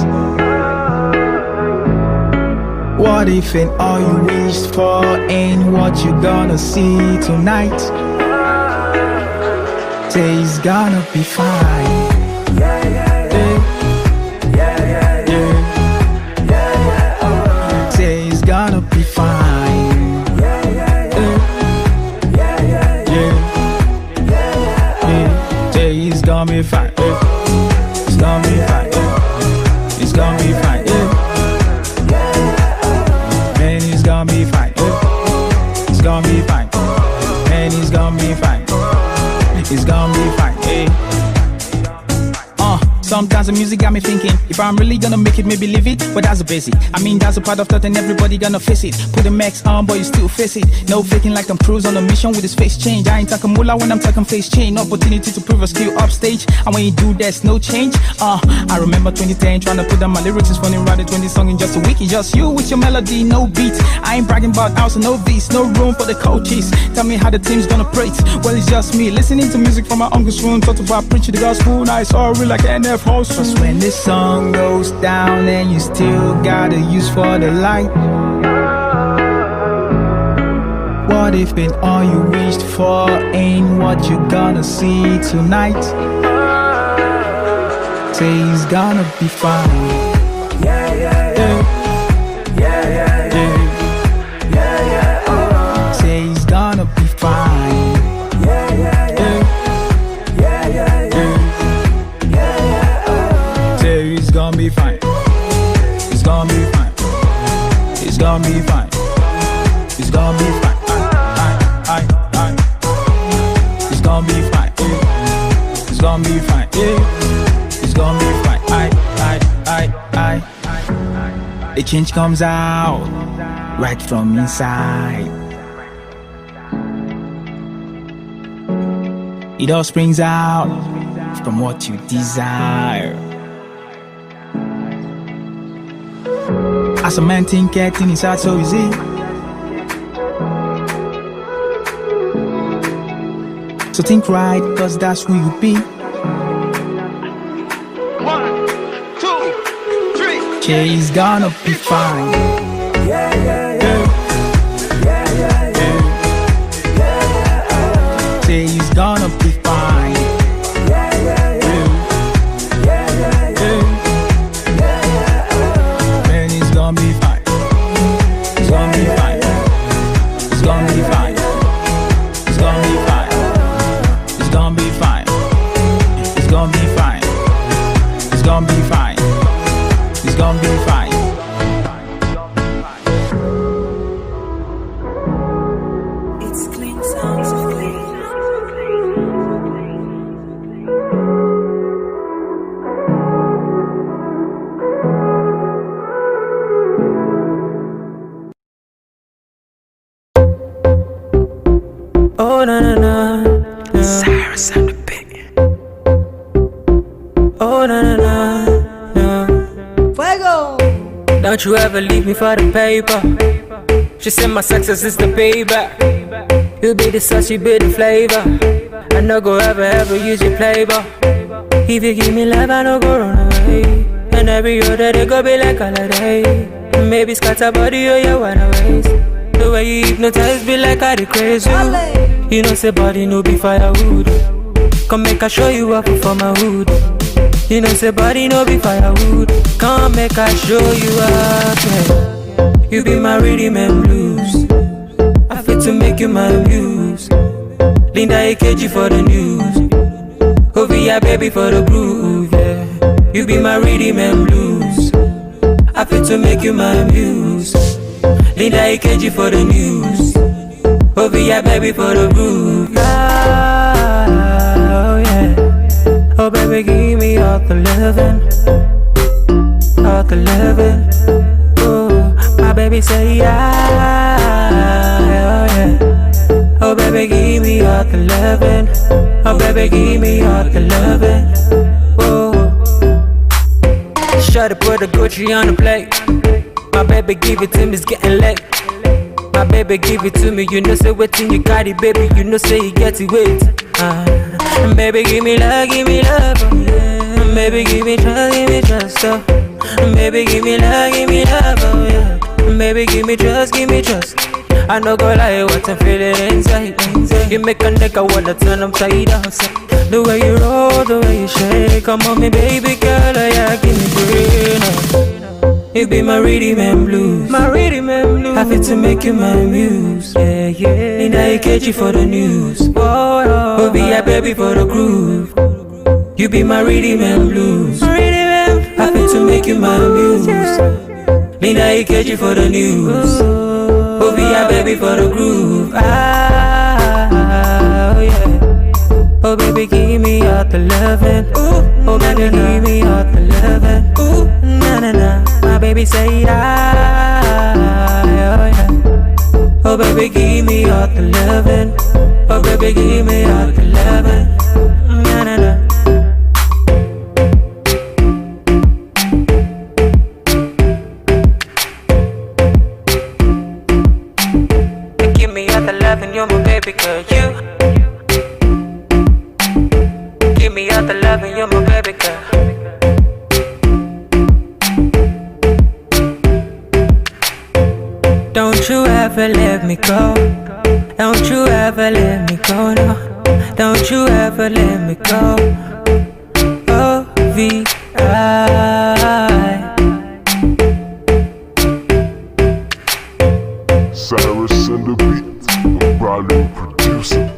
What if and all you wished for ain't what you gonna see tonight? Say it's gonna be fine. Say it's gonna be fine. Say it's gonna be fine. It's gonna be fine. It's gonna be fine. Man, it's gonna be fine. It's gonna be fine. Man, it's gonna be fine. It's gonna be fine. Sometimes the music got me thinking, if I'm really gonna make it, maybe live it. But that's the basic. I mean, that's a part of thought and everybody gonna face it. Put the max on, but you still face it. No faking like Tom Cruise on a mission with his face change. I ain't talking moolah when I'm talking face change. Opportunity to prove a skill upstage. And when you do, there's no change. I remember 2010 trying to put down my lyrics. It's funny writing 20 songs in just a week. It's just you with your melody, no beat. I ain't bragging about house and no beats. No room for the coaches. Tell me how the team's gonna praise. Well, it's just me listening to music from my uncle's room. Talk about preaching the gospel. Now it's all real like NF. Cause when this sun goes down and you still gotta use for the light. What if and all you wished for ain't what you gonna see tonight? Say it's gonna be fine. Say it's gonna be fine. It's gonna be fine. It's gonna be fine. It's gonna be fine. It's gonna be fine. It's gonna be fine. It's gonna be fine. It's gonna be fine. The change comes out right from inside. It all springs out from what you desire. As a man think getting inside so easy. So think right, cause that's who you be. 1, 2, 3. She's gonna be fine. She's gonna be fine. It's gonna be fine. It's gonna be fine. It's gonna be fine. It's gonna be fine. It's gonna be fine. It's gonna be fine. It's gonna be fine. It's gonna be fine. It's clean sounds of clean. Oh na na na, Cyrus and the Big. Oh na na na, Fuego. Don't you ever leave me for the paper. She said my success is the payback. You be the sauce, you be the flavor. I no go ever use your flavor. If you give me love, I no go run away. And every other day go be like holiday. Maybe scatter body or your wide ways. The way you hypnotize be like I the crazy. You know say body no be firewood. Come make I show you up for my hood. You know say body no be firewood. Come make I show you up, yeah. You be my rhythm and blues. I fit to make you my muse. Linda AKG for the news. Ovia baby for the groove, yeah. You be my rhythm and blues. I fit to make you my muse. Linda AKG for the news. Ovia baby for the groove. Oh yeah. Oh baby give me all the loving. All the loving. Oh my baby baby say yeah. Oh baby, give me all the loving. Oh baby, give me all the loving. Whoa. Shut up, put the Gucci on the plate. My baby, give it to me, it's getting late. My baby, give it to me, you know say waiting you got it, baby, you know say you get it, wait. Baby, give me love, oh, yeah. Baby, give me trust, oh. Baby, give me love, oh, yeah. Baby, give me trust. I no go lie, what I'm feeling inside. You make a nigga wanna turn upside down. The way you roll, the way you shake, come on me, baby girl, oh, yeah, give me brain. You be my rhythm and blues. Happy to make you my muse. Yeah. Need I catch you for the news. Oh, be a baby for the groove. You be my rhythm and blues. Happy to make you my muse. Need I catch you for the news. Oh, be a baby for the groove. Oh yeah. Oh baby, give me all the loving. Oh baby, give me all the loving. Na. My baby say yeah. Oh yeah. Oh baby, give me all the loving. Oh baby, give me all the loving. Na. Give me all the loving, you're my baby girl. You. Give me all the loving, you're my baby girl. Don't you ever let me go. Don't you ever let me go, no. Don't you ever let me go. O-V-I. Cyrus and the beat, the volume producer.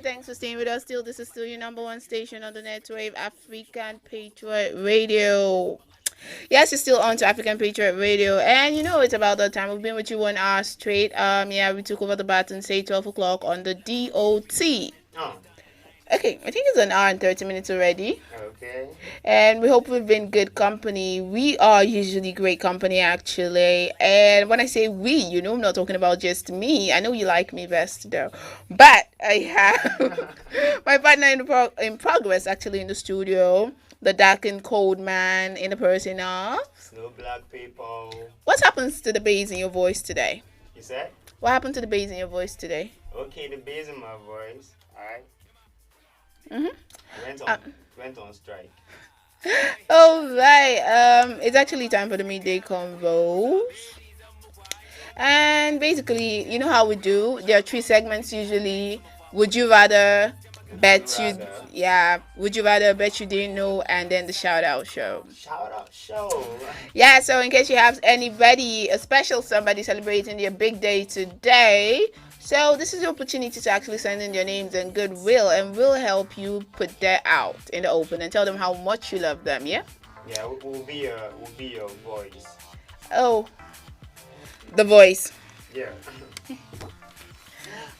Thanks for staying with us. This is still your number one station on the net wave, African Patriot Radio. Yes, you're still on to African Patriot Radio, and you know it's about that time. We've been with you 1 hour straight. We took over the baton, say 12 o'clock on the DOT. Oh. Okay, I think it's an hour and 30 minutes already. Okay. And we hope we've been good company. We are usually great company, actually. And when I say we, you know, I'm not talking about just me. I know you like me best, though. But I have my partner in progress, actually, in the studio. The dark and cold man in the person of... Snow Black people. What happens to the bass in your voice today? You said? What happened to the bass in your voice today? Okay, the bass in my voice. Alright. Mm-hmm. Went on strike. All right. It's actually time for the midday convos. And basically, you know how we do. There are 3 segments usually. Would you rather, bet you, yeah. Would you rather, bet you didn't know, and then the shout out show. Shout out show. Yeah. So in case you have anybody, a special somebody celebrating their big day today, so this is the opportunity to actually send in their names and goodwill, and we'll help you put that out in the open and tell them how much you love them. Yeah. Yeah, we'll be your voice. Oh, the voice. Yeah.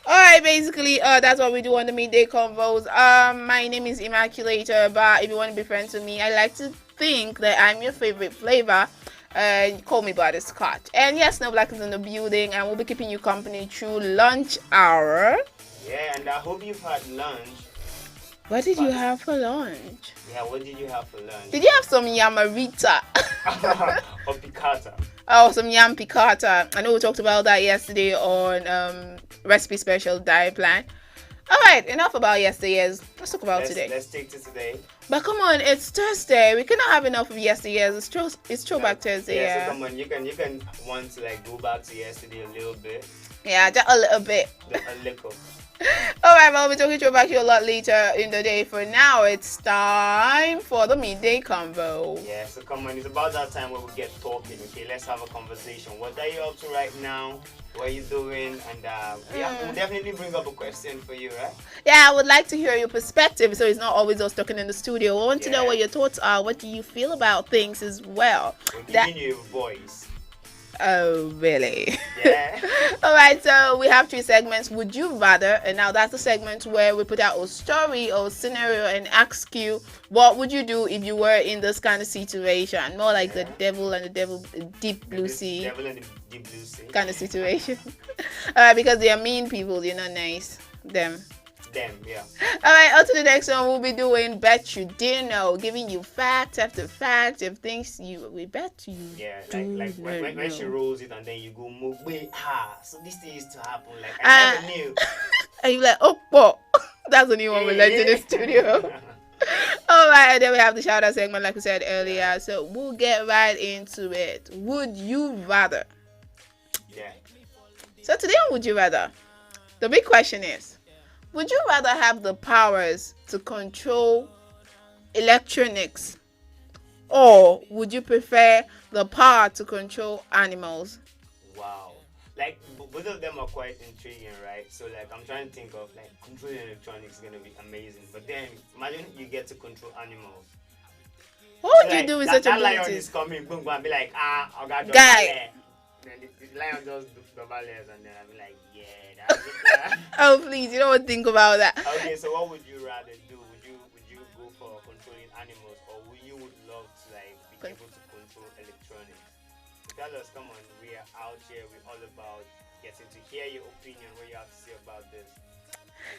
Alright, basically, that's what we do on the midday convos. My name is Immaculator, but if you want to be friends with me, I like to think that I'm your favorite flavor. Call me Butterscotch. And yes, No Black is in the building, and we'll be keeping you company through lunch hour. Yeah, and I hope you've had lunch. What did you have for lunch? Yeah, what did you have for lunch? Did you have some yamarita? Or piccata? Oh, some yam piccata. I know we talked about that yesterday on Recipe Special Diet Plan. Alright, enough about yesteryears. Let's talk about today. Let's take to today. But come on, it's Thursday. We cannot have enough of yesteryears. It's throwback Thursday. Yeah, so come on, you can want to like go back to yesterday a little bit. Yeah, just a little bit. A little. Alright, well, we'll be talking to you about you a lot later in the day. For now, it's time for the midday convo. Yeah, so come on, it's about that time where we get talking. Okay, let's have a conversation. What are you up to right now? What are you doing? And we'll definitely bring up a question for you, right? Yeah, I would like to hear your perspective, so it's not always us talking in the studio. I want to know what your thoughts are. What do you feel about things as well? We're giving you a voice. Oh, really? Yeah. Alright, so we have 3 segments. Would you rather? And now that's the segment where we put out a story or scenario and ask you, what would you do if you were in this kind of situation? More like the devil and the devil deep blue sea. Devil and the deep blue sea. Kind of situation. Alright, because they are mean people, they're not nice. Them, yeah. Alright, on to the next one. We'll be doing Bet You Didn't Know, giving you fact after fact of things we bet you. Yeah, like when she rolls it and then you go move. Wait, so this thing used to happen. Like I never knew. And you're like, oh, what? That's the new one we learned in the studio. Alright, and then we have the shout out segment like we said earlier. So we'll get right into it. Would you rather? Yeah. So today on Would You Rather, the big question is, would you rather have the powers to control electronics, or would you prefer the power to control animals? Wow. Like, both of them are quite intriguing, right? So, like, I'm trying to think of, like, controlling electronics is going to be amazing. But then, imagine you get to control animals. What would you do with such abilities? That lion is coming, boom, boom, and be like, I got guy. And then the lion just do the ballets, and then I'll be like, yeah, that's it. Oh, please, you don't think about that. Okay, so what would you rather do? Would you go for controlling animals, or would you love to like be able to control electronics? Tell us, come on, we are out here. We're all about getting to hear your opinion. What you have to say about this?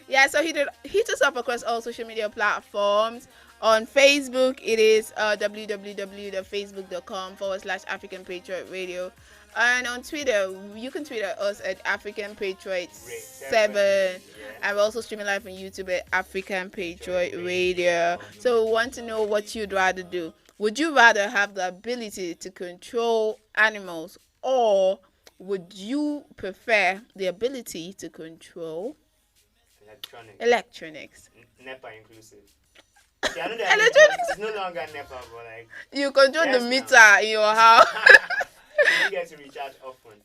Yeah, so hit us up across all social media platforms. On Facebook, it is www.facebook.com/African Patriot Radio. And on Twitter, you can tweet at us at African Patriot 7. And we're also streaming live on YouTube at African Patriot Radio. So we want to know what you'd rather do. Would you rather have the ability to control animals, or would you prefer the ability to control electronics? NEPA inclusive. See, I know that electronics is no longer NEPA, but like you control the meter in your house. You get to recharge often.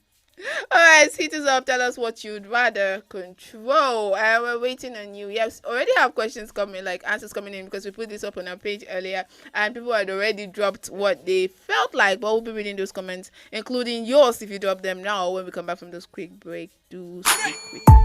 Alright, hit us up. Tell us what you'd rather control. We're waiting on you. Yes, already have questions coming, like answers coming in, because we put this up on our page earlier and people had already dropped what they felt like. But we'll be reading those comments, including yours if you drop them now when we come back from this quick break. Do speak with us.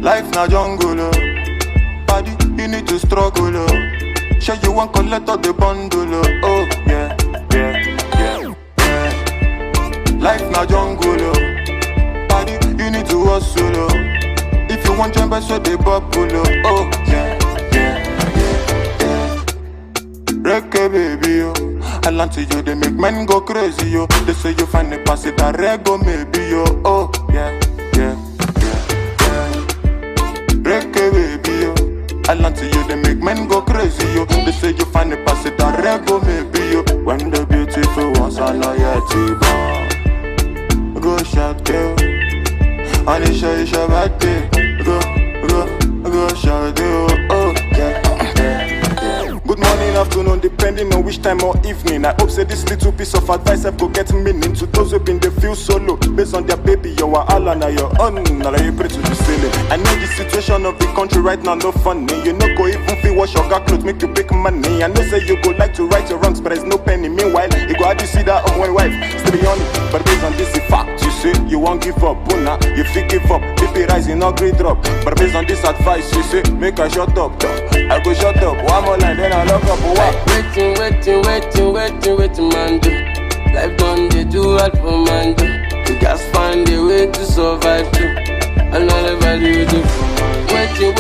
Life na jungle, oh. Body, you need to struggle, oh. Sure you want collect all the bundle, oh. Yeah, yeah, yeah, yeah. Life na jungle, oh. Body, you need to hustle, oh. If you want jump, so they bubble, oh. Yeah, yeah, yeah, yeah. Reggae baby, oh. I land to you, they make men go crazy, yo. They say you find the pass it, a rego maybe, yo. Oh, yeah, yeah, yeah, yeah. Reggae baby, yo. I land to you, they make men go crazy, yo. They say you find the pass it, a rego maybe, yo. When the beautiful ones are not yet born. Go shout, yo. And it's your birthday. Go shout, yo. Oh, yeah. Good morning, afternoon, depending on which time or evening. I hope say this little piece of advice I go get meaning to those who been they feel solo. Based on their baby, you are all on your own. Now you pray to the ceiling. I know the situation of the country right now no funny. You know go even feel wash your car clothes, make you big money. I know say you go like to right your wrongs, but there's no penny. Meanwhile, you go how do you see that on one wife? Still be on it, but based on this the fact, you say you won't give up. Buna, you feel give up. BP rising, no great drop. But based on this advice, you say make I shut up. I go shut up. One more line, then I lock up. Waiting, man, do. Life done, they do all for man, do. You guys find a way to survive, too. Another value, do. Waiting,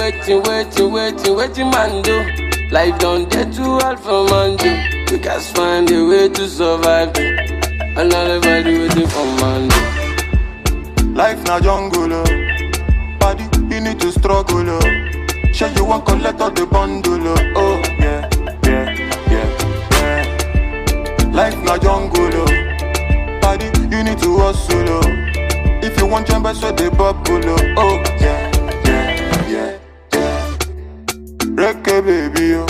man, do. Life done, they do all for man, do. You guys find a way to survive, too. Another value, do for man, do. Life na jungle, oh. Body, you need to struggle, oh. Sure you want collect all the bundle, oh. Yeah, yeah, yeah, yeah. Life na jungle, oh. Body, you need to hustle, oh. If you want jump, so they bubble, oh. Yeah, yeah, yeah, yeah. Reggae baby, oh.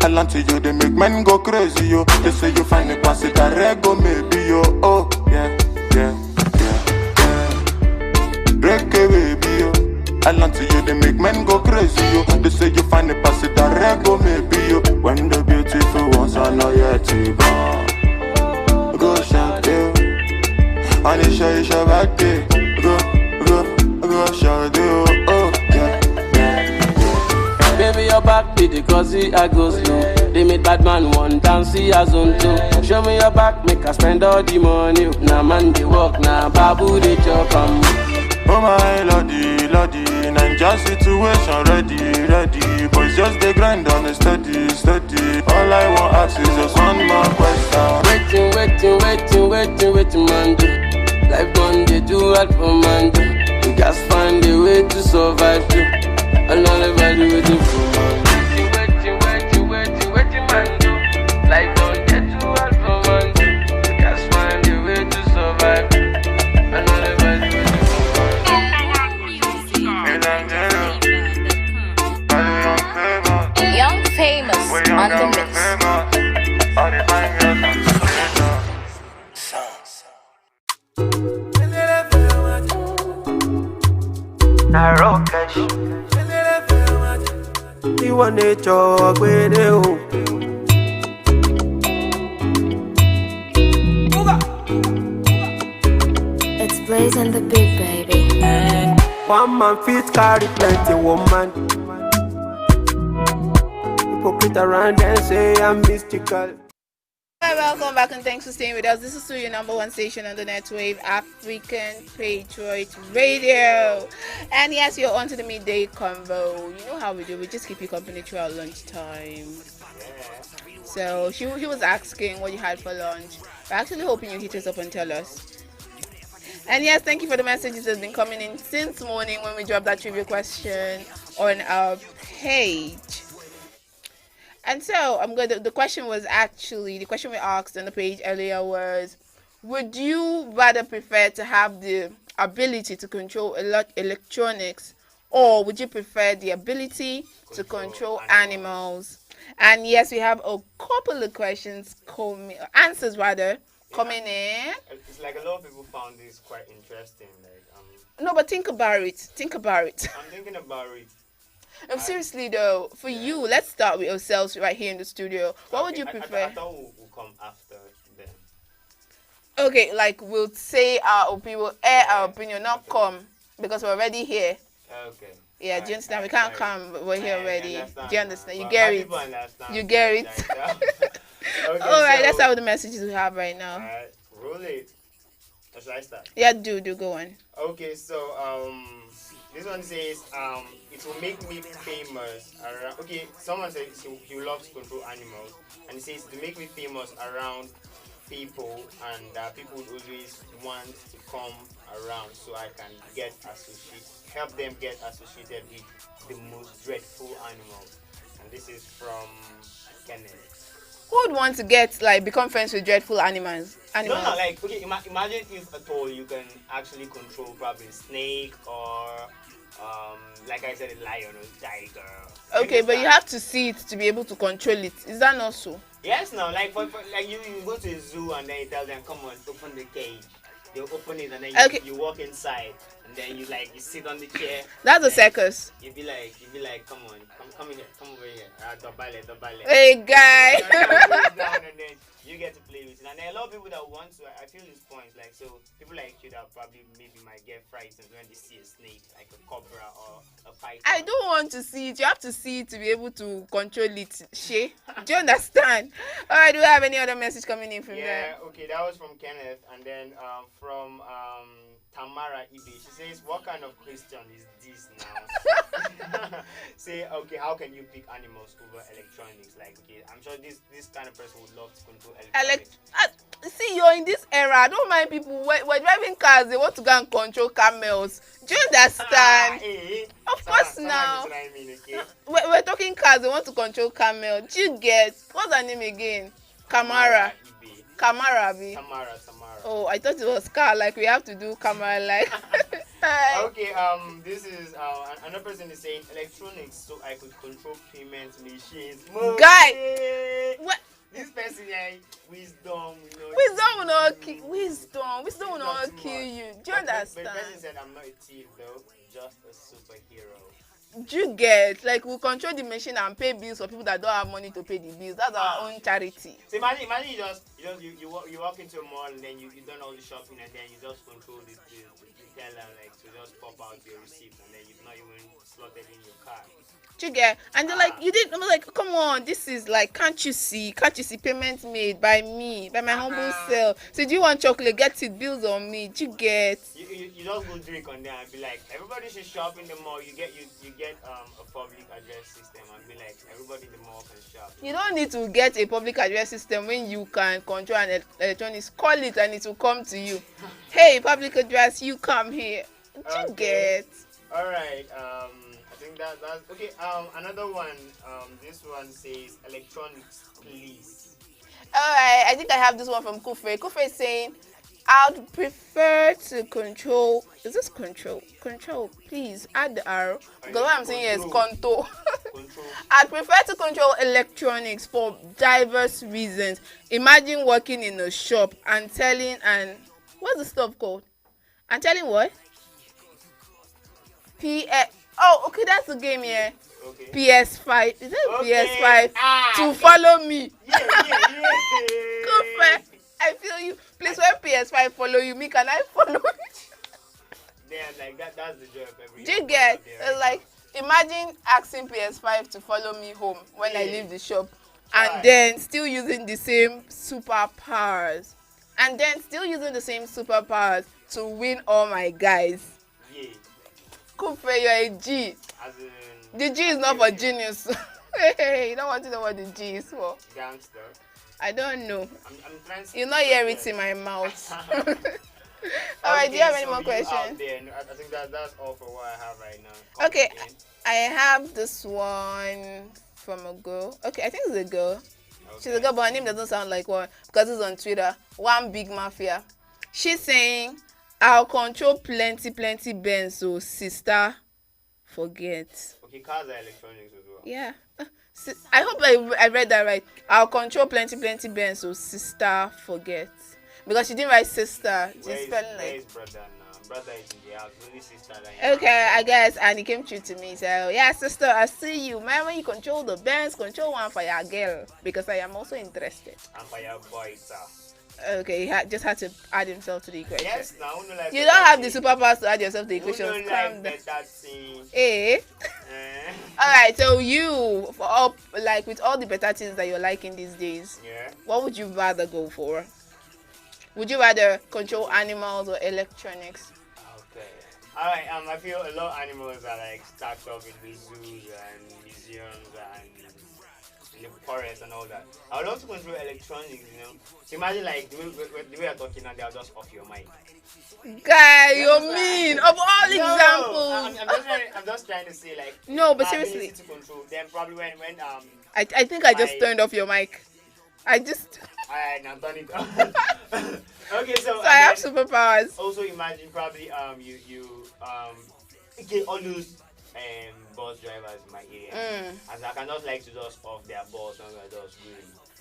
I land to you, they make men go crazy, yo. They say you find the pass it, a rego maybe, yo. Oh, yeah, yeah, yeah, yeah. Reggae baby, yo. I land to you, they make men go crazy, yo. They say you find the pass it, a rego maybe, yo. When the beautiful ones are not yet born. Go shout, yo. And it's your birthday. Go shout, yo. Oh, yeah, yeah, yeah. Baby, your back be the cozy, I go slow. They made bad man one dance, see as on two. Show me your back, make I spend all the money. Now man, they walk, now babu, they chop, oh my lordy, lordy, Ninja situation ready. Boys just they grind on a steady. All I want ask is just one more question. Waiting, man, do. Life done, they do all for man, do. You guys find a way to survive, too. Another value waiting for man. Waiting, man, do. Life done, they do all for man, do. You guys find a way to survive, too. Another value waiting Young famous on the mix. You want to talk with you. It's Blaze and the Big Baby. One man fit carry plenty woman. Hypocrite around and say I'm mystical. Hi, welcome back and thanks for staying with us. This is still your number one station on the netwave, African Patriot Radio. And yes, you're on to the midday convo. You know how we do, we just keep you company throughout lunchtime. So she was asking what you had for lunch. We're actually hoping you hit us up and tell us. And yes, thank you for the messages that's been coming in since morning when we dropped that trivia question on our page. And so the question we asked on the page earlier was, would you rather prefer to have the ability to control electronics, or would you prefer the ability to control animals? And yes, we have a couple of answers coming in. It's like a lot of people found this quite interesting. No, but think about it. I'm thinking about it. Seriously though, for you, let's start with ourselves right here in the studio. What would you prefer? I thought we'll come after them. Okay, like we'll say our opinion, we'll air our opinion, not come, because we're already here. Okay. Yeah, do you understand? We can't come. We're here already. understand Do you now. understand? You But get my it. people understand You get it. Okay, All right, so- let's start with the messages we have right now. Alright, roll it. Or should I start? Yeah, do go on. Okay, so this one says it will make me famous around. Okay, someone says he loves to control animals, and he says to make me famous around people, and people would always want to come around so I can help them get associated with the most dreadful animals. And this is from Kenneth. Who would want to become friends with dreadful animals? No, like okay. Imagine if at all you can actually control probably a snake or, like I said, a lion or a tiger. Okay, but you have to see it to be able to control it. Is that not so? Yes, no. Like for like you go to a zoo and then you tell them, come on, open the cage. They open it and then you walk inside and then you sit on the chair. That's a circus. You'd be like, come on, come here, come over here. Dobale. Hey, guy. Down and then you get to play with it. And there are a lot of people that want to. I feel this point. Like, so people like you that probably maybe might get frightened when they see a snake, like a cobra or a python. I don't want to see it. You have to see it to be able to control it. Shay, do you understand? All right, do we have any other message coming in from there? Yeah, okay, that was from Kenneth, and then from Tamara Ibe. She says, "What kind of question is this now?" Say, okay, how can you pick animals over electronics? Like, okay, I'm sure this kind of person would love to control electronics. See, you're in this era. I don't mind people. We're driving cars. They want to go and control camels. Do you understand? Of course now. We're talking cars. They want to control camel. Do you get what's her name again? Kamara. Kamara. Oh, I thought it was car. Like we have to do camera. Like. Okay. This is another person is saying electronics, so I could control payment machines. Guy. What? This person here, wisdom will not kill you. Do you understand? But the person said, I'm not a thief though, just a superhero. Do you get we'll control the machine and pay bills for people that don't have money to pay the bills? That's our own charity. So imagine you walk into a mall and then you done all the shopping and then you just control the teller to just pop out your receipt and then you've not even slotted in your card. Do you get? And they're like, you didn't. I'm like, come on, this is can't you see payment made by me, by my humble self. So do you want chocolate? Get it, bills on me. Do you get? You just go drink on there and be like, everybody should shop in the mall. You get a public address system and be like, everybody in the mall can shop. You don't need to get a public address system when you can control an electronics. Call it and it will come to you. Hey, public address, you come here. Do you get? All right. I think that's okay. Another one. This one says electronics, please. Alright, I think I have this one from Kufe. Kufe is saying, I'd prefer to control. Is this control? Control, please add the R. Because what I'm saying is control. I'd prefer to control electronics for diverse reasons. Imagine working in a shop and telling what's the stuff called? And telling what? Oh, okay, that's the game here. Okay. PS5. Is it PS5? To follow me. Yeah. Kufe, I feel you. Please, when PS5 follow you, me, can I follow you? Yeah, that's the joy of every. Do you get? Imagine asking PS5 to follow me home when I leave the shop, and then still using the same superpowers, to win all my guys. Yeah. Kufe, you're a G. The G is not for genius. Hey, you don't want to know what the G is for. Gangster. I don't know. I'm trying to. You not hear it in my mouth. Alright, do you have any more questions? I think that's all for what I have right now. Okay, I have this one from a girl. Okay, I think it's a girl. Okay. She's a girl, but her name doesn't sound like one because it's on Twitter. One Big Mafia. She's saying, I'll control plenty Benz, so sister, forget. Okay, cars are electronics as well. Yeah. I hope I read that right. I'll control plenty Benz, so sister, forget. Because she didn't write sister. She's spelling where is brother now? Brother is in the house. Only sister. Okay, I guess. And he came true to me. So, yeah, sister, I see you. Man, when you control the Benz, control one for your girl. Because I am also interested. And for your boy, sir. Okay, he just had to add himself to the equation. Yes, now no like you don't have the superpowers to add yourself to the equation. no like better thing. Eh? All right, so you for up like with all the better things that you're liking these days. Yeah. What would you rather go for? Would you rather control animals or electronics? Okay. All right. I feel a lot of animals are like stacked up in the zoos and museums and in the forest and all that. I would love to control electronics. You know, so imagine like the way you're talking now, they'll just off your mic. Guy, you're mean. Of all examples. I'm just trying to say like. No, but seriously. To control them probably when I think I just turned off your mic. Alright, now turn it off. Okay, so I have superpowers. Also, imagine probably okay, all those bus drivers in my area, as I can just like to just off their bus when we're just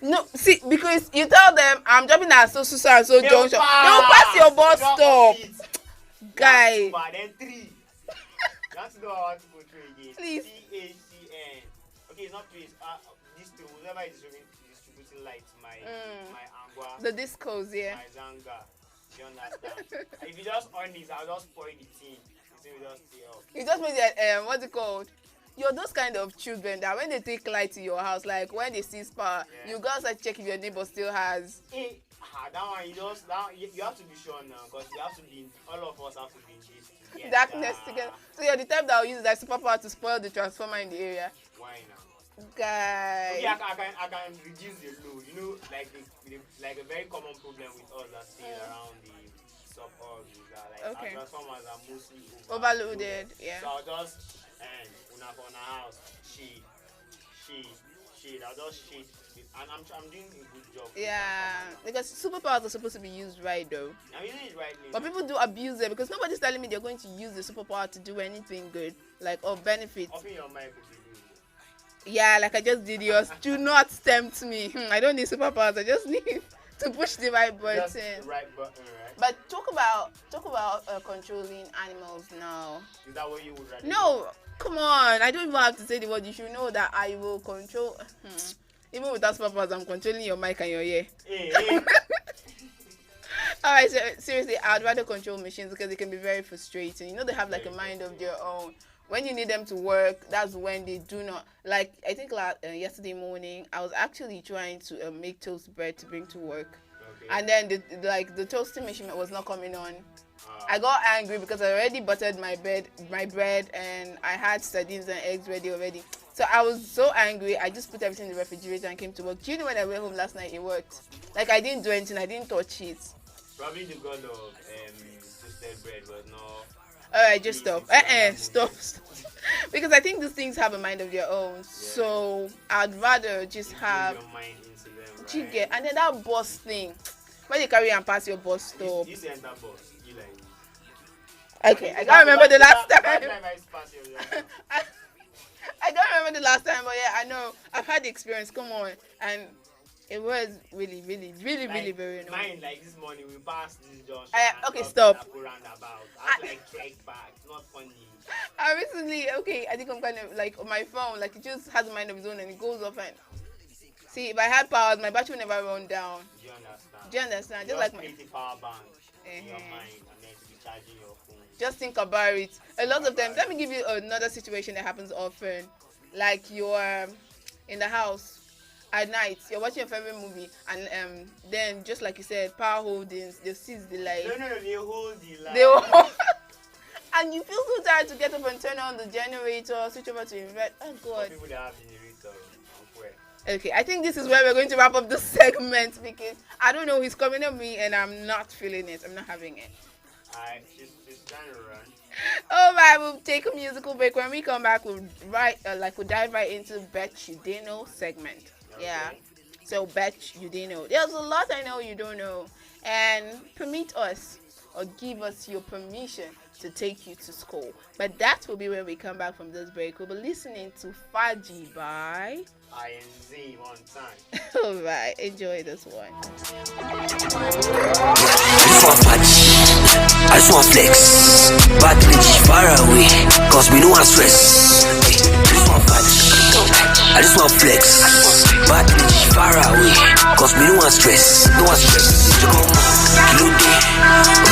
going. No, see, because you tell them I'm dropping at so junction. They will pass your bus stop. Guy. Then 3. You want to know how I want to go through again? Please. CACN. Okay, it's not 3. These two, whoever is distributing lights, my Angwa. The discos, yeah. My Zanga. You understand? If you just on this, I'll just spoil the team. You just made that what's it called? You're those kind of children that when they take light to your house, like when they see power, you guys like check if your neighbor still has. That one you have to be sure now, because you have to be. All of us have to be in this together. Darkness together. So you're the type that will use that superpower to spoil the transformer in the area. Why now? Guy. Okay, I can reduce the load. You know, like a very common problem with us that's still around the suburbs is that like our transformers are mostly overloaded. Yeah. So I'll just on a house shade. I'll just shade it, and I'm doing a good job. Yeah, because superpowers are supposed to be used right though. I'm using it right now. But people do abuse it because nobody's telling me they're going to use the superpower to do anything good, like or benefit. Open your mic would be good. Yeah, like I just did yours. Do not tempt me. I don't need superpowers. I just need to push the right button. Just the right button, right? But talk about controlling animals now. Is that what you would rather? No, come on. I don't even have to say the word. You should know that I will control. Even without superpowers, I'm controlling your mic and your ear. Hey. Alright, so seriously, I'd rather control machines because they can be very frustrating. You know, they have like a mind of their own. When you need them to work, that's when they do not. Like, I think yesterday morning, I was actually trying to make toast bread to bring to work. Okay. And then the toasting machine was not coming on. I got angry because I already buttered my bread, and I had sardines and eggs ready already. So I was so angry, I just put everything in the refrigerator and came to work. Do you know when I went home last night, it worked? Like, I didn't do anything, I didn't touch it. Probably the god of toasted bread was not... Alright, just stop. Stop. Because I think these things have a mind of their own. Yeah. So I'd rather just have your mind into them, right? And then that bus thing. When you carry and pass your bus stop. You enter bus. You like okay, I can't remember the last time. I don't remember the last time, but yeah, I know. I've had the experience, come on. And it was really very annoying. Mine, like this morning, we passed this junction. Okay, stop. I like trek back. It's not funny. I recently, I think I'm kind of like on my phone, like it just has a mind of its own and it goes off and see, if I had powers, my battery would never run down. Do you understand? Just like my power bank in your mind and then to be charging your phone. Just think about it. A lot of times, let me give you another situation that happens often. Like you're in the house at night, you're watching your favorite movie, and then just like you said, power holdings, they seize the light. No, they hold the light. And you feel so tired to get up and turn on the generator, switch over to inverter. Oh God. People that have generator. Okay, I think this is where we're going to wrap up the segment because I don't know, he's coming at me and I'm not feeling it. I'm not having it. Alright, she's trying to run. Alright, we'll take a musical break. When we come back, we'll dive right into Bet You Didn't Know segment. Okay. Yeah. So Bet You Didn't Know. There's a lot I know you don't know. And permit us or give us your permission to take you to school. But that will be when we come back from this break. We'll be listening to Faji by INZ one time. Alright, enjoy this one. I just want Faji. I just want flex. Bad bitch far away. Cause we don't want stress. I just want Faji. I just want flex. Bad energy far away. Cause me no one stress. No one stress. You come kilo day.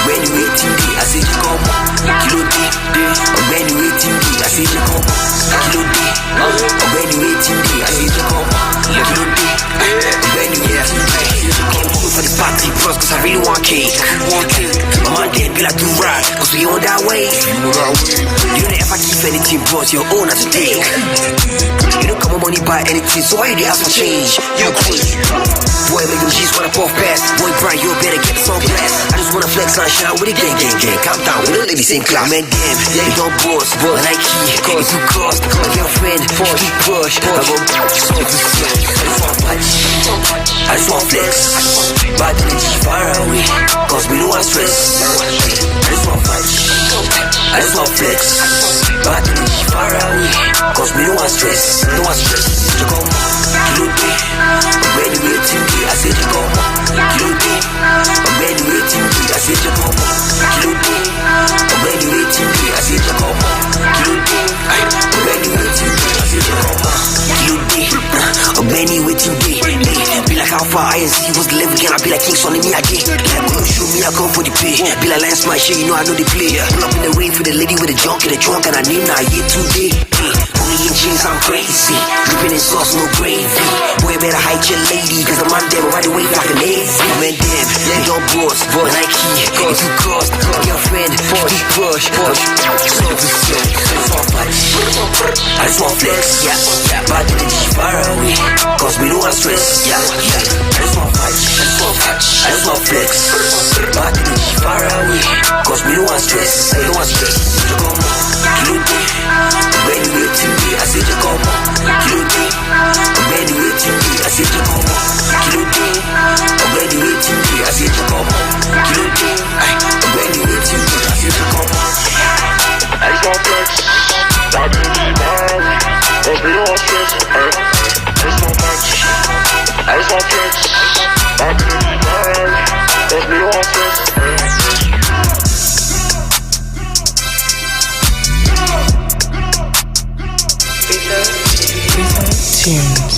When you waiting day, I say you come kilo day. When you waiting day, I say you come kilo day. When you waiting day, I say you come kilo day. When you waiting day, I say you come for the party bros. Cause I really want cake. My man dead be like do right. Cause we on that way. You never keep anything bros. Your own as a day. You don't come on money buy anything. So why you ask for change? You crazy. Boy, make them G's wanna puff fast. Boy, Brian, you better get the song blast. I just wanna flex and shine with a gang. Calm down, we don't live the same class. Man, damn, you don't boss, but like he. If you cross, my girlfriend, keep push. I go so I just want punch. I just want flex. Bad energy far away. Cause we don't want stress. I just want punch. I just want flex. Bad energy far away. Cause we don't want stress. No one stress. You come kilo day. When you waiting day, I said you come kilo day. When you waiting day, I said you come kilo day. When you waiting day, I said you come kilo day. When you waiting day, I said you come kilo day. When you waiting day, be like how far I see was living again. I be like King Son in me again. Like when you shoot me, I come for the pay. Be like Lion Smash, you know I know the play. Pull up in the rain for the lady with the junk in the trunk, and I name now yet today. Only in jeans, I'm crazy. Dripping in sauce, no gravy. Boy, better hide your lady, cause the man there right away like a lazy. Man, damn, let your boss, but like he. If you cross, your friend, keep push. So I just want flex, yeah. Bad energy far away, cause we don't want stress, yeah. I just want fight, I just want flex. Bad energy far away, cause we don't want stress. I don't want stress. You come kilo day. When you waiting day, I said you come kilo day. When you waiting day, I said you come kilo day. When you waiting day, I said you come kilo day. When you waiting day, I said you come. I just want flex. Bad energy far away. Cause we don't want stress. I just want punch. I just want flex. Bad energy far away. Cause we don't want stress. Tunes.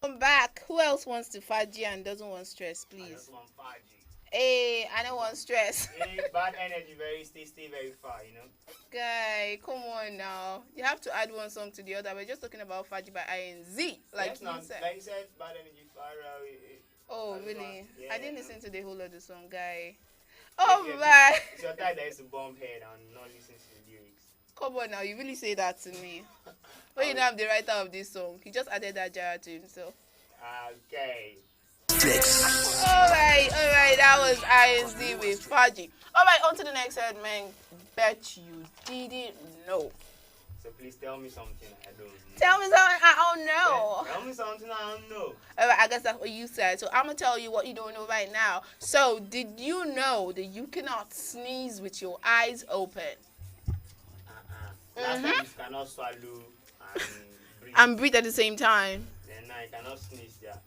Come back. Who else wants to Faji and doesn't want stress, please? Hey, I don't want stress. Bad energy, stay very far, you know. Guy, come on now. You have to add one song to the other. We're just talking about Faji by INZ. Like you said. Like you said, bad energy far away. Oh, really? Yeah, I didn't listen to the whole of the song, guy. Oh, my. It's your type that used to bump head and not listen to the lyrics. Come on now, you really say that to me. But you know I'm the writer of this song. He just added that Jara to himself. Okay. Flex. Alright, that was INZ with Faji. Alright, on to the next segment. Bet you didn't know. So please tell me something I don't know. Tell me something I don't know. Tell me something I don't know. Alright, I guess that's what you said. So I'm going to tell you what you don't know right now. So, did you know that you cannot sneeze with your eyes open? Last time you cannot swallow and breathe. And breathe at the same time. Then now you cannot sneeze there.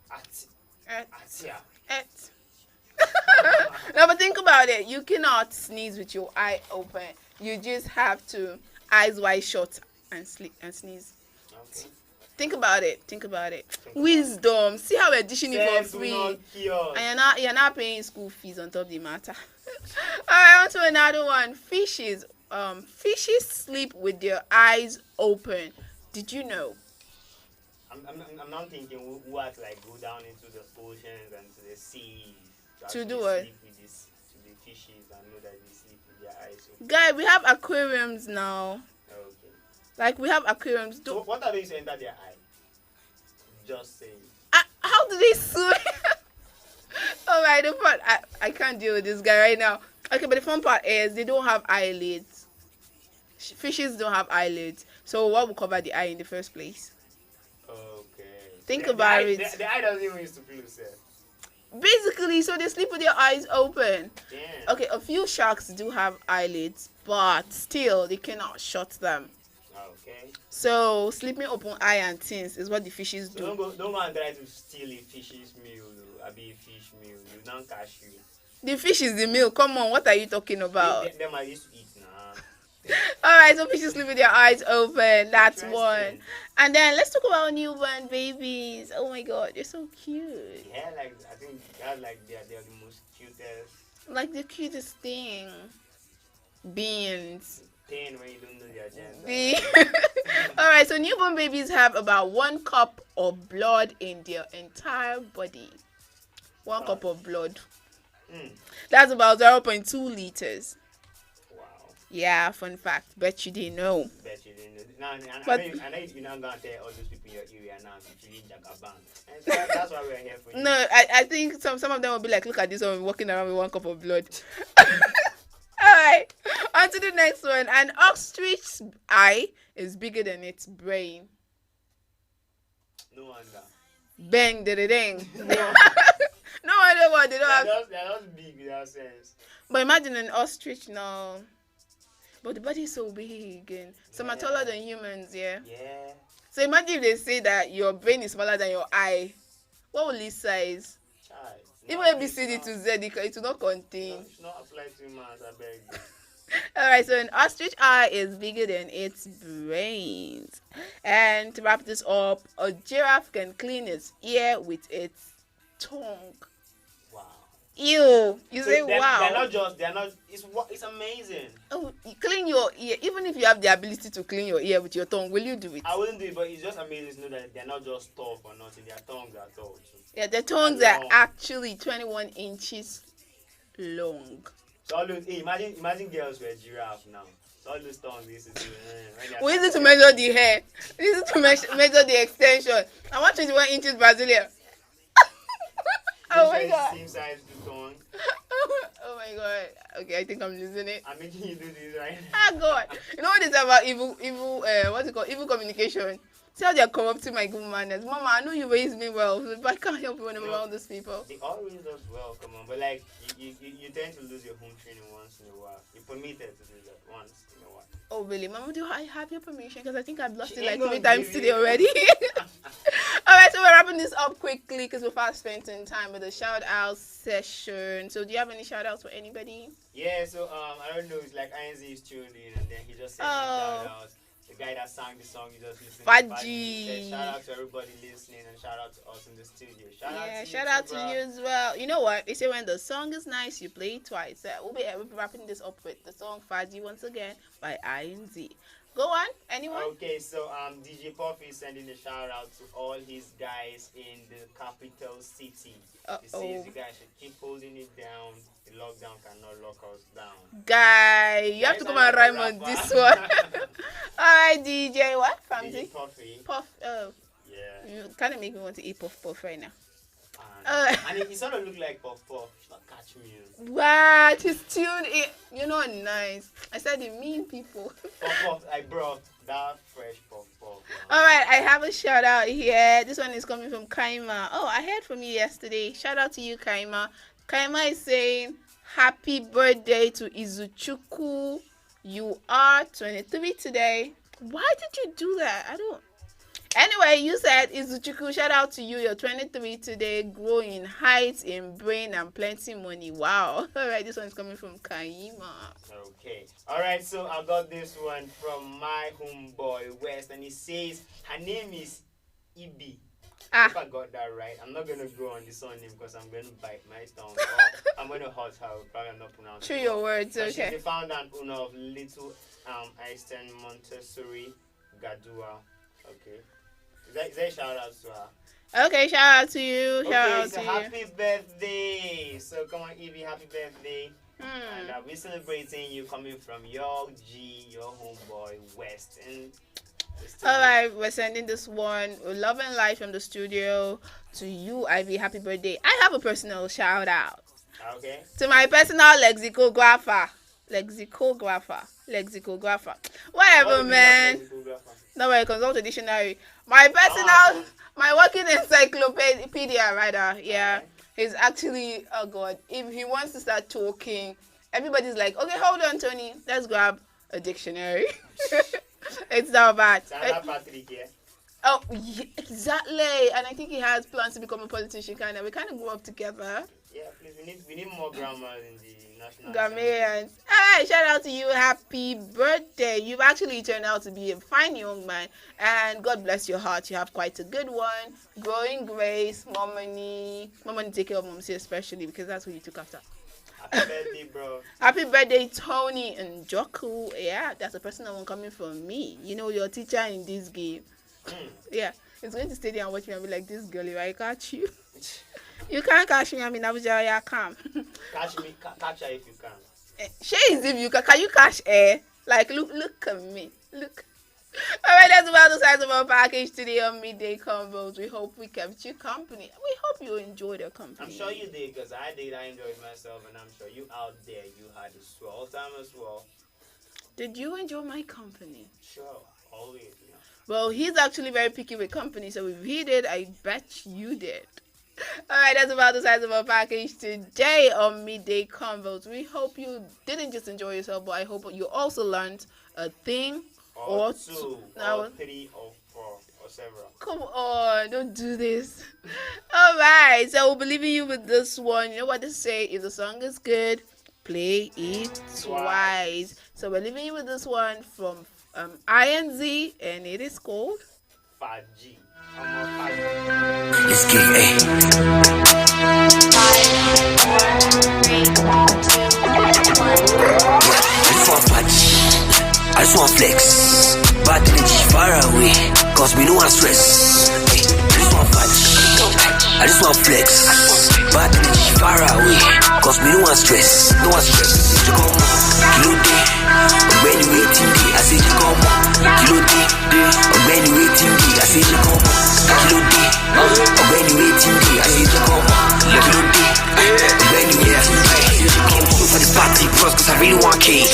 No, but think about it. You cannot sneeze with your eye open. You just have to eyes wide shut and sleep and sneeze. Okay. Think about it. Wisdom. See how we're dishing it for free. And you're not paying school fees on top of the matter. Alright, on to another one. Fishes sleep with their eyes open. Did you know? I'm not thinking who has like go down into the oceans and to the seas to do what? Sleep with this, to the fishes and know that they sleep with their eyes open. Guy, we have aquariums now. Okay. Like we have aquariums. So what are they to enter their eye? Just saying. How do they swim? Alright, the part I can't deal with this guy right now. Okay, but the fun part is they don't have eyelids. Fishes don't have eyelids. So what will cover the eye in the first place? Okay. Think about it. The eye doesn't even used to close. Basically, so they sleep with their eyes open. Damn. Okay, a few sharks do have eyelids, but still they cannot shut them. Okay. So sleeping open eye and things is what the fishes So do. don't go and try to steal a fish's meal. I be a fish meal. You don't catch you. The fish is the meal. Come on, what are you talking about? Them I used to eat now. All right, so fishes sleep with their eyes open. That's one. And then let's talk about newborn babies. Oh my God, they're so cute. Yeah, like I think that's like they're the most cutest Like the cutest thing. Beans. thing when you don't know their gender. All right, so newborn babies have about 1 cup of blood in their entire body. 1 cup of blood. That's about 0.2 liters. Wow. Yeah, fun fact. Bet you didn't know. Bet you didn't know. Now, But- I know you're not gonna tell all those people in your area now if you need Jagaban. And so that's why we're here for you. No, I think some of them will be like, look at this one walking around with 1 cup of blood. Alright, on to the next one. An ostrich's eye is bigger than its brain. No wonder. Bang, ding. No wonder what they don't have. They're not big without sense. But imagine an ostrich now. But the body is so big and some are taller than humans, yeah? Yeah. So imagine if they say that your brain is smaller than your eye. What will it size? Child. Even ABCD to Z, it will not contain. It's not apply to humans, I beg you. Alright, so an ostrich eye is bigger than its brains. And to wrap this up, a giraffe can clean its ear with its tongue. Wow. Ew. You So say they're wow. it's amazing. Oh, you clean your ear. Even if you have the ability to clean your ear with your tongue, will you do it? I wouldn't do it, but it's just amazing to know that they're not just tough or nothing. Their tongues are tough. Yeah, the tongues are actually 21 inches long. So all those, imagine girls were giraffe now. So all those tongues this is We need to measure the hair. We need to measure the extension. I want 21 inches Brazilian. Oh my God. Same size to tongue. Oh my God. Okay, I think I'm losing it. I'm making you do this right now. Ah God. You know what it's about what's it called? Evil communication. See how they're corrupting my good manners. Mama, I know you raised me well, but I can't help it when I'm around those people. They all raise us well, come on. But like you tend to lose your home training once in a while. You're permitted to do that once in a while. Oh really, Mama? Do I have your permission? Because I think I've lost She it like ain't gonna 3 times give today you. already. All right, so we're wrapping this up quickly because we're fast spending time with a shout out session. So do you have any shout outs for anybody? Yeah, so I don't know, it's like INZ is tuned in and then he just said shout out. The guy that sang the song, he just listened Faji. to shout out to everybody listening and shout out to us in the studio. Shout out to you as well. You know what? They say when the song is nice, you play it twice. We'll be wrapping this up with the song Faji once again by INZ. Go on, anyone? Okay, so DJ Puffy is sending a shout out to all his guys in the capital city. He says you guys should keep holding it down. The lockdown cannot lock us down. Guy, you have to come and rhyme on this one. Alright, DJ, what? From DJ Puffy. Puff, oh. Yeah. You kind of make me want to eat puff right now. And he sort of look like Puff Puff. He's not catch me. What? He's tuned in. You're not nice. I said the mean people. Puff Puff, I brought that fresh Puff Puff. Alright, I have a shout out here. This one is coming from Kaima. Oh, I heard from you yesterday. Shout out to you, Kaima. Kaima is saying, happy birthday to Izuchuku. You are 23 today. Why did you do that? I don't. Anyway, you said Izuchuku, shout out to you. You're 23 today, grow in height, in brain, and plenty money. Wow. All right, this one's coming from Kaima. Okay. All right, so I got this one from my homeboy West, and he says her name is Ibi. If I got that right, I'm not going to go on the surname because I'm going to bite my tongue. Or I'm going to hurt her. Probably I'm not pronouncing it. True your words, But okay. She's the founder and owner of Little Einstein Montessori Gadua. Okay. Is that a shout out to her? Okay, shout out to you. Shout out so to you. happy birthday. So come on, Evie, happy birthday. And we're celebrating you coming from your G, your homeboy, West. And all right, we're sending this one with love and light from the studio to you, Ivy. Happy birthday. I have a personal shout out. Okay. To my personal lexicographer. Whatever, man. No way, consult a dictionary. My personal, my working encyclopedia, rather. Yeah. He's actually, oh God, if he wants to start talking, everybody's like, okay, hold on, Tony, let's grab a dictionary. It's not bad. Oh, yeah, exactly. And I think he has plans to become a politician, kind of. We kind of grew up together. Yeah, please, we need more grammar in the national Ghanaians. Hey, shout out to you. Happy birthday. You've actually turned out to be a fine young man. And God bless your heart. You have quite a good one. Growing grace, more money. More money to take care of Momsi especially because that's who you took after. Happy birthday, bro. Happy birthday, Tony and Joku. Yeah, that's a personal one coming from me. You know, your teacher in this game. Yeah, he's going to stay there and watch me and be like, this girl, if I catch you. You can't catch me. I mean, Abuja, yeah, come. Catch me, catch her if you can. She is if you can. Can you catch her? Like, look at me. Look. All right, that's about the size of our package today on Midday Convos. We hope we kept you company. We hope you enjoyed our company. I'm sure you did, because I did. I enjoyed myself, and I'm sure you out there, you had a swell time as well. Did you enjoy my company? Sure, always. Yeah. Well, he's actually very picky with company, so if he did, I bet you did. All right, that's about the size of our package today on Midday Convos. We hope you didn't just enjoy yourself, but I hope you also learned a thing or two, or three, or four, or several. Come on, don't do this. All right, so we'll be leaving you with this one. You know what they say? If the song is good, play it twice. So we're leaving you with this one from INZ, and it is called 5G. Let's get it, I just want flex, bad energy far away, cause me no one stress. I just want flex, bad energy far away, cause me no one stress. No one stress. Kilo day, when you waiting day, I say you come on. Kilo day, when you waiting day, I say you come on. Kilo day, when you waiting day, I say you come on. Kilo day, when you waiting day, I say you come on. For this party, bros, cause I really want cake.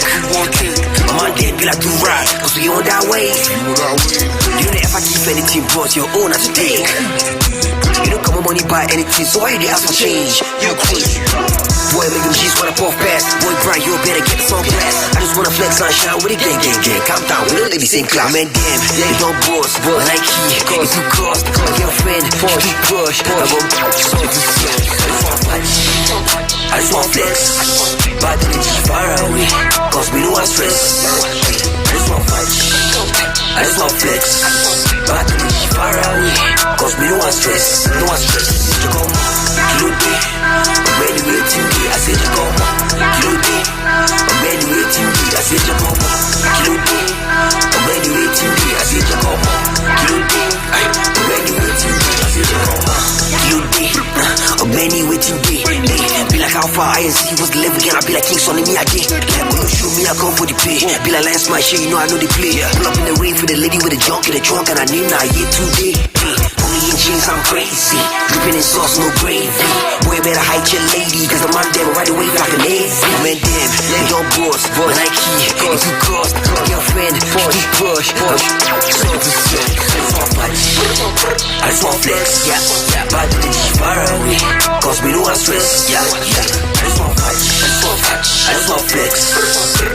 My man dead, be like do right, cause we on that way. You know if I keep anything, bros, your own as a take. You don't come on money buy anything, so why you ask for change? You crazy. Boy, make them G's wanna puff pass. Boy, Brian, you better get the song blast. I just wanna flex and shine with a gang. Calm down, we don't let me sing clown. Man, damn, you don't boss, like he. If you cross, my girlfriend, keep push. I just want flex, bad energy far away, cause me no one stress. I just want flex, bad energy far away, cause me no one stress. No one stress. You come on, kilo day, when you waiting day, I said you come on. Kilo day, when you waiting day, I said you come on. Kilo day, when you waiting day, I said you come on. Kilo day, when you waiting day, I said you come on. Kilo day, when you waiting day, be like how far I see was live again. I be like King Sonny, me again. Like when you shoot me, I come for the pay. Be like Lance, my shit, you know I know the play. Pull up in the rain for the lady with the junk in the trunk, and I name now year today. Only in jeans, I'm crazy. Dripping in sauce, no gravy. Boy, better hide your lady, cause I'm on them right away like a navy. Man, damn, they don't boss, like he. If you cross, my girlfriend, keep push. I just want flex, yeah. Bad energy far away, cause me no one stress, yeah. I just want flex,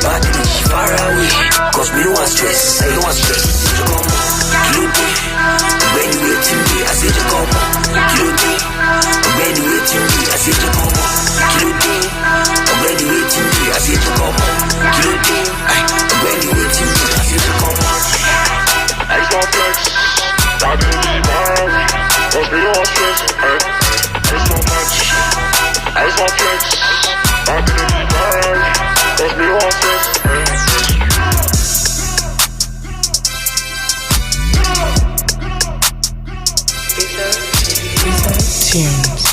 bad energy far away, cause me no one stress, no one stress. Kilo day, when you waiting day, I say you come on. Kilo day, when you waiting day, I say you come on. Kilo day, when you waiting day, I say you come on. Kilo day, when you waiting day, I say you come on. I just want flex, bad energy far away, cause me no one stress. I just want flex, bad energy far away, cause me no one stress. Tunes.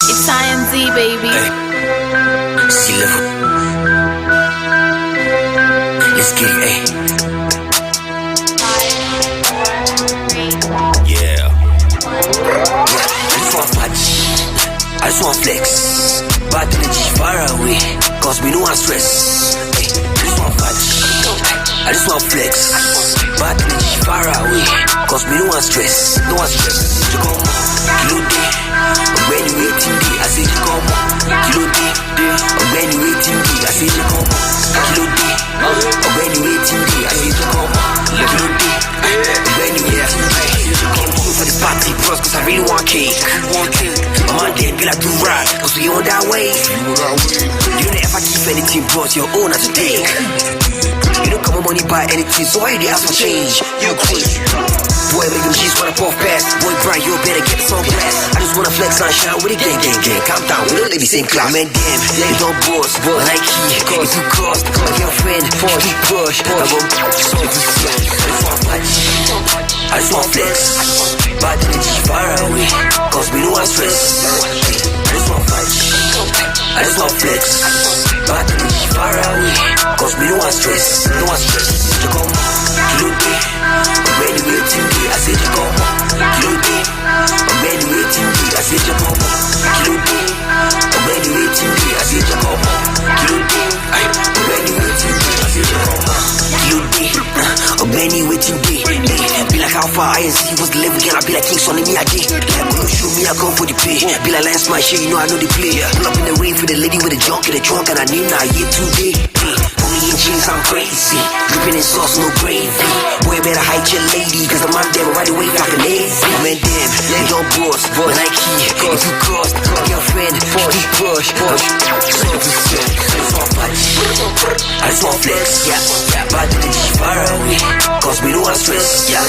It's INZ, baby. See level. Let's get it, yeah. I just want flex, bad energy far away, cause me no one stress. Hey, this one fudge, I just want flex. Bad energy far away, cause me no one stress. No one stress. You come kilo day, when you waiting day, I say you come kilo day, when you waiting day, I say you come kilo day, when you waiting day, I say you come kilo day, when you waiting day. Come through for this party, bros, cause I really want cake. My man dead, be like do right, cause we on that way. You don't ever keep anything, bros, your own as a take. You don't come on money buy anything, so why you ask for change? You crazy. Boy, make them G's wanna puff fast. Boy, Brian, you better get some blast. I just wanna flex and shine with a gang. Calm down, we don't live the same class. Man, damn, you don't boss, but Nike, if you cost, my girlfriend, keep push. I just want flex. Bad energy far away, cause we know I stress. I just want flex. I just want flex. Bad energy far away, cause we know I stress. No one stress. You come, kilo day, when you waiting day, I said you come, kilo day, when you waiting day, I said you come, kilo day, when you waiting day, I said you come, kilo day, when you waiting day, I said you come, kilo day, when you waiting day. Be like how far I see was the level again. I be like King Sonny, me I did. Like when you shoot me, I come for the pay. Be like Lance my shit, you know I know the play. Pull up in the rain for the lady with the junk and the trunk, and I need now year today. Put me in jeans, I'm crazy. Dripping in sauce, no gravy. Boy, better hide your lady, cause I'm out there right away like a navy. Man, damn, you don't boss, but Nike, if you cost, my girlfriend, keep push. I just want flex, yeah. Bad energy far away, cause we know I stress, yeah. I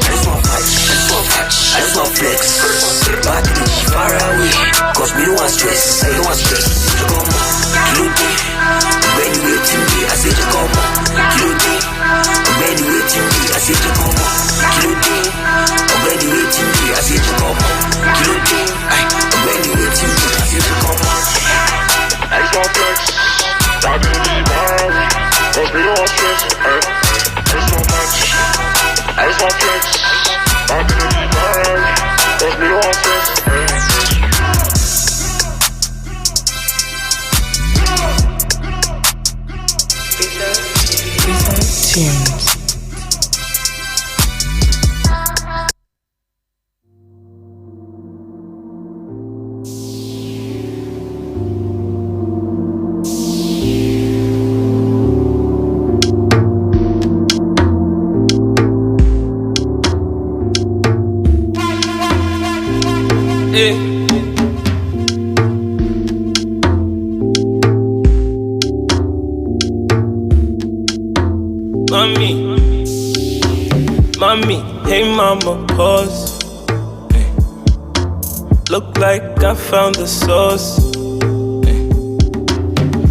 just want flex, I just want flex. Bad energy far away, cause we know I stress, I don't want stress. You come, kilo day, when you waiting day, I say you come, kilo day, when you waiting day, I say you come, kilo day, when you waiting day, I say you come, kilo day, when you waiting day, I say you come. I just want flex. Bad energy far away, cause we know I stress. I just want flex. I just want flex. Bad energy far away, cause we know I stress. Tunes. Mommy, hey mama, pause. Hey. Look like I found the sauce. Hey.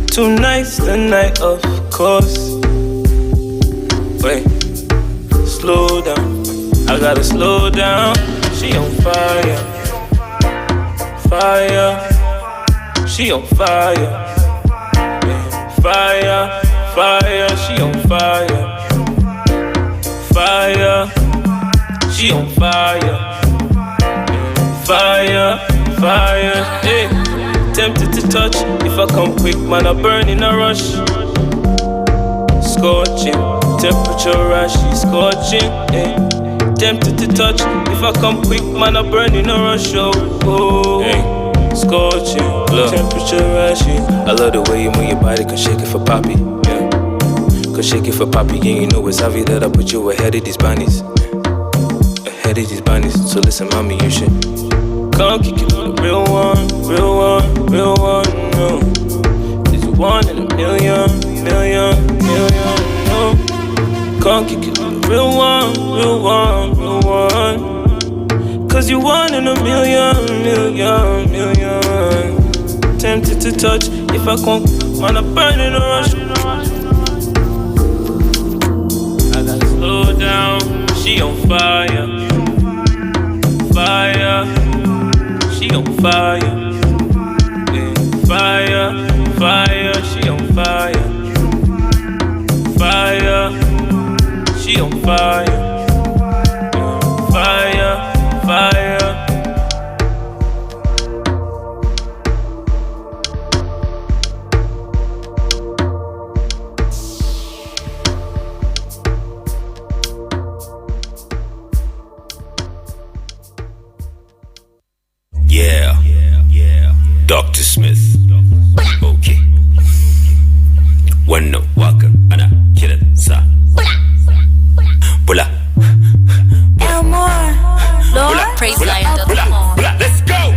Tonight's the night, of course. Wait, slow down. I gotta slow down. She on fire, fire. She on fire, yeah. Fire, fire. She on fire. Fire, she on fire. Fire, fire, hey. Tempted to touch, if I come quick, man, I burn in a rush. Scorching, temperature rush, she's scorching, hey. Tempted to touch, if I come quick, man, I burn in a rush, oh. Hey, scorching, look. Temperature rush, I love the way you move your body, can shake it for Poppy, yeah. Cause shake it for Poppy, and you know it's obvious that I put you ahead of these bunnies. Ahead of these bunnies, so listen mommy, you should come kick it for the real one, real one, real one, no. It's one in a million, no. Come kick it for the real one, real one, real one. Cause you one in a million. Tempted to touch, if I come, man, I burn in a rush. Slow down, she on fire, fire, she on fire, yeah. Fire, fire, she on fire, fire, she on fire, yeah. Fire, fire. Yeah. Dr. Smith. Okay. One no waka ana kiran sa. Bula. Elmore. Lord, praise Lion. Bula. Let's go.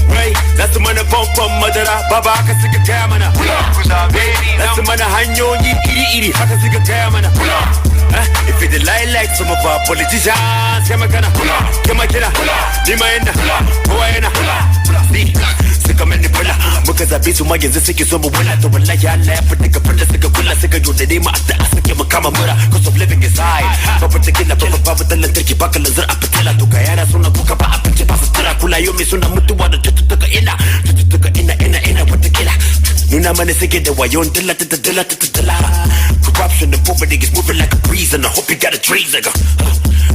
Wait, that's the money pump madara. Baba haka suka kaya mana. That's the money hanyoyi iri haka suka kaya mana. If it lie like some of our politicians, come on, Nima ina, Hoa ina, suka mani bula, muka zabe su ma yanzu suke so mu wala to wallahi Allah ya fita ka fanda suka kula suka yaudare mu a suke mu kama mura cause of living is high babu takila babu tallan tarki baka lazar a fitila to ga yara suna kuka ba abinci ba su tara kula yau mai suna mutuwa da tuttuka ina wata kila nuna mana suke da wayon dala corruption and poverty is moving like a breeze and I hope you got a trees nigga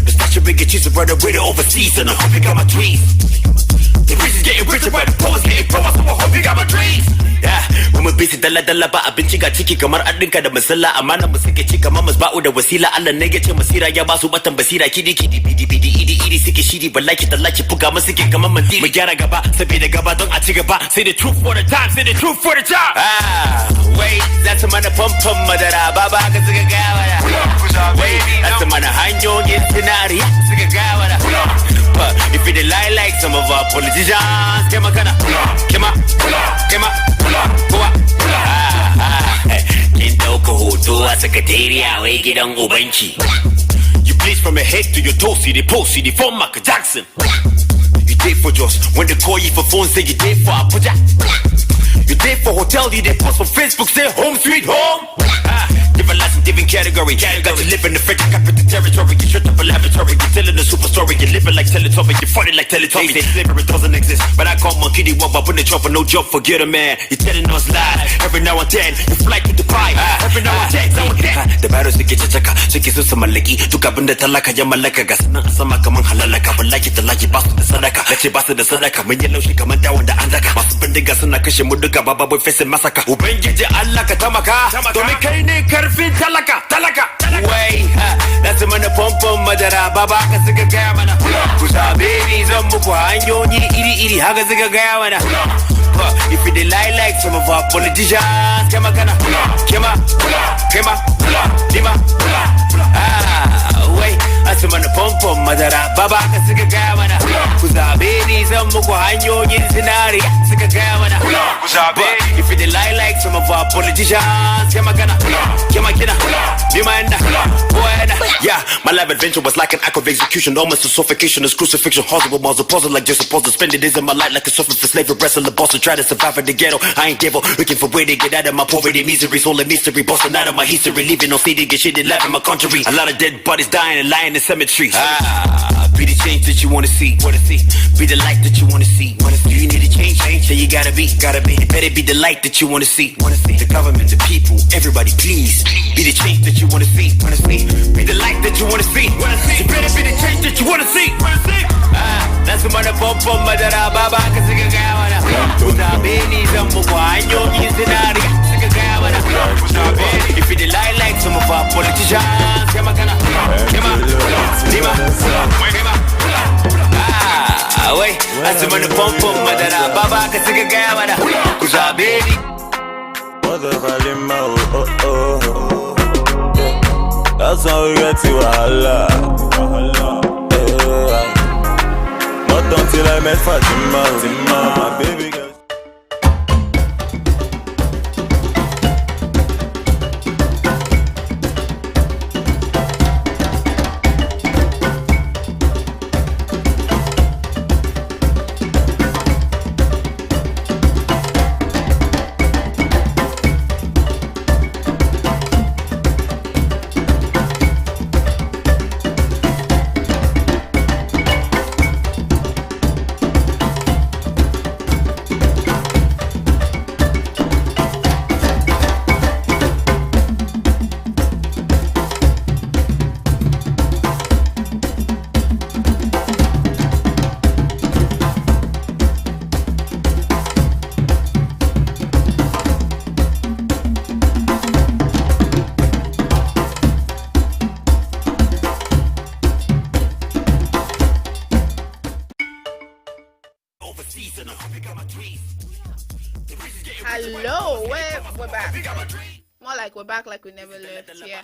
the station big cheese to run away to overseas and I hope you got my trees. The rich is getting richer, but the poor is getting poorer, so I hope you got my dreams. Yeah, when we're busy dala ba abinci ga ciki kamar an dinka da masalla amana mu suke ci kamar masba'u da wasila Allah ne yace masira ya ba su batan basira kidi idi suke shiri ballaki tallaki buga mu suke kamar mandiri mu gyara gaba saboda gaba don a ci gaba say the truth for the time wait that's mana pump madara baba haka suka ga wala wait that's mana hanyoyin sinariya suka ga wala if it lie like some of our politicians, kema, Kindauko hoto a sakatariya wai gidan ubanki. You bleach from your head to your toe, see the post, see the form Michael Jackson. You date for just when they call you for phone, say you date for Abuja. You date for hotel, you date post for Facebook, say home sweet home. Different license, different category. Got to live in the French capital territory. You shut up a laboratory. You're telling a super story. You're living like Teletubbies. You're funny like Teletubbies. They say slavery doesn't exist, but I call monkey the one. But when they jump for no job, forget a man. You're telling us lies. Every now and then, you fly to Dubai. Every now and then, the virus they get you chaka. So kiss some maliki. To kabin the talaka, yamalaka. Gasana, sama kaman halalaka. But like it, like it, basta the sadaka. Let's say basta the sadaka. When yellow, she come down the andaka. Must spend the gas and a kishi muduka. Baba boy face massacre. Ubengi Allah katamaka. Don't make any karfin talaka. Way, that's the man pump madara baba haka suka gaya mana ku zabe ni zan muku hanyoyi iri haka suka gaya mana if you lie like some of our politicians kema way that's the man pump madara baba haka suka gaya mana ku zabe ni zan muku hanyoyi zinariya suka gaya mana ku zabe if you lie like some of our politicians kema yeah, my life adventure was like an act of execution, almost a suffocation, as crucifixion, horrible balls of puzzle like you're supposed to spend it days of my life like a suffering for slavery, wrestle the boss to try to survive in the ghetto. I ain't devil, looking for way to get out of my poverty, misery, soul and mystery, busting out of my history, leaving no city, get shit and life in my country. A lot of dead bodies dying and lying in cemeteries. Be the change that you wanna see. Be the light that you wanna see. Do you need a change? So you gotta be. It better be the light that you wanna see. The government, the people, everybody, please. Be the change that you wanna see. Be the light that you wanna see. You better be the change that you wanna see. That's the mother pump madara baba haka suka gaya mana. Zabe ni zan muku hanyoyin zinariya suka gaya mana. If you lie like some of our politicians, kema. Wait, that's the man pump madara baba haka suka gaya mana. Ku zabe ni. That's how we get to Allah. Not until I met Fatima, my baby girl. Hello, we're back. More like we're back, like we never left. Yeah.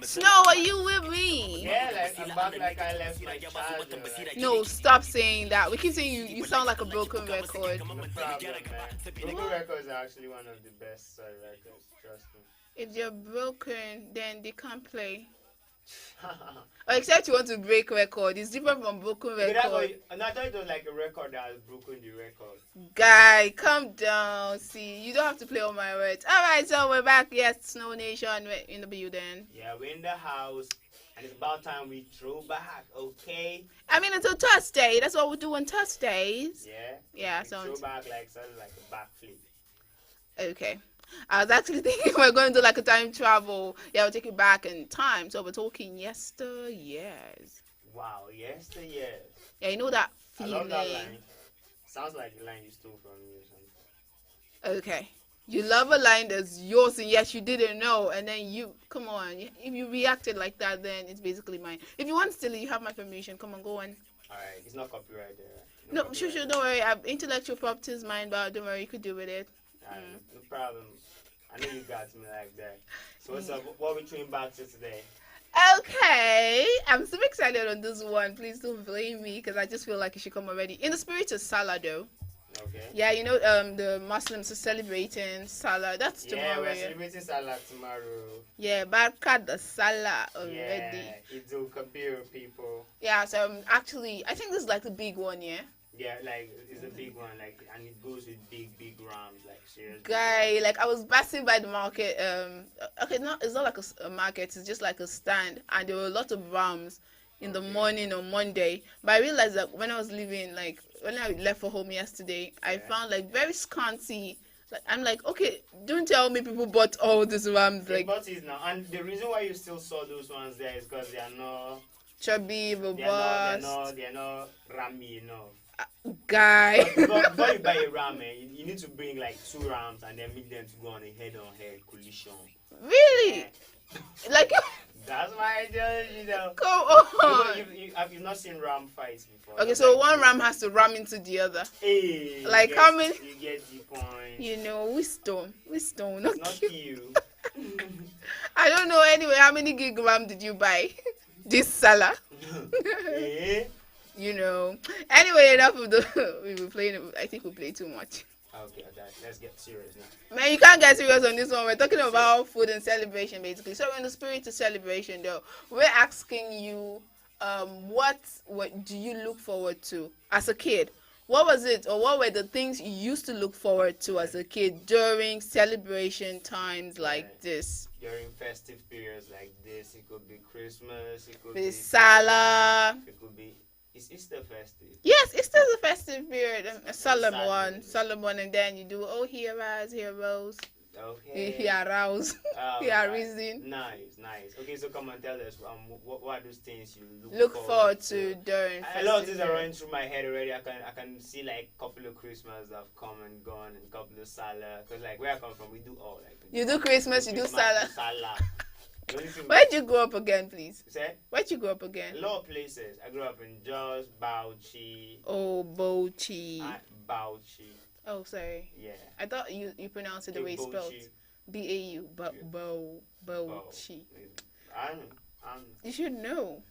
Snow, are you with me? Yeah, like I'm back like I left my childhood. Like, No, stop saying that. We keep saying you sound like a broken record. no problem, man. Broken Records are actually one of the best records, trust me. If you're broken, then they can't play. Except you want to break record. It's different from broken record. And I thought it was like a record that has broken the record. Guy, calm down. See, you don't have to play all my words. Alright, so we're back. Yes, Snow Nation, we're in the building. Yeah, we're in the house, and it's about time we throw back, okay? I mean, until Thursday. That's what we do on Thursdays. Yeah? Yeah, so throw back like something like a backflip. Okay. I was actually thinking we're going to do like a time travel. Yeah, we'll take it back in time. So we're talking yesteryears. Wow, yesteryears. Yeah, you know that I feeling. love that line. Sounds like the line you stole from me or something. Okay. You love a line that's yours and yes, you didn't know. And then come on. If you reacted like that, then it's basically mine. If you want to steal it, you have my permission. Come on, go on. Alright, it's not copyright there. No, sure, don't worry. I have intellectual property is mine, but don't worry, you could do with it. No problem. I know you got me like that. So what's up? What are we throwing back to today? Okay, I'm super excited on this one. Please don't blame me because I just feel like it should come already. In the spirit of Salah, though. Okay. Yeah, you know, the Muslims are celebrating Salah. That's tomorrow. Yeah, we're celebrating Salah tomorrow. Yeah, Barkat the Salah already. Yeah, Idul Kabir, people. Yeah, so actually, I think this is like the big one, yeah? Yeah, like it's a big one, like, and it goes with big rams, like seriously. Guy, like I was passing by the market. Okay, it's not like a market. It's just like a stand, and there were a lot of rams in the morning on Monday. But I realized that when I was leaving, like when I left for home yesterday, I found like very scanty. Like I'm like, okay, don't tell me people bought all these rams. Like, but it's now, and the reason why you still saw those ones there is because they are not chubby, robust. They're not rammy enough. Guy. Before you buy a ram, you need to bring like 2 rams and then make them to go on a head-on-head collision. Really? Yeah. Like. That's why I tell you know. Come on. You've not seen ram fights before. Okay, so one ram has to ram into the other. Hey. Like how many? You get the point. You know, wisdom, not you. I don't know. Anyway, how many gig ram did you buy? This Salah. You know. Anyway, enough of the. We were playing. I think we played too much. Okay, let's get serious now. Man, you can't get serious on this one. We're talking about food and celebration, basically. So, in the spirit of celebration, though, we're asking you, what do you look forward to as a kid? What was it, or what were the things you used to look forward to as a kid during celebration times like this? During festive periods like this, it could be Christmas, it could be Salah. It could be. Is Easter festive? Yes, Easter is a festive period. Solomon, and then you do heroes. Okay. Heroes. Reason. Nice. Okay, so come and tell us what are those things you look forward to during festive. A lot of things are running through my head already. I can see like a couple of Christmas that have come and gone, and a couple of Salah. Because like where I come from, we do all like. You do Christmas, you do Salah. Where'd you grow up again, please? Say? Where'd you grow up again? A lot of places. I grew up in Jos, Bauchi. Oh, Bauchi. Bauchi. Oh, sorry. Yeah. I thought you pronounced it the way it's spelled. B-A-U. Bauchi. You should know.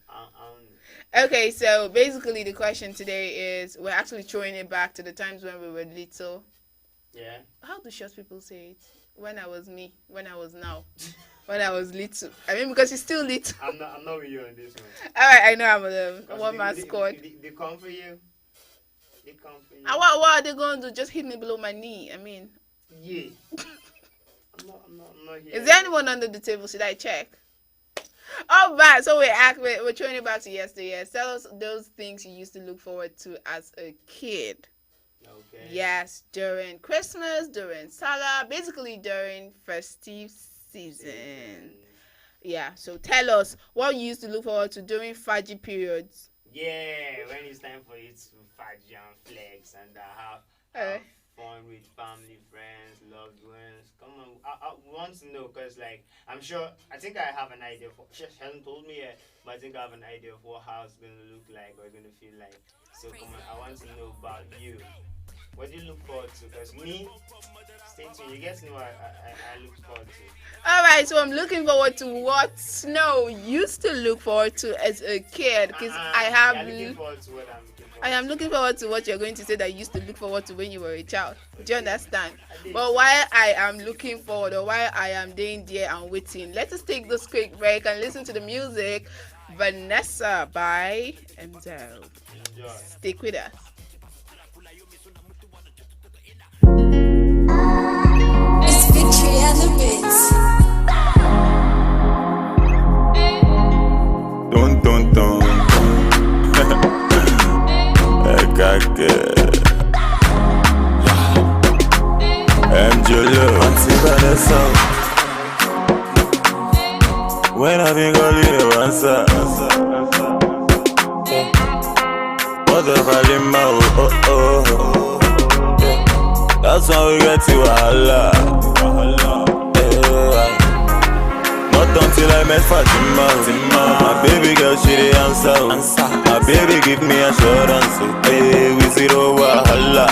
Okay, so basically the question today is we're actually throwing it back to the times when we were little. Yeah. How do short people say it? When I was me, when I was now. When I was little. I mean, because you're still little. I'm not with you on this one. Alright, I know I'm a one-man squad. They come for you. And what are they going to do? Just hit me below my knee? I mean. Yeah. I'm not here. Is there anyone under the table? Should I check? Alright, so we're throwing it back to yesterday. Tell us those things you used to look forward to as a kid. Okay. Yes, during Christmas, during Salah, basically during festive season. Yeah, so tell us what you used to look forward to during Fajr periods. Yeah, when it's time for it to Fajr and flex and have fun with family, friends, loved ones? Come on, I want to know because, like, I'm sure, I think I have an idea for. She hasn't told me yet, but I think I have an idea of what how it's gonna look like or gonna feel like. So come on, I want to know about you. What do you look forward to? Because me, stay tuned. You guys know I look forward to. All right, so I'm looking forward to what Snow used to look forward to as a kid, because I am looking forward to what you're going to say that you used to look forward to when you were a child. Do you understand? But while I am looking forward, or while I am doing there and waiting, let us take this quick break and listen to the music. Vanessa by Mzel. Stick with us. It's Victory and the Bits. Dun dun dun. MJ Auntie Vanessa. When I think I'll leave the answer. What the Valima, oh. That's why we get to Allah. Not until I met Fatima. My baby girl, she the answer. My baby give me assurance. Hey, we zero wahala.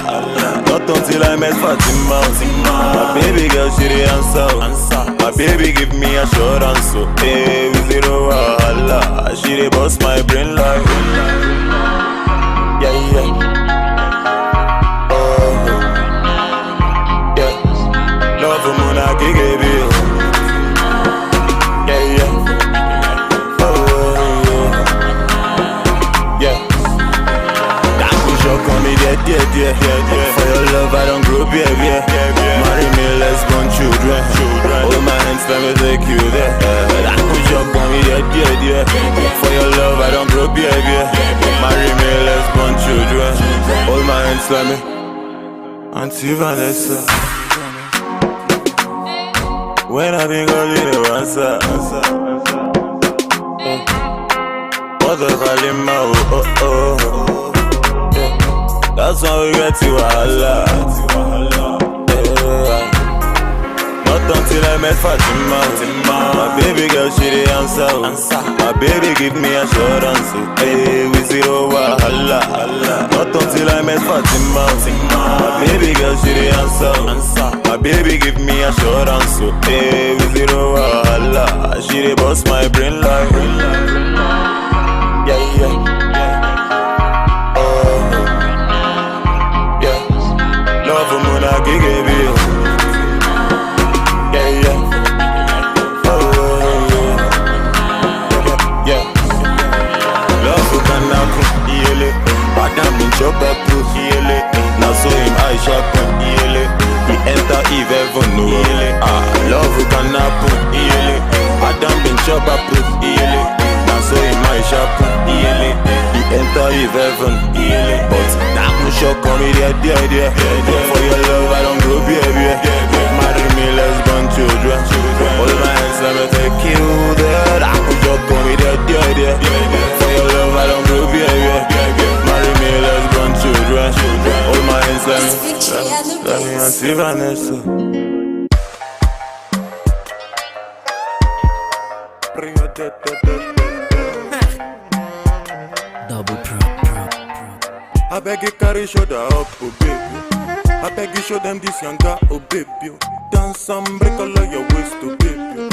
Not until I met Fatima. My baby girl, she the answer. My baby give me assurance. Hey, we zero wahala. She the boss my brain like. Yeah. Love for Mona Gigi. Yeah. For your love, I don't grow up, yeah. Marry me, let's born children. Hold my hands, let me take you there. I push up on me, yeah. For your love, I don't grow up, yeah. Marry me, let's born children. Hold my hands, let me. Auntie Vanessa. When I think I'll leave the answer. What the Valima, oh. That's why we get to Allah. Not until I met Fatima. My baby girl, she the answer. My baby give me assurance. Hey, we zero wahala. Not until I met Fatima. My baby girl, she the answer. My baby give me assurance. Hey, we zero wahala. She the boss my brain like. Yeah. Love for Mona Gigi. Yeah. Love for Kanaku. Madam in chop up now so him I sharpen. He enter Eve heaven no. Love for Kanaku. Madam in chop up now so him I sharpen. He enter Eve heaven. But that will shock on me there. For your love I don't grow baby. Marry me, let's born children. Hold my hands, let me take you there. That will shock on me there. For your love I don't grow baby. Marry me, let's born children. Hold my hands, let me Auntie Vanessa. Bring your dead. Double pro. I beg you carry shoulder up, oh baby. I beg you show them this younger, oh baby. Dance and break all of your waist, oh baby.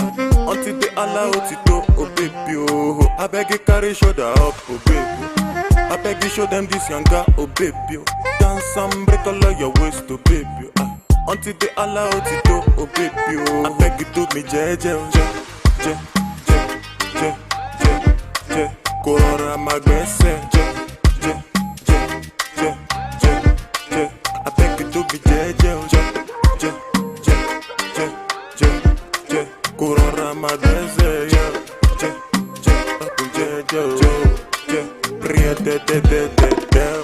Until they allow it to, oh baby. Oh, I beg you carry shoulder up, oh baby. I beg you show them this younger, oh baby. Dance and break all of your waist, oh baby. Until they allow it to, oh baby. Oh, I beg you do me je. Corora magbese, I beg you to be je. Corora magbese,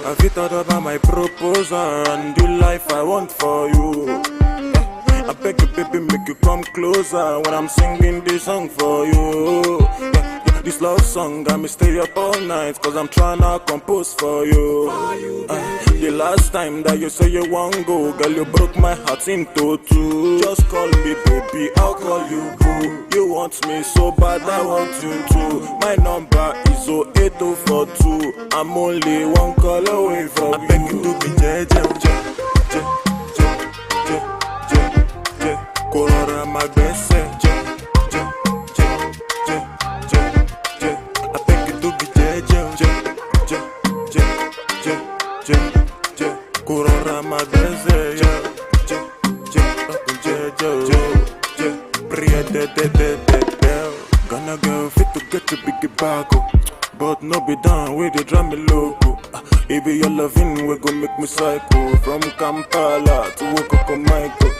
Have you thought about my proposal and the life I want for you? I beg you, baby, make you come closer when I'm singing this song for you. This love song got me stay up all night, cause I'm tryna compose for you. The last time that you say you want go, girl, you broke my heart into two. Just call me baby, I'll call you boo. You want me so bad, I want you too. My number is 08042. I'm only one call away from you. I beg you to be JJ. Colora my best, I beg you to be JJ. Colora my best, Gonna go fit to get your biggie back, but no be done with the drum logo. If you're loving, we gon' make me psycho. From Kampala to Okoko Michael.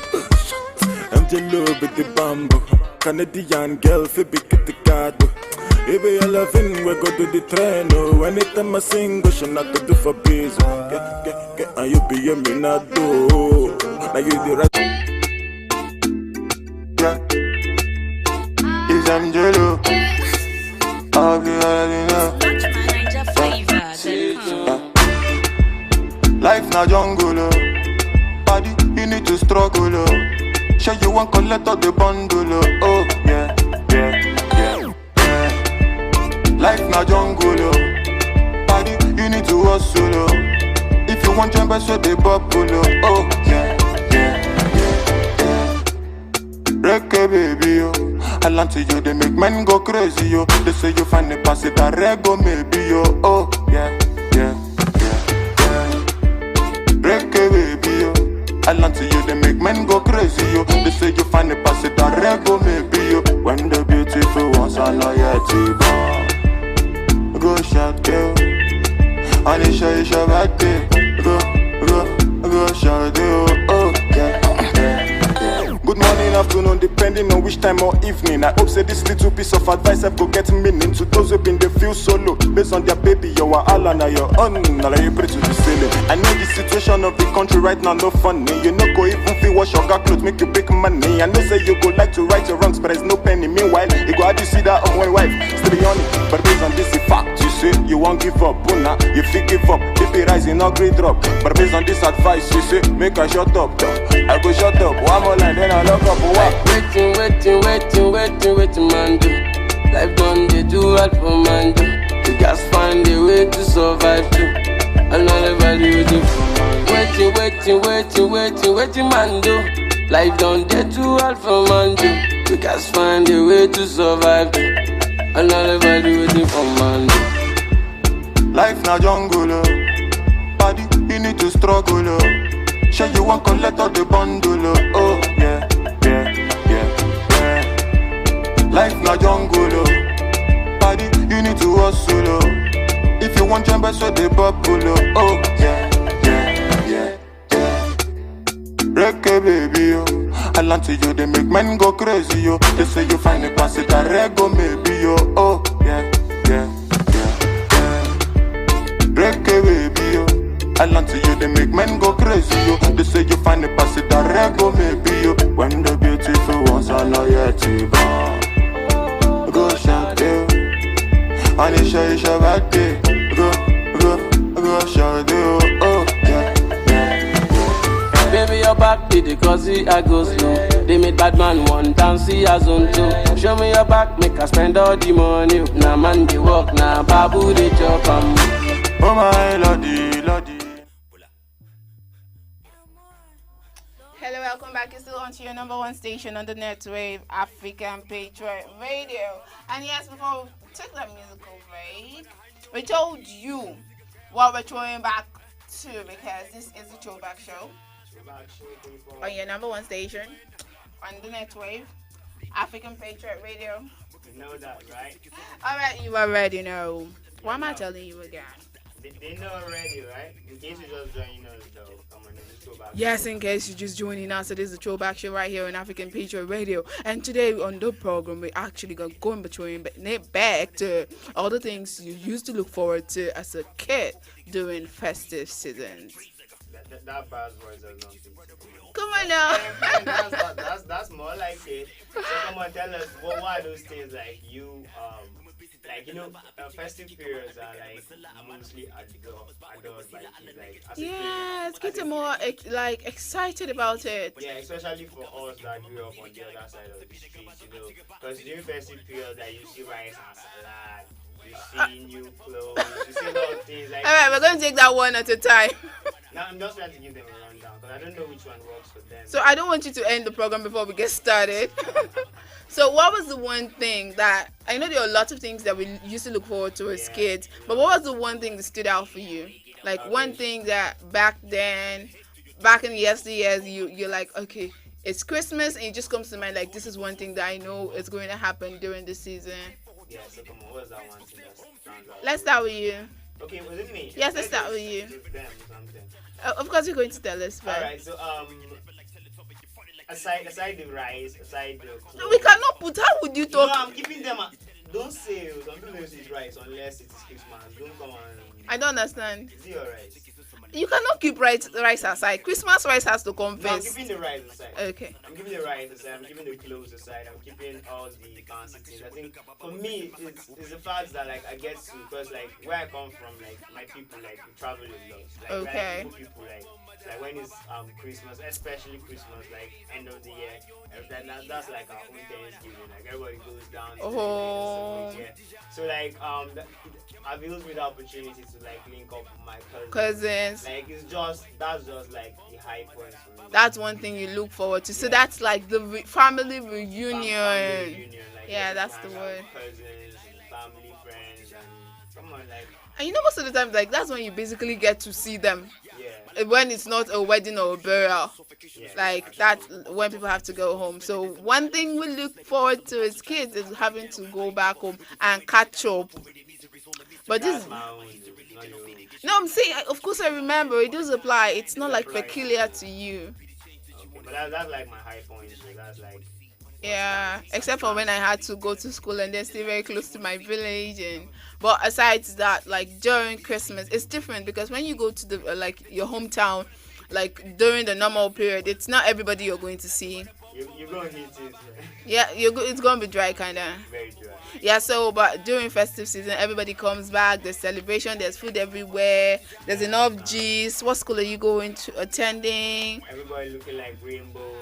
I'm jello with the bamboo. Canadian girl, fi big the card. If you're loving, we go to the train. Oh, anytime I sing, go should not go do for biz. And you be a minado. Now you the right. Is I'm jello. I'll be all in love. Life na jungle, oh. Body, you need to struggle, oh. Sure you want collect all the bundle, oh. Yeah. Life na jungle, oh. Body, you need to hustle, oh. If you want jump, so they bubble, oh. Yeah. Reggae baby, oh. I land to you, they make men go crazy, yo. They say you find the pass it a rego, maybe, yo. Oh, yeah. Reggae baby, yo. I land to you, they make men go crazy, yo. They say you find the pass it a rego, maybe, yo. When the beautiful ones are not yet born. Go shot, yo. Anisha, it's your birthday. Go shot, yo. Oh, yeah. Good morning, afternoon, depending on which time or evening. I hope say this little piece of advice I go get meaning to those who been they feel solo. Based on their baby, you are all on your own. Now you pray to the ceiling. I know the situation of the country right now no funny. You know go even feel wash your car clothes, make you big money. I know say you go like to right your wrongs, but there's no penny. Meanwhile, you go how do you see that on one wife? Still on it, but based on this fact, you say you won't give up. Una, you feel give up. If it rising, no great drop. But based on this advice, you say make I shut up. I go shut up. One more line, then I lock up. What? Waiting, man, do. Life done, they do all for man, do. You guys find a way to survive, too. And all everybody will do. Waiting, man, do. Life done, they do all for man, do. You guys find a way to survive, too. And all everybody will do for man, do. Life na jungle, oh. Body, you need to struggle, oh. Sure you want collect all the bundle, oh. Yeah. Life na jungle, oh. Body, you need to hustle, oh. If you want jump, so they bubble, oh. Yeah. Reggae baby, oh. I land to you, they make men go crazy, yo. They say you find a pass it a rego, maybe, yo. Oh, yeah. Reggae baby, yo. I land to you, they make men go crazy, yo. They say you find a pass it a rego, maybe, yo. When the beautiful ones are not yet born. Go shout, yo. Anisha, it's your birthday. Go shout, yo. Oh, yeah. Baby, your back did it cause I go slow. They made bad man one dance, see as on two. Show me your back, make I spend all the money. Now man, they walk, now babu, they chop. Oh my lordy. Hello, welcome back. You're still on to your number one station on the net wave, African Patriot Radio. And yes, before we took that musical break, we told you what we're throwing back to, because this is the throwback show on your number one station on the net wave, African Patriot Radio. You know that, right? Alright, you already know. Why am I telling you again? They know already, right? In case you just joining us, though, come on, this is throwback. Yes, in case you're just joining us, it is the throwback show right here on African Patriot Radio. And today on the program, we're actually going between back to all the things you used to look forward to as a kid during festive seasons. That buzzword does not think. Come on now. That's more like it. So come on, tell us what are those things like you like festive periods are like mostly adored by kids. Like as a kid, Yes, kids are more like excited about it. yeah, especially for us that grew up on the other side of the street, because during festive period, like you see rice and salad, you see new clothes, you see a lot of things. Like, all right, we're going to take that one at a time. now I'm just trying to give them a rundown because I don't know which one works for them. So I don't want you to end the program before we get started. So what was the one thing that, I know there are lots of things that we used to look forward to as kids, but what was the one thing that stood out for you? Like one thing that back in the yesteryears, you're like, okay, it's Christmas, and it just comes to mind like, this is one thing that I know is going to happen during the season. Yeah, so come on, what was that one thing that stands out? Let's start with you. Okay, was it me? Yes, let's start with you. With them or something. Of course, you're going to tell us. But... Alright, so aside the rice, aside the clothes, we cannot put. How would you talk? No, I'm keeping them. Don't say some people don't say rice unless it is Christmas. Don't come on. I don't understand. Is it your rice? You cannot keep rice aside. Christmas rice has to come No, I'm first. keeping the rice aside. Okay. I'm keeping the rice aside. I'm keeping the clothes aside. I'm keeping all the fancy things. I think for me, it's the fact that like I get to, because like where I come from, like my people like we travel a lot. Like, Okay. Like, people like when it's Christmas, especially Christmas, like end of the year. That's like our own Thanksgiving. Like everybody goes down. Oh. So like avails me the opportunity to like link up with my Cousins. Like that's just like the high point for me. That's one thing you look forward to. So that's like the family reunion. Family reunion, like, yeah, that's the word. Cousins, family, friends, and come on, like. And you know, most of the time, like that's when you basically get to see them. Yeah. When it's not a wedding or a burial, Yeah. like that's when people have to go home. So one thing we look forward to as kids is having to go back home and catch up. But this. That's my own, not your own. No, I'm saying, of course, I remember. It does apply. It's not like peculiar to you. Okay, but that's like my high point. So that's like. Yeah, except for when I had to go to school and then stay very close to my village. But aside that, like during Christmas, it's different because when you go to the like your hometown, like during the normal period, it's not everybody you're going to see. You're going to hit it. Yeah, it's going to be dry, kind of. Very dry. Yeah, so, but during festive season, everybody comes back. There's celebration. There's food everywhere. There's enough G's. What school are you going to attending? Everybody looking like rainbow.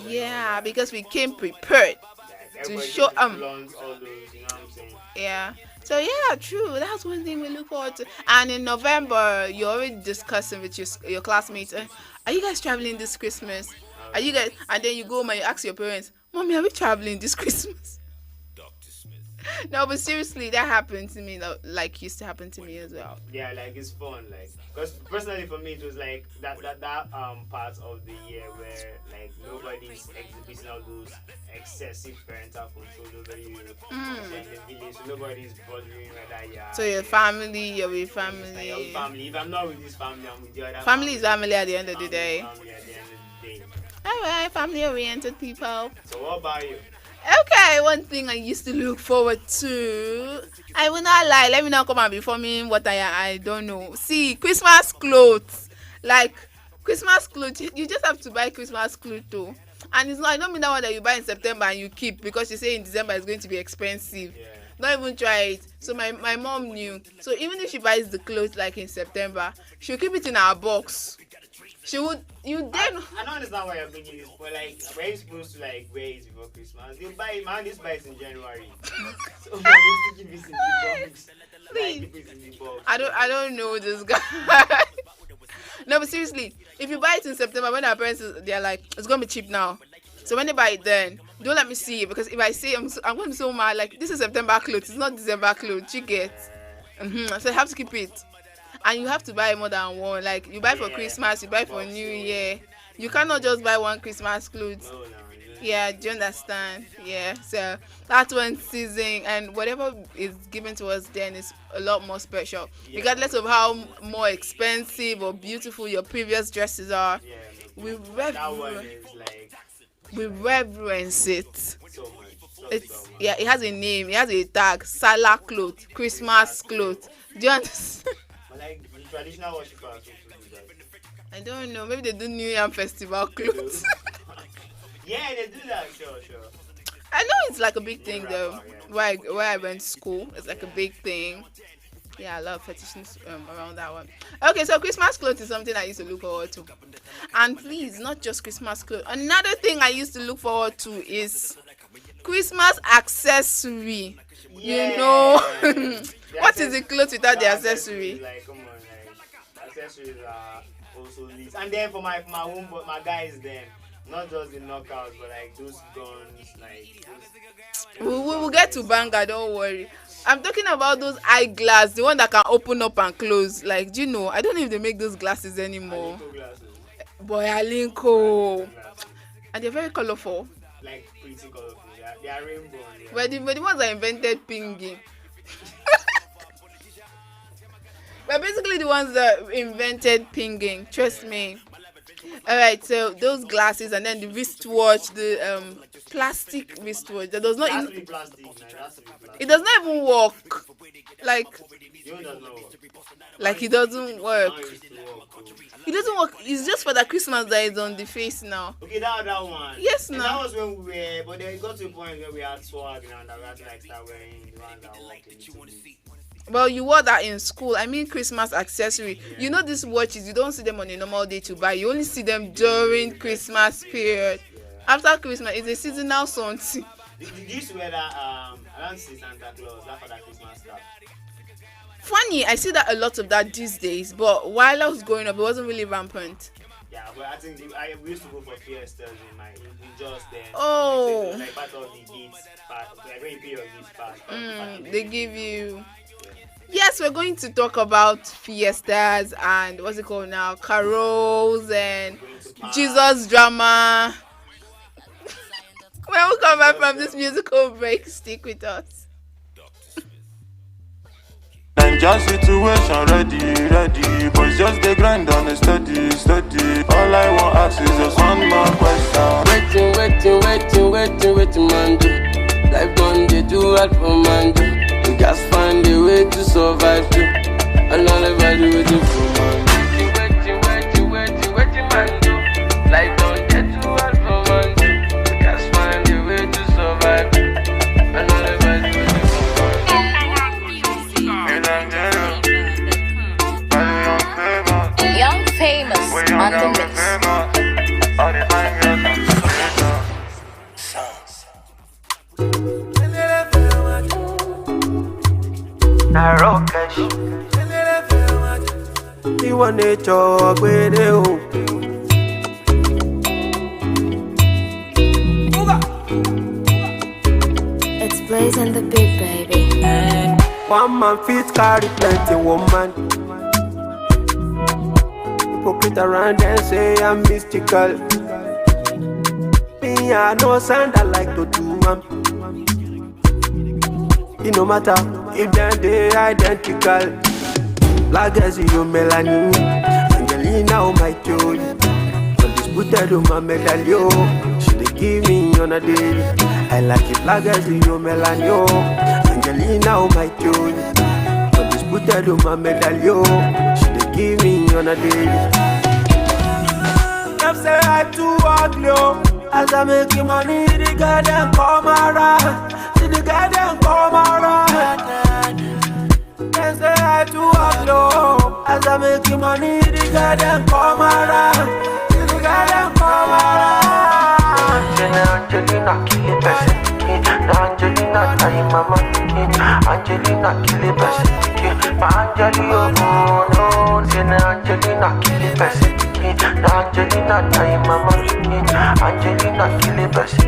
Yeah, because we came prepared to show all those, you know what I'm saying? Yeah. So yeah, true. That's one thing we look forward to. And in November, you're already discussing with your classmates. Are you guys traveling this Christmas? Are you guys? And then you go home and you ask your parents, "Mommy, are we traveling this Christmas?" No, but seriously, that happened to me. Like used to happen to me as well. Yeah, like it's fun, like because personally for me it was like that part of the year where like nobody's exhibiting all those excessive parental control over you in the village, so nobody's bothering whether you're. So your family, you're with family. Like your family. If I'm not with this family, I'm with the other. Family is family at the end of the day. Family at the end of the day. All right, family-oriented people. So what about you? Okay, one thing I used to look forward to. I will not lie. Let me not come and be forming what I don't know. See, Christmas clothes. Like, Christmas clothes. You just have to buy Christmas clothes too. And it's not, I don't mean that one that you buy in September and you keep because you say in December it's going to be expensive. Yeah. Don't even try it. So my mom knew. So even if she buys the clothes like in September, she'll keep it in her box. She would. You then. I don't understand why you're bringing this, but like, where you supposed to like wear it before Christmas? You buy it, man. This buy it in January. So man, you still keep it in the box. Please. Like, keep it in the box. I don't know this guy. No, but seriously, if you buy it in September, when our parents they're like, it's gonna be cheap now. So when they buy it, then don't let me see it because if I see, I'm gonna be so mad. Like this is September clothes, it's not December clothes. You get. So you have to keep it. And you have to buy more than one. Like you buy for Christmas, you buy for New Year. You cannot just buy one Christmas clothes. No. Yeah, do you understand? Yeah. So that's one season, and whatever is given to us then is a lot more special, regardless of how more expensive or beautiful your previous dresses are. Yeah, we that one is like. We reverence it. So much. It's yeah. It has a name. It has a tag. Salah cloth, Christmas cloth. Do you understand? Like the traditional worshippers. I don't know. Maybe they do New Year festival clothes. Yeah, they do that. Sure. I know it's like a big thing though. Where I went to school, it's like a big thing. Yeah, a lot of fetishes around that one. Okay, so Christmas clothes is something I used to look forward to. And please, not just Christmas clothes. Another thing I used to look forward to is Christmas accessory. Yeah. You know, what is the clothes without the accessory? Like, come on, like, accessories are also lit. And then for my home, but my guys, then not just the knockouts, but like those guns, like. We will get to banger. Don't worry. I'm talking about those eyeglass, the one that can open up and close. Like, do you know? I don't know if they make those glasses anymore. Boy, Alinko. And they're very colorful. Like pretty colorful. They are rainbow. Yeah. But the ones that invented pinging. But basically the ones that invented pinging. Trust me. Alright, so those glasses and then the wristwatch, the plastic wristwatch that does not it does not even work. Like it doesn't work. It doesn't work. It's just for the Christmas that is on the face now. Okay, that one. Yes, now. now. That was when we were, but then it got to a point where we had swag and that we had to like start wearing the ones that work. Well, you wore that in school. I mean, Christmas accessory. Yeah. You know these watches, you don't see them on a normal day to buy. You only see them during Christmas period. Yeah. After Christmas, it's a seasonal something. Did you used to wear that around Santa Claus, that for that Christmas stuff? Funny, I see that a lot of that these days, but while I was growing up, it wasn't really rampant. Yeah, but I think we used to go for fiestas in just then. Oh. So like part of the gifts, like when you pay your gift part. They give you. Yes, we're going to talk about fiestas and what's it called now? Carols and Jesus drama. When we come back from this musical break, stick with us. Danger situation ready. Boys just they grind on a steady. All I want ask is just one more question. Waiting, man do. Life done they do hard for man do. You guys find a way to survive too. And all everybody waiting for man. Waiting, man do. Life done they do hard for man do. You guys find a way to survive too. And all everybody waiting for man. Young Famous on the mix. You want to talk with you. It's Blaze and the Big Baby. One man fit carry plenty woman. Hypocrite around and say I'm mystical. Me I know sound I like to do it no matter if they identical. Black as you melanin, Angelina oh my joy. Undisputed on my medallion. She dey give me on a daily. I like it black as you melanin. Angelina oh my joy. Undisputed on my medallion. She dey give me on a daily. Them say I too ugly. As I make money, the guy them come around. See the guy them come around. Them say I too ugly. As I make money, the guy them come around. See the guy them come around. Angelina kill it person. Angelina time mama. Angelina kill it person. Angelina no. Angelina kill it person. Angelina time mama. Angelina kill it person.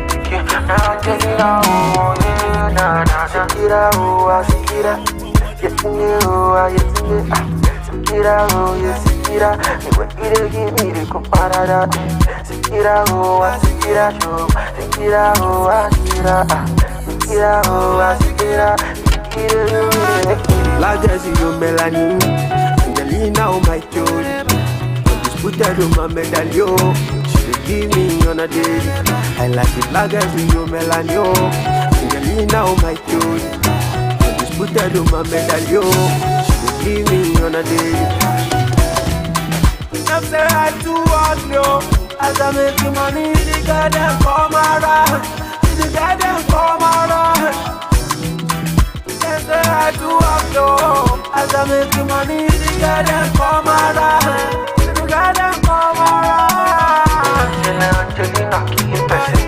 Angelina oh yeah na na. Sikira oh sikira. Yesinye oh yesinye. Sikira oh yesikira. You want to give me the comparada. Sikira oh sikira show. Sikira oh sikira. Sikira oh sikira. Sikira. Black as you melanin. Angelina oh my joy. Put that on my medallion. She dey give me on a daily. I like it black as you melanin. Angelina oh my joy. Just put that on my medallion. She dey give me on a daily. Them say I too ugly. As I make the money, the guy them come around. See the girl them come around. They say I do have love. As I make the money, the girl them come around. The girl them come around. Angelina, give me person.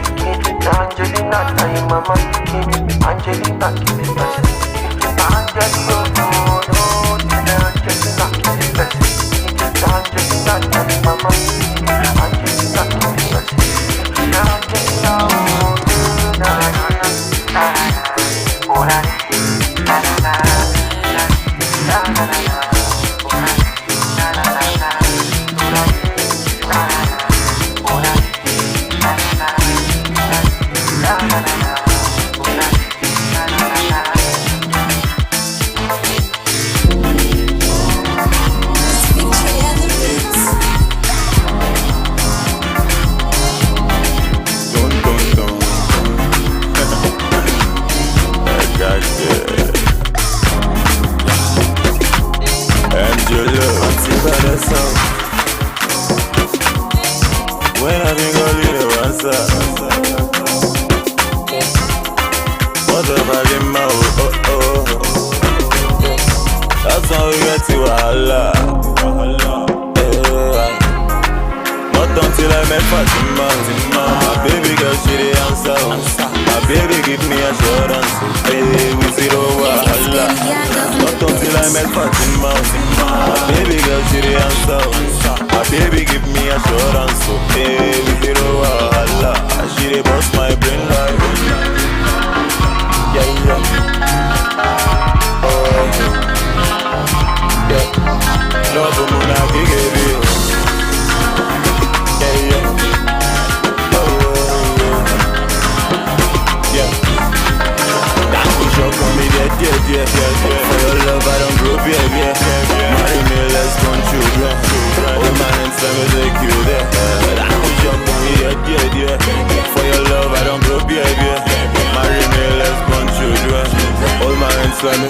Angelina, tell your mama, give me. Angelina, give me person. Angelina, no, Angelina, give me person. Angelina, tell your mama, Angelina, give me person. Angelina, oh, na na na. When I think I'll leave the one side, what if I get my that's how we get to Allah. Not until I met Fatima. My baby girl, she the answer. My baby give me assurance. Hey, we zero wahala. Not until I met Fatima. My baby girl, she the answer. My baby give me assurance. Hey, we zero wahala. She the boss my brain life. Yeah, yeah. Oh. Yeah, love the moon I give you. Yeah, yeah. Oh, yeah. That push up on me, yeah. For your love, I don't grow, yeah. Marry me, let's born children. Hold my hands, let me take you there. That push up on me, yeah. For your love, I don't grow, yeah. Marry me, let's born children. Hold my hands, let me.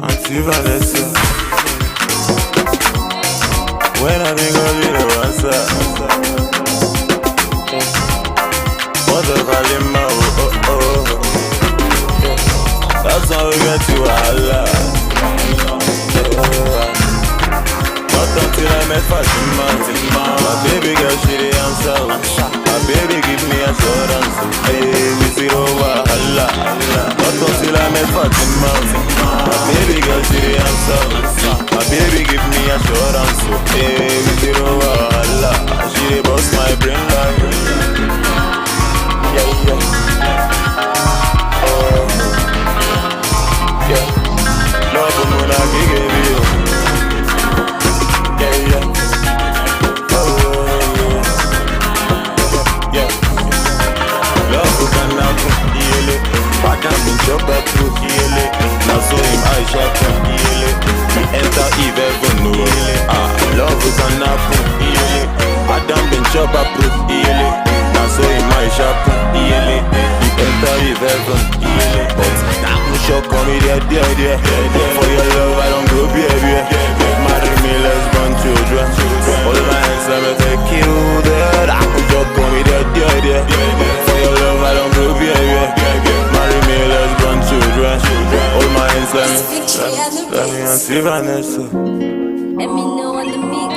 Auntie Vanessa. When I think I'll be the answer, what if I get my that's how we get to Allah. Not until I met Fatima. My baby girl, she the answer. My baby give me assurance. Hey, we zero wahala. Not until I met Fatima. My baby girl, she the answer. My baby give me assurance. Hey, we zero wahala. She the boss my brain life. Yeah, yeah. Oh. Yeah, love the moon I give you. Yeah, yeah. Oh, yeah. Love who can happen, yeah. But I'm in job at through, yeah. Now so him I shot him, yeah. He enter Eve heaven, no. Love who can happen, yeah. But I'm in job at through, yeah. Now so him I shot him, yeah. He enter Eve heaven, yeah. But now shock on me, yeah. For your love, I don't grow, yeah. Marry me, let's born children. Hold my hands, let me take you there. I could shock on me, yeah. For your love, I don't grow, yeah. Marry me, let's born children. Hold my hands, let me Auntie Vanessa. Let me know on the mix.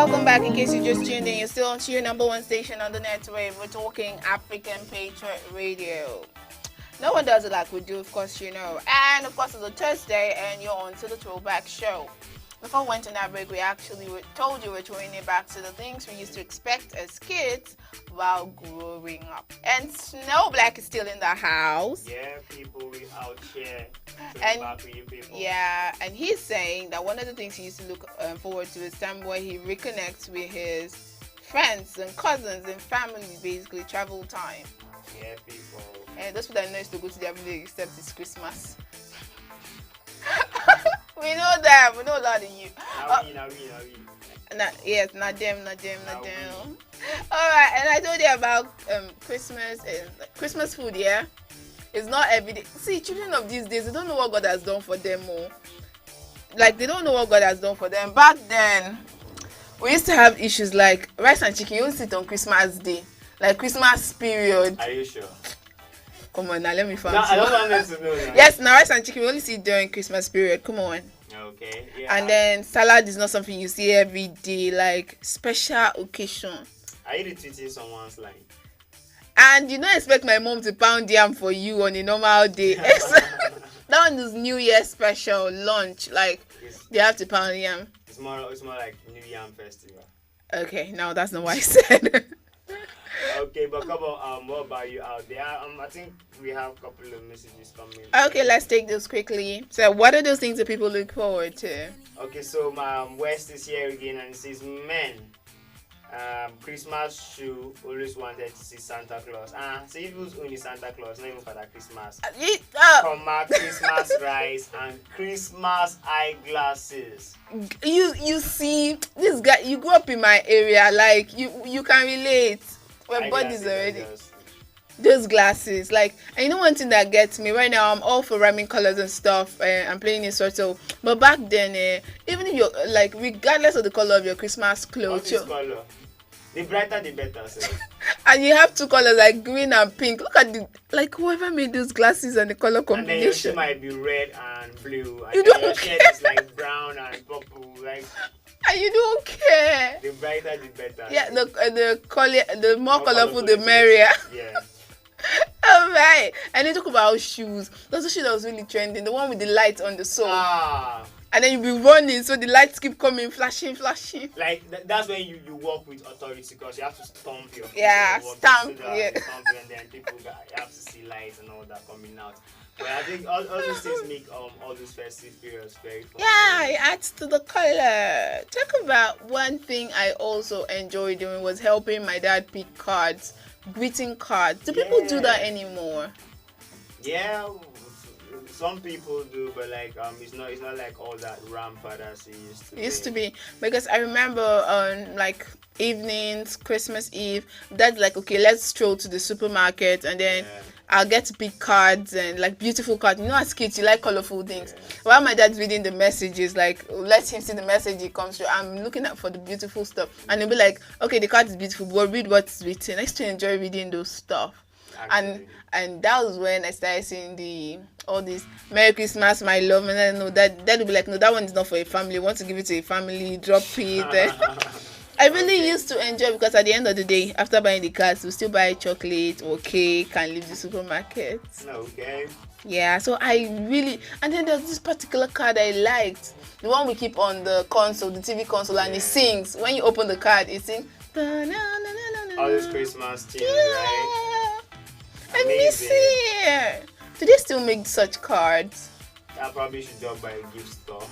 Welcome back. In case you just tuned in, you're still on to your number one station on the network. We're talking African Patriot Radio. No one does it like we do, of course, you know. And of course, it's a Thursday, and you're on to the Throwback Show. Before we went on that break, we actually told you we're throwing it back to the things we used to expect as kids while growing up. And Snow Black is still in the house. Yeah, people, we out here. And yeah, and he's saying that one of the things he used to look forward to is time where he reconnects with his friends and cousins and family, basically travel time. Yeah, people. And those people that know is to go to their village except it's Christmas. We know that. We know a lot of you. Yes, not them. All right, and I told you about Christmas and Christmas food. Yeah, it's not every day. See, children of these days, they don't know what God has done for them. More like they don't know what God has done for them. Back then, we used to have issues like rice and chicken. You only sit on Christmas Day, like Christmas period. Are you sure? Come on now, let me find. No, I don't want them to know. Yes, now rice and chicken we only see during Christmas period. Come on. Okay. Yeah. And then salad is not something you see every day, like special occasion. Are you retweeting someone's line? And you don't expect my mom to pound yam for you on a normal day. That one is New Year special lunch. Like they have to pound yam. It's more like New Yam Festival. Okay, now that's not what I said. Okay, but come on, what about you out there? I think we have a couple of messages coming. Okay, let's take those quickly. So, what are those things that people look forward to? Okay, so West is here again and it says, men, Christmas shoe, always wanted to see Santa Claus. So if it was only Santa Claus, not even for that Christmas. Christmas rice and Christmas eyeglasses. You see, this guy, you grew up in my area, like you can relate. My body's already. Those glasses, like, and you know one thing that gets me right now, I'm all for rhyming colors and stuff. I'm playing in sort of, but back then, even if you're like, regardless of the color of your Christmas clothes, color? The brighter the better. So. And you have two colors like green and pink. Look at like whoever made those glasses and the color combination. And then your shoe might be red and blue, and you then your shirt is like brown and purple, like. And you don't care. The brighter the better. Yeah, the color, the more colorful the merrier. Yeah. All right. And then talk about shoes. That's the shoe that was really trending. The one with the light on the sole. And then you'll be running, so the lights keep coming, flashing. Like that's when you walk with authority because you have to stomp your feet. Yeah, stamp. Yeah. And then you have to see lights and all that coming out. But I think all these things make all those festive periods very fun. Yeah, it adds to the color. Talk about one thing I also enjoyed doing was helping my dad pick cards, greeting cards. Do people do that anymore? Yeah, some people do, but like it's not like all that rampant as it used to be. It used to be, because I remember on like evenings, Christmas Eve, Dad's like, okay, let's stroll to the supermarket and then I'll get to pick cards and like beautiful cards. You know, as kids, you like colorful things. While my dad's reading the messages, like let him see the message it comes through. I'm looking out for the beautiful stuff, and he'll be like, okay, the card is beautiful, but read what's written. I used to enjoy reading those stuff. Actually. And that was when I started seeing all this Merry Christmas, my love, and I know that would be like, no, that one is not for a family. I want to give it to a family, drop it. I really used to enjoy, because at the end of the day, after buying the cards, we still buy chocolate or cake and leave the supermarket. Okay. Yeah, so I really, and then there's this particular card I liked, the one we keep on the console, the TV console, and it sings. When you open the card, it sings. All those Christmas tunes, right? I miss it. Do they still make such cards? I probably should drop by a gift store.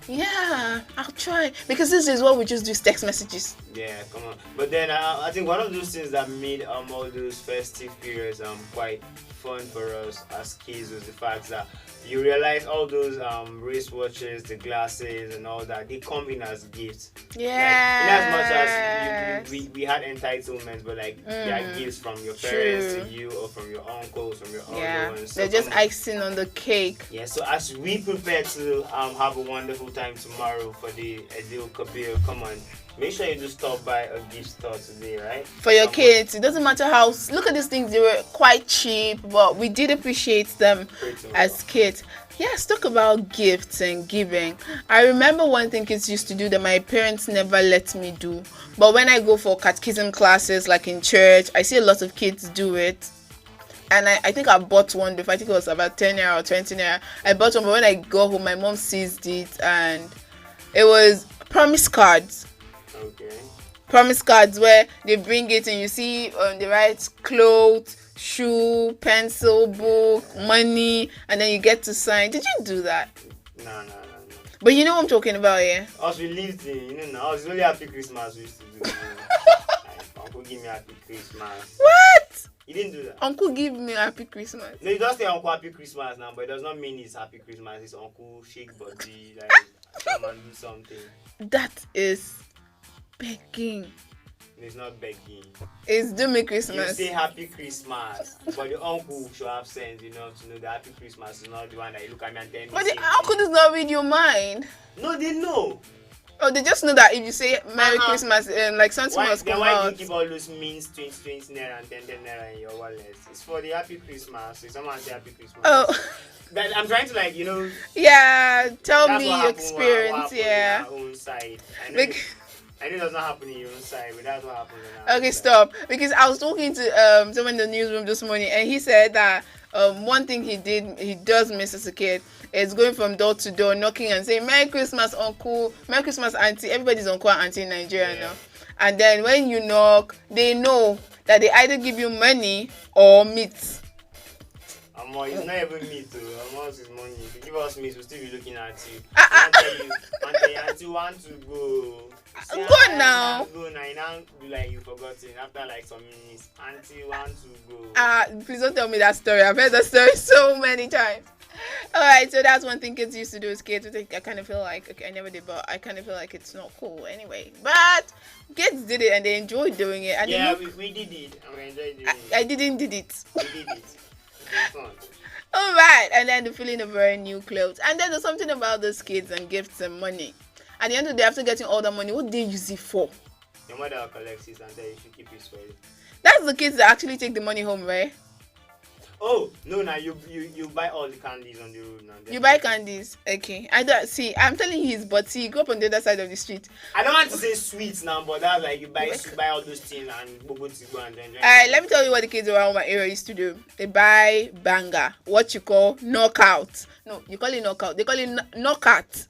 Yeah, I'll try, because this is what we just do, text messages. Yeah, come on. But then I think one of those things that made all those festive periods quite fun for us as kids was the fact that you realize all those wristwatches, the glasses, and all that, they come in as gifts. Yeah. Like, in as much as we had entitlements, but like they are gifts from your parents to you, or from your uncles, from your other ones. So they're just icing on the cake. Yeah. So as we prepare to have a wonderful time tomorrow for the Eid Kabir, come on. Make sure you just stop by a gift store today, right? For your kids, it doesn't matter how. Look at these things; they were quite cheap, but we did appreciate them as kids. Yes, talk about gifts and giving. I remember one thing kids used to do that my parents never let me do. But when I go for catechism classes, like in church, I see a lot of kids do it. And I think I bought one before. I think it was about 10 naira or 20 naira. I bought one, but when I go home, my mom seized it, and it was promise cards. Okay. Promise cards where they bring it and you see on the right clothes, shoe, pencil, book, money, and then you get to sign. Did you do that? No. But you know what I'm talking about, yeah? Us, we lived in, I was really happy Christmas we used to do. Like, Uncle give me happy Christmas. What? You didn't do that? Uncle give me happy Christmas. No, you just say Uncle happy Christmas now, but it does not mean it's happy Christmas. It's Uncle shake body, like come and do something. That is begging. It's not begging. It's do me Christmas. You say happy Christmas, but the uncle should have sense, to know that happy Christmas is not the one that you look at me and tell me. But the uncle does not read your mind. No, they know. Oh, they just know that if you say Merry Christmas, like something Why, must then come why do out. you keep all those means 20 naira and 10 naira in your wallet? It's for the happy Christmas. So someone say happy Christmas. Oh. That I'm trying to like, you know. Yeah, tell that's me what your happened, experience. what happened Yeah. on our own side. Bec- I know it does not happen in your own side, but that's what happened on our Okay, own side. stop. Because I was talking to someone in the newsroom this morning, and he said that one thing he does miss as a kid is going from door to door, knocking and saying Merry Christmas, uncle, Merry Christmas, auntie. Everybody's uncle and auntie in Nigeria now. And then when you knock, they know that they either give you money or meat. It's not even meat too. Almost is money. If you give us meat, we'll still be looking at you. I'll tell you, auntie want to go. Say, Go now. Go now. You now do like you forgotten after like some minutes. Auntie want to go. Please don't tell me that story. I've heard that story so many times. All right, so that's one thing kids used to do as kids. I kind of feel like, okay, I never did, but I kind of feel like it's not cool anyway. But kids did it and they enjoyed doing it. And Yeah, we did it and we enjoyed doing it. I didn't did it. We did it. It was fun. All right, and then the feeling of wearing new clothes. And then there's something about those kids and gifts and money. At the end of the day, after getting all the money, what do they use it for? Your mother will collect it and then you should keep it for you. That's the kids that actually take the money home, right? Oh, no, now you buy all the candies on the road now. You buy candies, okay? I don't see. I'm telling you, his but see, you grew up on the other side of the street. I don't want to say sweets now, but that's like you buy all those things and bobo to go and then. Alright, let me tell you what the kids around my area used to do. They buy banger, what you call knockout. No, you call it knockout. They call it knockout.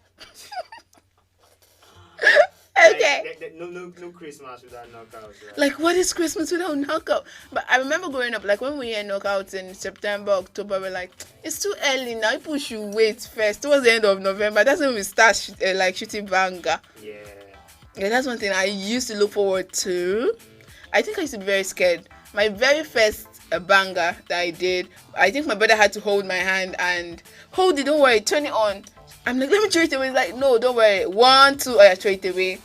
Okay. Like, no Christmas without knockouts. Right? Like, what is Christmas without knockout? But I remember growing up, like when we had knockouts in September, October, we're like, it's too early now. People should wait first. Towards the end of November, that's when we start shooting banger. Yeah, that's one thing I used to look forward to. I think I used to be very scared. My very first banger that I did, I think my brother had to hold my hand and hold it, don't worry, turn it on. I'm like, let me throw it away. He's like, no, don't worry. 1, 2, I throw it away.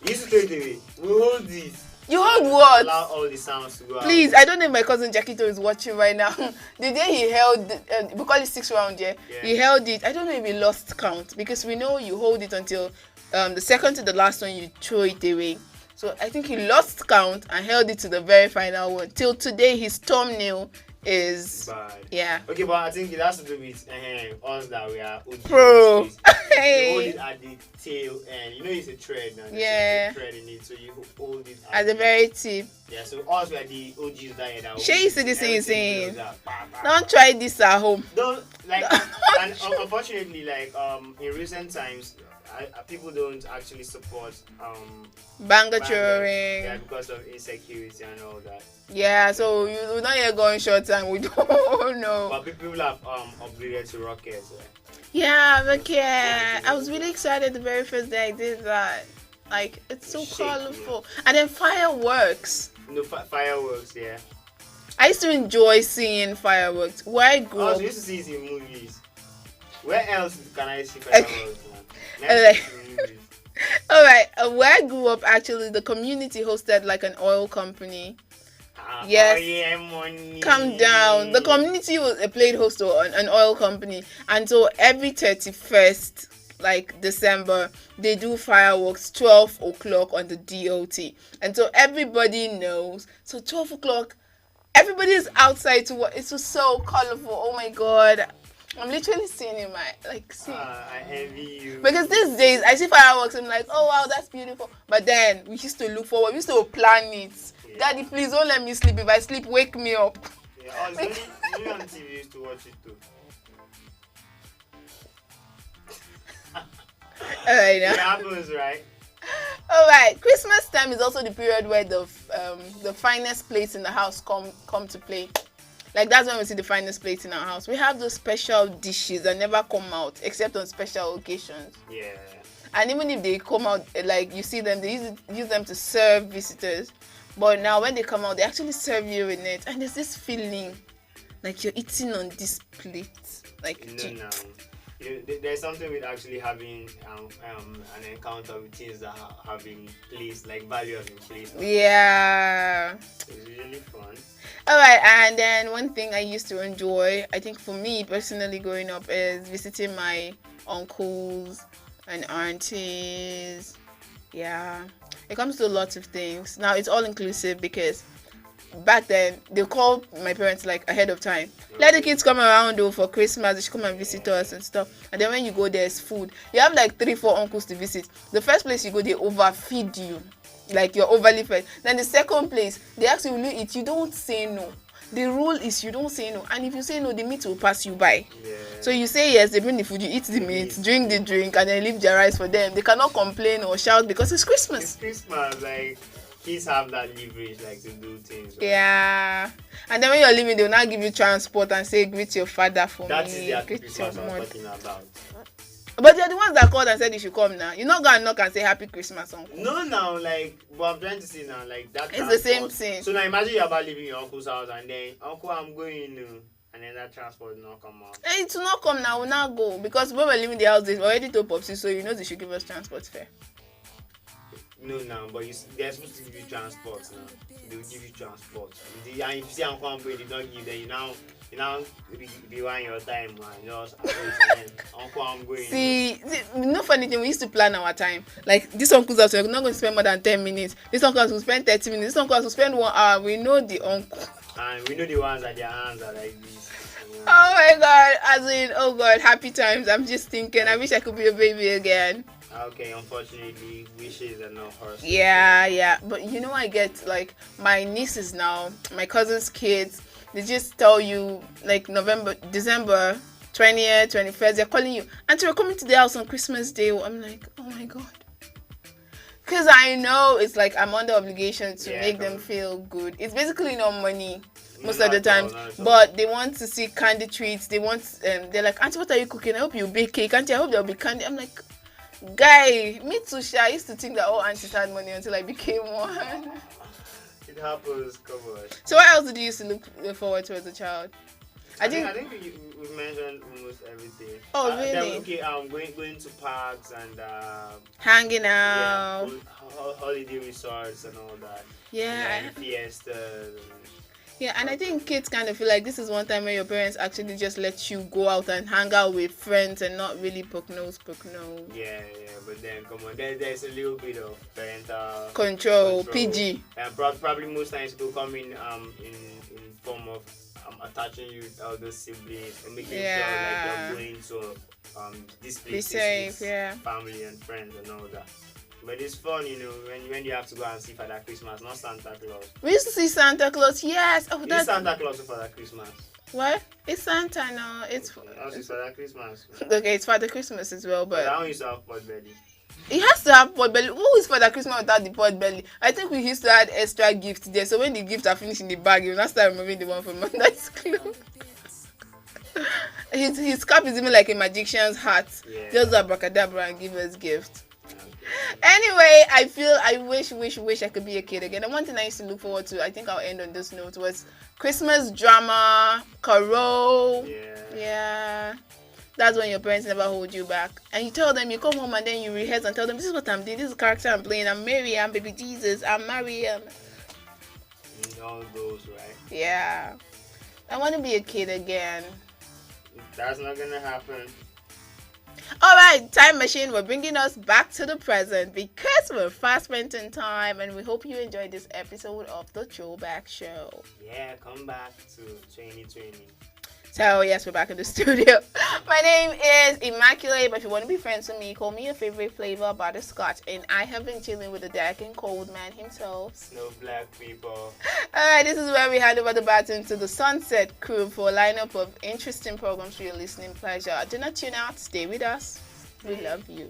You used to throw it away. We hold this. You hold what? Allow all the sounds to go out. Please, I don't know if my cousin Jackito is watching right now. The day he held, we call it 6 round, yeah? He held it. I don't know if he lost count because we know you hold it until the second to the last one, you throw it away. So I think he lost count and held it to the very final one. Till today, his thumbnail is bad. Yeah. Okay, but I think it has to do with us that we are OG. Bro. You hold it at the tail end. You know it's a thread now. Yeah. There's a thread in it, so you hold it at the very tip. Yeah, so us we are the OGs that Shay said this thing. Don't try this at home. Don't like and unfortunately like in recent times people don't actually support banger children. Yeah, because of insecurity and all that. Yeah, so we're not here going short and we don't know. But people have upgraded to rockets. Right? Yeah, okay. I was really excited the very first day I did that. Like, it's so colorful. And then fireworks. No, fireworks, yeah. I used to enjoy seeing fireworks. Where I grew up. I used to see it in movies. Where else can I see fireworks? Alright, where I grew up, actually, the community hosted like an oil company. Yes. Oh, yeah, money. Calm down. The community played host to an oil company, and so every 31st, like December, they do fireworks 12 o'clock on the DOT, and so everybody knows. So 12 o'clock, everybody is outside to watch. It's just so colorful. Oh my god. I'm literally seeing it, I envy you. Because these days I see fireworks, I'm like, oh wow, that's beautiful. But then we used to look forward, we used to plan it. Yeah. Daddy, please don't let me sleep. If I sleep, wake me up. Yeah, only on TV used to watch it too. Alright, it happens, right? Alright, Christmas time is also the period where the finest plates in the house come to play. Like, that's when we see the finest plates in our house. We have those special dishes that never come out except on special occasions. Yeah. And even if they come out, like, you see them, they use them to serve visitors. But now when they come out, they actually serve you in it. And there's this feeling like you're eating on this plate. Like, no. There's something with actually having an encounter with things that have been placed, like value has been placed. Yeah. It's really fun. Alright, and then one thing I used to enjoy, I think for me personally growing up, is visiting my uncles, and aunties. Yeah, it comes to lots of things. Now it's all inclusive because back then they call my parents like ahead of time. Let the kids come around though for Christmas. They should come and visit us and stuff. And then when you go, there's food. You have like 3-4 uncles to visit. The first place you go, they overfeed you, like you're overly fed. Then the second place, they ask you, will you eat? You don't say no. The rule is you don't say no, and if you say no, the meat will pass you by. Yeah. So you say yes, they bring the food, you eat the meat, drink the drink, and then leave their rice for them. They cannot complain or shout because it's Christmas. It's Christmas, like kids have that leverage, like to do things. Right? Yeah, and then when you're leaving, they'll now give you transport and say greet your father for that me. That is the greet Christmas I was talking about. But they're the ones that called and said you should come now. You're not gonna knock and say Happy Christmas, uncle. No, now, like, what I'm trying to say now, like that. It's the same thing. So now imagine you're about leaving your uncle's house and then, uncle, I'm going, and then that transport will not come out. Hey, it will not come now, we'll not go. Because when we're leaving the house, they've already told Popsy, so you know they should give us transport fare. No, now, but they're supposed to give you transport now. They will give you transport. And if you see uncle, I'm going, they don't give, then you now rewind your time, man. Just uncle, I'm going. See, no funny thing. We used to plan our time. Like this uncle's house, we're not going to spend more than 10 minutes. This uncle has to spend 30 minutes. This uncle has to spend 1 hour. We know the uncle. And we know the ones that their hands are like this. Oh my God! As in, oh God, happy times. I'm just thinking. I wish I could be a baby again. Okay, unfortunately, wishes are not horses. Yeah. But you know, I get like my nieces now, my cousin's kids. They just tell you like November, December 20th, 21st. They're calling you, Auntie, we're coming to the house on Christmas Day. I'm like, oh my God, because I know it's like I'm under obligation to make them feel good. It's basically no money most of the time, but they want to see candy treats. They want, they're like, Auntie, what are you cooking? I hope you bake cake. Auntie, I hope there'll be candy. I'm like, guy, me too. I used to think that all aunties had money until I became one. It happens, come on. So what else did you used to look forward to as a child? I think we mentioned almost everything. Oh, really? Going to parks and hanging out. Holiday resorts and all that. Yeah. Fiestas. Yeah, and I think kids kind of feel like this is one time where your parents actually just let you go out and hang out with friends and not really poke nose. Yeah, but then come on, there's a little bit of parental control. PG. And probably most times people come in form of attaching you with elder siblings and making sure like you're going to this place with family and friends and all that. But it's fun, when you have to go and see Father Christmas, not Santa Claus. We used to see Santa Claus, yes. Oh, that's Santa Claus or Father Christmas. What? It's Santa now. It's Father Christmas. Okay, it's Father Christmas as well, but I don't used to have pot belly. It has to have pot belly. Who is Father Christmas without the pot belly? I think we used to add extra gifts there. So when the gifts are finished in the bag, you not start removing the one from under his clothes. His cap is even like a magician's hat. Yeah. Just abracadabra and give us gifts. Anyway, I wish I could be a kid again. And one thing I used to look forward to, I think I'll end on this note, was Christmas drama, Carol. Yeah. That's when your parents never hold you back. And you tell them, you come home and then you rehearse and tell them, this is what I'm doing, this is the character I'm playing, I'm Mary, I'm baby Jesus, I'm Mariam. All those, right? Yeah. I want to be a kid again. That's not gonna happen. Alright, time machine, we're bringing us back to the present because we're fast spent in time, and we hope you enjoyed this episode of the Throwback Show. Yeah, come back to 2020. So yes, we're back in the studio. My name is Immaculate, but if you want to be friends with me, call me your favorite flavor, butterscotch, and I have been chilling with the dark and cold man himself. Snow Black people. Alright, this is where we hand over the baton to the Sunset crew for a lineup of interesting programs for your listening pleasure. Do not tune out, stay with us. We love you.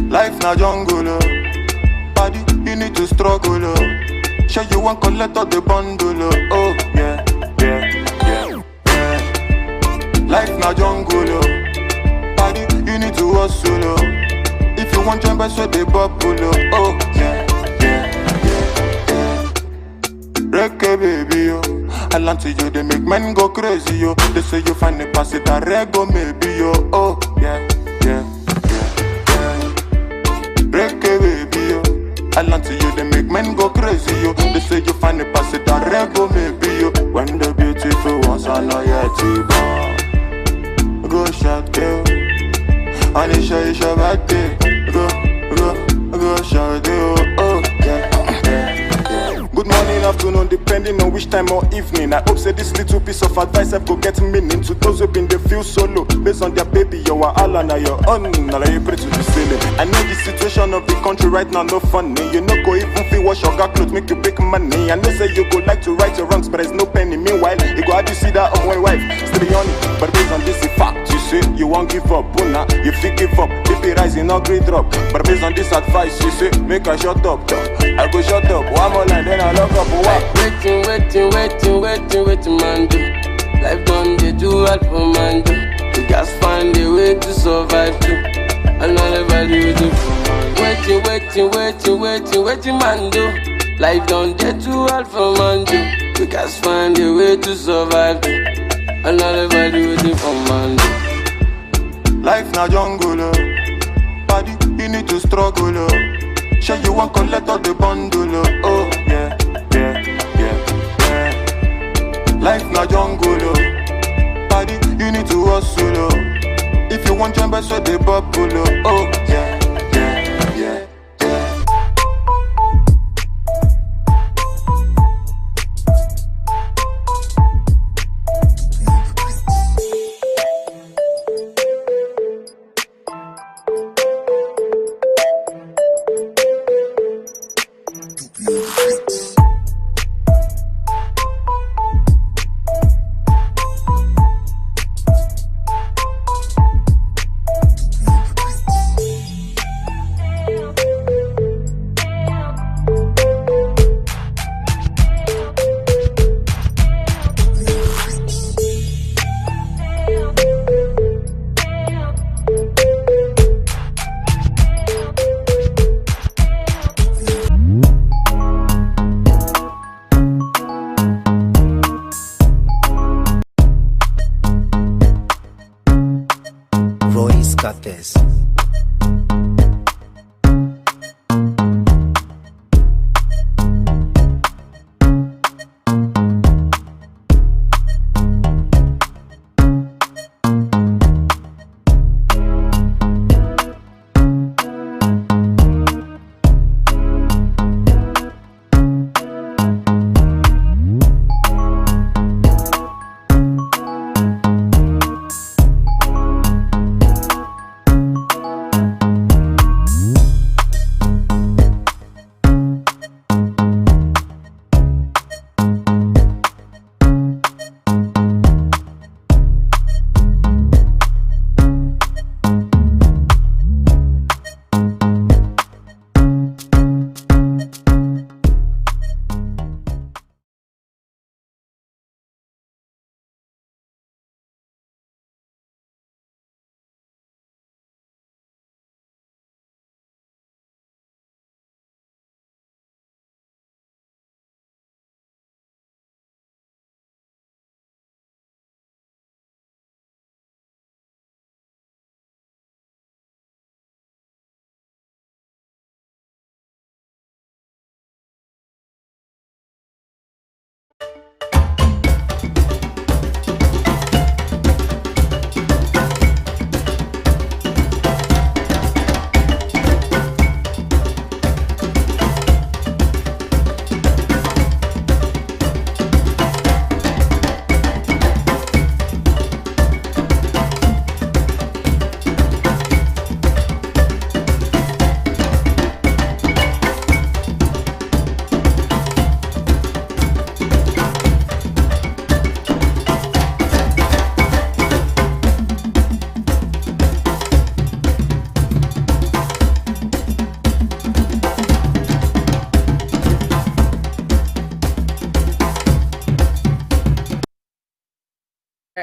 Life na jungle, oh. Body, you need to struggle, oh. Sure you want collect all the bundle, oh. Yeah, yeah, yeah, yeah. Life na jungle, oh. Body, you need to hustle, oh. If you want jump, so they bubble, oh. Yeah, yeah, yeah, yeah. Reggae baby, yo. I land to you, they make men go crazy, yo. They say you find the pass it a rego, maybe, yo. Oh, yeah, yeah, yeah, yeah. Reggae baby, yo. I land to you, they make men go crazy, yo. They say you find the pass it a rego, maybe, yo. When the beautiful ones are not yet go shot, yo. And it's your birthday. Go shot, yo. Oh, yeah. Good morning, afternoon, depending on which time or evening. I hope say this little piece of advice I go get meaning to those who been they feel solo. Based on their baby, you are all on your own. Now you pray to the ceiling. I know the situation of the country right now no funny. You know go even feel wash your got clothes, make you big money. I know say you go like to right your wrongs, but there's no penny. Meanwhile, you go have you see that on my wife, still on it. But based on this fact, you say you won't give up. Buna, you feel give up. BP rising, no great drop. But based on this advice, you say make I shut up. I go shut up. One more line, then I lock up. Waiting, man, do. Life done, they do all for man, do. We just find a way to survive, too. Another value, do. Waiting, man, do. Life done, they do all for man, do. We just find a way to survive, too. Another value, do for man, do. Life na jungle, oh. Body, you need to struggle, oh. Sure you want collect all the bundle, oh. Yeah, yeah, yeah, yeah. Life na jungle, oh. Body, you need to hustle, oh. If you want jump, so they bubble, oh. Yeah, yeah, yeah, yeah.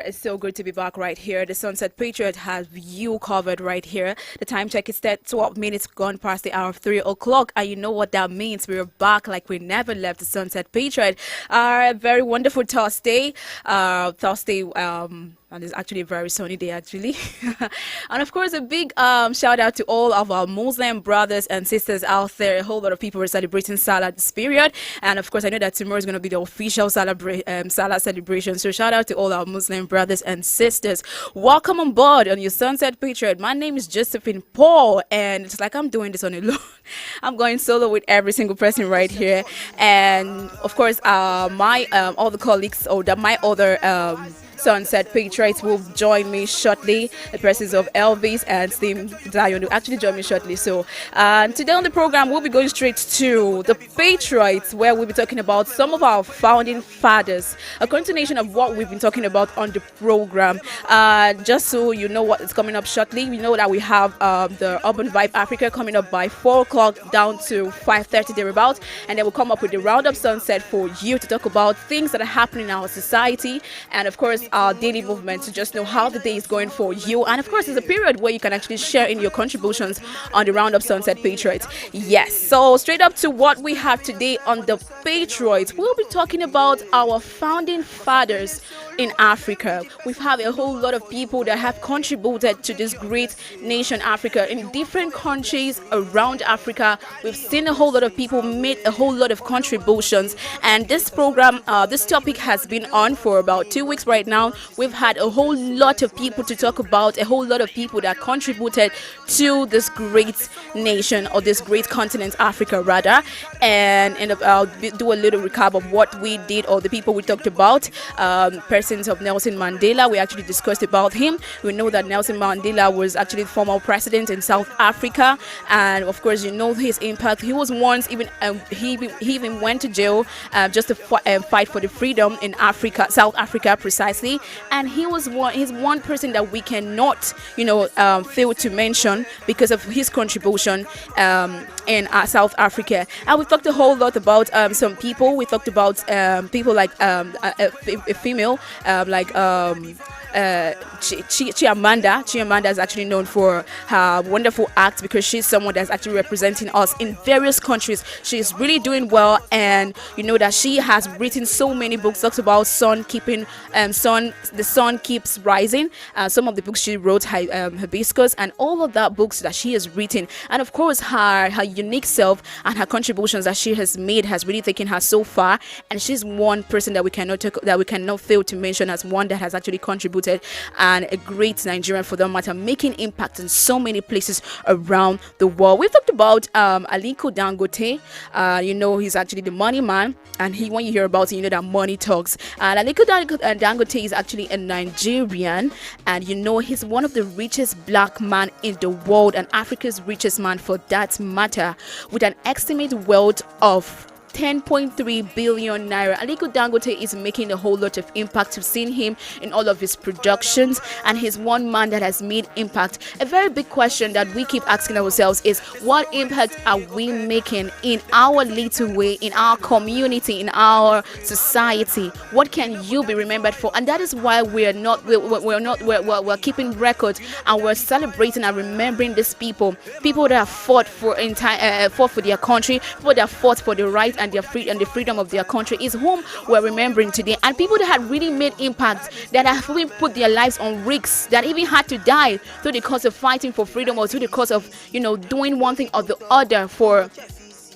It's so good to be back right here. The Sunset Patriot has you covered right here. The time check is 12 minutes gone past the hour of 3 o'clock. And you know what that means. We're back like we never left the Sunset Patriot. Very wonderful Thursday. And it's actually a very sunny day, actually. And of course, a big shout out to all of our Muslim brothers and sisters out there. A whole lot of people are celebrating Salah this period. And of course, I know that tomorrow is going to be the official Salah celebration. So shout out to all our Muslim brothers and sisters. Welcome on board on your Sunset Patriot. My name is Josephine Paul. And it's like I'm doing this on alone. I'm going solo with every single person right here. And of course, my all the colleagues or my other Sunset Patriots will join me shortly. The persons of Elvis and Steam Zion will actually join me shortly. So today on the program, we'll be going straight to the Patriots, where we'll be talking about some of our founding fathers, a continuation of what we've been talking about on the program. Just so you know what is coming up shortly, we know that we have the Urban Vibe Africa coming up by 4 o'clock down to 5:30 thereabouts, and then we'll come up with the Roundup Sunset for you to talk about things that are happening in our society, and of course our daily movement, to just know how the day is going for you. And of course, it's a period where you can actually share in your contributions on the Roundup Sunset Patriots. Yes, so straight up to what we have today on the Patriots, we'll be talking about our founding fathers in Africa. We've had a whole lot of people that have contributed to this great nation, Africa, in different countries around Africa. We've seen a whole lot of people make a whole lot of contributions, and this program, this topic has been on for about 2 weeks right now. We've had a whole lot of people to talk about, a whole lot of people that contributed to this great nation, or this great continent, Africa rather. And I'll do a little recap of what we did, or the people we talked about. Persons of Nelson Mandela, we actually discussed about him. We know that Nelson Mandela was actually the former president in South Africa, and of course you know his impact. He was once even he even went to jail just to fight for the freedom in Africa, South Africa precisely. And he's one person that we cannot fail to mention because of his contribution in South Africa. And we talked a whole lot about some people. We talked about people like a female Chiamanda. Chiamanda is actually known for her wonderful act, because she's someone that's actually representing us in various countries. She's really doing well, and you know that she has written so many books. Talks about the sun keeps rising. Some of the books she wrote, Hibiscus, and all of that books that she has written, and of course her unique self and her contributions that she has made has really taken her so far. And she's one person that we cannot fail to mention as one that has actually contributed, and a great Nigerian for that matter, making impact in so many places around the world. We've talked about Aliko Dangote. He's actually the money man, and when you hear about it, you know that money talks. Aliko Dangote is actually a Nigerian, and he's one of the richest black man in the world, and Africa's richest man for that matter, with an estimated wealth of 10.3 billion naira. Aliko Dangote is making a whole lot of impact. We've seen him in all of his productions, and he's one man that has made impact. A very big question that we keep asking ourselves is, what impact are we making in our little way, in our community, in our society? What can you be remembered for? And that is why we're keeping records, and we're celebrating and remembering these people that have fought for their country, people that fought for the right and the freedom of their country, is whom we're remembering today. And people that had really made impact, that have even put their lives on risks, that even had to die through the cause of fighting for freedom, or through the cause of doing one thing or the other for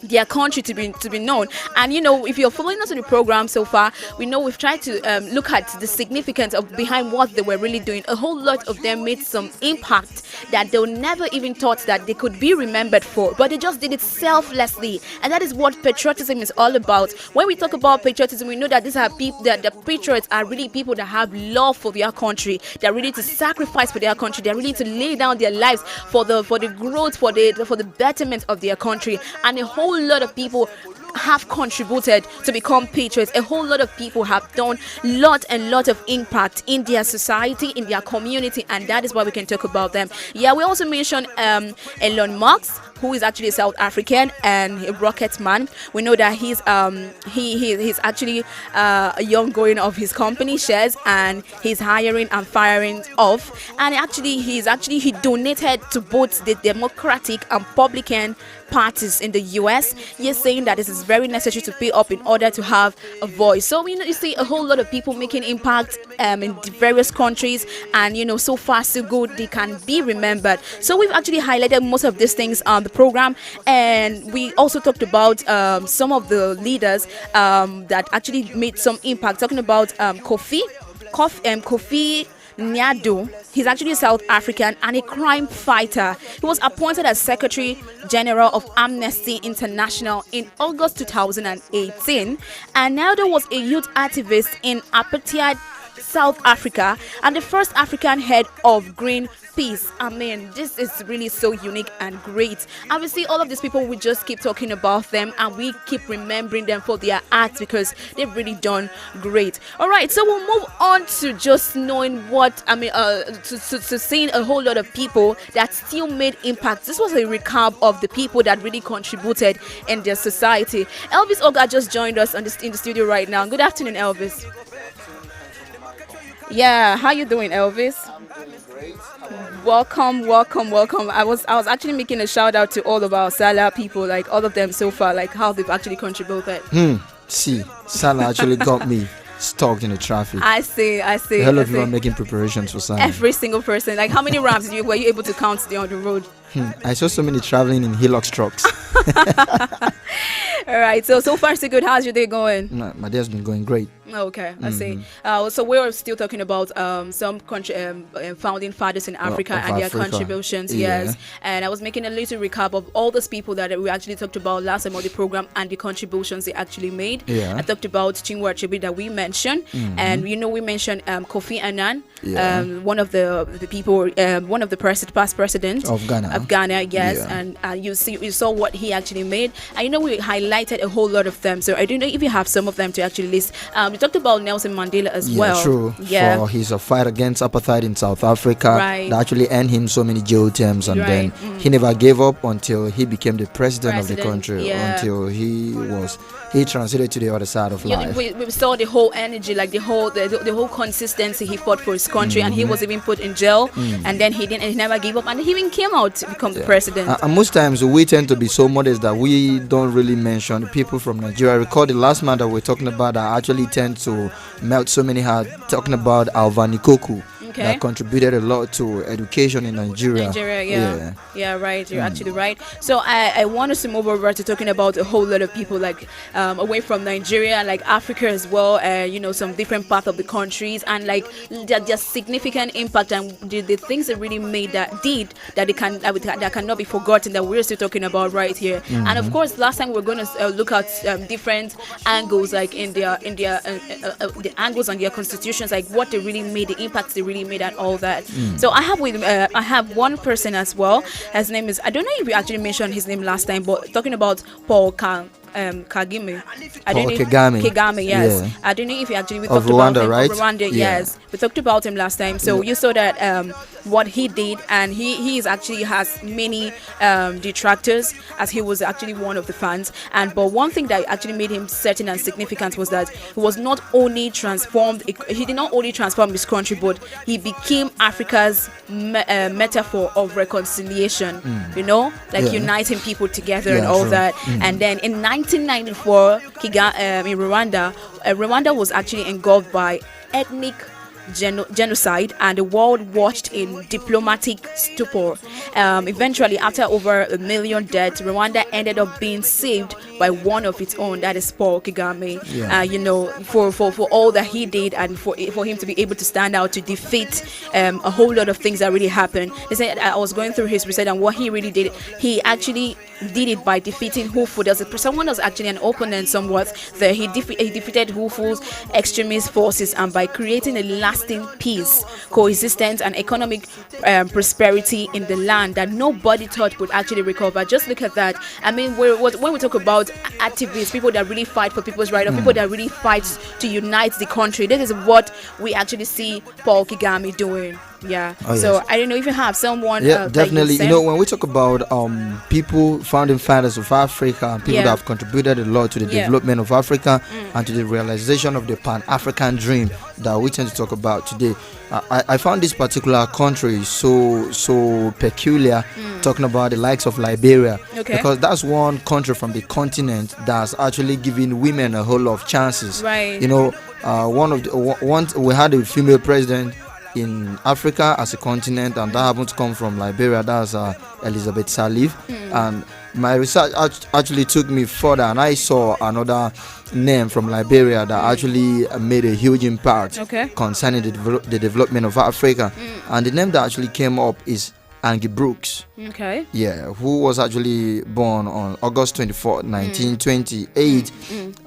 their country to be known. And if you're following us in the program so far, we know we've tried to look at the significance of behind what they were really doing. A whole lot of them made some impact that they never even thought that they could be remembered for, but they just did it selflessly. And that is what patriotism is all about. When we talk about patriotism, we know that these are people, that the patriots are really people that have love for their country. They're ready to sacrifice for their country. They're ready to lay down their lives for the growth, for the betterment of their country. And a whole lot of people have contributed to become patriots. A whole lot of people have done lot of impact in their society, in their community, and that is why we can talk about them. Yeah, we also mentioned Elon Musk. who is actually South African and a rocket man. We know that he's actually a young going of his company shares, and he's hiring and firing off. And he donated to both the Democratic and Republican parties in the US. He's saying that this is very necessary to pay up in order to have a voice. So you see a whole lot of people making impact in the various countries, and so far so good, they can be remembered. So we've actually highlighted most of these things on the program, and we also talked about some of the leaders that actually made some impact, talking about Kofi Nyado. He's actually South African and a crime fighter. He was appointed as Secretary General of Amnesty International in August 2018. And Nyado was a youth activist in apartheid South Africa and the first African head of Greenpeace. I mean, this is really so unique and great. Obviously, all of these people, we just keep talking about them and we keep remembering them for their acts because they've really done great. All right, so we'll move on to just knowing to seeing a whole lot of people that still made impact. This was a recap of the people that really contributed in their society. Elvis Oga just joined us in the studio right now. Good afternoon, Elvis. Yeah, how you doing, Elvis? I'm doing great. Welcome. I was actually making a shout out to all of our Salah people, like all of them so far, like how they've actually contributed. See, Salah actually got me stuck in the traffic. I see. A hell of you are making preparations for Salah. Every single person. Like how many ramps were you able to count on the road? I saw so many traveling in Hilux trucks. All right, so far so good. How's your day going? My day has been going great. Okay, I see. So we're still talking about some founding fathers in Africa and their contributions. Yeah. Yes, and I was making a little recap of all those people that we actually talked about last time on the program and the contributions they actually made. Yeah. I talked about Chinua Achebe that we mentioned, and we mentioned Kofi Annan, one of the people, one of the past presidents of Ghana. Yes, Yeah. and you saw what he actually made, and we highlighted a whole lot of them. So I don't know if you have some of them to actually list. We talked about Nelson Mandela as well. True. Yeah, for his fight against apartheid in South Africa, right, that actually earned him so many jail terms, and then he never gave up until he became the president of the country. Until he transited to the other side of life. We saw the whole energy, like the whole consistency. He fought for his country, and he was even put in jail, and then he never gave up, and he even came out to become the president. And most times we tend to be so modest that we don't really mention the people from Nigeria. I recall the last man that we're talking about that actually tend to melt so many hearts, talking about Alvani Koku. That contributed a lot to education in Nigeria. Yeah, right. You're actually right. So I want us to move over to talking about a whole lot of people, like away from Nigeria, like Africa as well. Some different parts of the countries, and like their significant impact and the things that really made that cannot be forgotten, that we're still talking about right here. And of course, last time we're going to look at different angles, like in their the angles on their constitutions, like what they really made, the impacts they really made, and all that. So I have one person as well. His name is, I don't know if we actually mentioned his name last time, but talking about Paul Kagame. Kagame, yes. Yeah. I don't know if we talked Rwanda, about him. Right? Rwanda, yes. We talked about him last time. So you saw that what he did, and he is actually has many detractors, as he was actually one of the fans. But one thing that actually made him certain and significant was that he was not only transformed. He did not only transform his country, but he became Africa's metaphor of reconciliation. Uniting people together and all that. And then in 1994, in Rwanda was actually engulfed by ethnic genocide, and the world watched in diplomatic stupor. Eventually, after over 1 million deaths, Rwanda ended up being saved by one of its own, that is Paul Kagame. For all that he did, and for him to be able to stand out to defeat a whole lot of things that really happened. They said, I was going through his research, and what he really did, he actually did it by defeating Hufu. Someone was actually an opponent somewhat there. He defeated Hufu's extremist forces, and by creating a lasting peace, coexistence, and economic prosperity in the land that nobody thought would actually recover. Just look at that. I mean, when we talk about activists, people that really fight for people's rights, or people that really fight to unite the country, this is what we actually see Paul Kagame doing. Yeah. Oh, So yes. I don't know if you have someone. Yeah, that definitely. You You know, when we talk about people, founding fathers of Africa, and people Yeah. that have contributed a lot to the Yeah. development of Africa and to the realization of the Pan-African dream that we tend to talk about today, I found this particular country so peculiar, talking about the likes of Liberia, Okay. because that's one country from the continent that's actually giving women a whole lot of chances. Right. You know, once we had a female president in Africa as a continent, and that happened to come from Liberia. That's Elizabeth Salif. And my research actually took me further, and I saw another name from Liberia that actually made a huge impact concerning the development of Africa. And the name that actually came up is Angie Brooks. Okay. Yeah, who was actually born on August 24, 1928,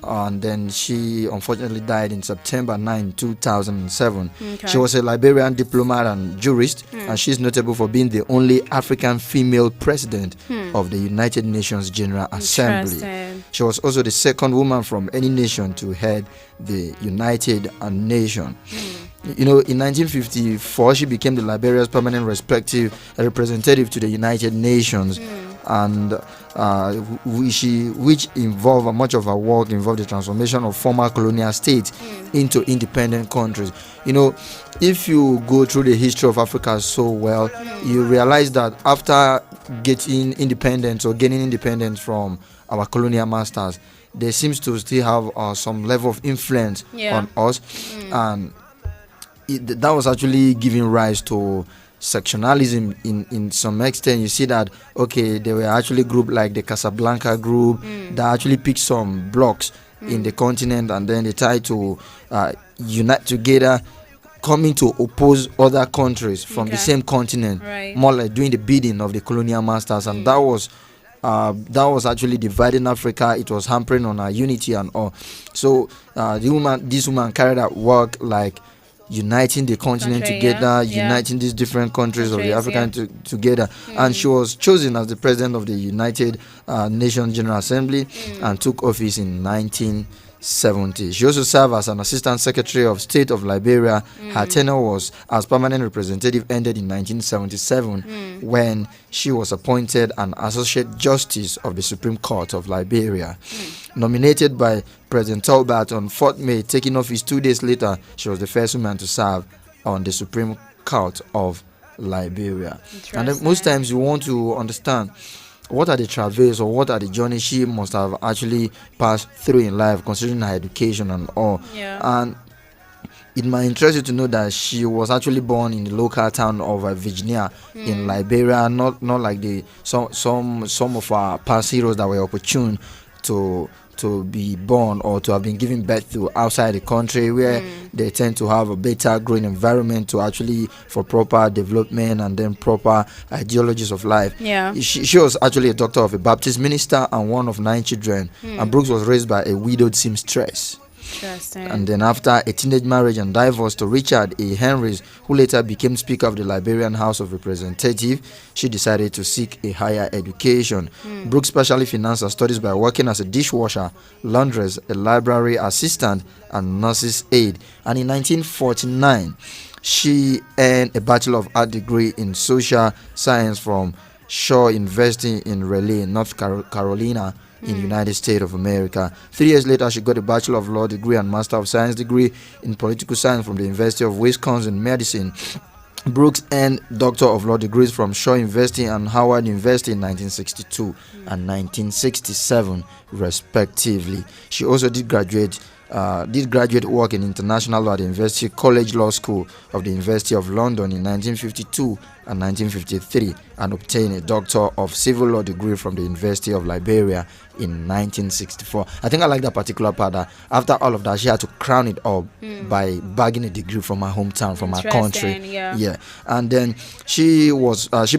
and then she unfortunately died in September 9, 2007. Okay. She was a Liberian diplomat and jurist, and she's notable for being the only African female president of the United Nations General Assembly. Interesting. She was also the second woman from any nation to head the United Nations. You know, in 1954, she became the Liberia's permanent representative to the United Nations, and which involved much of her work involved the transformation of former colonial states into independent countries. You know, if you go through the history of Africa so well, you realize that after getting independence or gaining independence from our colonial masters, they seems to still have some level of influence on us, and that was actually giving rise to sectionalism in some extent. You see that, okay, there were actually groups like the Casablanca group that actually picked some blocks in the continent, and then they tried to unite together, coming to oppose other countries from the same continent, more like doing the bidding of the colonial masters, and that was actually dividing Africa. It was hampering on our unity and all. So this woman carried out work like uniting the continent together, uniting these different countries of the African together. And she was chosen as the president of the United Nations General Assembly and took office in 1970. She also served as an assistant secretary of state of Liberia. Her tenure was as permanent representative ended in 1977 when she was appointed an associate justice of the Supreme Court of Liberia. Nominated by President Talbot on 4th May, taking office 2 days later, she was the first woman to serve on the Supreme Court of Liberia. And then most times you want to understand what are the travails or what are the journeys she must have actually passed through in life, considering her education and all. And it might interest you to know that she was actually born in the local town of Virginia in Liberia, not like some of our past heroes that were opportune to be born or to have been given birth to outside the country, where they tend to have a better growing environment to actually for proper development and then proper ideologies of life. She was actually a daughter of a Baptist minister and one of 9 children, and Brooks was raised by a widowed seamstress. And then after a teenage marriage and divorce to Richard A. Henrys, who later became Speaker of the Liberian House of Representatives, she decided to seek a higher education. Brooks specially financed her studies by working as a dishwasher, laundress, a library assistant, and nurse's aide. And in 1949, she earned a Bachelor of Art degree in Social Science from Shaw University in Raleigh, North Carolina, in the United States of America. 3 years later, she got a Bachelor of Law degree and Master of Science degree in Political Science from the University of Wisconsin-Madison. Brooks earned Doctor of Law degrees from Shaw University and Howard University in 1962 and 1967, respectively. She also did graduate work in international law at the University College Law School of the University of London in 1952 and 1953, and obtained a Doctor of Civil Law degree from the University of Liberia in 1964. I think I like that particular part, that after all of that, she had to crown it up by bagging a degree from her hometown, from her country. And then she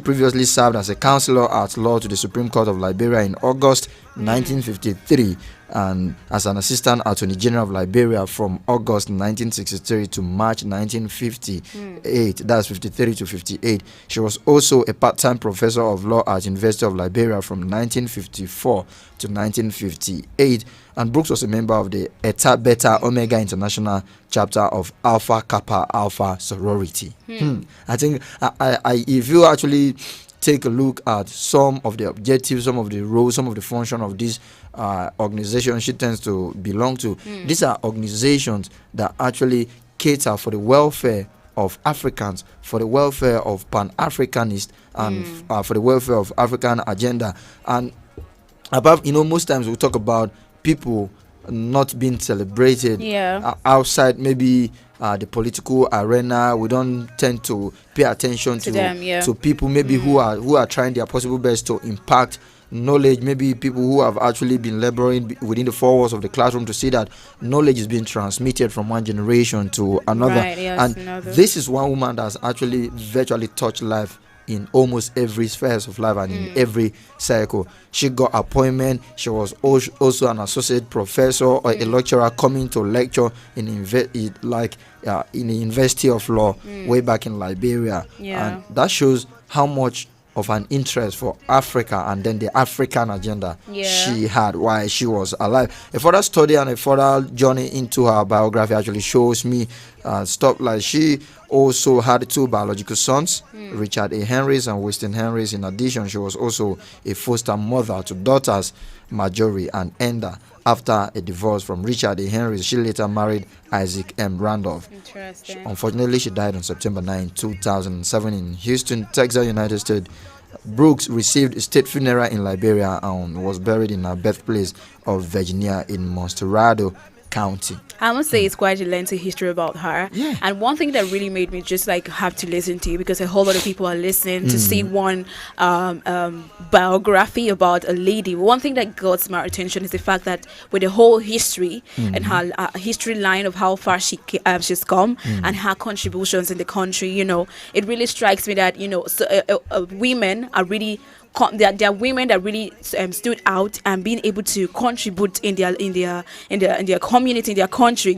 previously served as a counselor at law to the Supreme Court of Liberia in August 1953, and as an assistant attorney general of Liberia from August 1963 to March 1958. That's 53 to 58. She was also a part-time professor of law at University of Liberia from 1954 to 1958. And Brooks was a member of the Eta Beta Omega International chapter of Alpha Kappa Alpha sorority. I think if you actually take a look at some of the objectives, some of the roles, some of the function of this organization she tends to belong to, these are organizations that actually cater for the welfare of Africans, for the welfare of Pan-Africanists, and for the welfare of African agenda. And above, most times we talk about people not being celebrated outside maybe the political arena. We don't tend to pay attention to them, to people maybe who are trying their possible best to impact knowledge, maybe people who have actually been laboring within the four walls of the classroom to see that knowledge is being transmitted from one generation to another. This is one woman that's actually virtually touched life in almost every sphere of life and in every circle. She got appointment. She was also an associate professor or a lecturer coming to lecture in the University of Law way back in Liberia. And that shows how much of an interest for Africa and then the African agenda she had while she was alive. A further study and a further journey into her biography actually shows me stuff like she also had two biological sons, Richard A. Henrys and Winston Henrys. In addition, she was also a foster mother to daughters Marjorie and Enda. After a divorce from Richard A. Henrys, she later married Isaac M. Randolph. Unfortunately, she died on September 9, 2007 in Houston, Texas, United States. Brooks received a state funeral in Liberia and was buried in her birthplace of Virginia in Monterado County. I must say it's quite a lengthy history about her. And one thing that really made me just have to listen to, because a whole lot of people are listening to see one biography about a lady. One thing that got my attention is the fact that with the whole history and her history line of how far she's come and her contributions in the country, it really strikes me that women are really there are women that really stood out and being able to contribute in their community, in their country,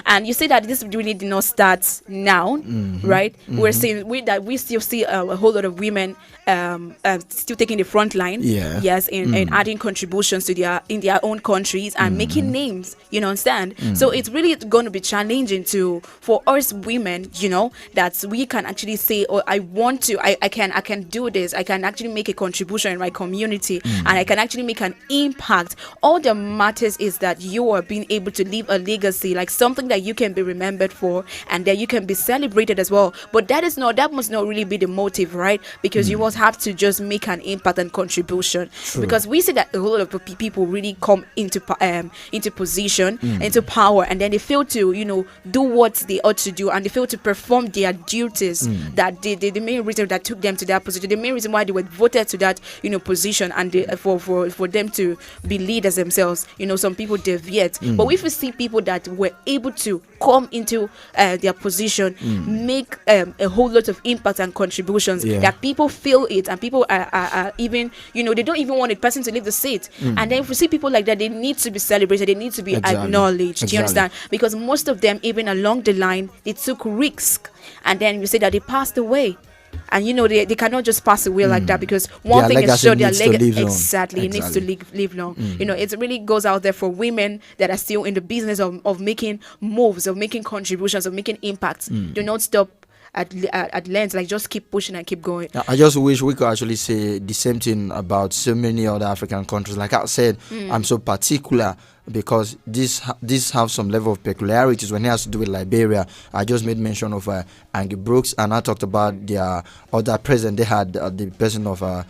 And you say that this really did not start now, right? We're saying that we still see a whole lot of women still taking the front line, and adding contributions to in their own countries and making names. You understand? So it's really going to be challenging for us women, that we can actually say, "Oh, I want to. I can do this. I can actually make a contribution in my community, and I can actually make an impact." All that matters is that you are being able to leave a legacy, like something that you can be remembered for, and that you can be celebrated as well. But that must not really be the motive, right? Because you must have to just make an impact and contribution. Because we see that a whole lot of people really come into position, into power, and then they fail to do what they ought to do, and they fail to perform their duties. That the main reason that took them to that position, the main reason why they were voted to that position, and for them to be leaders themselves. Some people deviate, but if we see people that were able to come into their position, make a whole lot of impact and contributions, that people feel it, and people are even they don't even want a person to leave the seat. And then if we see people like that, they need to be celebrated, they need to be acknowledged. Do you understand? Because most of them, even along the line, they took risk, and then we say that they passed away. And they cannot just pass away like that, because one thing is sure, their legacy needs to live long. It really goes out there for women that are still in the business of making moves, of making contributions, of making impacts. Do not stop at length, just keep pushing and keep going. I just wish we could actually say the same thing about so many other African countries. Like I said, I'm so particular because this have some level of peculiarities when it has to do with Liberia. I just made mention of Angie Brooks, and I talked about their other president. They had the president of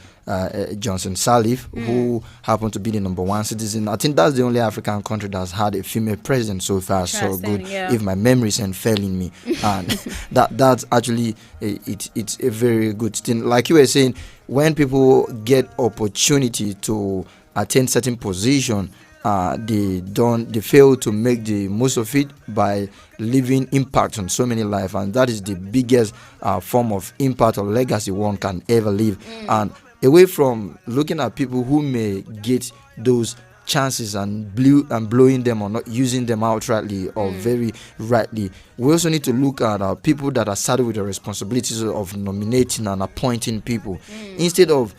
Johnson Sirleaf, who happened to be the #1 citizen. I think that's the only African country that's had a female president so far. So good, if my memory isn't failing me. And that's actually it's a very good thing. Like you were saying, when people get opportunity to attain certain position, they fail to make the most of it by leaving impact on so many lives, and that is the biggest form of impact or legacy one can ever leave. And away from looking at people who may get those chances and blowing them or not using them outrightly or very rightly. We also need to look at people that are saddled with the responsibilities of nominating and appointing people instead of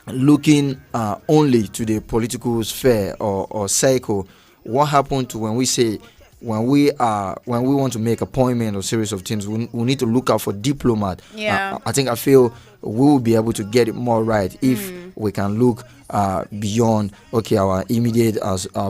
looking only to the political sphere or cycle. What happened to when we want to make appointment or series of things, we need to look out for diplomat. I feel we will be able to get it more right if we can look beyond our immediate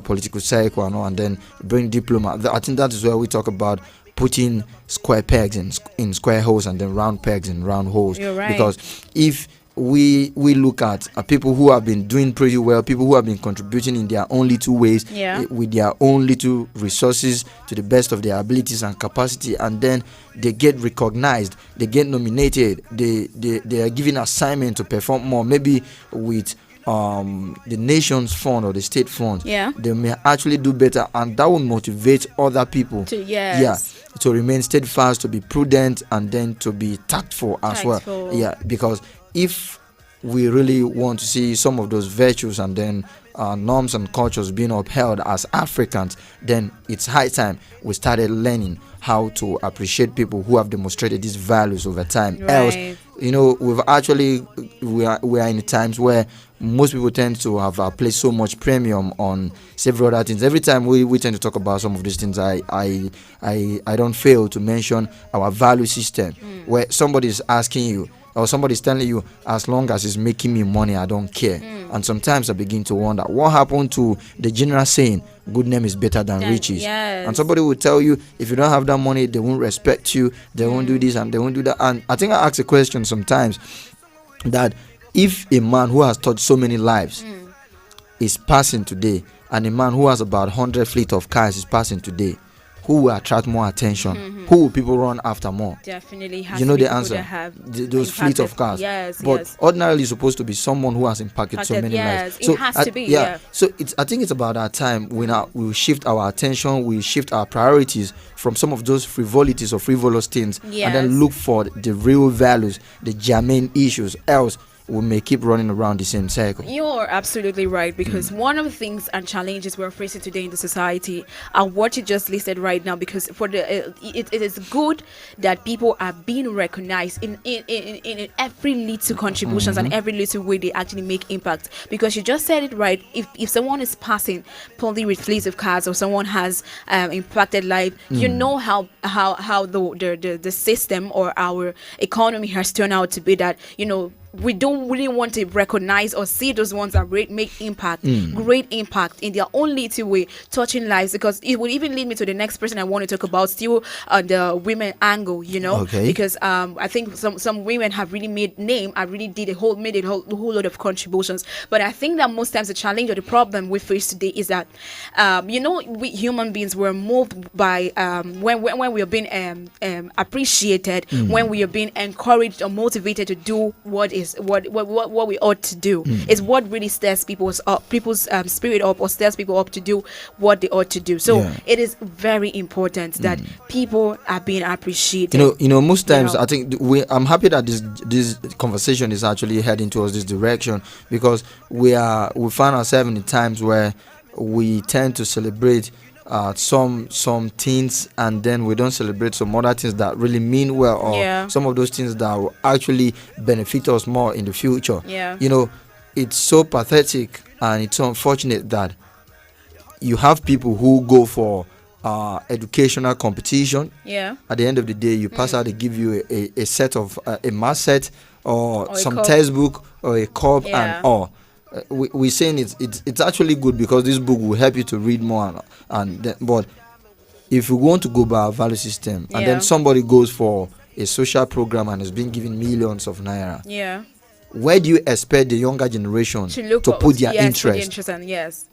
political cycle and then bring diplomat. I think that is where we talk about putting square pegs in square holes and then round pegs in round holes. You're right. Because if we look at people who have been doing pretty well, people who have been contributing in their own little ways, with their own little resources to the best of their abilities and capacity, and then they get recognized, they get nominated, they are given assignment to perform more, maybe with the nation's fund or the state fund, they may actually do better, and that will motivate other people to remain steadfast, to be prudent, and then to be tactful as well. Because if we really want to see some of those virtues and then norms and cultures being upheld as Africans, then it's high time we started learning how to appreciate people who have demonstrated these values over time. Else, we are in times where most people tend to have placed so much premium on several other things. Every time we tend to talk about some of these things, I don't fail to mention our value system, where somebody is asking you, or somebody's telling you, as long as it's making me money, I don't care. And sometimes I begin to wonder what happened to the general saying, good name is better than riches. And somebody will tell you, if you don't have that money, they won't respect you, they won't do this and they won't do that. And I think I ask a question sometimes, that if a man who has touched so many lives is passing today, and a man who has about 100 fleet of cars is passing today, who will attract more attention? Who will people run after more? Definitely has the to be answer. that have those fleet of cars. But ordinarily, it's supposed to be someone who has impacted so many lives. It has to be. So I think it's about that time we shift our attention, we shift our priorities from some of those frivolities or frivolous things, and then look for the real values, the germane issues. Else, we may keep running around the same cycle. You're absolutely right, because one of the things and challenges we're facing today in the society are what you just listed right now. Because for it is good that people are being recognized in every little contributions and every little way they actually make impact. Because you just said it right. If someone is passing probably with fleets of cars, or someone has impacted life, you know how the system or our economy has turned out to be, that we don't really want to recognize or see those ones that make impact, great impact in their own little way, touching lives. Because it would even lead me to the next person I want to talk about, still on the women angle, because I think some women have really made name and really did a whole lot of contributions. But I think that most times the challenge or the problem we face today is that we human beings were moved by when we are being appreciated, when we are being encouraged or motivated to do what we ought to do, is what really stirs people's spirit up, or stirs people up to do what they ought to do. So it is very important that people are being appreciated. Most times I think I'm happy that this conversation is actually heading towards this direction, because we find ourselves in times where we tend to celebrate some things, and then we don't celebrate some other things that really mean well, or some of those things that will actually benefit us more in the future. It's so pathetic and it's so unfortunate that you have people who go for educational competition. At the end of the day, you pass out, they give you a set of a math set or some textbook or a cup and all. We're saying it's actually good, because this book will help you to read more, but if we want to go by our value system, and then somebody goes for a social program and is being given millions of naira, where do you expect the younger generation to put their interest?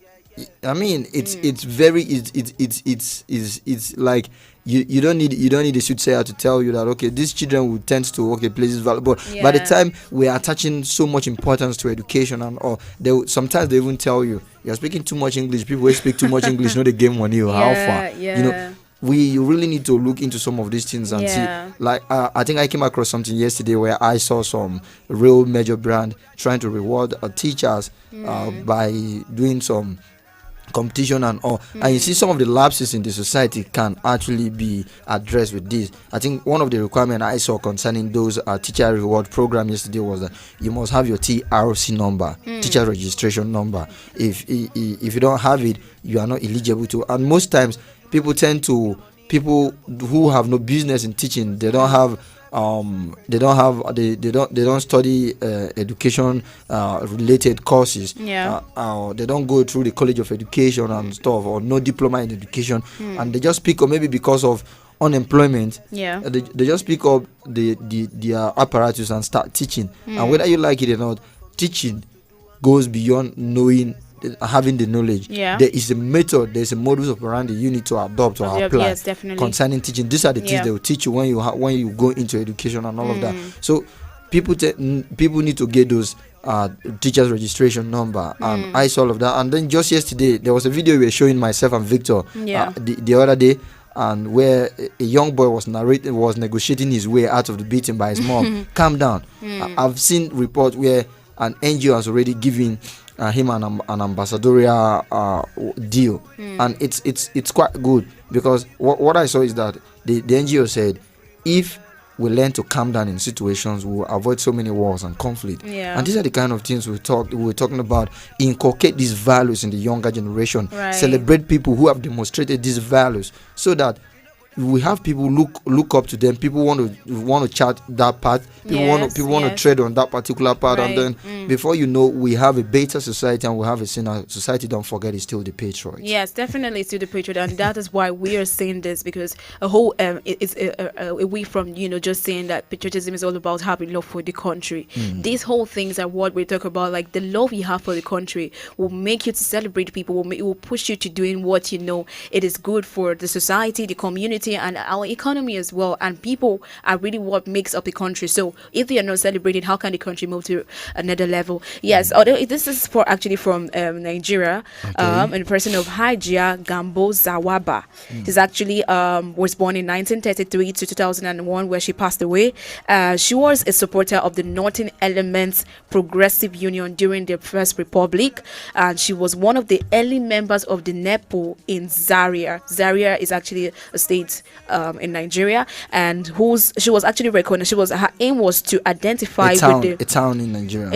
I mean, it's very it's like you don't need a soothsayer to tell you that these children will tend to play this value. But by the time we are attaching so much importance to education and all, sometimes they even tell you're speaking too much English. People who speak too much English know the game on you. How far? we really need to look into some of these things and see. Like I think I came across something yesterday where I saw some real major brand trying to reward teachers by doing some competition and all, and you see some of the lapses in the society can actually be addressed with this. I think one of the requirements I saw concerning those teacher reward program yesterday was that you must have your TRC number, teacher registration number. If you don't have it, you are not eligible to. And most times people who have no business in teaching, they don't study education related courses. They don't go through the college of education and stuff, or no diploma in education, and they just pick up, maybe because of unemployment, they just pick up the apparatus and start teaching. And whether you like it or not, teaching goes beyond knowing, having the knowledge. There is a method, there's a modus operandi you need to adopt or apply concerning teaching. These are the things they will teach you when you go into education and all of that. So people need to get those teachers registration number, and I saw all of that. And then just yesterday there was a video we were showing, myself and Victor, the other day, and where a young boy was negotiating his way out of the beating by his mom. Calm down. I've seen reports where an NGO has already given him an ambassadorial deal, and it's quite good, because what I saw is that the NGO said, if we learn to calm down in situations, we will avoid so many wars and conflict. And these are the kind of things we're talking about. Inculcate these values in the younger generation. Celebrate people who have demonstrated these values, so that we have people look up to them. People want to chart that path. People want to tread on that particular path, and then before you know, we have a better society, and we have a sinner society. Don't forget, it's still the patriot. Yes, definitely, it's still the patriot, and that is why we are saying this, because it's away from just saying that patriotism is all about having love for the country. These whole things are what we talk about. Like, the love you have for the country will make you to celebrate people. It will push you to doing what it is good for the society, the community, and our economy as well. And people are really what makes up the country. So if they are not celebrated, how can the country move to another level? Yes, although this is from Nigeria, in the person of Hajia Gambo Zawaba. She's actually was born in 1933 to 2001, where she passed away. She was a supporter of the Northern Elements Progressive Union during the First Republic, and she was one of the early members of the NEPO in Zaria. Zaria is actually a state in Nigeria, and she was actually recognized. Her aim was to identify a town in Nigeria.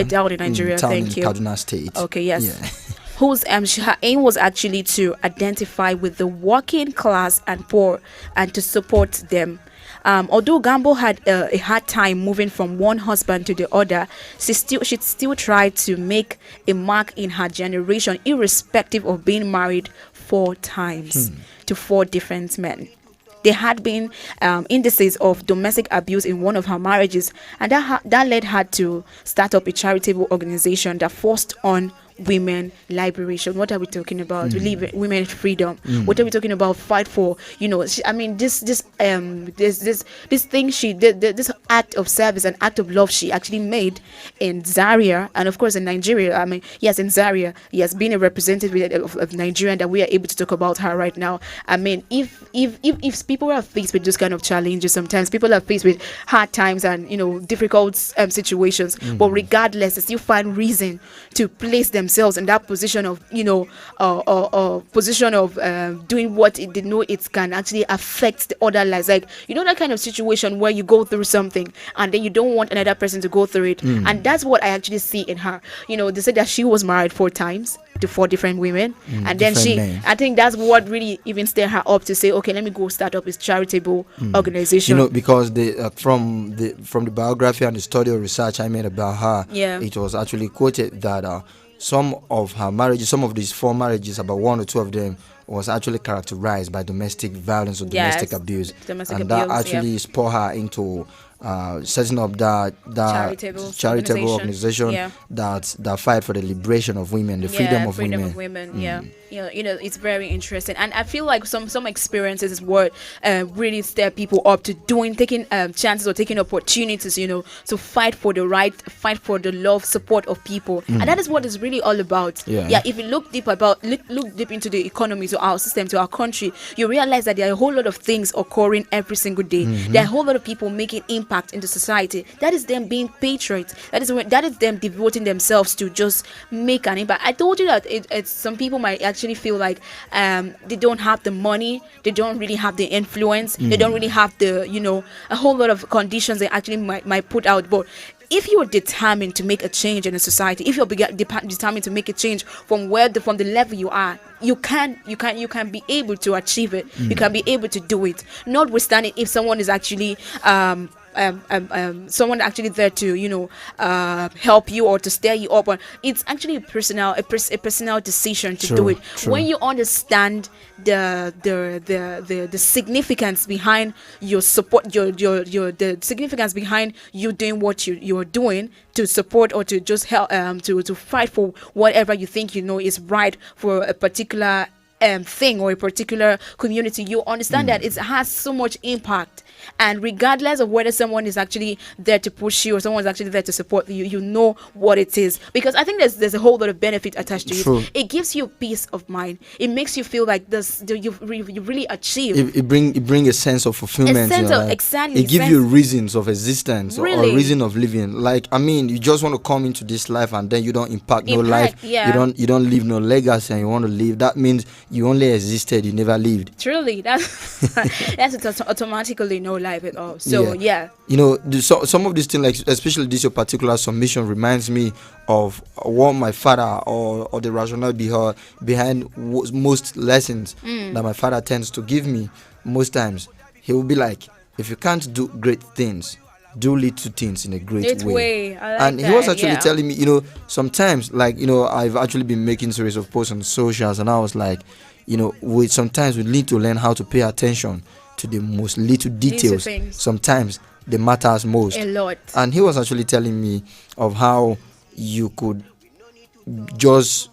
Thank you. Kaduna State. Okay, yes. Her aim was actually to identify with the working class and poor, and to support them. Although Gambo had a hard time moving from one husband to the other, she still tried to make a mark in her generation, irrespective of being married 4 times to 4 different men. There had been indices of domestic abuse in one of her marriages, and that led her to start up a charitable organization that forced on women liberation. What are we talking about? We live women freedom. What are we talking about? Fight for this thing she did, this act of service and act of love she actually made in Zaria, and of course in Nigeria. In Zaria, being a representative of Nigeria, that we are able to talk about her right now. If people are faced with this kind of challenges, sometimes people are faced with hard times and difficult situations, but regardless, they still find reason to place themselves in that position of doing what they know it can actually affect the other lives. Like, that kind of situation where you go through something and then you don't want another person to go through it. And that's what I actually see in her. They said that she was married 4 times to 4 different women, and then I think that's what really even stirred her up to say, okay, let me go start up this charitable organization. Because from the biography and the study or research I made about her, it was actually quoted that some of her marriages, some of these 4 marriages, about 1 or 2 of them was actually characterized by domestic violence or domestic abuse, that actually spurred her into setting up that charitable organization Yeah. that fight for the liberation of women, the freedom of women. Yeah, it's very interesting, and I feel like some experiences is what really stir people up to taking chances or taking opportunities, to fight for the right, fight for the love, support of people, and that is what it's really all about. Yeah. If you look deep into the economy, to our system, to our country, you realize that there are a whole lot of things occurring every single day. There are a whole lot of people making impact into society. That is them being patriots. That is them devoting themselves to just make an impact. I told you that it's some people might actually feel like they don't have the money, they don't really have the influence, they don't really have the a whole lot of conditions they actually might put out. But if you're determined to make a change in a society, if you're determined to make a change from the level you are, you can be able to achieve it. You can be able to do it. Notwithstanding if someone is actually someone actually there to help you or to stir you up, it's actually a personal decision to do it. When you understand the significance behind your support, the significance behind you doing what you're doing to support or to just help to fight for whatever you think is right for a particular thing or a particular community, you understand that it has so much impact. And regardless of whether someone is actually there to push you or someone's actually there to support you, you know what it is. Because I think there's a whole lot of benefit attached to it. It gives you peace of mind. It makes you feel like you really achieved. It bring a sense of fulfillment. Exactly. It gives you reasons of existence or reason of living. Like, I mean, you just want to come into this life and then you don't impact no life. Yeah. You don't leave no legacy and you want to live. That means you only existed, you never lived. Truly, that's automatically no life at all. So yeah. Some of these things, like especially this your particular submission, reminds me of what my father or the rationale behind most lessons that my father tends to give me. Most times he will be like, if you can't do great things, do little things in a great way. I like and that, he was actually telling me, sometimes, like, I've actually been making series of posts on socials, and I was like, sometimes we need to learn how to pay attention to the most little details. Sometimes they matters most. A lot. And he was actually telling me of how you could just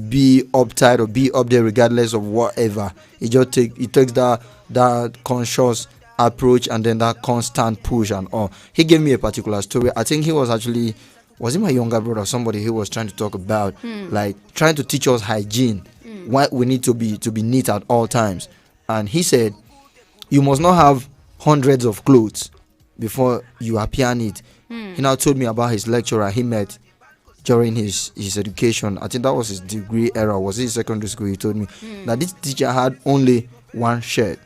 be uptight or be up there regardless of whatever. It takes that conscious approach and then that constant push and all. He gave me a particular story. I think he was actually, was it my younger brother or somebody he was trying to talk about, like trying to teach us hygiene, why we need to be neat at all times. And he said, you must not have hundreds of clothes before you appear neat. He now told me about his lecturer he met during his education. I think that was his degree era. Was it secondary school? He told me that this teacher had only one shirt,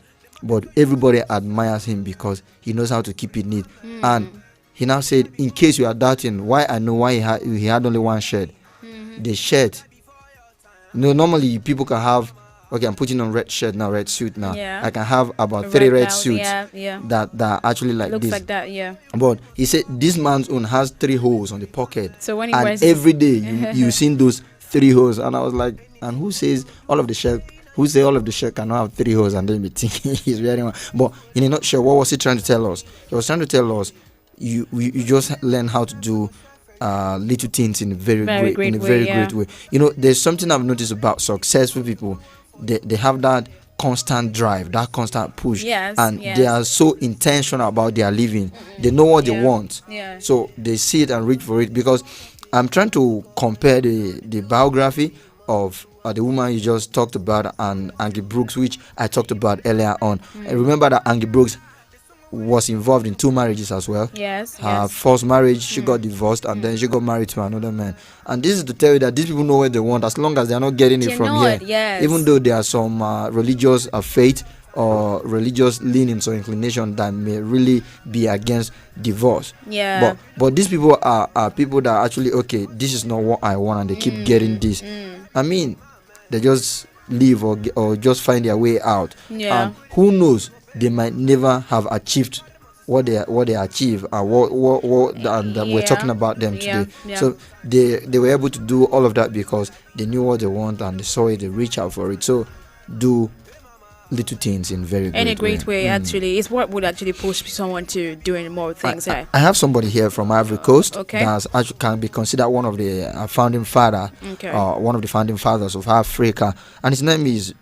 but everybody admires him because he knows how to keep it neat. And he now said, in case you are doubting why I know why he had only one shirt, the shirt, normally people can have, okay, I'm putting on red shirt now, red suit now. Yeah. I can have about 3 red suits that are actually like looks this. like that, yeah. But he said this man's own has 3 holes on the pocket. So when he and wears every day you seen those 3 holes, and I was like, and who says all of the shirt? Who say all of the shirt cannot have 3 holes and then be thinking he's wearing one? But in a nutshell, what was he trying to tell us? He was trying to tell us you just learn how to do little things in a very great way. There's something I've noticed about successful people. They have that constant drive, that constant push, and they are so intentional about their living. They know what they want, so they see it and reach for it. Because I'm trying to compare the biography of the woman you just talked about and Angie Brooks, which I talked about earlier on. I remember that Angie Brooks was involved in 2 marriages as well. Her first marriage, she got divorced, and then she got married to another man. And this is to tell you that these people know what they want, as long as they are not getting it from here. Even though there are some religious faith or religious leanings or inclination that may really be against divorce. But these people are people that are actually, okay, this is not what I want, and they keep getting this. I mean, they just leave or just find their way out. And who knows, they might never have achieved what they achieve and what we're talking about them today. So they were able to do all of that because they knew what they want and they saw it, they reach out for it. So do little things in very in a great way. Mm. Actually, it's what would actually push someone to doing more things. I have somebody here from Ivory Coast that actually can be considered one of the founding father, one of the founding fathers of Africa, and his name is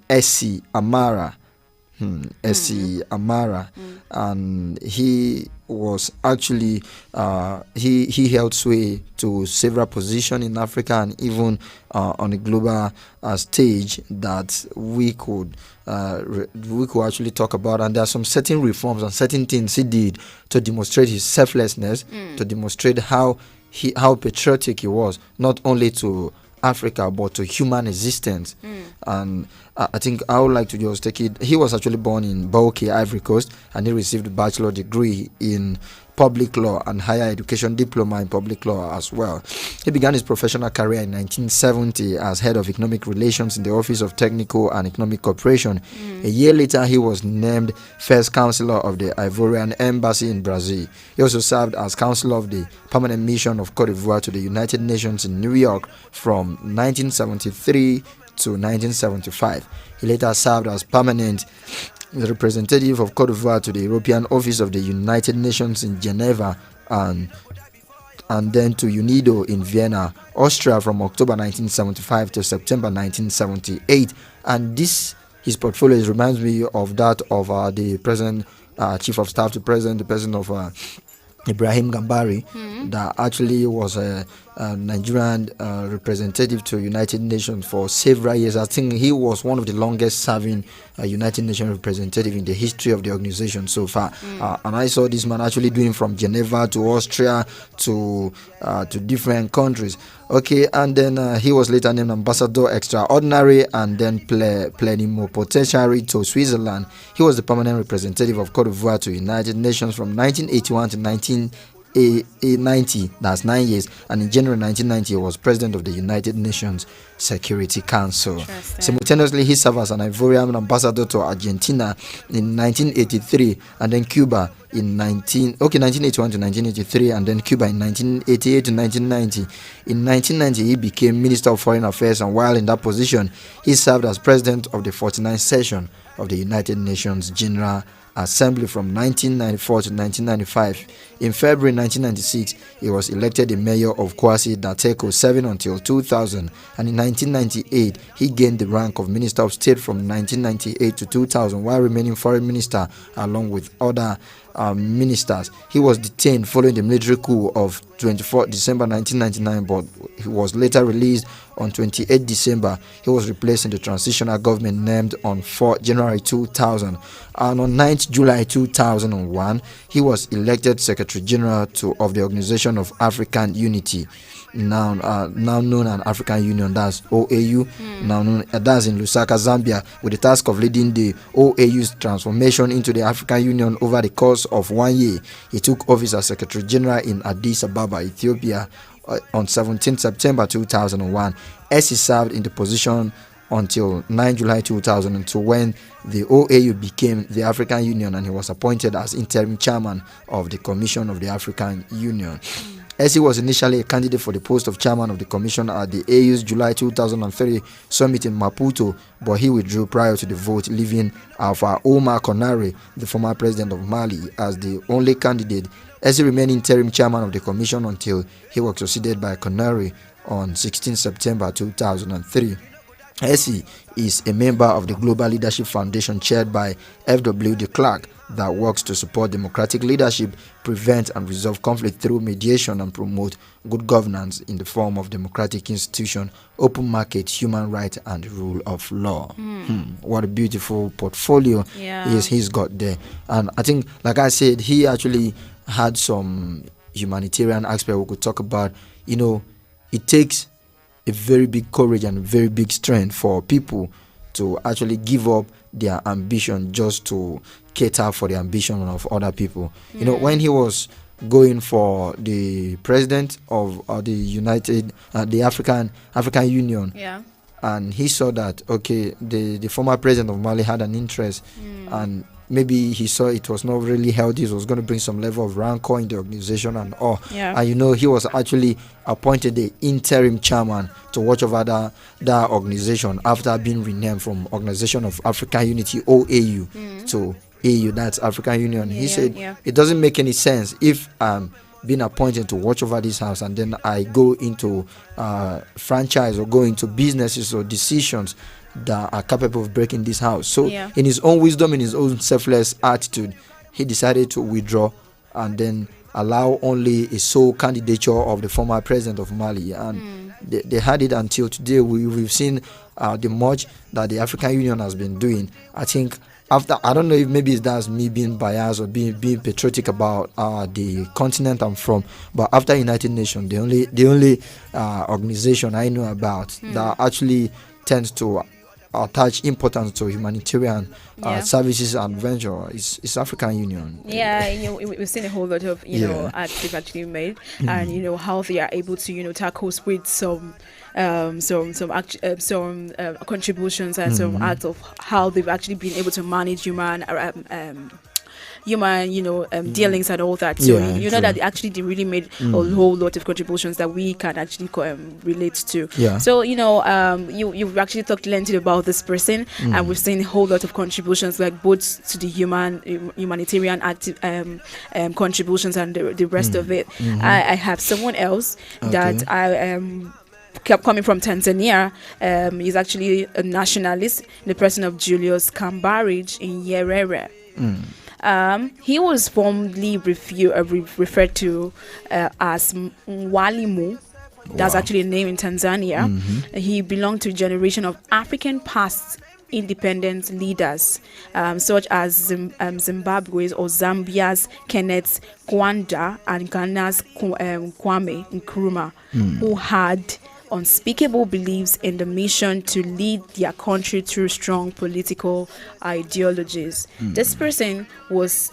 Essie Amara. Essie Amara, and he was actually he held sway to several positions in Africa and even on a global stage that we could actually talk about. And there are some certain reforms and certain things he did to demonstrate his selflessness, to demonstrate how patriotic he was, not only to Africa but to human existence. And I think I would like to just take it. He was actually born in Bouake, Ivory Coast, and he received a bachelor degree in public law and higher education diploma in public law as well. He began his professional career in 1970 as head of economic relations in the Office of Technical and Economic Cooperation. A year later, he was named first counselor of the Ivorian Embassy in Brazil. He also served as counselor of the Permanent Mission of Cote d'Ivoire to the United Nations in New York from 1973 to 1975. He later served as permanent representative of Cote d'Ivoire to the European Office of the United Nations in Geneva and then to UNIDO in Vienna, Austria from October 1975 to September 1978. And his portfolio reminds me of that of the present Chief of Staff to President, the President of Ibrahim Gambari, that actually was a Nigerian representative to United Nations for several years. I think he was one of the longest serving United Nations representative in the history of the organization so far. And I saw this man actually doing from Geneva to Austria to different countries. Okay, and then he was later named Ambassador Extraordinary and then Plenipotentiary to Switzerland. He was the permanent representative of Cote d'Ivoire to United Nations from 1981 to 1990, that's 9 years, and in January 1990 he was president of the United Nations Security Council. Simultaneously, he served as an Ivorian ambassador to Argentina in 1983 and then Cuba in 1981 to 1983 and then Cuba in 1988 to 1990. In 1990 he became Minister of Foreign Affairs, and while in that position he served as president of the 49th session of the United Nations General Assembly from 1994 to 1995. In February 1996, he was elected the mayor of Kwasi Dateko, serving until 2000, and in 1998, he gained the rank of Minister of State from 1998 to 2000, while remaining foreign minister along with other ministers. He was detained following the military coup of 24 December 1999, but he was later released on 28 December. He was replaced in the transitional government named on 4 January 2000. And on 9th July 2001, he was elected Secretary General of the Organization of African Unity, now known as African Union, that's OAU, now known that's in Lusaka, Zambia, with the task of leading the OAU's transformation into the African Union over the course of 1 year. He took office as Secretary General in Addis Ababa, Ethiopia, on 17 September 2001. As he served in the position until 9 July 2002, when the OAU became the African Union, and he was appointed as interim chairman of the Commission of the African Union. As he was initially a candidate for the post of chairman of the commission at the AU's July 2003 summit in Maputo, but he withdrew prior to the vote, leaving Alpha Omar Konare, the former president of Mali, as the only candidate. As he remained interim chairman of the commission until he was succeeded by Konare on 16 September 2003. Essie is a member of the Global Leadership Foundation chaired by F.W. de Klerk that works to support democratic leadership, prevent and resolve conflict through mediation, and promote good governance in the form of democratic institution, open market, human rights, and rule of law. What a beautiful portfolio he's got there. And I think, like I said, he actually had some humanitarian aspect we could talk about. You know, it takes a very big courage and very big strength for people to actually give up their ambition just to cater for the ambition of other people. You know, when he was going for the president of the African Union, and he saw that the former president of Mali had an interest, and maybe he saw it was not really healthy. It was going to bring some level of rancor in the organization and all. Yeah. And he was actually appointed the interim chairman to watch over that organization after being renamed from Organization of African Unity (OAU) to AU. That's African Union. He said it doesn't make any sense if being appointed to watch over this house and then I go into franchise or go into businesses or decisions that are capable of breaking this house. So in his own wisdom, in his own selfless attitude, he decided to withdraw and then allow only a sole candidature of the former president of Mali. And they had it until today. We've seen the much that the African Union has been doing. I think after, I don't know if maybe that's me being biased or being patriotic about the continent I'm from, but after United Nations, the only organization I know about that actually tends to attach importance to humanitarian services and venture is African Union. Yeah, we've seen a whole lot of acts they've actually made, and how they are able to tackle with some contributions and some acts of how they've actually been able to manage human dealings and all that. So know that they really made a whole lot of contributions that we can actually relate to. Yeah. So you've actually talked lengthy about this person, and we've seen a whole lot of contributions, like both to the humanitarian active contributions and the rest of it. I have someone else that I kept coming from Tanzania. He's actually a nationalist, the person of Julius Kambarage in Nyerere. He was formerly referred to as Mwalimu. That's actually a name in Tanzania. He belonged to a generation of African past independent leaders, such as Zimbabwe's or Zambia's Kenneth Kaunda and Ghana's Kwame Nkrumah, who had unspeakable beliefs in the mission to lead their country through strong political ideologies. This person was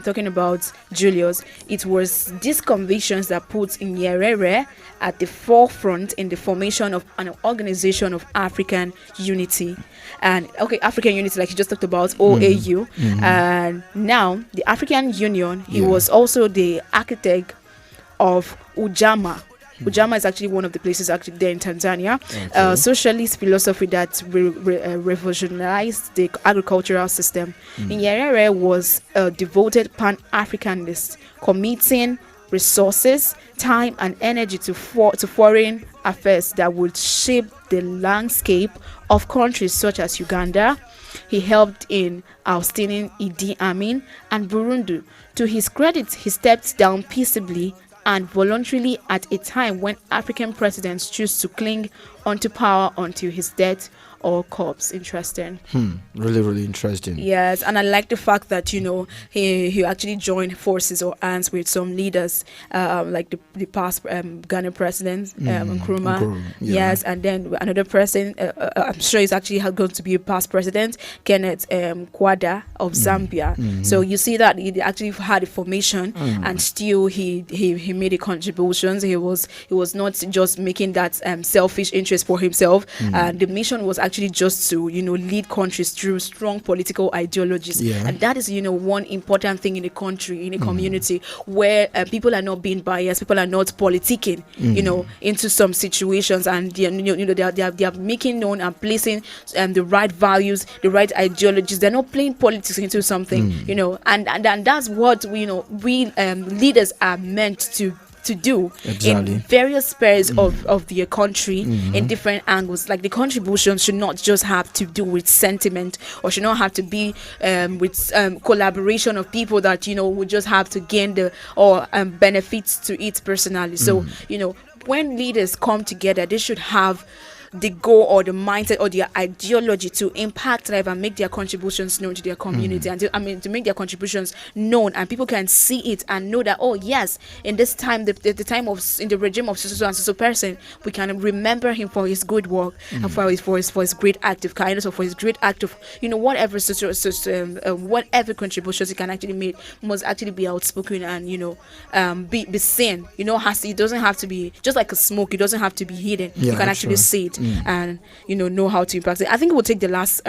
talking about Julius. It was these convictions that put Nyerere at the forefront in the formation of an organization of African unity. And African unity, like you just talked about, OAU. And now the African Union, he was also the architect of Ujamaa. Ujamaa is actually one of the places actually there in Tanzania. Socialist philosophy that revolutionized the agricultural system. Nyerere was a devoted Pan-Africanist, committing resources, time, and energy to foreign affairs that would shape the landscape of countries such as Uganda. He helped in ousting Idi Amin and Burundi. To his credit, he stepped down peaceably and voluntarily at a time when African presidents choose to cling onto power until his death or corpse. Interesting. Really, really interesting. Yes, and I like the fact that he actually joined forces or hands with some leaders, like the past Ghana president Nkrumah. Yes, and then another person, I'm sure he's actually going to be a past president, Kenneth Kaunda of Zambia. So you see that he actually had a formation, and still he made a contributions. He was not just making that selfish interest for himself. The mission was actually just to lead countries through strong political ideologies, and that is one important thing in a country, in a community where people are not being biased, people are not politicking into some situations, and they are making known and placing the right values, the right ideologies. They're not playing politics into something, and that's what we leaders are meant to do in various spheres of the country, in different angles. Like the contribution should not just have to do with sentiment, or should not have to be with collaboration of people that would just have to gain the benefits to it personally. So when leaders come together, they should have the goal or the mindset or their ideology to impact life and make their contributions known to their community, and to make their contributions known, and people can see it and know that, oh yes, in this time, the time of in the regime of so and so person, we can remember him for his good work and for his great act of kindness, or for his great act of whatever whatever contributions he can actually make must actually be outspoken and be seen. It doesn't have to be just like a smoke. It doesn't have to be hidden. You can actually see it and know how to impact it. I think we'll take the last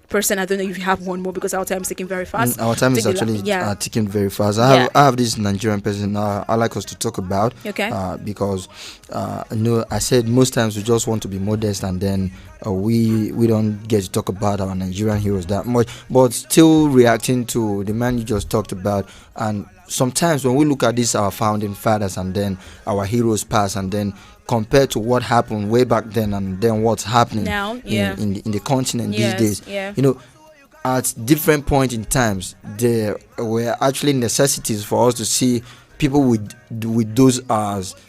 person. I don't know if you have one more because our time is ticking very fast. Our time is actually ticking very fast. I have this Nigerian person I like us to talk about. Okay. Because I said most times we just want to be modest, and then we don't get to talk about our Nigerian heroes that much. But still reacting to the man you just talked about, and sometimes when we look at this, our founding fathers, and then our heroes past, and then compared to what happened way back then and then what's happening now, in the continent these days, at different point in times, there were actually necessities for us to see people with those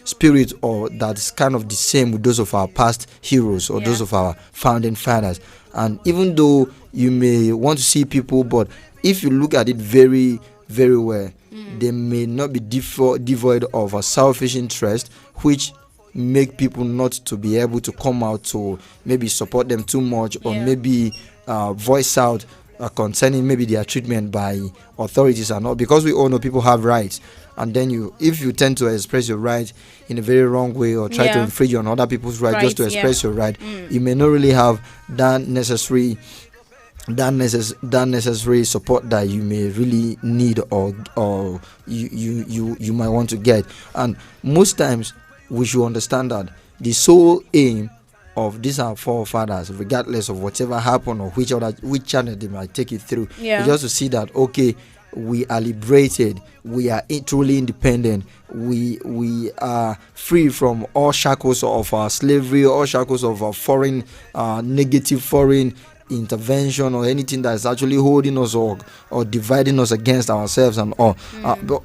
spirits, or that's kind of the same with those of our past heroes or those of our founding fathers. And even though you may want to see people, but if you look at it very, very well, they may not be devoid of a selfish interest, which make people not to be able to come out to maybe support them too much, or maybe voice out concerning maybe their treatment by authorities and all, because we all know people have rights. And then if you tend to express your right in a very wrong way, or try to infringe on other people's right just to express your right, you may not really have that necessary support that you may really need, or you might want to get. And most times we should understand that the sole aim of these our forefathers, regardless of whatever happened or which channel they might take it through, is just to see that we are liberated, we are truly independent, we are free from all shackles of our slavery, all shackles of our negative foreign intervention, or anything that is actually holding us or dividing us against ourselves and all. But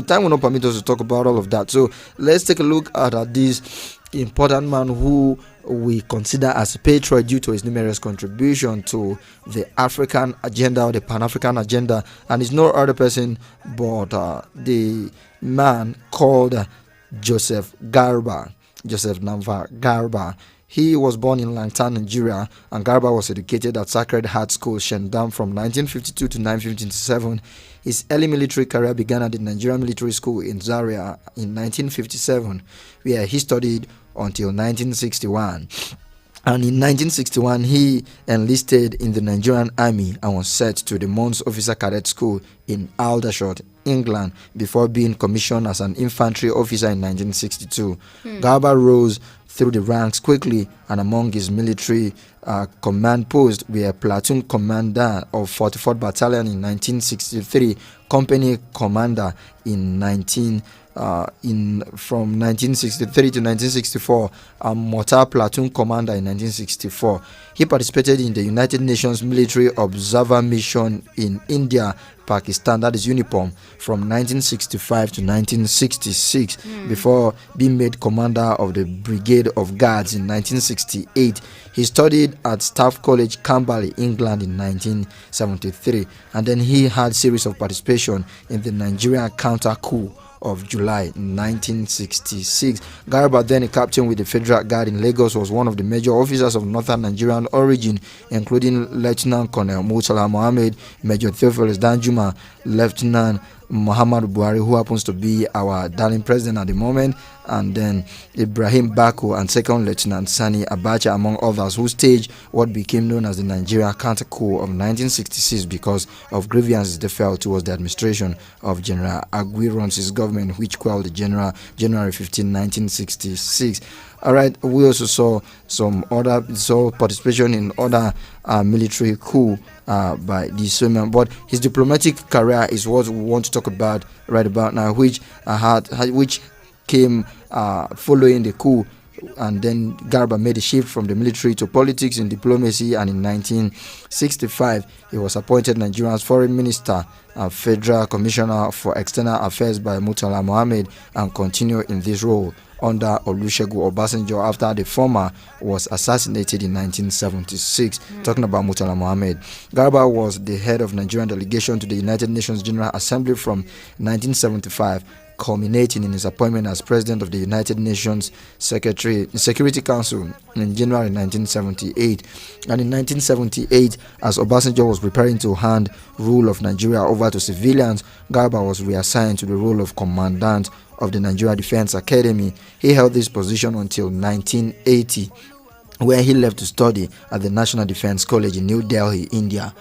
time will not permit us to talk about all of that. So let's take a look at this important man who we consider as a patriot due to his numerous contribution to the African agenda, or the Pan-African agenda, and it's no other person but the man called Joseph Nava Garba. He was born in Langtan, Nigeria, and Garba was educated at Sacred Heart School, Shendam, from 1952 to 1957. His early military career began at the Nigerian Military School in Zaria in 1957, where he studied until 1961. And in 1961, he enlisted in the Nigerian Army and was sent to the Mons Officer Cadet School in Aldershot, England, before being commissioned as an infantry officer in 1962. Garba rose through the ranks quickly, and among his military command posts were platoon commander of 44th Battalion in 1963, company commander from 1963 to 1964, and mortar platoon commander in 1964. He participated in the United Nations Military Observer Mission in India, Pakistan, that is UNIPOM, from 1965 to 1966, before being made commander of the Brigade of Guards in 1968. He studied at Staff College, Camberley, England in 1973, and then he had series of participation in the Nigerian counter coup of July 1966. Garba, then a captain with the Federal Guard in Lagos, was one of the major officers of northern Nigerian origin, including Lieutenant Colonel Murtala Mohammed, Major Theophilus Danjuma, Lieutenant Muhammad Buhari, who happens to be our darling president at the moment, and then Ibrahim Bako and Second Lieutenant Sani Abacha, among others, who staged what became known as the Nigeria counter coup of 1966 because of grievances they felt towards the administration of General Aguirre's government, which quelled the January 15, 1966. All right, we also saw participation in other military coup by this woman, but his diplomatic career is what we want to talk about right about now, which came following the coup, and then Garba made a shift from the military to politics and diplomacy, and in 1965 he was appointed Nigeria's foreign minister, Federal Commissioner for External Affairs by Murtala Mohammed, and continued in this role under Olusegun Obasanjo after the former was assassinated in 1976. Talking about Murtala Mohammed, Garba was the head of Nigerian delegation to the United Nations General Assembly from 1975, culminating in his appointment as president of the United Nations Security Council in January 1978. And in 1978, as Obasanjo was preparing to hand rule of Nigeria over to civilians, Garba was reassigned to the role of commandant of the Nigeria Defense Academy. He held this position until 1980. where he left to study at the National Defense College in New Delhi, India.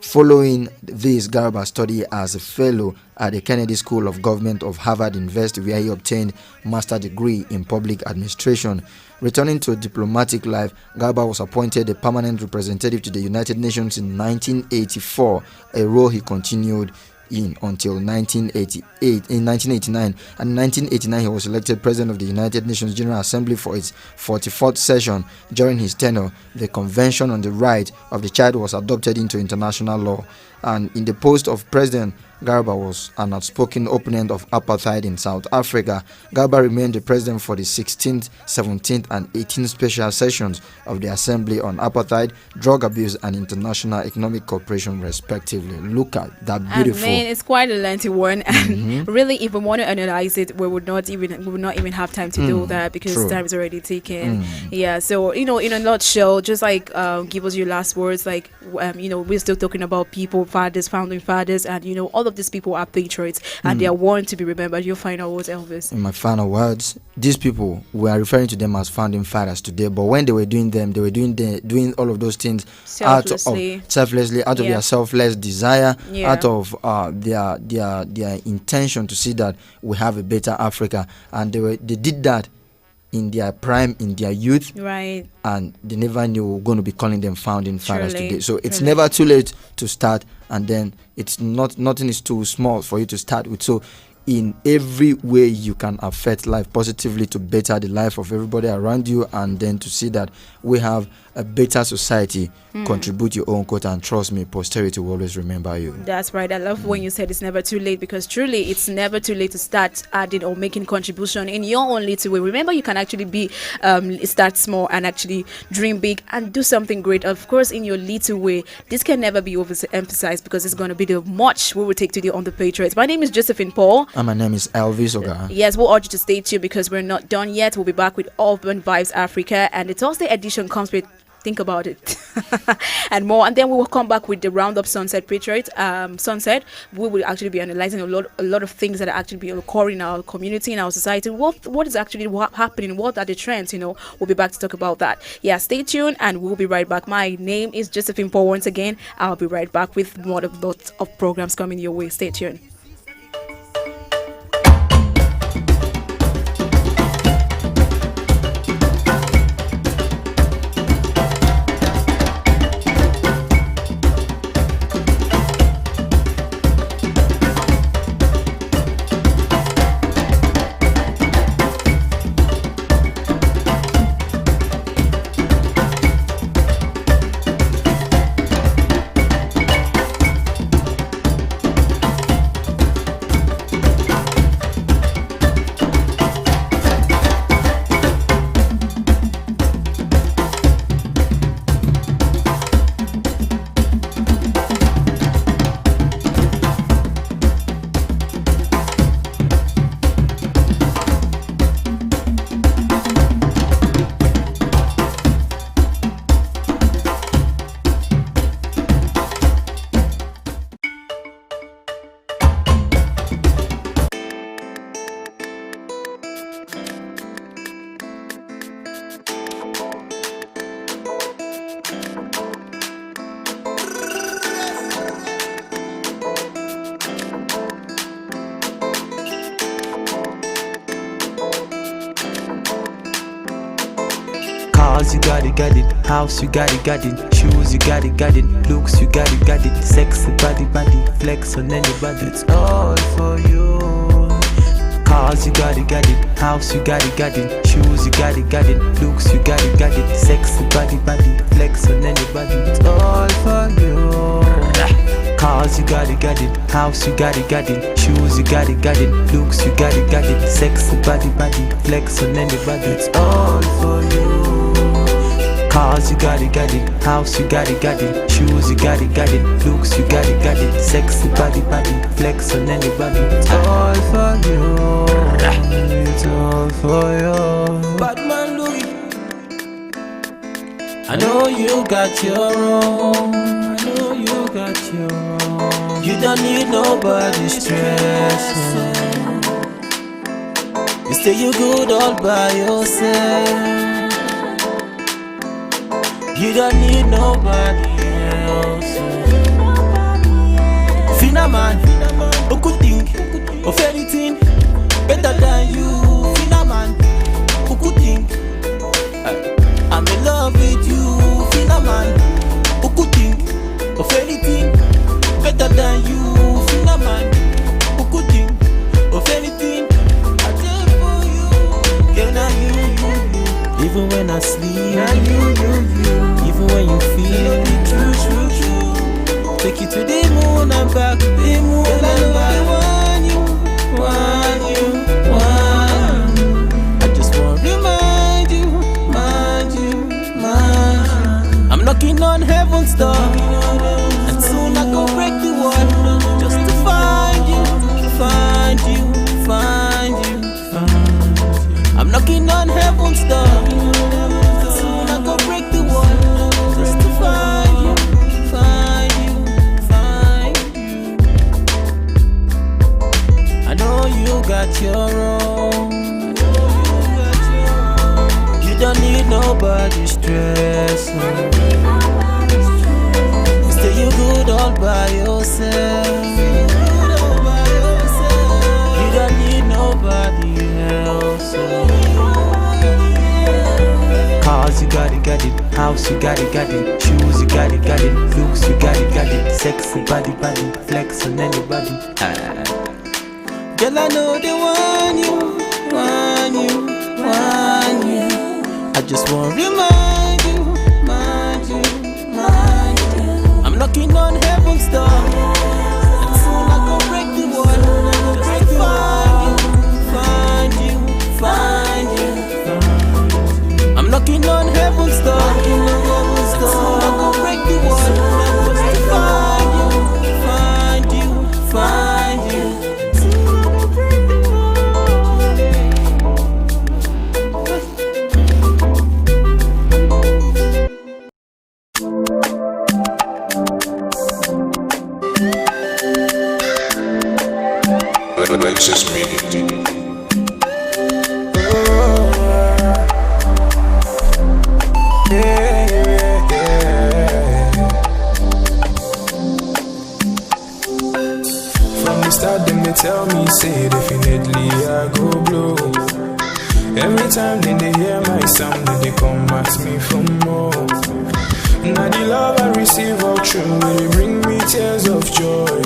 Following this, Garba studied as a fellow at the Kennedy School of Government of Harvard University, where he obtained a master's degree in public administration. Returning to diplomatic life, Garba was appointed a permanent representative to the United Nations in 1984, a role he continued in until 1989. And in 1989, he was elected president of the United Nations General Assembly for its 44th session. During his tenure, the Convention on the Right of the Child was adopted into international law. And in the post of president, Garba was an outspoken opponent of apartheid in South Africa. Garba remained the president for the 16th, 17th, and 18th special sessions of the Assembly on Apartheid, Drug Abuse, and International Economic Cooperation, respectively. Look at that beautiful. I mean, it's quite a lengthy one, and really, if we want to analyze it, we would not even have time to do that because time is already taken. Yeah. So in a nutshell, just like give us your last words. Like we're still talking about people, fathers, founding fathers, and all of these people are patriots and they are want to be remembered. Your final words, Elvis? In my final words, these people, we are referring to them as founding fathers today, but when they were doing them, they were doing all of those things selflessly out of their selfless desire, out of their intention to see that we have a better Africa, and they did that in their prime, in their youth, right? And they never knew we were going to be calling them founding fathers today. So it's never too late to start, and then nothing is too small for you to start with. So in every way you can affect life positively to better the life of everybody around you, and then to see that we have a better society. Contribute your own quote, and trust me, posterity will always remember you. That's right. I love when you said it's never too late, because truly it's never too late to start adding or making contribution in your own little way. Remember, you can actually start small and actually dream big and do something great, of course, in your little way. This can never be overemphasized because it's going to be the much we will take today on the Patriots. My name is Josephine Paul. And my name is Elvis Oga. Yes, we'll urge you to stay tuned because we're not done yet. We'll be back with Urban Vibes Africa, and the Thursday edition comes with Think About It and more, and then we will come back with the Roundup Sunset Patriots. Sunset, we will actually be analyzing a lot of things that are actually occurring in our community, in our society. What is actually happening? What are the trends? We'll be back to talk about that. Yeah, stay tuned, and we'll be right back. My name is Josephine Paul once again. I'll be right back with lots of programs coming your way. Stay tuned. Cars, you got it, house, you got it, shoes, you got it, looks, you got it, sexy body, flex on anybody, it's all for you. Cars, you got it, house, you got it, shoes, you got it, looks, you got it, sexy body, flex on anybody, it's all for you. Cars, you got it, house, you got it, shoes, you got it, looks, you got it, sexy body, flex on anybody, it's all for you. Cars, you got it, house, you got it, shoes, you got it, looks, you got it, sexy body, flex on anybody, it's all for you, it's all for you. Batman Louis, I know you got your own, I know you got your own. You don't need nobody's stress. You say you good all by yourself. You don't need nobody else. Finna man, who could think of anything better than you? Finna man, who could think I'm in love with you? Finna man, who could think of anything better than you? Finna man, who could think of anything I did for you? Yeah, now you. Even when I sleep, now you. Even when you feel it, true. Take you to the moon and back, the moon and back. Want you. I just want to remind you. I'm knocking on heaven's door, and soon I go break the wall, just to find you. I'm knocking on heaven's door, and soon I go break the wall, just to find you. I know you got your own. You don't need nobody stress. Stay you good all by yourself. You don't need nobody else. Cars, you got it. House, you got it. Shoes, you got it. Looks, you got it. Sexy body, flex on anybody. Girl, I know they want you. I just want to remind you. I'm knocking on heaven's door, and soon I go break the wall, just to find you. I'm knocking on heaven's door, and soon I go break the wall, just to find you. Alexis Media. From the start, them they tell me, say definitely I go blow. Every time then they hear my sound, then they come ask me for more. Now the love I receive all true, will bring me tears of joy.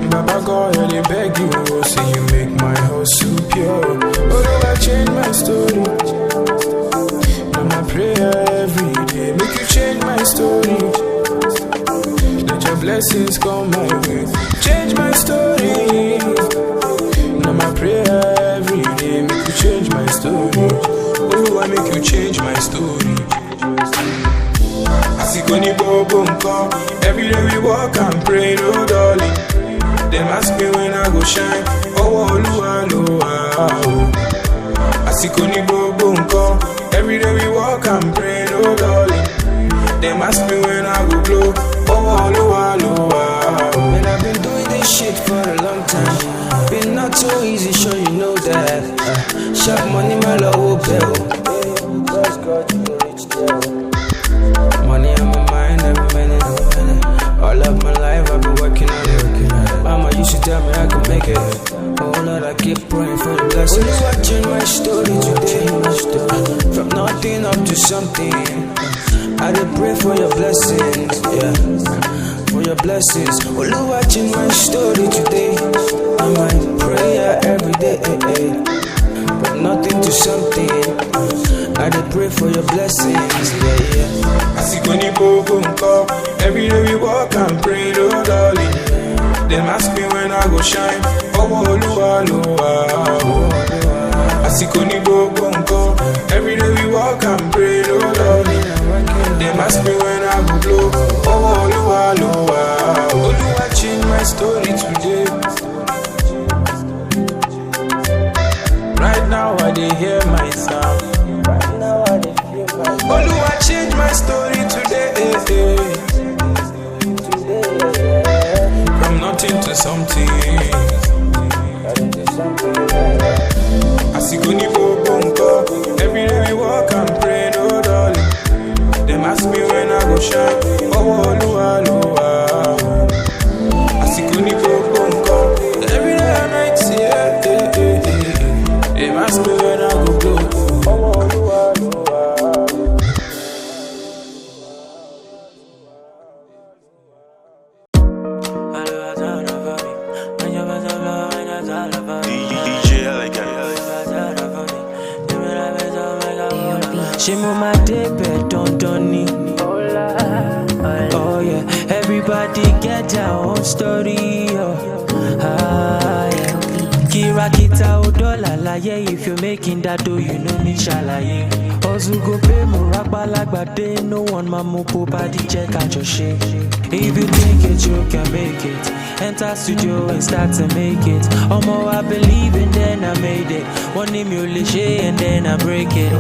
Baba God, I dey beg you, say you make my heart so pure. Oh, I change my story. Now my prayer every day, make you change my story. Let your blessings come my way, change my story. Now my prayer every day, make you change my story. Oh, I make you change my story. Asikoni bobo nko, every day we walk and pray, no darling. Them ask me when I go shine. Oh, Oluwa, Asikoni bobo nko, every day we walk and pray, no darling. Them ask me when I go blow. Oh, Oluwa. Man, I've been doing this shit for a long time. Been not too easy, sure you know that. Sharp money, my love will bill. Money on my mind every minute. All of my life I've been working on it. Mama used to tell me I could make it. Oh Lord, I keep praying for the blessings. Only watching my story today. From nothing up to something. I did pray for your blessings, yeah. For your blessings. Only watching my story today. I might pray every day, from nothing to something. I did pray for your blessings, yeah. Asikoni bobo nko, every day we walk and pray, no darling. Them ask me when I go shine. Oh, Oluwa. Asikoni bobo nko, every day we walk and pray, no darling. Them ask me when I go blow. Oh, Oluwa. Oluwa change my story today. Right now I dey hear my sound. Oluwa change my story today. From nothing to something. Asikoni bobo nko, every day we walk and pray, no darling. Them ask me shine. Oh, Olúwa ló wà. Àsìkò ní gbogbo nǹkan. Every day and night, yeah. They ask me when I go blow. Oh, Olúwa ló wà. She move my day bed, don't need. Oh yeah, everybody get their own story. Yeah. Kira kita odola laye. If you're making that dough, you know me shalaye. Ozu go pay muraba lagbade. No one mamu body check out your shit. If you think it, you can make it. Enter studio and start to make it. Omo, I believe and then I made it. One name you lishe and then I break it.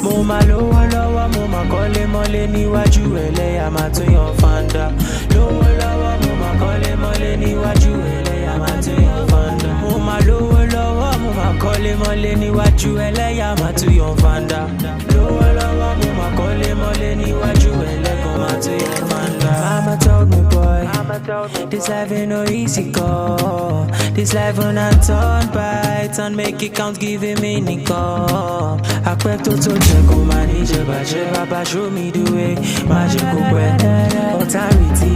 Moma lowa lowa, moma kole mole ni waju ele amatu yon fanda. Lowa lowa, moma kole mole ni waju ele amatu yon fanda. Moma lowa lowa, moma kole mole ni waju ele amatu yon fanda. Lowa lowa, moma kole mole ni waju ele amatu yon fanda. Mama told me, boy, this life ain't no easy go. This life on a turn by turn, make it count, give it meaning go. I quit to check on my ninja, Baba show me the way. Magic way, authority,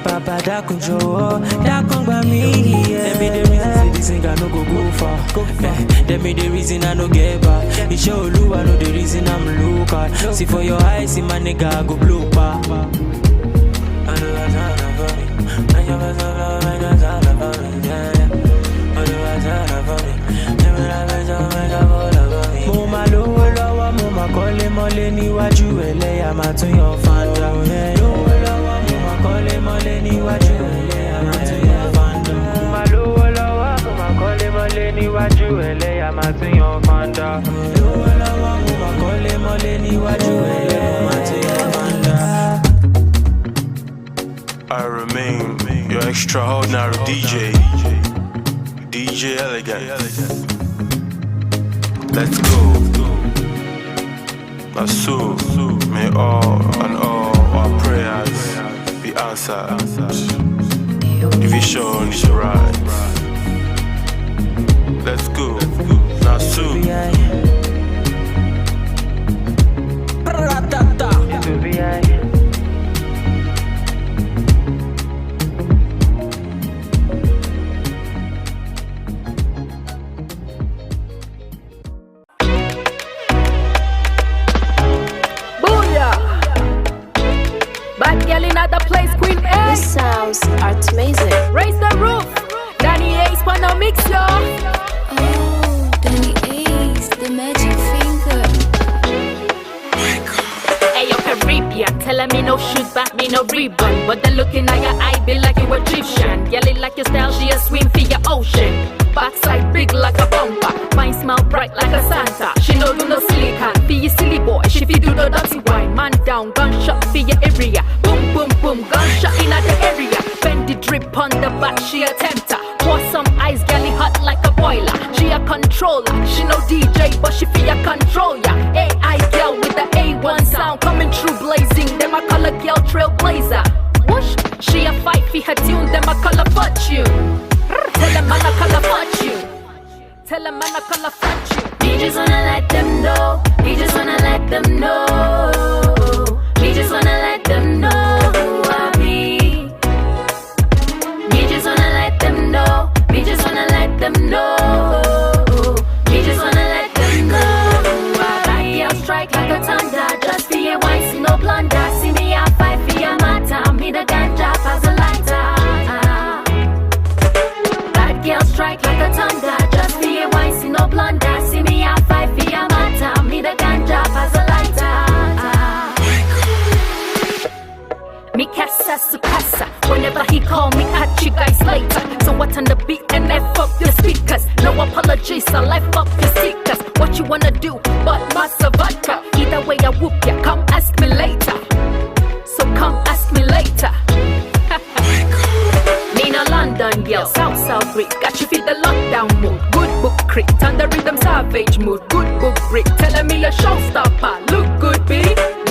Papa da control, da come by me. Let me the reason this thing I no go far. Let me the reason I no get back. It show you I know the reason I'm look at. See for your eyes, see my nigga I go blue pa. Moma lowo lowo, moma kole mole ni waju ele amatu yon fanda. Lowo lowo, moma kole mole ni waju ele amatu yon fanda. Moma lowo lowo, moma kole mole ni waju ele amatu yon fanda. Lowo lowo, moma kole mole ni waju ele amatu yon fanda. I remain your extraordinary DJ Elegant. Let's go. My soul, may all and all our prayers be answered. The vision is right. Let's go. Now soon. This sounds art amazing. Raise the roof. Danny Ace for no mix, yo. Oh, Danny Ace, the magic finger. Hey, yo, Caribbean. Telling me no shoot back, me no rebound. But the looking at your eye be like you Egyptian. Yelling like your style, she a swim for your ocean. Backside big like a bumper. Mine smile bright like a Santa. She no do no silicon. Be your silly boy. She fi do the dirty wine. Man down, gunshot for your area. Boom, boom, boom, gunshot in the area. Bend the drip on the back, she a tempter. Pour some ice, galley hot like a boiler. She a controller. She no DJ, but she fi a control ya. AI girl with the A1 sound coming through blazing. Them a color girl trailblazer. Whoosh, she a fight for her tune. Them a color fortune. Tell them man I color fuck you. Tell them man I color fuck you. He just wanna let them know. He just wanna let them know. He just wanna let them know who I be. He just wanna let them know. He just wanna let them know. He just wanna let them know who I be. I'll strike like a thunder. Just for your wife, see no blunder. See me I fight for your matter. Me the ganja as a lighter. Girl strike like a thunder. Just for your wife, see no blunder. See me I fight for your matter. Me the ganja as a lighter. Me casa su casa. Whenever he call me, catch you guys later. So what on the beat and F up your speakers. No apologies, I life up your seekers. What you wanna do, but massa vodka. Either way I whoop ya, come ask me later. So come ask me later. Nina London girl, South Greek. Got you feel the lockdown mood. Good book crit, on the rhythm savage mood. Good book brick, telling me a showstopper. Look good, B.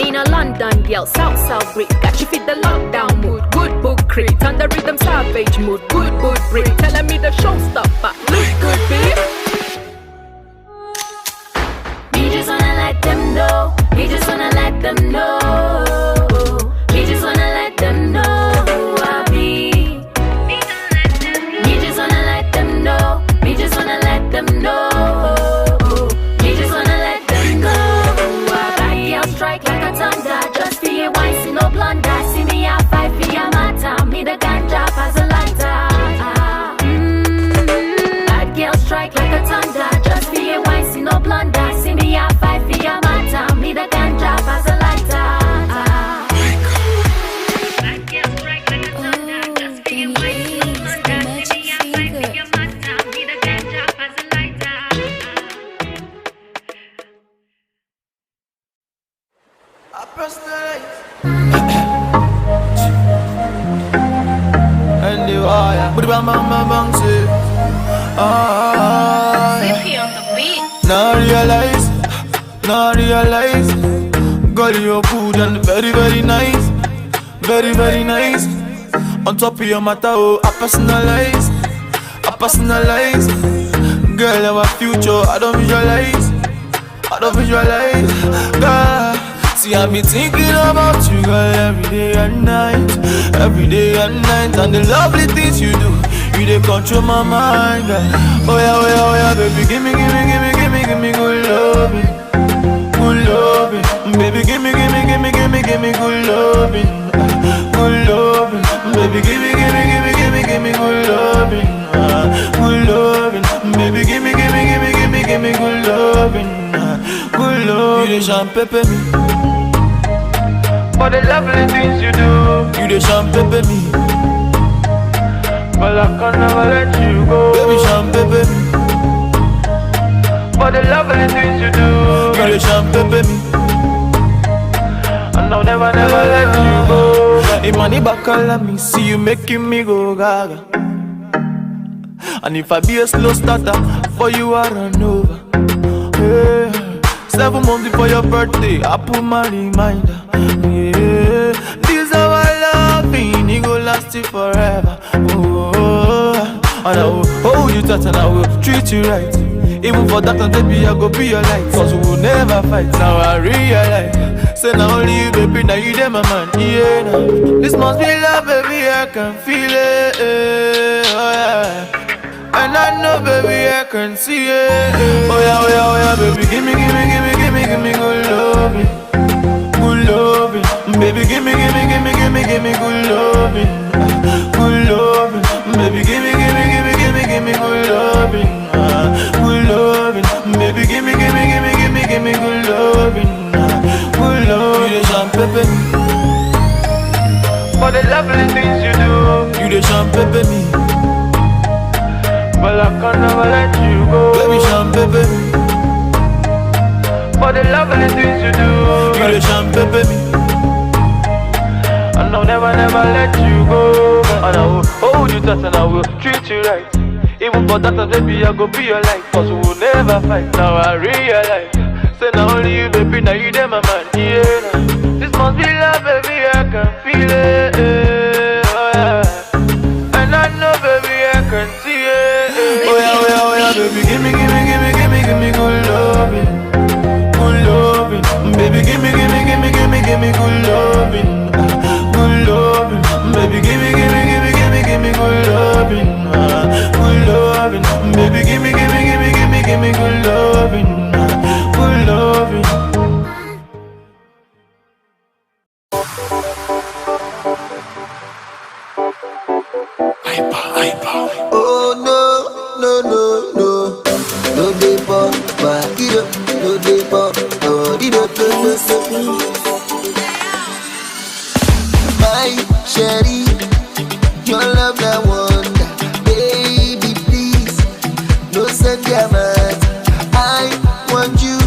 Nina London girl, girl, South break. Got you fit the lockdown mood. Good book crate, on the rhythm savage mood. Good break, telling me the showstopper. Look good, babe. We just wanna let them know. We just wanna let them know. We just wanna let them know who I be. We just wanna let them know. We just wanna let them know. We just wanna let them know who I be. Bad girl strike like a thunder. Just for your wine, see no blunder. See me at 5 for your matter. Me the ganja as a lighter. Bad girl strike like a thunder. Just for your wine, see no blunder. See me at 5 for your matter. Me the ganja as a lighter. Bad girl strike like a thunder. Just for your wine, see no blunder. See me at 5 for your matter. Me the ganja as a lighter. I personalize. And the wire, but the bang say, Zippy on the beat. now realize, girl you're good and very very nice, very nice. On top of your matter, oh I personalize, girl our future I don't visualize, girl. See, I've been thinking about you, girl, every day and night, and the lovely things you do, you they control my mind, girl. Oh yeah, baby, give me good loving, baby, give me good loving, baby, give me good loving, baby, give me good loving, You the champagne me. For the lovely things you do, you the champagne me. But I can never let you go, baby, champagne me. For the lovely things you do, you the champagne me. And I'll never let you go. If money back all at me, see you making me go gaga. And if I be a slow starter, for you I run over. Yeah. 7 months before your birthday, I put my reminder. Yeah, this how I love me, it go last it forever. Oh, and I will hold you tight and I will treat you right. Even for that time, baby, I go be your light. Cause we will never fight, now I realize. Say now only you, baby, now you there, my man. Yeah, now. This must be love, baby, I can feel it. Oh yeah. And I know, baby, I can see it. Oh yeah, baby, give me good loving, baby, give me good loving, baby, give me good loving, baby, give me good loving, You the champagne me. For the lovely things you do, you the champagne me. But I can never let you go, baby, champagne me. For the lovely things you do, you the champagne me. And I'll never let you go. And I will hold you tight and I will treat you right. Even for that time, baby, I go be your life. Cause we will never fight, now I realize. Say now only you, baby, now you there, my man. Yeah, now. This must be love, baby, I can feel it. Oh yeah. And I know, baby, I can see it. Oh yeah, baby, give me good loving, baby, give me good loving, baby, give me good loving, baby, give me good loving, Oh no dey pop, back it up, no dey pop, my sherry, your love na wonder, baby please, no send your man, I want you,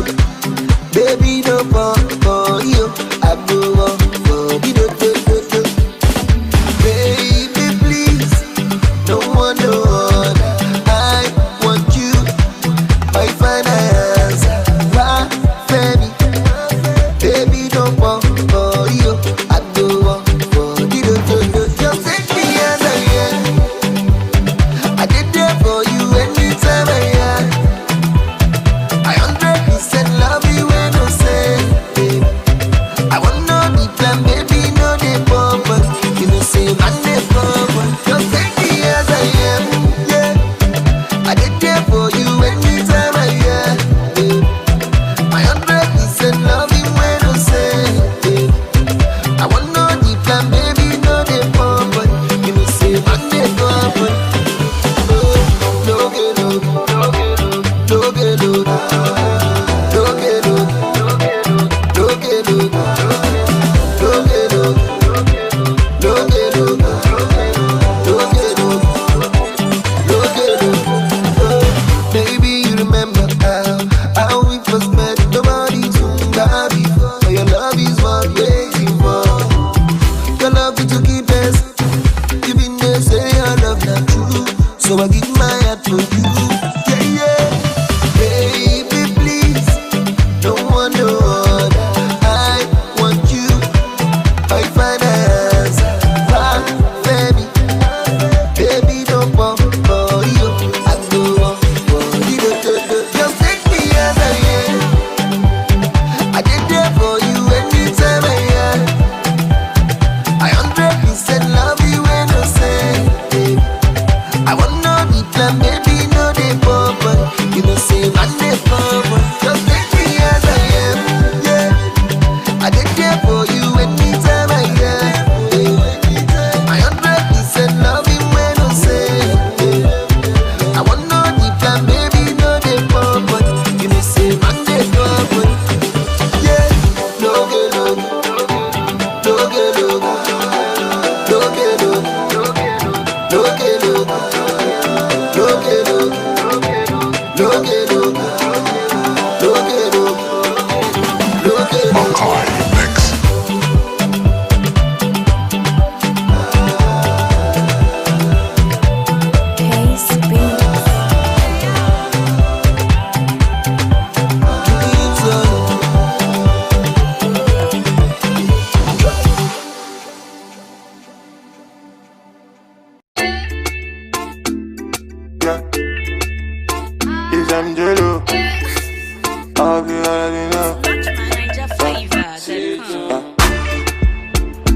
baby no pop for you, I go on for the do. Baby please, no one no other, I want you, my finance, why Femi, baby no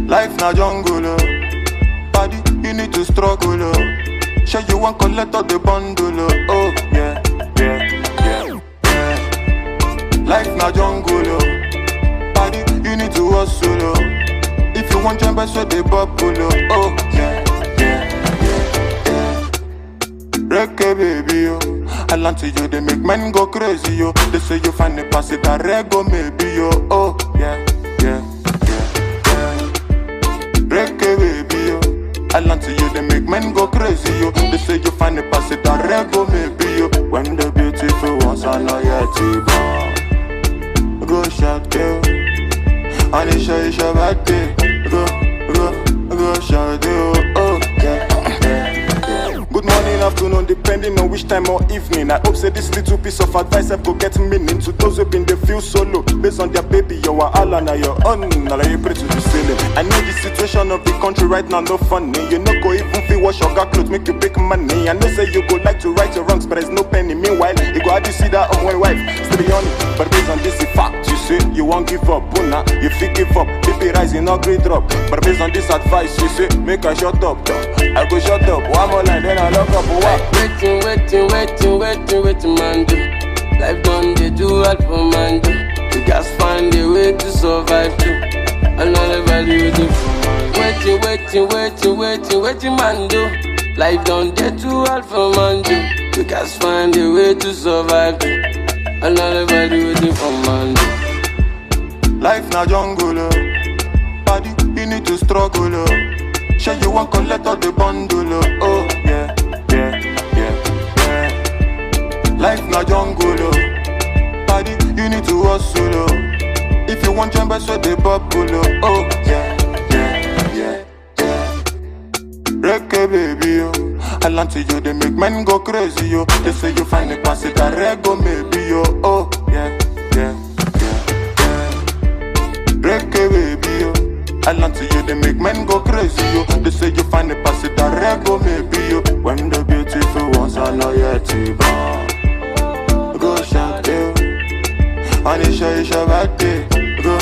Life na jungle, oh. Body, you need to struggle, oh. Sure you want collect all the bundle, oh. Yeah, yeah, yeah, yeah. Life na jungle, oh. Body, you need to hustle, oh. If you want jump, so they bubble, oh. Yeah, yeah, yeah, yeah. Reggae baby, oh. I land to you, they make men go crazy, yo. They say you find the pass it, I rego maybe, yo. Oh, yeah, yeah, yeah, yeah. Reggae baby, yo. I land to you, they make men go crazy, yo. They say you find the pass it, I rego maybe, yo. When the beautiful ones are not yet born. Go shout, yo. And it's your birthday. Go shout, yo. Oh, yeah. Good morning, afternoon, depending on which time or evening. I hope say this little piece of advice I go get meaning to those who been they feel solo. Based on their baby, you are all on your own. Now you pray to the ceiling. I know the situation of the country right now no funny. You know go even feel wash your car clothes, make you big money. I know say you go like to right your wrongs, but there's no penny. Meanwhile, you go have you see that on one wife, still on it. But based on this fact, you say you won't give up. Una, you feel give up. BP rising, no great drop. But based on this advice, you say make I shut up. I go shut up. One more line, then I lock up. Waiting, man, do. Life done, they do all for man, do. You guys find a way to survive, too. Another value, do. Waiting, man, do. Life done, they do all for man, do. You guys find a way to survive, too. Another value, do for man, do. Life na jungle, oh. Body, you need to struggle, oh. Sure you want collect all the bundle, oh. Yeah, yeah, yeah, yeah. Life na jungle, oh. Body, you need to hustle, oh. If you want jump, so they bubble, oh. Yeah, yeah, yeah, yeah. Reggae baby, oh. I land to you, they make men go crazy, yo. They say you find the pass it, I rego maybe, yo. Oh, yeah, yeah, yeah, yeah. Reggae baby, yo. I land to you, they make men go crazy, yo. They say you find the pass it, I rego maybe, yo. When the beautiful ones are not yet born. Go shout, yo. And it's your birthday. Go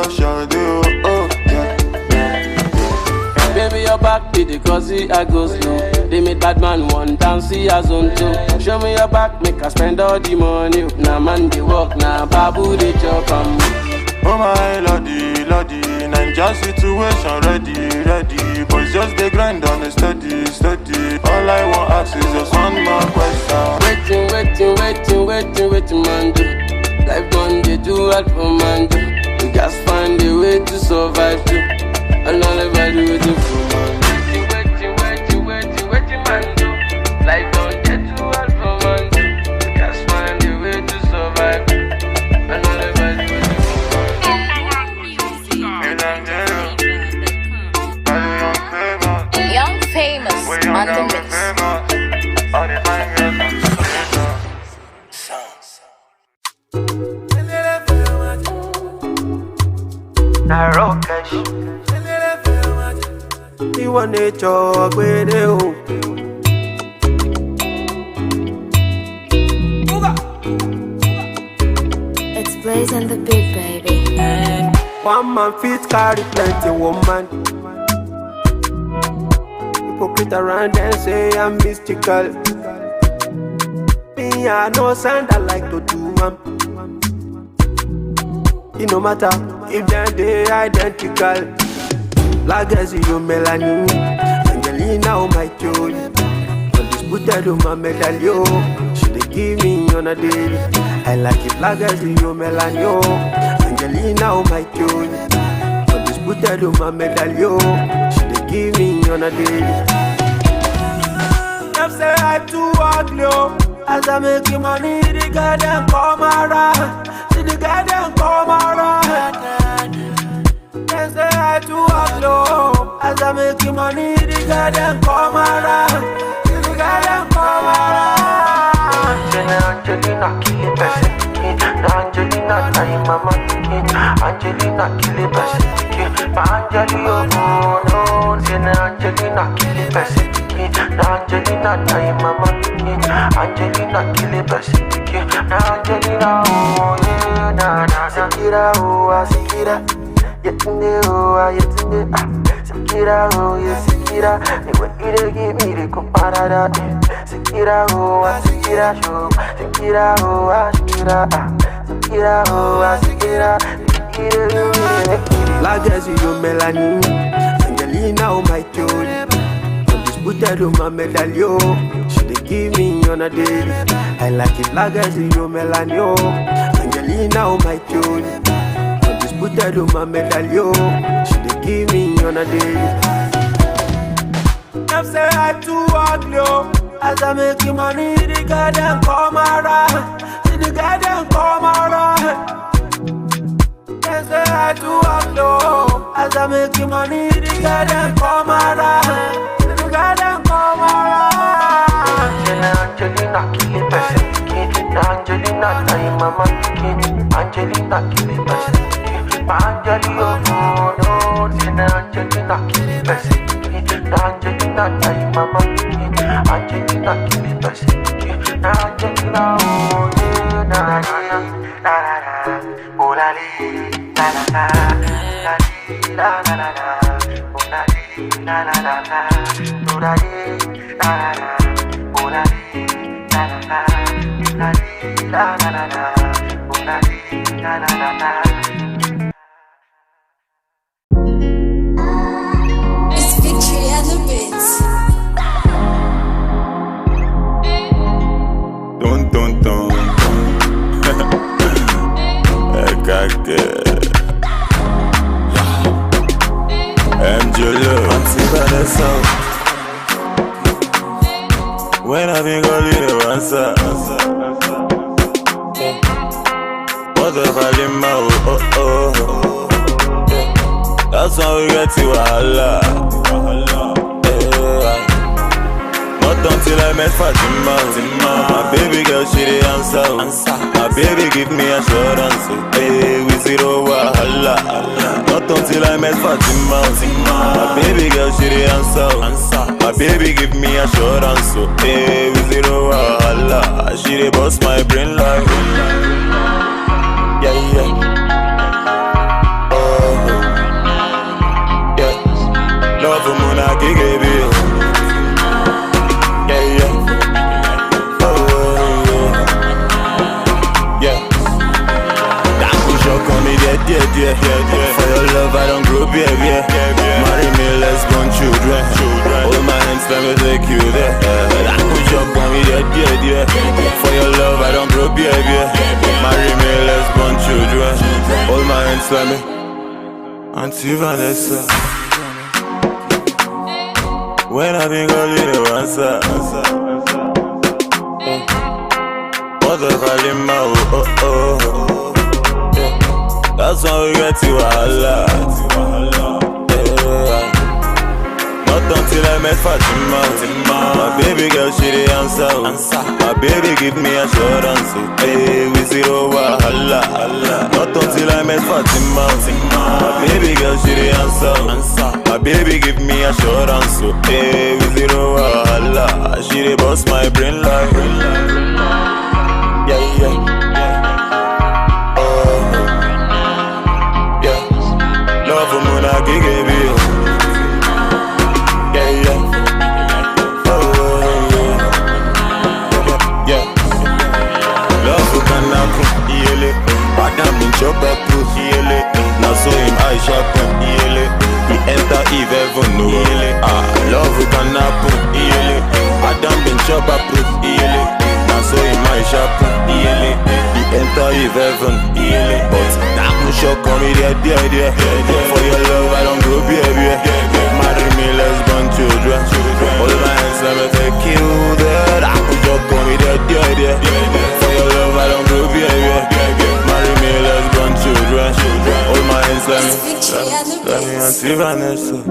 shout, yo. Oh, yeah, yeah, yeah. Baby, your back be the crazy, I go slow. They made bad man one dance, see as on two. Show me your back, make I spend all the money. Now man, they walk, now babu, they chop and oh my lordy, lordy, Ninja situation ready. Boys just they grind on a steady. All I want ask is just one more question. Waiting, man, do. Life done, they do all for man, do. You guys find a way to survive, too. Another value waiting for man. Waiting, man, do. Life done, they do all for man, do. You guys find a way to survive, too. Another value waiting for Young famous on the mix. You want to talk with you. It's Blaze and the Big Baby. One man fit carry plenty woman. Hypocrite around and say I'm mystical. Me I know sound I like to do it no matter if they identical. Legacy you melanin, Angelina oh my joy. Undisputed on my medallion. She dey give me on a daily. I like it legacy you melanin, Angelina oh my joy. Undisputed on my medallion. She dey give me on a daily. Them say I too ugly, as I make money, the girl them come around. See the girl them come around. Them say I too ugly, as I make money, the girl them come around. See the girl them come around. Angelina kill it best. Angelina time mama. Angelina kill it best. Angelina no. Angelina kill it best. Angelina time mama. Angelina kill it best. Angelina oh yeah na Sikira oh Sikira. Yetunde, oh, yetunde, Sekira, oh, yes, Sekira. The way you give me the comparada. Sekira, oh, Sekira, show. Sekira, oh, Sekira, Sekira, oh, Sekira. Like as you Melanie, Angelina, oh my Jolie. Undisputed, oh my medallion. She dey give me on a daily. I like it like as you Melanie, oh. Angelina, oh my Jolie. Undisputed, oh my medallion. She dey give me on a daily. Them say I too ugly, oh. As I make you money, the guy them come around. See the guy them come around. Them say I too ugly, oh. As I make you money, the guy them come around. See the guy them come around. Angelina kill it person. Angelina time mama kid. Angelina kill it person. Angelina oh no. Angelina kill it person. Angelina time mama kid. Angelina kill it person. Angelina oh yeah na na na na na. Oh la li la la la la li la la la la. Oh la li la la la la. Oh la li la la la. Oh la li la la la. La li la la la la. Oh la li la la la la. It's Victory and the Bits. Dun dun dun. MJ Love, Vanessa. When I think only the answer. What the volume oh. That's how we get to Allah. Not until I met Fatima. My baby girl, she the answer. My baby give me assurance. Hey, we zero wahala. Not until I met Fatima. My baby girl, she the answer. My baby give me assurance. Hey, we zero wahala. She the boss my brain like. Yeah, yeah. Oh, yeah. Love for Muna Gigi. Yeah. For your love I don't grow beer. Marry me, let's born children. Hold my hands, let me take you there. I put your on me, yeah. For your love I don't grow beer. Marry me, let's born children. Hold my hands, let me. Auntie Vanessa. When I think I'll leave the answer. What the volume oh. That's how we get to Allah. Yeah. Not until I met Fatima. My baby girl, she the answer. My baby give me assurance. Hey, we zero wahala. Not until I met Fatima. My baby girl, she the answer. My baby give me assurance. Hey, we zero wahala. She the boss my brain like. Yeah. Love for Muna Gigi. Yeah. Oh, yeah. Love for Kanaku. Badam in Chopper Proof. Now so him I sharpen. He enter Eve heaven. Love for Kanaku. Badam in Chopper Proof. Now so him I sharpen. He enter Eve heaven. But shock on me, dear. For your love, I don't grow beer. Marry me, let's born children. Hold my hands, let me take you there. I put your on me, dear. For your love, I don't grow beer. Marry me, let's born children. Hold my hands, let me Auntie Vanessa.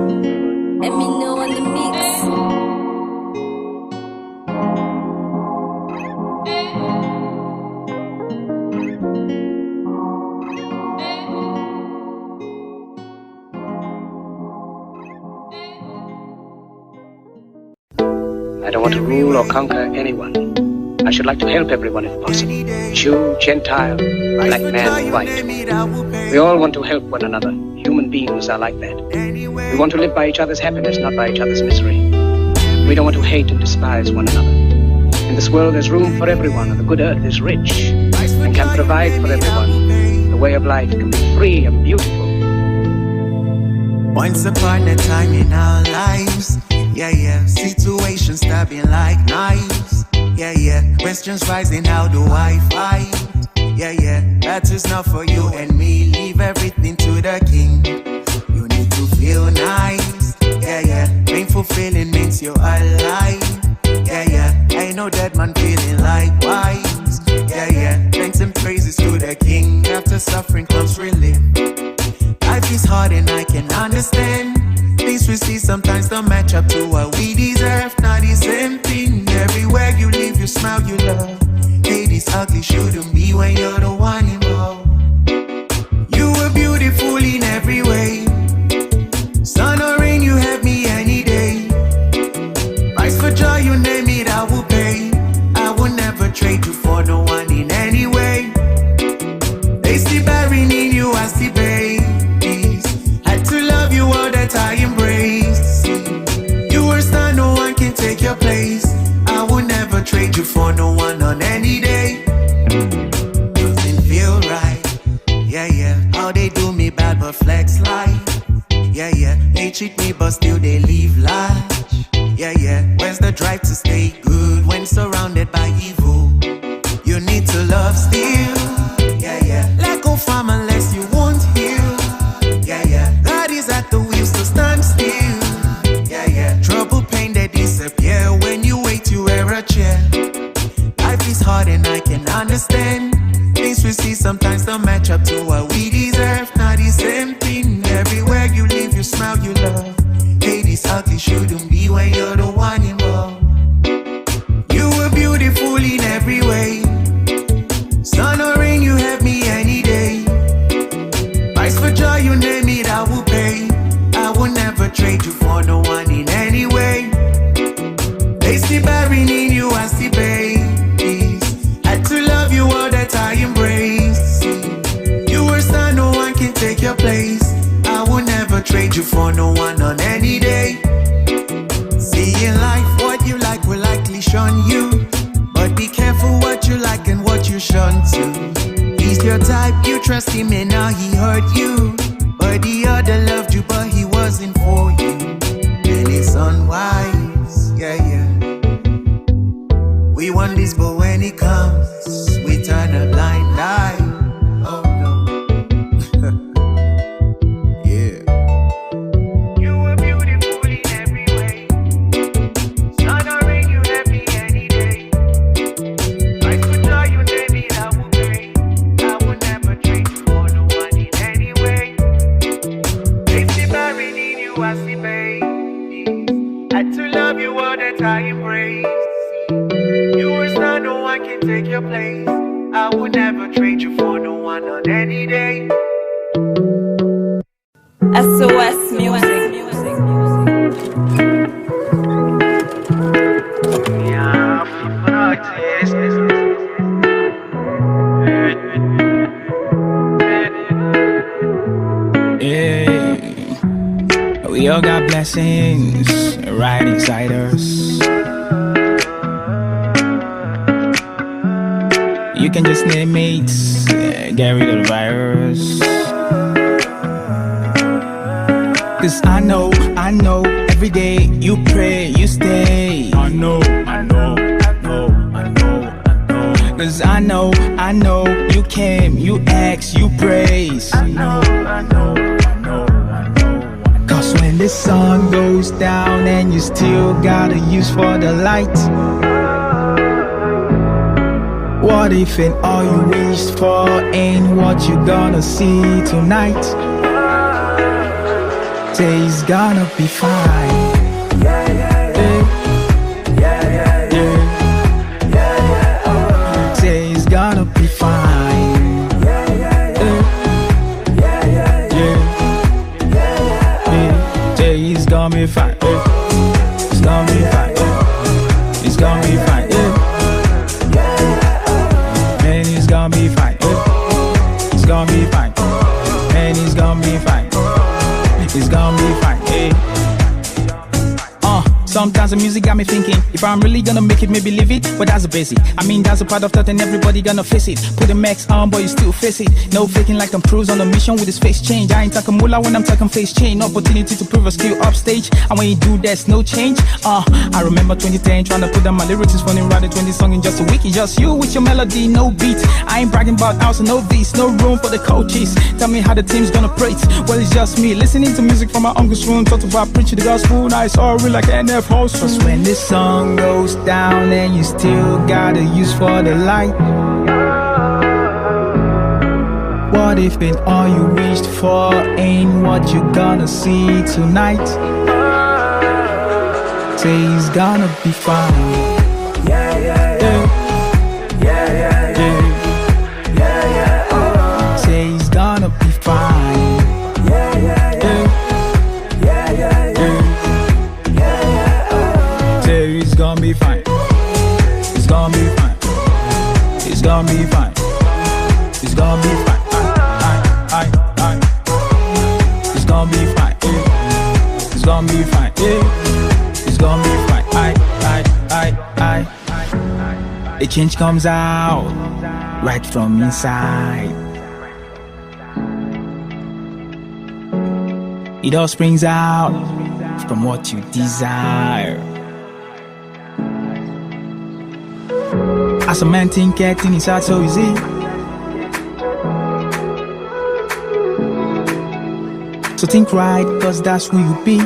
Let me know on the mix. I don't want to rule or conquer anyone. I should like to help everyone if possible. Jew, Gentile, black man, white. We all want to help one another. Human human beings are like that. We want to live by each other's happiness, not by each other's misery. We don't want to hate and despise one another. In this world there's room for everyone, and the good earth is rich and can provide for everyone. The way of life can be free and beautiful. Once upon a time in our lives, yeah, situations stabbing like knives, yeah, questions rising, how do I fight? Yeah, that is not for you and me, leave everything to the king. You need to feel nice, yeah, painful feeling means you're alive, yeah, ain't no dead man feeling likewise, yeah, thanks and praises to the king, after suffering comes relief. Life is hard and I can understand. Things we see sometimes don't match up to what we deserve. Not the same thing. Everywhere you live, you smile, you love. Hey, this ugly shouldn't be when you're the one involved. You were beautiful in every way. Sun or rain, you have me any day. Price for joy, you name it, I will pay. I will never trade you for no one in any way. They see bearing in you, I see babe. To love you all that I embrace. You were star, no one can take your place. I will never trade you for no one on any day. Doesn't feel right, yeah, how they do me bad but flex like, yeah, they cheat me but still they leave large, yeah, where's the drive to stay good when surrounded by evil? You need to love still, yeah, let go from unless you won't heal. God is at the wheel, so stand still. Yeah. Trouble, pain, they disappear when you wait, you wear a chair. Life is hard and I can understand. Things we see sometimes don't match up to what we deserve. Not the same thing. Everywhere you live, you smile, you love. Hey, this ugly shouldn't be when you're the one involved. You were beautiful in every way. Sun or rain, you have me any day. Price for joy, you name it, I will pay. I will never trade you for no one in any way. They see bearing in you, I see babies. Had to love you all that I embrace. You were star, no one can take your place. I will never trade you for no one on any day. See in life, what you like will likely shun you. But be careful what you like and what you shun to. He's your type, you trust him and now he hurt you. But the other loved you but he wasn't for you. And it's unwise, yeah. We want this but when it comes, we turn a blind eye. Oh no. Yeah. You were beautiful in every way. Sun or rain, you have me any day. I could tell you, baby, I will pay. I will never trade you for no one in any way. They see bearing in you, I see baby. Had to love you all that I embrace. You were star, no one can take your place. I would never trade you for no one on any day. SOS Music. We all got blessings right inside us. You can just name it, get rid of the virus. Cause I know, every day you pray, you stay. I know. Cause I know, you came, you asked, you praise. I know. Cause when the sun goes down and you still gotta use for the light. What if and all you wished for ain't what you gonna see tonight? Say it's gonna be fine. Say it's gonna be fine. Say it's gonna be fine. It's gonna be fine. It's gonna be fine. Man, it's gonna be fine. It's gonna be fine. Man, it's gonna be fine. gonna be fine. Hey. Sometimes the music got me thinking, if I'm really gonna make it, maybe leave it. But that's the basic. I mean, that's a part of that, and everybody gonna face it. Put the max on, but you still face it. No faking like Tom Cruise on a mission with his face change. I ain't talking moolah when I'm talking face change. Opportunity to prove a skill upstage. And when you do, there's no change. I remember 2010 trying to put down my lyrics. It's funny, writing 20 songs in just a week. It's just you with your melody, no beat. I ain't bragging about house and no beats. No room for the coaches. Tell me how the team's gonna praise. Well, it's just me listening to music from my uncle's room. Talked about preaching the gospel. Now it's all real like NF host. Cause when this song goes down and you still gotta use for the light. What if and all you wished for ain't what you're gonna see tonight? Say he's gonna be fine. Yeah, yeah, yeah. Yeah, yeah, yeah. Yeah, yeah, yeah. Say he's gonna be fine. Yeah, yeah, yeah. Yeah, yeah, yeah. It's gonna be fine. It's gonna be fine. It's gonna be fine. It's gonna be fine. It's gonna be fine. It's gonna be fine. It's gonna be fine. A change comes out right from inside. It all springs out from what you desire. As a man think acting is hard, so easy. So think right, cause that's who you be. 1,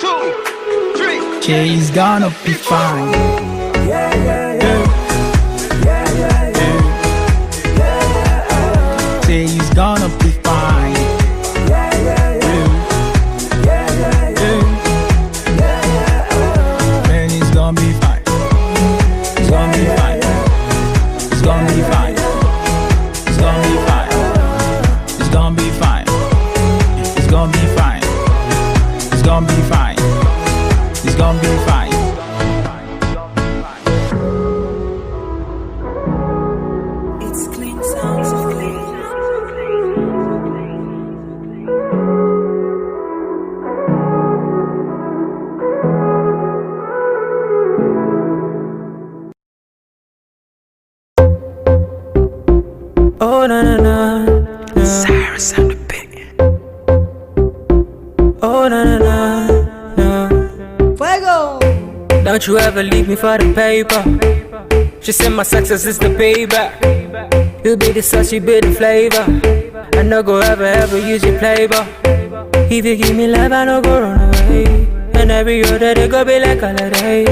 2, 3. Jay's gonna be fine. Yeah, yeah, yeah. Yeah, yeah, yeah. Jay's gonna be fine. Yeah, yeah, yeah. Yeah, yeah, yeah. Man, he's gonna be fine. He's gonna be fine. He's gonna be fine. He's gonna be fine. He's gonna be fine. He's gonna be fine. He's gonna be fine. He's gonna be fine. It's clean sounds of clean. Oh na na na, na. Cyrus on the beat. Oh na na na, na. Fuego. Don't you ever leave me for the paper. She said my success is the payback. You be the sauce, you be the flavor. I no go ever use your playboy. If you give me love, I no go run away. And every other day go be like holiday.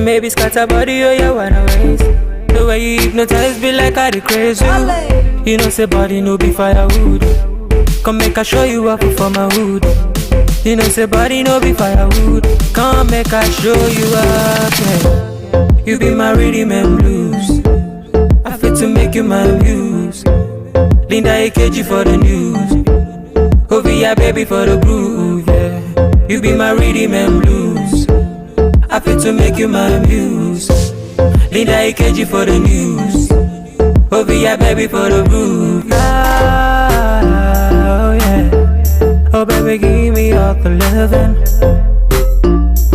Maybe scatter body or your wide ways. The way you hypnotize be like I the crazy. You know say body no be firewood. Come make I show you up for my wood. You know say body no be firewood. Come make I show you up, yeah. You be my rhythm and blues. I fit to make you my muse. Linda AKG for the news. Ovia baby for the groove, yeah. You be my rhythm and blues. I fit to make you my muse. Linda AKG for the news. Ovia baby for the groove. Oh yeah. Oh baby, give me all the loving.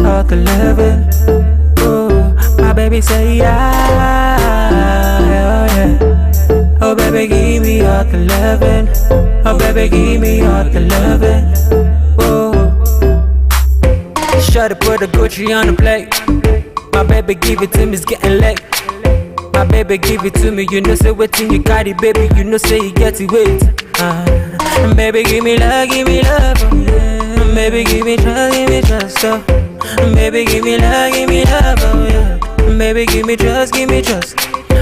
All the loving. Oh, my baby say yeah. Oh yeah. Oh baby, give me all the loving. Oh baby, give me all the loving. Oh, shawty put the Gucci on the plate. My baby give it to me, it's getting late. My baby give it to me, you know say waiting you got it, baby, you know say you get it wait. Baby give me love, oh, yeah. Baby give me trust, oh. Baby give me love, oh yeah. Baby give me trust.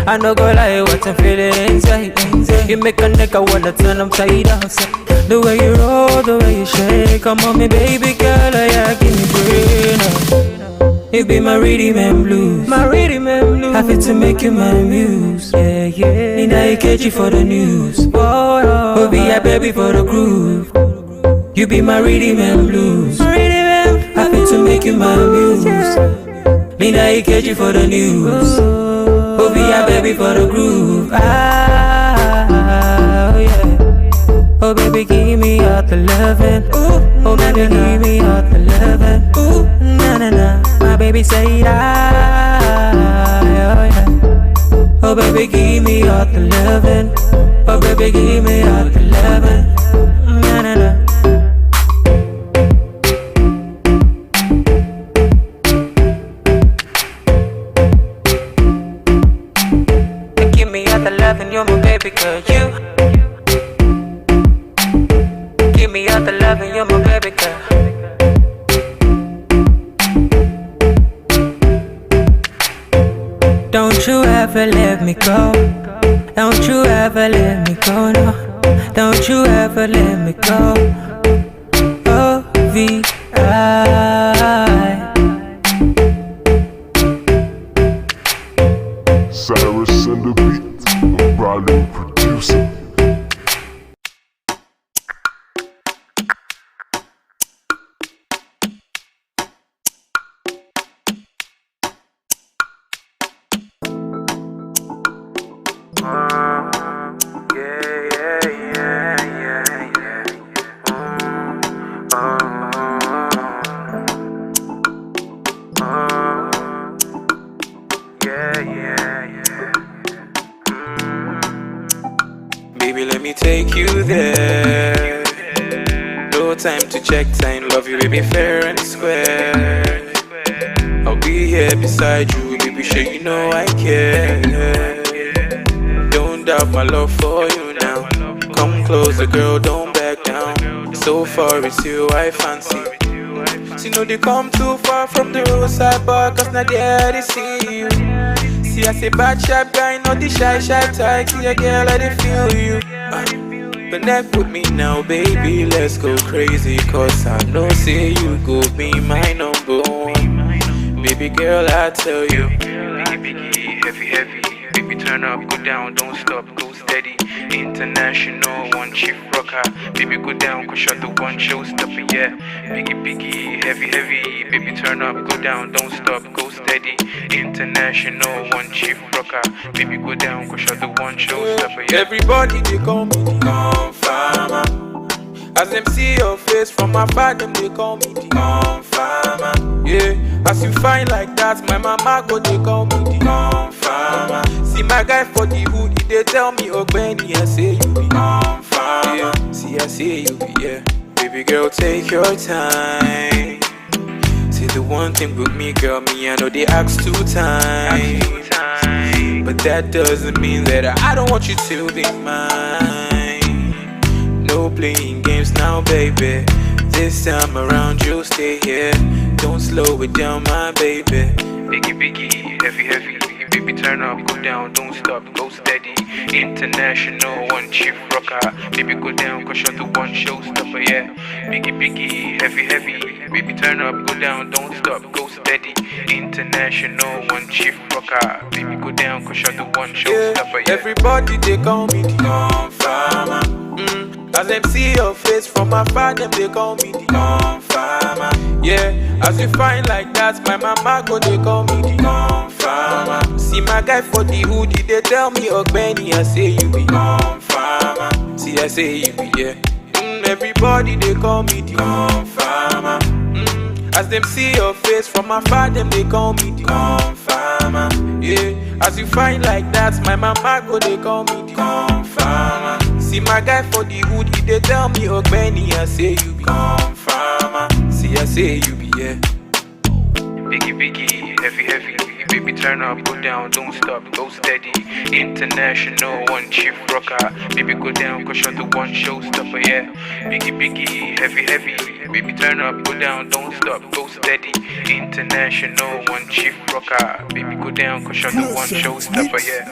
I no go lie, what I'm feeling inside. You make a nigga wanna turn upside down. The way you roll, the way you shake, come on me baby girl, yeah, give me brain. You be my rhythm and blues. My rhythm and blues. I fit to make you my muse. Yeah, yeah. Need I catch you for the news. Oh, be a baby for the groove. You be my rhythm and blues. My rhythm and blues. I fit to make you my muse. Need I catch you for the news. Oh, be a baby for the groove. Oh yeah. Oh baby, baby, give me all the loving. Oh, baby, give me all the loving. Na na na, my baby say that. Oh, yeah. Oh, baby, give me all the loving. Oh, baby, give me all the loving. Na na na. Give me all the loving, you're my baby girl, you. Give me all the loving, you're my baby girl. Don't you ever let me go. Don't you ever let me go, no. Don't you ever let me go. O-V-I. Cyrus and the beat, I'm Riley producer. Baby, let me take you there. No time to check time, love you, baby, fair and square. I'll be here beside you, baby, sure you know I care. Don't doubt my love for you now. Come closer, girl, don't back down. So far it's you I fancy. See, no, they come too far from the roadside bar, cause not there they see you. See, I say bad sharp guy, not the shy type. See a girl, I dey feel you. Connect with me now, baby, let's go crazy. Cause I know, say you go be my number one. Baby girl, I tell you. Biggie, heavy. Baby, turn up, go down, don't stop, go steady. International, one chief rocker. Baby, go down, go shut the one showstopper, yeah. Biggie, heavy. Baby, turn up, go down, don't stop, go steady. International, one chief rocker. Baby, go down, go shut the one showstopper, yeah. Everybody, they call me the Confirmer. As them see your face from afar, them they call me the Confirmer. Yeah, as you find like that, my mama go they call me the Confirmer. See my guy for the hood, they tell me, oh Benny, I say you be Confirmer. Yeah, see I say you be, yeah. Baby girl, take your time. See the one thing with me, girl, me I know they ask 2 times. But that doesn't mean that I don't want you to be mine. No playing games now, baby. This time around you'll stay here. Don't slow it down, my baby. Biggie, heavy. Baby, turn up, go down, don't stop, go steady. International, one chief rocker. Baby, go down, go shut the one showstopper, yeah. Biggie, heavy. Baby, turn up, go down, don't stop, go steady. International, one chief rocker. Baby, go down, go shut the one showstopper, yeah. Everybody, they call me the Confirmer. As them see your face from afar, them they call me the Confirmer. Yeah, as you find like that, my mama go they call me the Confirmer. See my guy for the hoodie, they tell me, oh Benny, I say you be Confirmer. See I say you be, yeah. Everybody they call me the Confirmer. As them see your face from afar, them they call me the Confirmer. Yeah, as you find like that, my mama go they call me the Confirmer. See my guy for the hoodie, they tell me, oh Benny, I say you be Confirmer. See I say you be, yeah. Biggie, heavy. Baby, turn up, go down, don't stop, go steady. International, one chief rocker. Baby, go down, go shut the one showstopper, yeah. Biggie, heavy. Baby, turn up, go down, don't stop, go steady. International, one chief rocker. Baby, go down, go shut the one showstopper, yeah.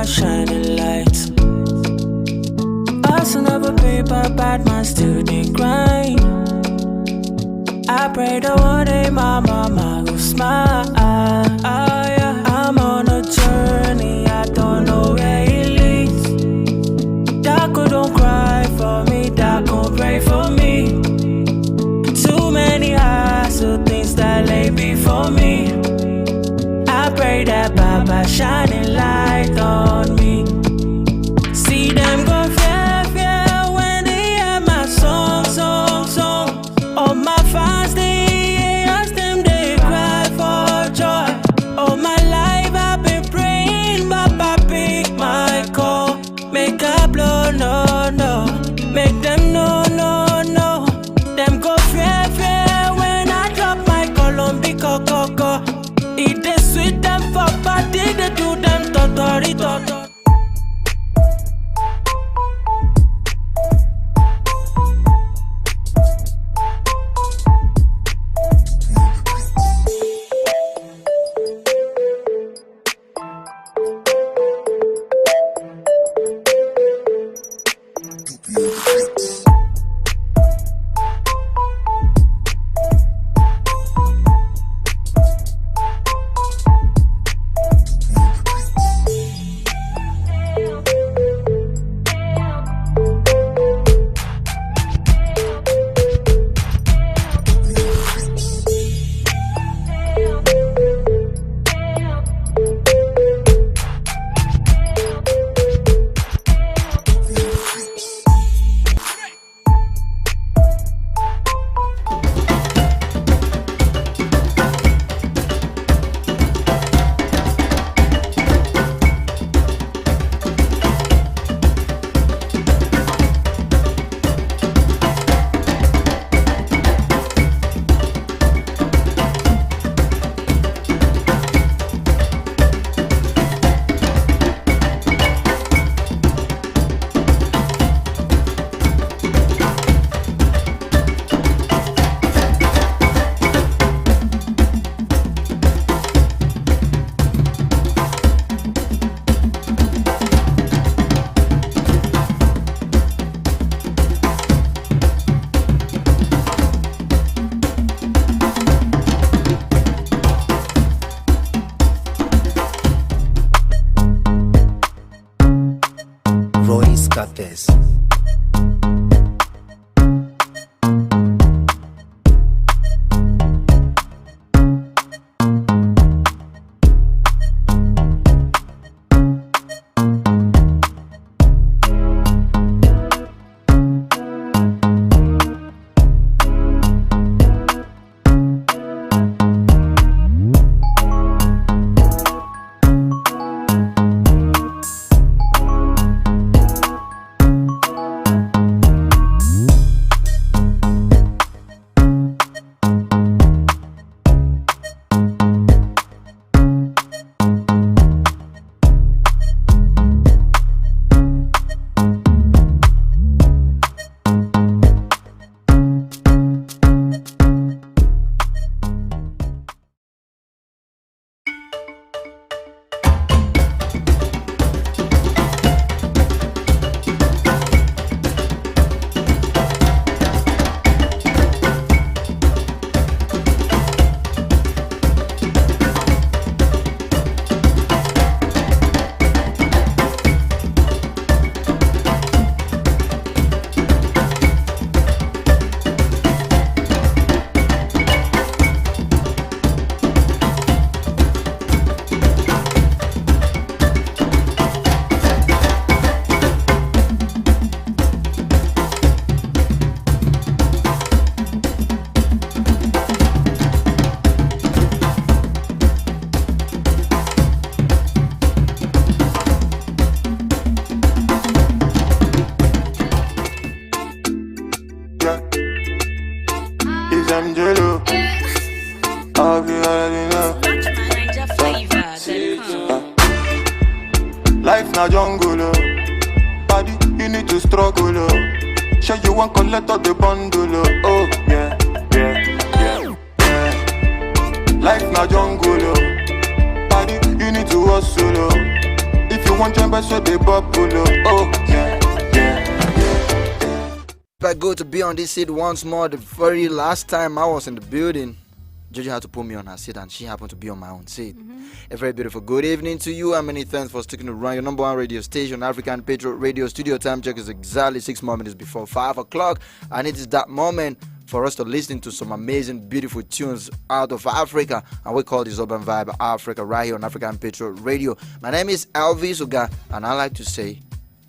shining light. Us never paper, bad man still they grind. I pray that one day my mama will smile. Yeah. I'm on a journey, I don't know where it leads. Daco don't cry for me, Daco pray for me. Too many hassle things that lay before me. I pray that Baba shining light on me. See them go fear when they hear my song. All my fans they ask them, they cry for joy. All my life I've been praying, Baba pick my call. Make a blow, no. Make them no. Them go fear when I drop my Colombian coco. It is sweet them for party, they do them totori. Cates. Life na jungle, oh. Body, you need to struggle, oh. Sure you want collect all the bundle, oh. Yeah. Life na jungle, oh. Body, you need to hustle, oh. If you want jump so they bubble. Oh, yeah, yeah. I go to be on this seat once more. The very last time I was in the building, Jojo had to put me on her seat, and she happened to be on my own seat. A very beautiful good evening to you, and many thanks for sticking around. Your number one radio station, African Patriot Radio. Studio time check is exactly 6 more minutes before 5 o'clock, and it is that moment for us to listen to some amazing, beautiful tunes out of Africa, and we call this Urban Vibe Africa right here on African Patriot Radio. My name is Elvis Uga, and I like to say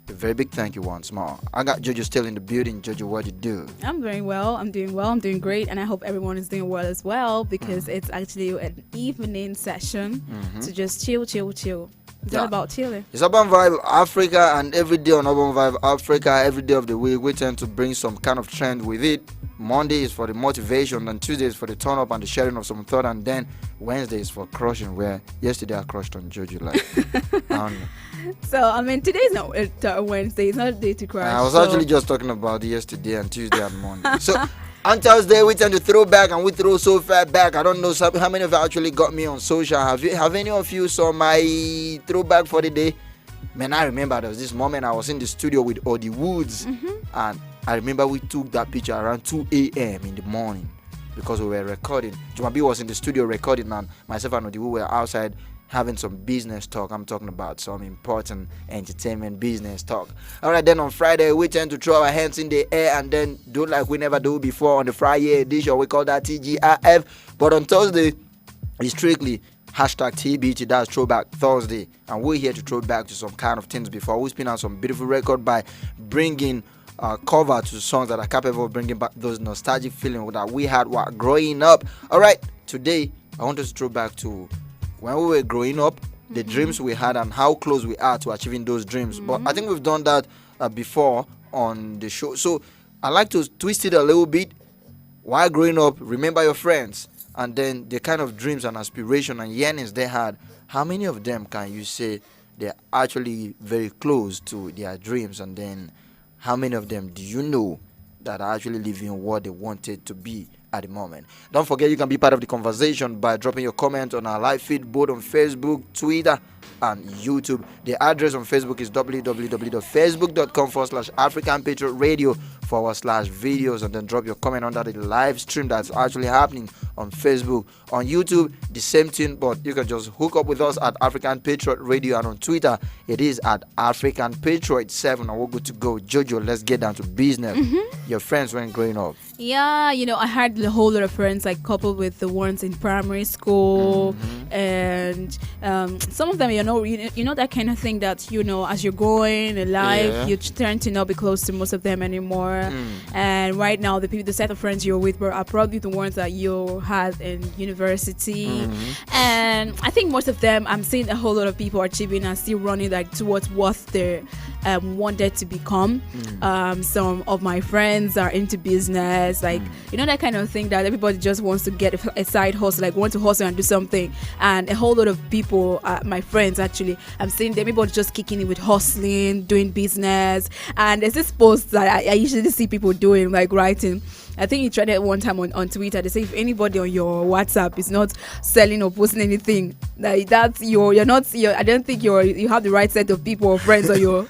a very big thank you once more. I got Jojo still in the building. Jojo, what do you do? I'm doing well. I'm doing great, and I hope everyone is doing well as well, because it's actually an evening session to just chill. It's all about chilling. It's Urban Vibe Africa, and every day on Urban Vibe Africa, every day of the week, we tend to bring some kind of trend with it. Monday is for the motivation, and Tuesday is for the turn up and the sharing of some thought, and then Wednesday is for crushing, where yesterday I crushed on Jojo. Like, I don't know. So, I mean, today's not Wednesday. It's not a day to crush. I was actually just talking about yesterday and Tuesday and Monday. So, on Thursday, we tend to throw back, and we throw so far back. I don't know how many of you actually got me on social. Have any of you saw my throwback for the day? Man, I remember there was this moment I was in the studio with Odi Woods, and I remember we took that picture around 2 a.m. in the morning because we were recording. Jumabi was in the studio recording, and myself and Odi were outside having some business talk. I'm talking about some important entertainment business talk. All right, then on Friday, we tend to throw our hands in the air and then do like we never do before on the Friday edition. We call that TGIF. But on Thursday, it's strictly hashtag TBT, that's Throwback Thursday. And we're here to throw back to some kind of things before. We spin out some beautiful record by bringing cover to songs that are capable of bringing back those nostalgic feelings that we had while growing up. All right, today, I want us to throw back to when we were growing up, the dreams we had and how close we are to achieving those dreams. But I think we've done that before on the show. So I like to twist it a little bit. While growing up, remember your friends, and then the kind of dreams and aspiration and yearnings they had. How many of them can you say they're actually very close to their dreams? And then how many of them do you know that are actually living what they wanted to be at the moment? Don't forget, you can be part of the conversation by dropping your comment on our live feed both on Facebook, Twitter, and YouTube. The address on Facebook is www.facebook.com/African Patriot Radio /videos, and then drop your comment under the live stream that's actually happening on Facebook. On YouTube, the same thing, but you can just hook up with us at African Patriot Radio, and on Twitter, it is at African Patriot 7, and we're good to go. Jojo, let's get down to business. Your friends when growing up? Yeah, I had a whole lot of friends, like coupled with the ones in primary school, and some of them, you know that kind of thing that as you're going in life, you tend to not be close to most of them anymore. And right now, the set of friends you're with are probably the ones that you had in university. And I think most of them, I'm seeing a whole lot of people achieving and still running like towards what they wanted to become. Some of my friends are into business, like that kind of thing that everybody just wants to get a side hustle, like want to hustle and do something. And a whole lot of people, my friends actually, I'm seeing everybody just kicking in with hustling, doing business. And there's this post that I usually see people doing, like writing. I think you tried it one time on Twitter. They say if anybody on your WhatsApp is not selling or posting anything, like that's you're not. I don't think you have the right set of people or friends on your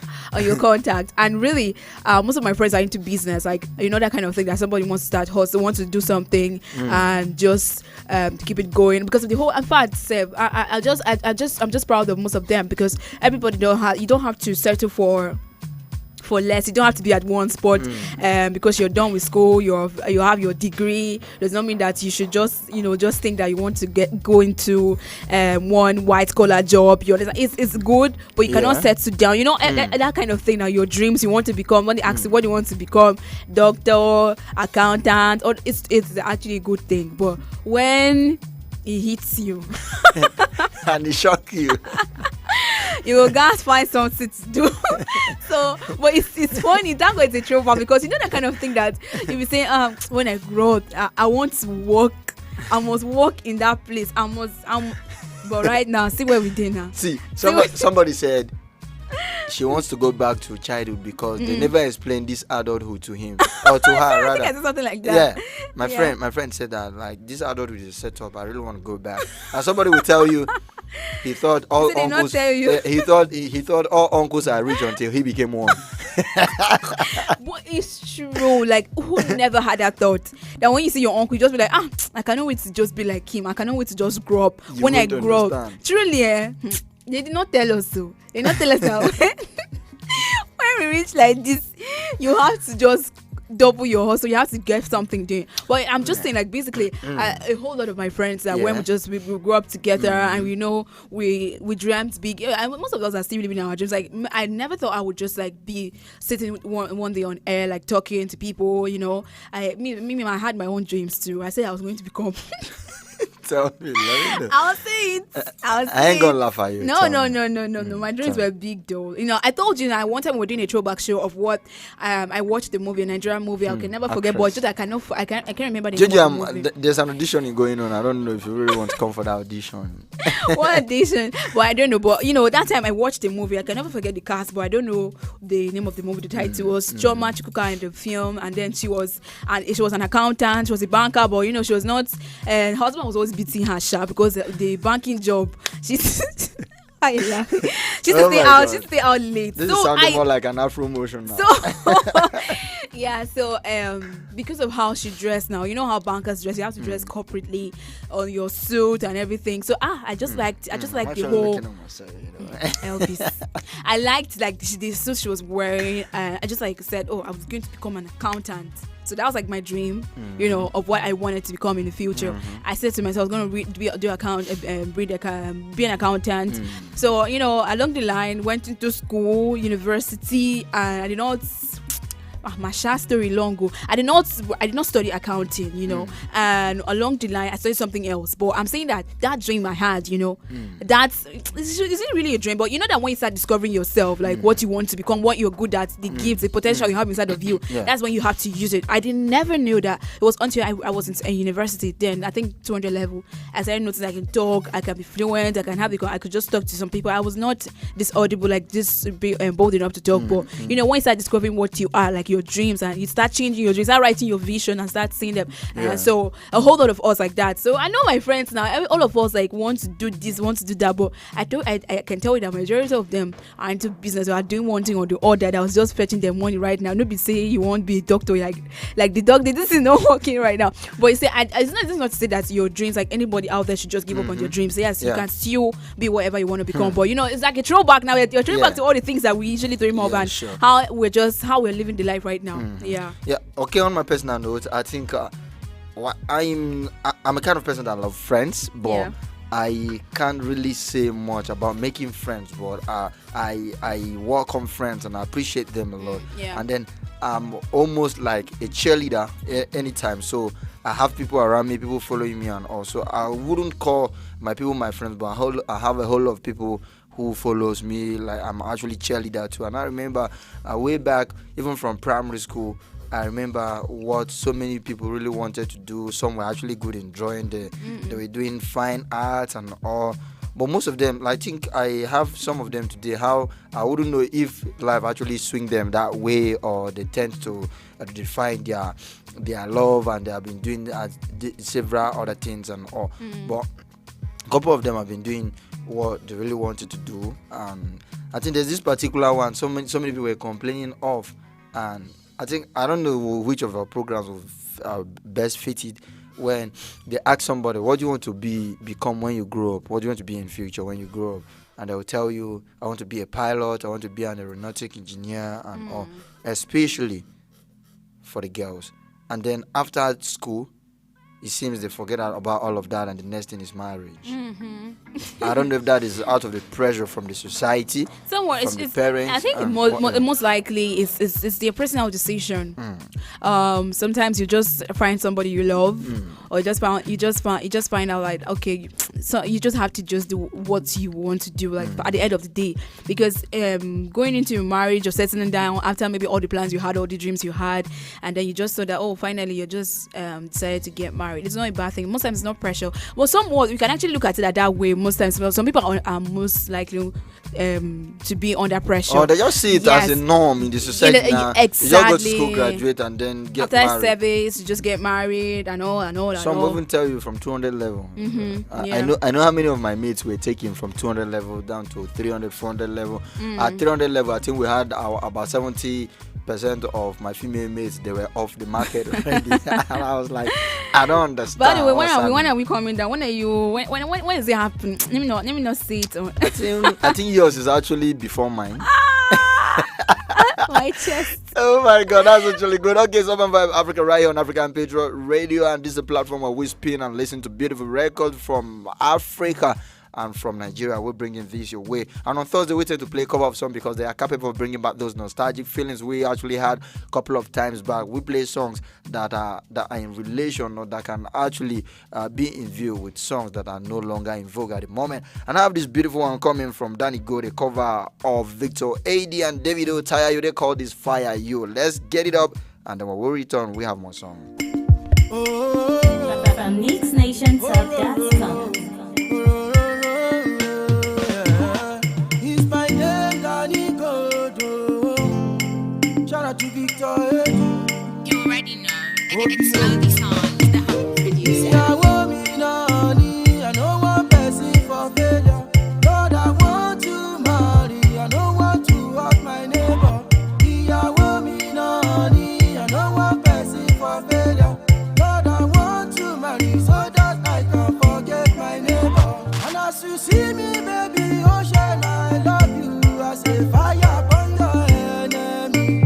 contact. And really, most of my friends are into business, like that kind of thing. That somebody wants to start hustle, wants to do something, and just keep it going because of the whole. In fact, I'm just proud of most of them because everybody you don't have to settle for less. You don't have to be at one spot because you're done with school, you have your degree. Does not mean that you should just think that you want to go into one white collar job. It's good, but you cannot settle down. That kind of thing. Now your dreams, you want to become, when they ask you what you want to become, doctor, accountant, or it's actually a good thing. But when it hits you and it shocks you, you will guys find something to do. So, but it's funny. That was a trope because that kind of thing that you be saying, when I grow up, I want to work. I must work in that place. But right now, see where we did now. See, somebody said she wants to go back to childhood because they never explained this adulthood to him or to her rather. I think I said something like that. Yeah, my friend said that like this adulthood is set up. I really want to go back. And somebody will tell you, He thought all So they not uncles. tell you? He thought all uncles are rich until he became one. But it's true. Like, who never had that thought? That when you see your uncle, you just be like, I cannot wait to just be like him. I cannot wait to just grow up. You When I won't grow up, understand. truly, they did not tell us so. They did not tell us how. When we reach like this, you have to just double your hustle. You have to get something doing. But I'm just saying, like, basically, a whole lot of my friends that when we grew up together, and we dreamt big. And most of us are still living our dreams. Like, I never thought I would just like be sitting one day on air, like talking to people. I had my own dreams too. I said I was going to become. Tell me, let me know. I'll say it. I ain't gonna laugh at you. No. My dreams were big though. I told you one time we were doing a throwback show of what I watched the movie, a Nigerian movie. I can never forget, but just I can't remember the name of the movie. There's an audition going on. I don't know if you really want to come for that audition. What audition? But I don't know. But that time I watched the movie. I can never forget the cast, but I don't know the name of the movie. The title was Chioma Chukwuka in the film, and then she was an accountant. She was a banker, but she was not. And her husband was always beating her sharp because the banking job. She's I laugh. She used to stay out late. This is sounding more like an Afro motion now. So because of how she dressed now, how bankers dress, you have to dress corporately on your suit and everything. So I just liked the whole Elvis. I liked the suit she was wearing. I just said, I was going to become an accountant. So that was like my dream, of what I wanted to become in the future. I said to myself, I was going to be an accountant. So, along the line, went into school, university, and I did not. My short story long ago. I did not study accounting, and along the line I studied something else. But I'm saying that dream I had, that's is it really a dream? But that when you start discovering yourself, like what you want to become, what you're good at, the gifts, the potential you have inside of you, that's when you have to use it. I never knew that. It was until I was in university. Then I think 200 level, I started noticing I can talk, I can be fluent, I could just talk to some people. I was not this audible, like this bold enough to talk. But when you start discovering what you are, like your dreams, and you start changing your dreams, start writing your vision and start seeing them. So a whole lot of us like that. So I know my friends now, all of us like want to do this, want to do that, but I can tell you that majority of them are into business or are doing one thing or the other. That was just fetching their money right now. Nobody say you won't be a doctor, like the doctor. This is not working right now. But you say it's not to say that your dreams, like anybody out there, should just give up on your dreams. Yes, you can still be whatever you want to become. But it's like a throwback now. You're throwing back to all the things that we usually dream of, and how we're living the life right now. Okay, on my personal note, I think I'm a kind of person that love friends, but I can't really say much about making friends, but I welcome friends and I appreciate them a lot. And then I'm almost like a cheerleader anytime. So I have people around me, people following me, and also I wouldn't call my people my friends, but I have a whole lot of people who follows me. Like, I'm actually cheerleader too. And I remember way back, even from primary school, I remember what so many people really wanted to do. Some were actually good in drawing. They were doing fine art and all. But most of them, I think I have some of them today, how I wouldn't know if life actually swing them that way, or they tend to define their love, and they have been doing several other things and all. But a couple of them have been doing what they really wanted to do. I think there's this particular one so many people were complaining of, and I don't know which of our programs will best fitted when they ask somebody, what do you want to become when you grow up? What do you want to be in future when you grow up? And they will tell you, I want to be a pilot, I want to be an aeronautic engineer, and all, especially for the girls. And then after school, it seems they forget about all of that, and the next thing is marriage. I don't know if that is out of the pressure from the society, from the parents. I think most likely it's their personal decision. Sometimes you just find somebody you love, or you just find out like, okay, so you just have to just do what you want to do, like at the end of the day, because going into marriage or settling down after maybe all the plans you had, all the dreams you had, and then you just saw that finally you just decided to get married. It's not a bad thing. Most times it's not pressure. But somewhat you can actually look at it that way. Most times, some people are most likely to be under pressure. Or they just see it as a norm in the society now. Exactly. You just go to school, graduate, and then get married. After service, you just get married and all. Some will even tell you from 200 level. Yeah. I know how many of my mates were taking from 200 level down to 300, 400 level. At 300 level, I think we had about 70% of my female mates. They were off the market already. And I was like, I don't understand. By the way, when are we coming down? When are you? When is it happen? Let me not see it. I think yours is actually before mine. My chest. Oh my God, that's actually good. Okay, so I'm Vibe Africa right here on African Patriot Radio, and this is a platform where we spin and listen to beautiful records from Africa and from Nigeria. We're bringing this your way. And on Thursday, we tend to play a cover of songs because they are capable of bringing back those nostalgic feelings we actually had a couple of times back. We play songs that are in relation or that can actually be in view with songs that are no longer in vogue at the moment. And I have this beautiful one coming from Danny Go, the cover of Victor AD and Davido Taya You. They call this Fire You. Let's get it up, and then when we return, we have more songs. From Mix Nation Sub.com. To Victor, you already know. And it's Melody Songs, the home producer. I know one person for failure. Lord, I want to marry. I don't want to hurt my neighbor. I know one person for failure. Lord, I want to marry so that I can forget my neighbor. And as you see me, baby, ocean, I love you. I say fire burn your enemy.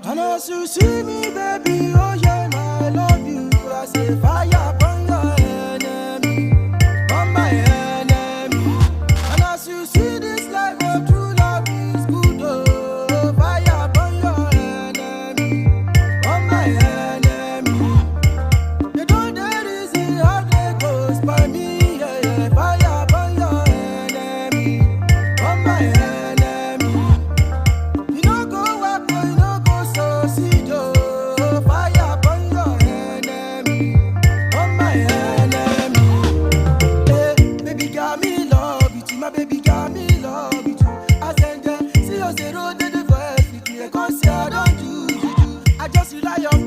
And as you see me, baby, oh yeah, I love you. I say fire upon your enemy, on my enemy. And as you see this life of true love is good, oh, fire upon your enemy, on my enemy. You don't dare reason how they goes by me, yeah, yeah. Fire upon your enemy, on my enemy. You know go up, you know go so see.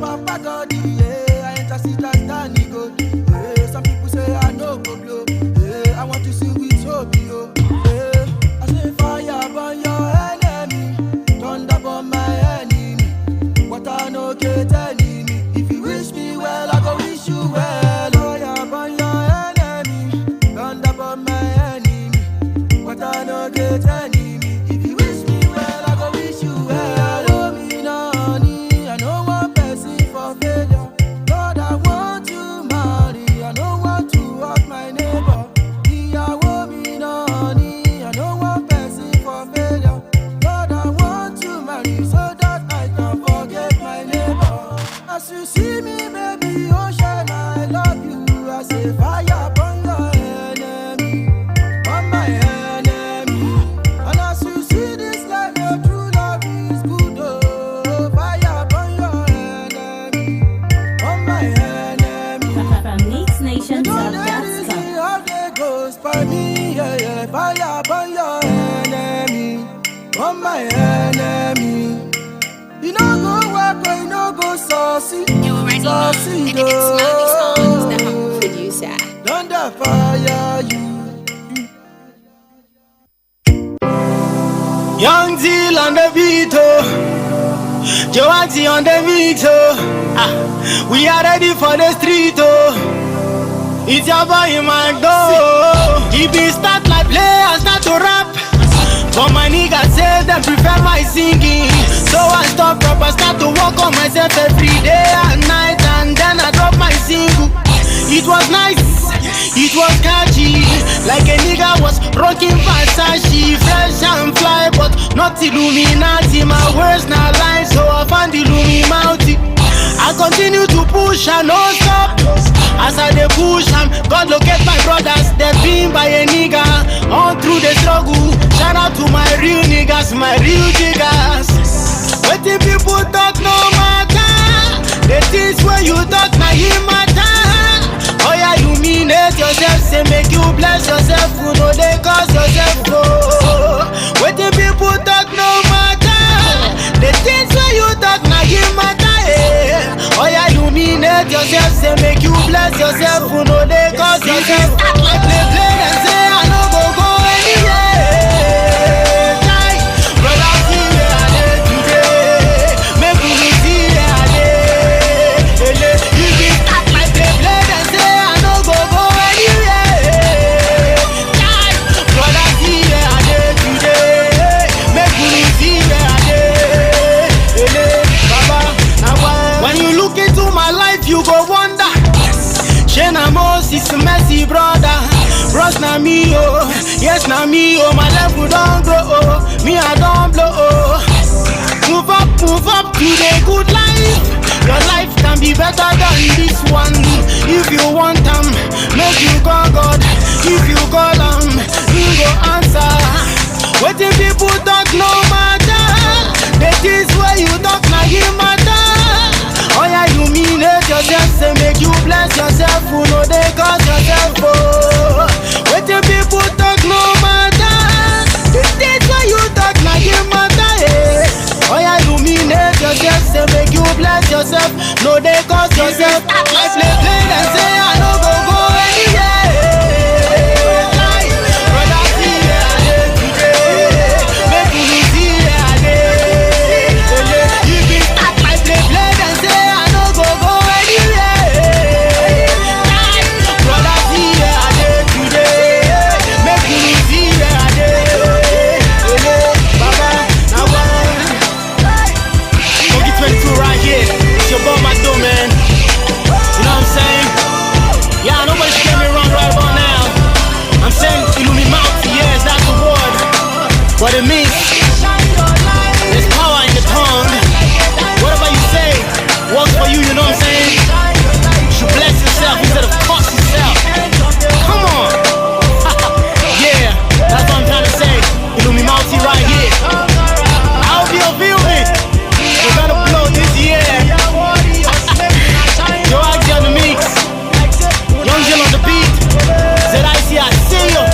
Papa God, yeah, I enter sit as Danny go. Yeah, some people say I no go blow. Yeah, I want to sing with Tobio. Yeah, I say fire burn your enemy, thunder burn my enemy. What I no get enemy. If you wish me well, I go wish you well. Fire burn your enemy, thunder burn my enemy. What I no get enemy. If you wish me well, I go wish you well. Failure. Lord, I want to marry. I don't want to hurt my neighbor. I don't want person for failure. Lord, I want to marry so that I can forget my neighbor. As you see me, baby, ocean, I love you. I say fire burn your enemy, on my enemy. And as you see this life, your true love is good, oh, fire burn your enemy. My enemy. From Mix Nation Sub.com. How they goes by me, yeah, yeah. Fire burn your enemy, on my enemy. You know go work, you know go saucy. You already know. And it's Melody Songs, the home producer. Thunder fire you. Young Deal on the beat, oh. Joanti on the mix, oh. We are ready for the street, oh. It's your boy, my dog. He be start like play, I start to rap. But my niggas say them prefer my singing. So I stop rap, I start to work on myself every day and night. And then I drop my single. It was nice, it was catchy. Like a nigga was rocking Versace. Fresh and fly, but not Illuminati. My words not lies, so I found Illuminati. I continue to push and no stop. As I dey push and God locate my brothers. They been by a nigga on through the struggle. Shout out to my real niggas, my real niggas. What the people talk no matter. The things where you talk now you matter. Oh yeah, illuminate yourself, say make you bless yourself. You know they cause yourself go. What the people talk no matter. The things where you talk now you matter. Oh yeah, illuminate yourself, say make you bless yourself. You know they cause yourself. Like play and say I no go anywhere. Brother, see where I dey today. Make you see where I dey. You be start like play and say I no go anywhere. Brother, see where I dey today. Make you see where I dey. Baba, when you look into my life, you go wonder. Shena Moses, messy brother. Bros na me, oh. Yes, na me, oh. My level don't grow, oh. Me, I don't blow, oh. Move up to the good life. Your life can be better than this one. If you want them, make you call God. If you call them, you go answer. What the people talk no matter. The things where you talk now you matter. Oh yeah, illuminate yourself, say make you bless yourself. You know they cause yourself, oh. What the people talk no matter. The things where you talk now you matter, eh. Oh yeah, illuminate yourself, say make you bless yourself. No they cause yourself. Like play and say I no go anywhere. Brother, see where I dey today. Make you see where I dey. You be start like play and say I no go anywhere. Brother, see where I dey today. Make you see where I dey. Baba, now what? Monkey 22 right here. It's your boy, my dough, man. You know what I'm saying? Yeah, nobody should get me wrong right about now. I'm saying Illuminati, yes, that's the word. What it means, there's power in the tongue. Whatever you say works for you, you know what I'm saying? You should bless yourself instead of cost yourself. Come on. Yeah, that's what I'm trying to say. Illuminati right here. I hope you'll feel me. We're gonna blow this year. Yo, Axie on the mix. Young Jill on the beat. ZIC, I see you.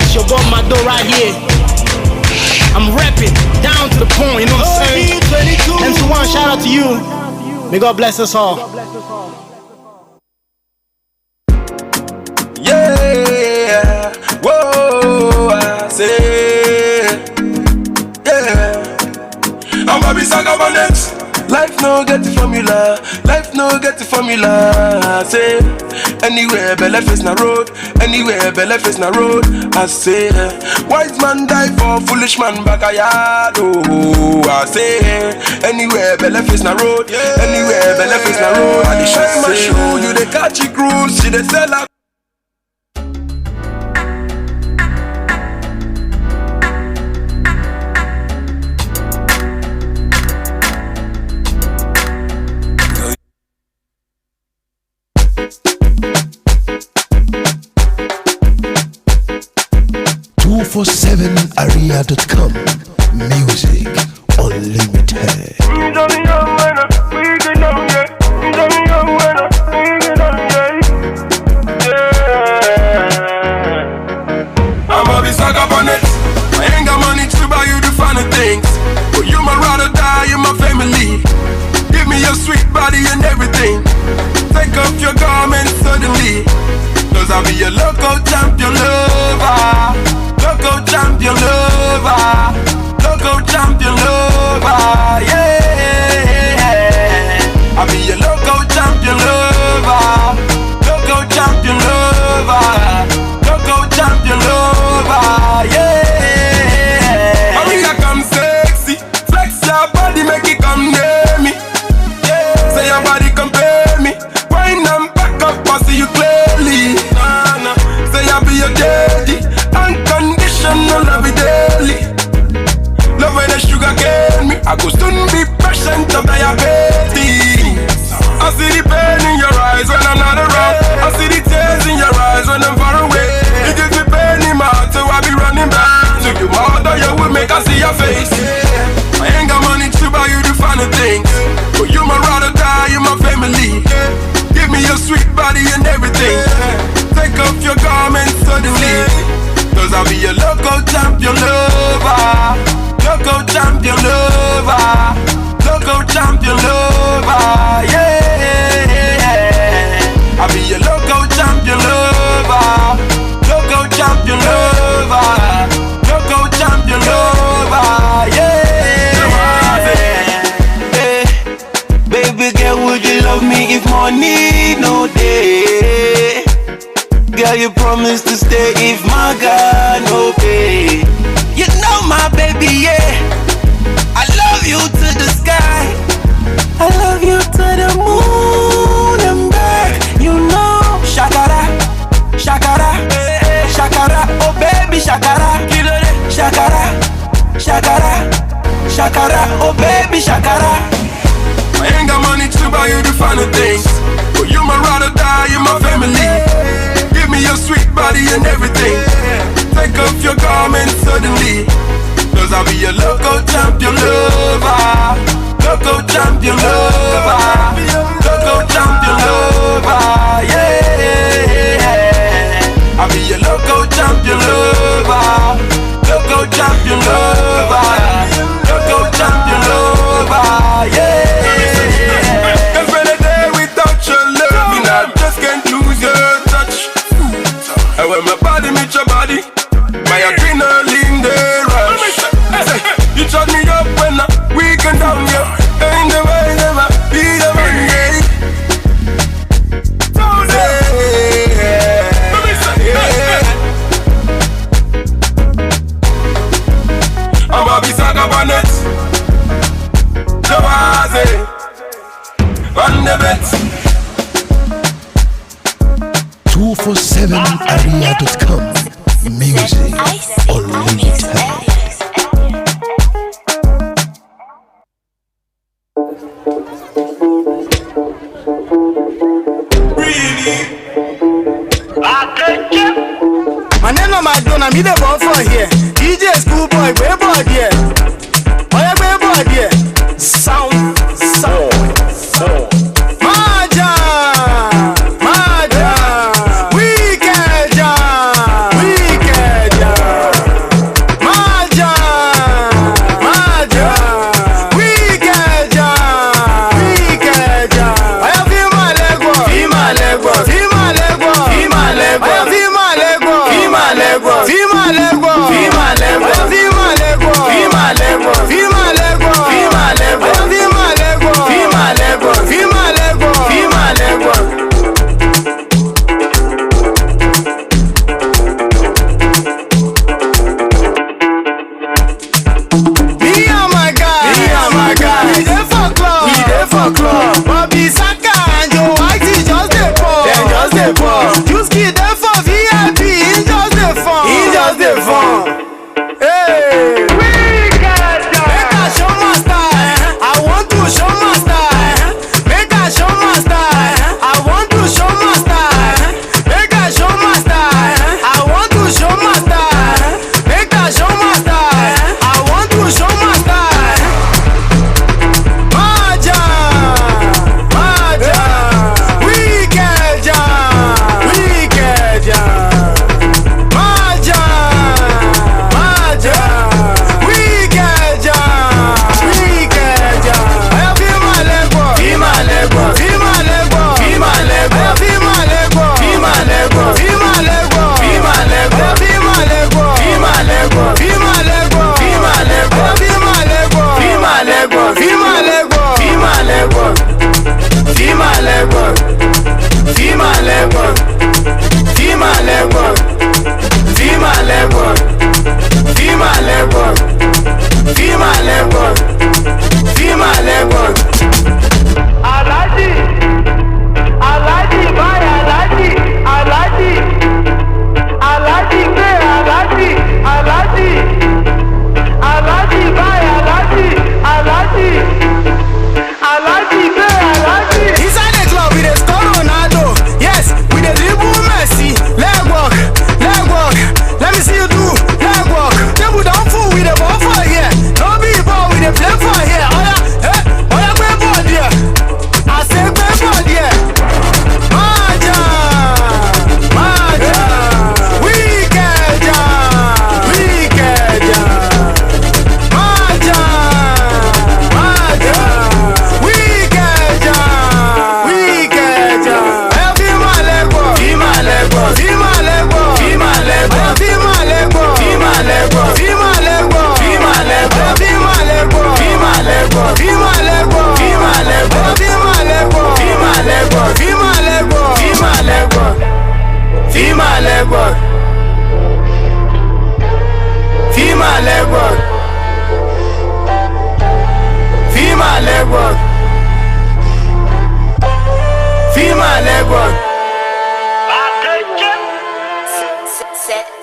It's your boy, my door right here. I'm repping down to the point, you know what I'm saying? MC1, shout out to you. May God bless us all. Yeah, whoa, I say, yeah. I'm Bobby Sagabonex. Life no get the formula, life no get the formula. I say, anywhere belle face na road, anywhere belle face na road. I say, wise man die for foolish man backyard. Oh, I say, anywhere belle face na road, anywhere belle face na road. I dey shine my shoe, you dey catch a cruise, she dey sell her. area.com. Music unlimited. I'ma be stuck up on it. I ain't got money to buy you the finer things, but you my ride or die, you my family. Give me your sweet body and everything. Take off your garments suddenly, 'cause I'll be your local champion lover. Local champion lover. be your daddy. Unconditional love it daily. Love when the sugar get me. I go soon be patient of diabetes. I see the pain in your eyes when I'm not around. I see the tears in your eyes when I'm far away. It gives me pain in my heart, so I be running back to you. My mother, you will make I see your face. I ain't got money to buy you the finer things, but you my ride or die, you my family. Give me your sweet body and everything. Take off your garments suddenly, cause I'll be your local champion lover. Local champion lover. Local champion lover. Yeah, I'll be your local champion lover. Local champion lover. Local champion lover. Yeah. Baby girl, would you love me if money no day? Girl, you promised to stay if my God no pay. You know my baby, yeah. I love you to the sky. I love you to the moon and back. You know, shakara, shakara, shakara. Oh baby, shakara, shakara, shakara, shakara. Oh baby, shakara. I ain't got money to buy you the finer things, but you my ride or die, you my family. Give me your sweet body and everything. Take off your garments suddenly, cause I'll be your local champion lover. Local champion lover. Local champion lover. Yeah, I'll be your local champion lover. Local champion lover. Local champion lover. Yeah. And when my body meets your body, my adrenaline they rush. You shut me up when we can down you. Ain't the way never be the man, yeah. I'm Bobby Sagabanet. Jawaze on the bet. 247area.com. Music unlimited. My name on my door, I'm either born for here. DJ Schoolboy, way boy here. Oh yeah, way boy here. Sound. Maja. Wicked John. Maja. Wicked John. I have feel my leg walk. Feel my leg walk. Feel my leg walk. Feel my leg walk. Feel my leg walk. Feel my leg walk. Feel my leg walk. Feel my leg walk. Feel my leg walk. Feel my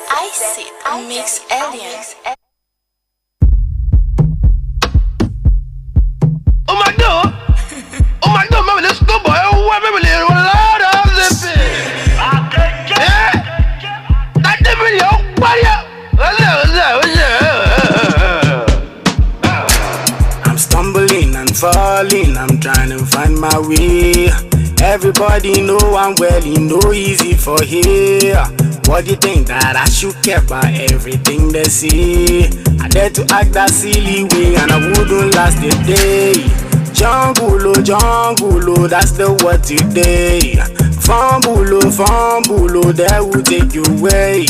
Icy Mix Aliens. Oh my God! Oh my God, maybe let's go, boy. Oh, maybe a lot of this. Yeah? That video, what I'm stumbling and falling, I'm trying to find my way. Everybody know I'm well, you know easy for here. What do you think that I should care about everything they say? I dare to act that silly way and I wouldn't last a day. Jungle, jungle, that's the word today. Fumble, fumble, that will take you away.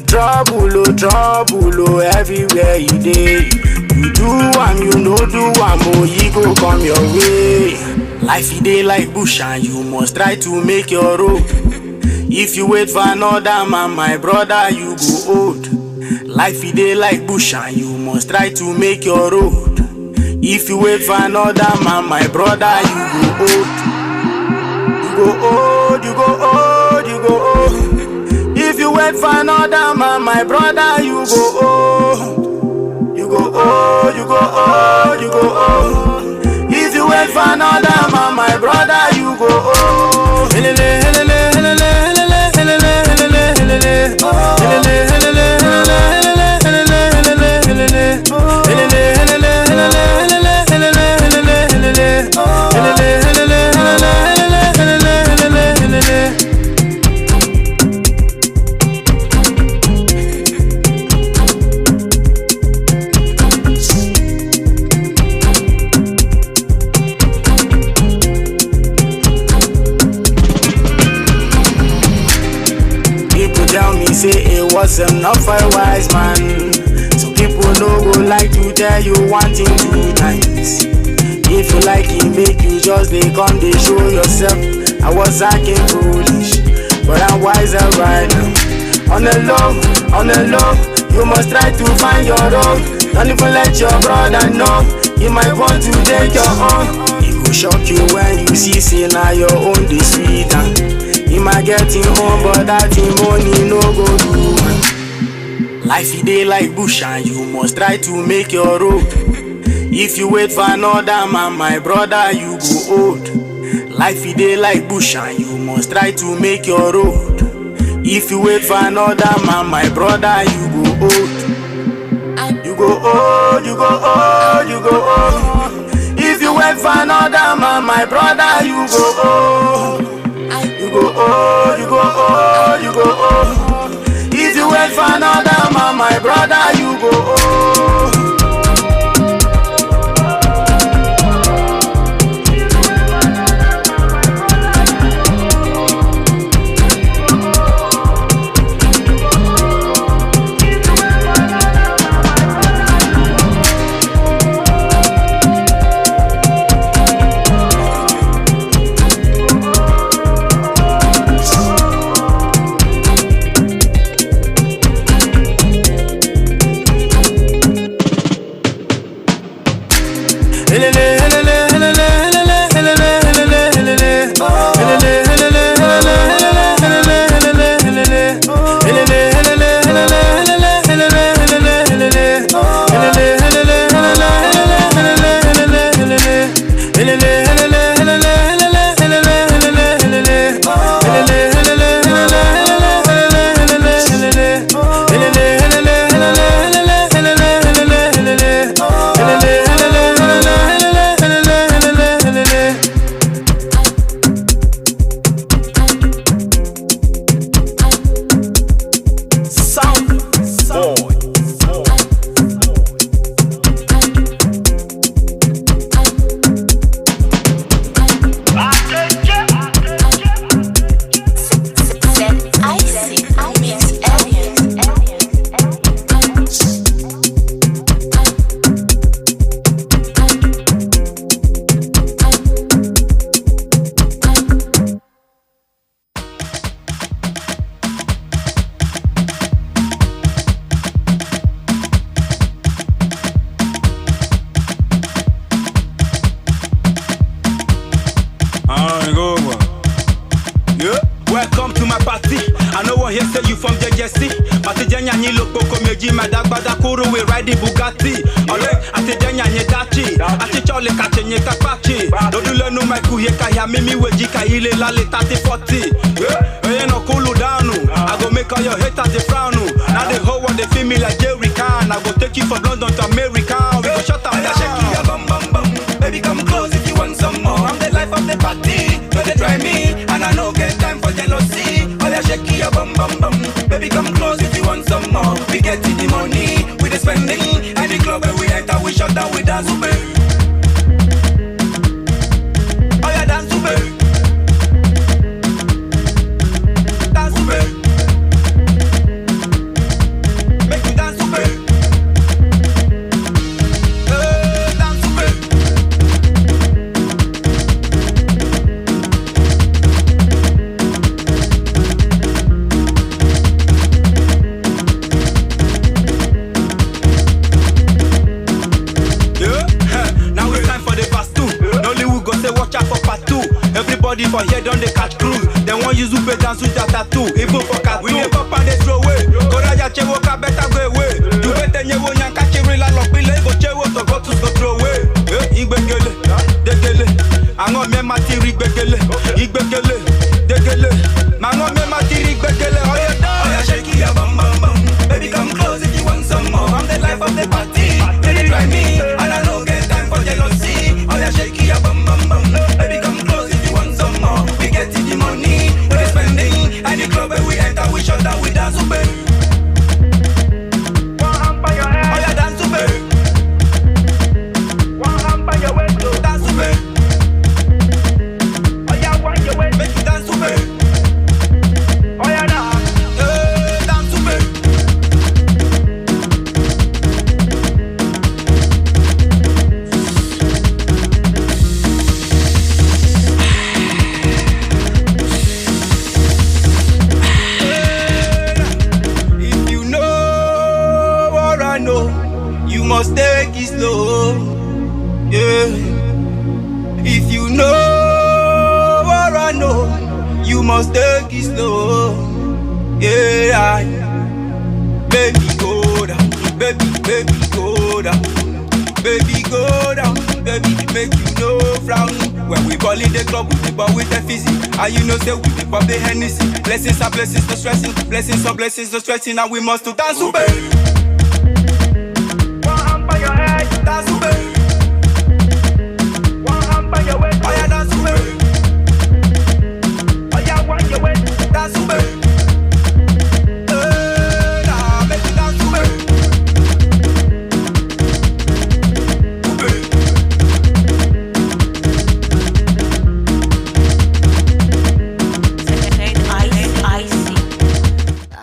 Trouble, trouble, everywhere you day. You do am, you know do am, oh, you go come your way. Life it dey like bush and you must try to make your road. If you wait for another man, my brother, you go old. Life it dey like bush and you must try to make your road. If you wait for another man, my brother, you go old. You go old, you go old, you go old. If you wait for another man, my brother, you go old. You go old, you go old, you go old. If you wait for another man, my brother, you go old. Helele, helele, helele, helele, helele, helele, helele. Helele, helele, helele, helele, helele, helele. Helele, helele, helele, helele, helele, helele. Helele, helele, helele, helele, helele, helele. Say it was enough for a wise man. Some people no go like to tell you one thing 2 times. If you like it, make you just they come, they show yourself. I was acting foolish, but I'm wiser right now. On the low, you must try to find your own. Don't even let your brother know. He might want to take your own. It will shock you when you see, say now your own this sweeter. He might get him home, but that him money no go do. Life it dey like bush and you must try to make your road. If you wait for another man, my brother, you go old. Life it dey like bush and you must try to make your road. If you wait for another man, my brother, you go old. You go old, you go old, you go old. If you wait for another man, my brother, you go old. You go old, you go old, you go old. If you wait for another man, my brother, you go old. denya ni lokoko meji madagbada kuru we ride the Bugatti. Ole ati denya ni dachi. Ati chole kachenye kapachi. Dodule no maiku ye kaya mimi weji kaile lale 30-40. Oye no cool down. I go make all your haters they frown. Now the whole world they feel me like Jerry Can. I go take you from London to America. We go shut up. Shake your bum bum bum. Baby come close if you want some more. I'm the life of the party. Don't they try me and I no get time for jealousy. Oh yeah, shake your bum bum bum. Baby come close if you want some more. We get the money, we the spending. And the club where we enter, we shut down with dance ube. Oh yeah, dance ube. Dance ube. Make me dance ube. Dance ube. Everybody for here done the catch crew. They want you to pay dance with that tattoo. Even for cat, we ain't up and they throw away. Koraja chewo ka better go away. You better nyewo nyanka chiri la lock bile go chewo to go to throw away. Igbegele, degele. Ango me matiri igbegele, igbegele, degele. Mango me matiri igbegele. Oh yeah, shake your bum bum bum. Baby come close if you want some more. I'm the life of the party. They try me and I don't get time for jealousy. Oh yeah, shake your bum bum bum. Baby come close if you want some more. We get the money, we're spending. And the club where we enter, we shut down with dance ube. One hand by your head. Oh yeah, dance ube. One hand by your waist. Dance ube. Oh yeah, wind your waist. Make you dance ube. Oh yeah, nah. Dance ube. You must take it slow, yeah. If you know what I know, you must take it slow, yeah. Baby go down, baby go down, baby go down, baby make you no frown. When we ball in the club, we ball with the fizzy, and you know say we dey pop the Hennessy. Blessings are blessings, no stressing. Blessings are blessings, no stressing. And we must do dance, baby. Dance ube. One hand by your waist. Oh yeah, dance ube. Oh yeah, wind your waist. Dance ube. Nah, make me dance ube.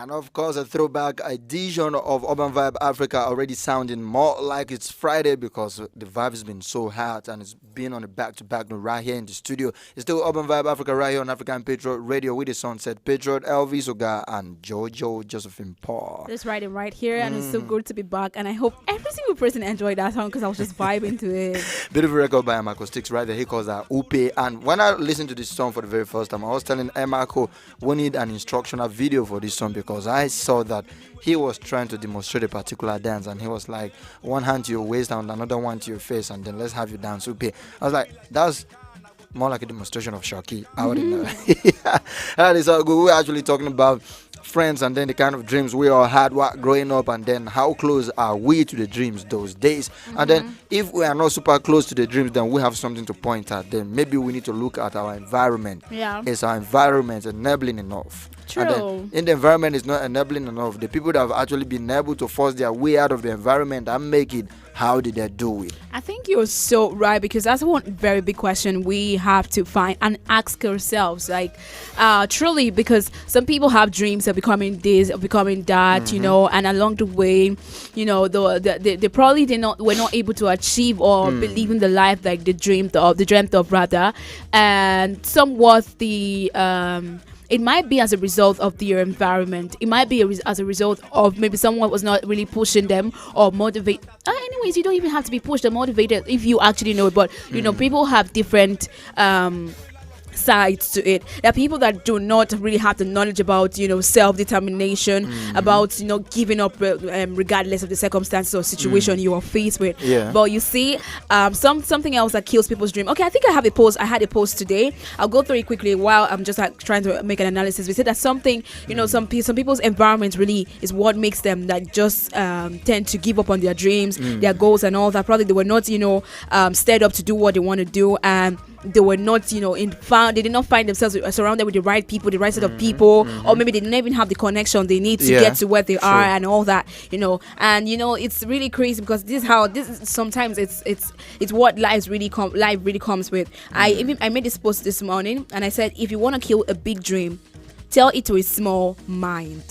And of course, a throwback edition of Urban Vibe Africa, already sounding more like it's Friday because the vibe has been so hot and it's been on a back-to-back note right here in the studio. It's still Urban Vibe Africa right here on African Patriot Radio with the Sunset Patriot, Elvis Oga, and Jojo Josephine Paul. That's right here, and it's so good to be back. And I hope every single person enjoyed that song because I was just vibing to it. Beautiful record by Marco Sticks right there. He calls that Upe. And when I listened to this song for the very first time, I was telling Marco we need an instructional video for this song because I saw that he was trying to demonstrate a particular dance and he was like, one hand to your waist and another one to your face, and then let's have you dance Upe. I was like, that's more like a demonstration of Shoki. I wouldn't know. That is all good. We're actually talking about friends and then the kind of dreams we all had while growing up, and then how close are we to the dreams those days. And then if we are not super close to the dreams, then we have something to point at. Then maybe we need to look at our environment. Is our environment enabling enough? True. And then in the environment is not enabling enough, the people that have actually been able to force their way out of the environment and make it, how did they do it? I think you're so right, because that's one very big question we have to find and ask ourselves, like truly, because some people have dreams of becoming this, of becoming that, you know, and along the way, you know, they probably were not able to achieve or believe in the life like they dreamt of rather, and somewhat the it might be as a result of their environment. It might be as a result of maybe someone was not really pushing them or motivate. Anyways, you don't even have to be pushed or motivated if you actually know it. But you know, people have different sides to it. There are people that do not really have the knowledge about, self-determination, about, giving up regardless of the circumstances or situation you are faced with. Yeah. But you see, something else that kills people's dream. Okay, I think I had a post today. I'll go through it quickly while I'm just trying to make an analysis. We said that something, some people's environment really is what makes them that just tend to give up on their dreams, their goals and all that. Probably they were not, stirred up to do what they want to do, and they were not, they did not find themselves surrounded with the right people, the right set of people, or maybe they didn't even have the connection they need to get to where they are and all that, and it's really crazy because sometimes it's what life really comes with. I made this post this morning and I said, if you want to kill a big dream, tell it to a small mind.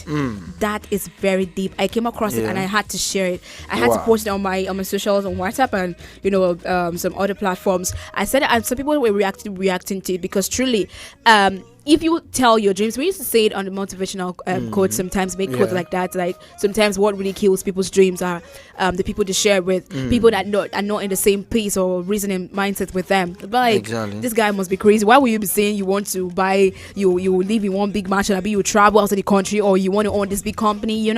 That is very deep. I came across it and I had to share it. I had to post it on my socials, on WhatsApp and some other platforms. I said it and some people were reacting to it because truly if you tell your dreams, we used to say it on the motivational quotes sometimes, make quotes like that. Like sometimes what really kills people's dreams are the people they share with, people that are not in the same pace or reasoning mindset with them. But like, this guy must be crazy. Why would you be saying you want to buy, you live in one big mansion, maybe you travel out of the country, or you want to own this big company,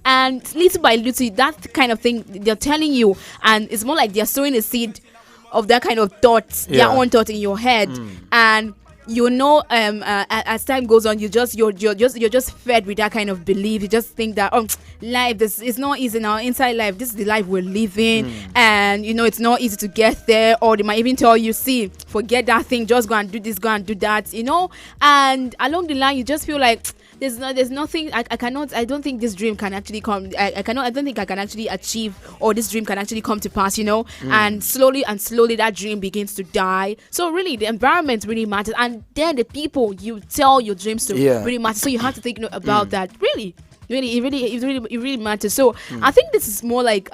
And little by little, that kind of thing they're telling you, and it's more like they're sowing a seed of that kind of thoughts, their own thought in your head, and as time goes on, you're just fed with that kind of belief. You just think that life, this is not easy now. Inside life, this is the life we're living, and it's not easy to get there. Or they might even tell you, see, forget that thing, just go and do this, go and do that, And along the line, you just feel like there's nothing I don't think this dream can actually come. I don't think I can actually achieve, or this dream can actually come to pass, and slowly that dream begins to die. So really the environment really matters, and then the people you tell your dreams to really matter. So you have to think about that. It really matters. So I think this is more like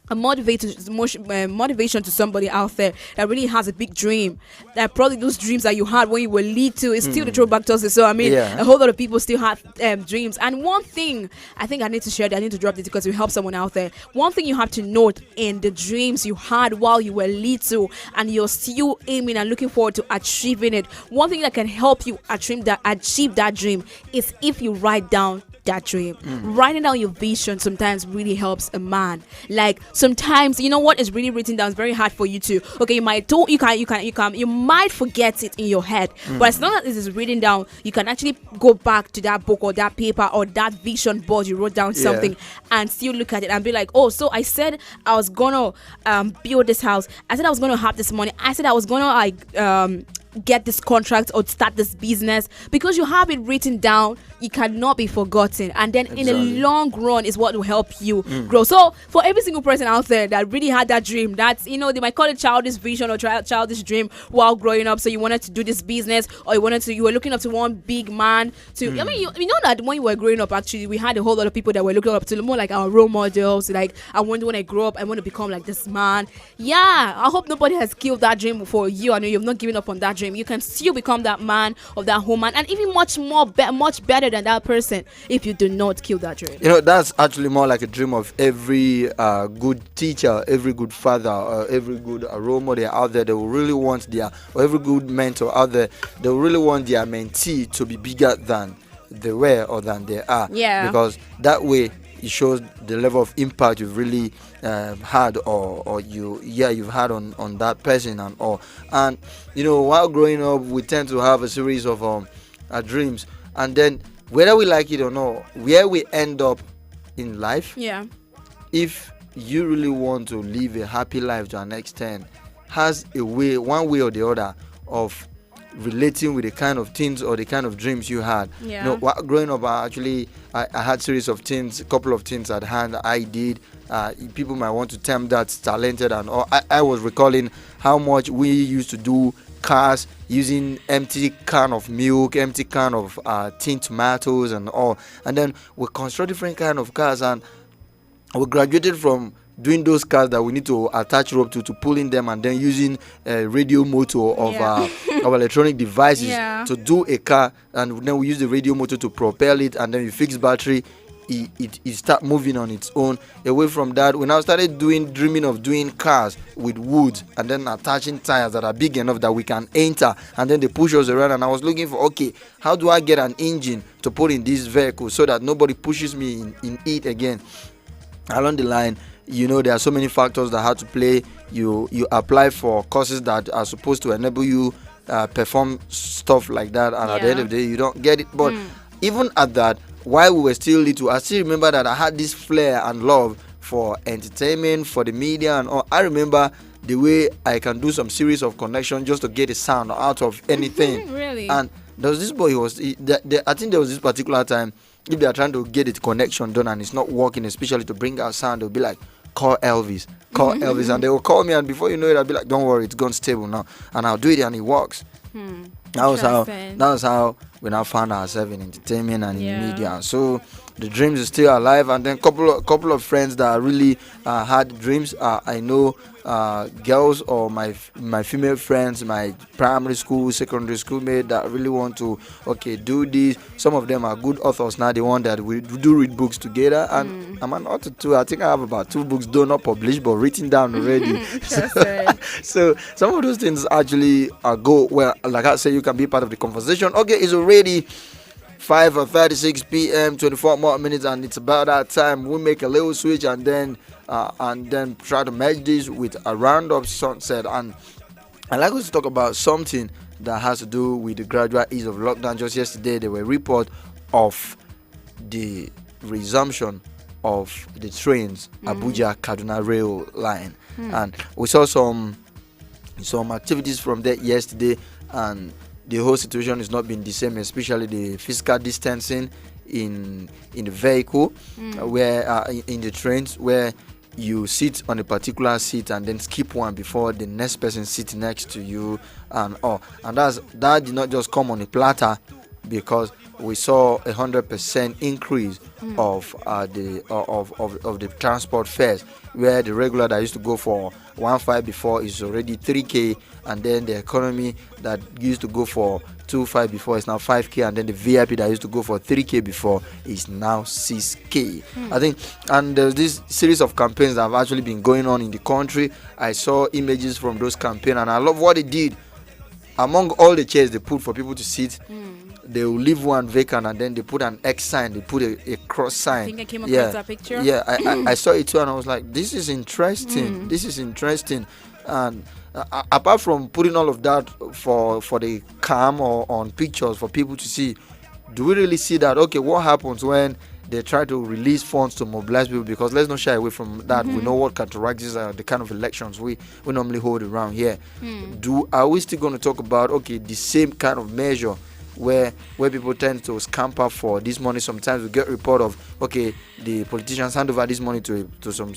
a motivation to somebody out there that really has a big dream, that probably those dreams that you had when you were little is still the throwback to us. So a whole lot of people still have dreams. And one thing I think I need to share, I need to drop this because it will help someone out there. One thing you have to note in the dreams you had while you were little and you're still aiming and looking forward to achieving it, one thing that can help you achieve that dream is if you write down that dream. Writing down your vision sometimes really helps a man. Like sometimes, what is really written down is very hard for you to. Okay, you might forget it in your head, but as long as it is written down, you can actually go back to that book or that paper or that vision board you wrote down something and still look at it and be like, oh, so I said I was gonna build this house. I said I was gonna have this money. I said I was gonna get this contract or start this business. Because you have it written down, it cannot be forgotten, and then in the long run is what will help you grow. So for every single person out there that really had that dream, that's they might call it childish vision or childish dream while growing up, so you wanted to do this business, or you were looking up to one big man to I mean, you know that when you were growing up, actually we had a whole lot of people that were looking up to more like our role models. Like, I want, when I grow up, I want to become like this man. I hope nobody has killed that dream for you. I know you've not given up on that dream. You can still become that man or that woman, and even much better than that person if you do not kill that dream. That's actually more like a dream of every good teacher, every good father, every good role model out there. They will really want or every good mentor out there, they will really want their mentee to be bigger than they were or than they are. Because that way it shows the level of impact you've really had or you've had on that person and all. And while growing up, we tend to have a series of dreams, and then whether we like it or not, where we end up in life, if you really want to live a happy life to an extent, has a way, one way or the other, of relating with the kind of things or the kind of dreams you had. Growing up, I had series of things, a couple of things at hand I did. People might want to term that talented and all. I was recalling how much we used to do cars using empty can of milk, empty can of tin tomatoes and all, and then we construct different kind of cars, and we graduated from doing those cars that we need to attach rope to pull in them, and then using a radio motor of our electronic devices to do a car, and then we use the radio motor to propel it, and then we fix battery. it start moving on its own. Away from that, we now started dreaming of doing cars with wood and then attaching tires that are big enough that we can enter, and then they push us around. And I was looking for, okay, how do I get an engine to put in this vehicle so that nobody pushes me in it again? Along the line, there are so many factors that have to play. You apply for courses that are supposed to enable you perform stuff like that, and at the end of the day you don't get it. But even at that, while we were still little, I still remember that I had this flair and love for entertainment, for the media and all. I remember the way I can do some series of connections just to get a sound out of anything. Really? And there was this boy, I think there was this particular time, if they are trying to get a connection done and it's not working, especially to bring out sound, they'll be like, call Elvis, and they will call me, and before you know it, I'll be like, don't worry, it's gone stable now, and I'll do it, and it works. That was how we now found ourselves in entertainment and in media. So the dreams are still alive, and then couple of friends that really had dreams. I know girls or my female friends, my primary school, secondary school mate that really want to do this. Some of them are good authors now. They want that we do read books together, and I'm an author too. I think I have about 2 books, though not published but written down already. So some of those things actually go well. Like I say, you can be part of the conversation. Okay, it's already 5:36 p.m. 24 more minutes, and it's about that time we make a little switch and then try to match this with a roundup sunset. And I'd like us to talk about something that has to do with the gradual ease of lockdown. Just yesterday, there were reports of the resumption of the trains, Abuja-Kaduna rail line, and we saw some activities from that yesterday, and the whole situation is not been the same, especially the physical distancing in the vehicle, where in the trains, where you sit on a particular seat and then skip one before the next person sits next to you, and that did not just come on a platter, because we saw 100% increase of the transport fares, where the regular that used to go for 1.5 before is already 3K, and then the economy that used to go for 2.5 before is now 5K, and then the VIP that used to go for 3K before is now 6K. I think, and there's this series of campaigns that have actually been going on in the country. I saw images from those campaigns, and I love what they did. Among all the chairs they put for people to sit, they will leave one vacant, and then they put an X sign, they put a cross sign. I think I came across that picture. Yeah, I saw it too, and I was like, this is interesting. This is interesting. And apart from putting all of that for the cam or on pictures for people to see, do we really see that, okay, what happens when they try to release funds to mobilize people? Because let's not shy away from that. We know what characterizes the kind of elections we normally hold around here. Are we still going to talk about, the same kind of measure where people tend to scamper for this money? Sometimes we get report of, the politicians hand over this money to some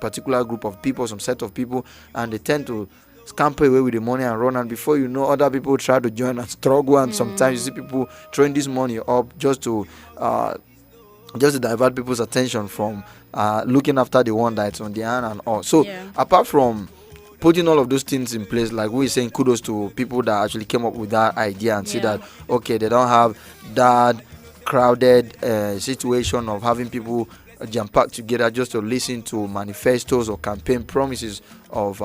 particular group of people, some set of people, and they tend to scamper away with the money and run, and before you know, other people try to join and struggle, and sometimes you see people throwing this money up just to divert people's attention from looking after the one that's on the hand and all. So apart from putting all of those things in place, like we're saying, kudos to people that actually came up with that idea and see that they don't have that crowded situation of having people jam packed together just to listen to manifestos or campaign promises of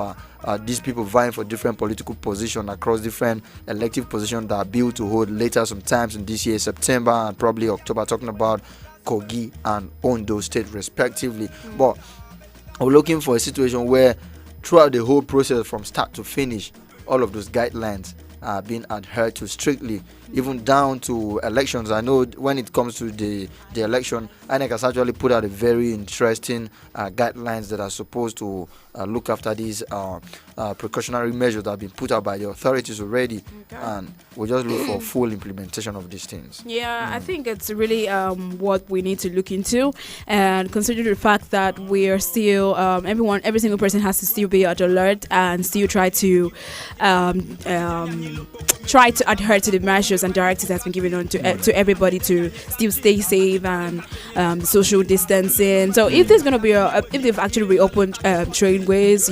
these people vying for different political positions across different elective positions that are built to hold later sometimes in this year, September and probably October, talking about Kogi and Ondo State respectively. But we're looking for a situation where throughout the whole process from start to finish, all of those guidelines are being adhered to strictly, even down to elections. I know when it comes to the election, INEC has actually put out a very interesting guidelines that are supposed to look after these precautionary measures that have been put out by the authorities already, and we'll just look for full implementation of these things. I think it's really what we need to look into, and considering the fact that we are still every single person has to still be at alert and still try to adhere to the measures and directives that's been given on to everybody to still stay safe and social distancing. So if there's going to be if they've actually reopened trainways,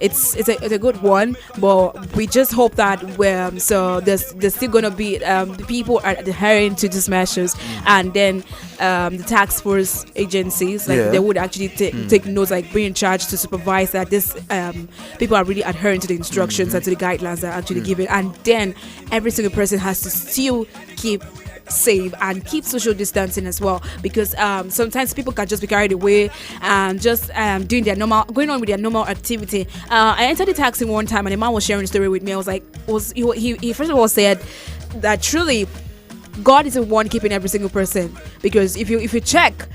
it's a good one, but we just hope that there's still going to be the people are adhering to these measures, and then the task force agencies, like they would actually take notes, like be in charge to supervise that this people are really adhering to the instructions and to the guidelines that are actually given, and then every single person has to still keep safe and keep social distancing as well, because sometimes people can just be carried away and just going on with their normal activity. I entered the taxi one time and a man was sharing a story with me. I was like, he first of all said that truly God is the one keeping every single person, because if you check,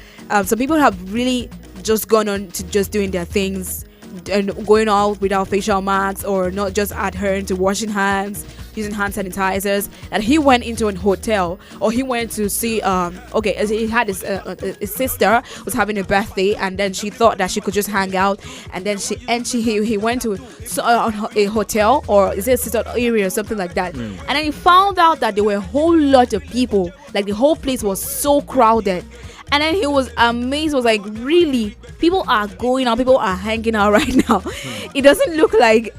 some people have really just gone on to just doing their things and going out without facial masks or not just adhering to washing hands, using hand sanitizers. And he went into a hotel, or he went to see he had his sister was having a birthday, and then she thought that she could just hang out, and then he went to a hotel, or is it a sister area or something like that, and then he found out that there were a whole lot of people, like the whole place was so crowded. And then he was amazed, was like, really? People are going out, people are hanging out right now. It doesn't look like,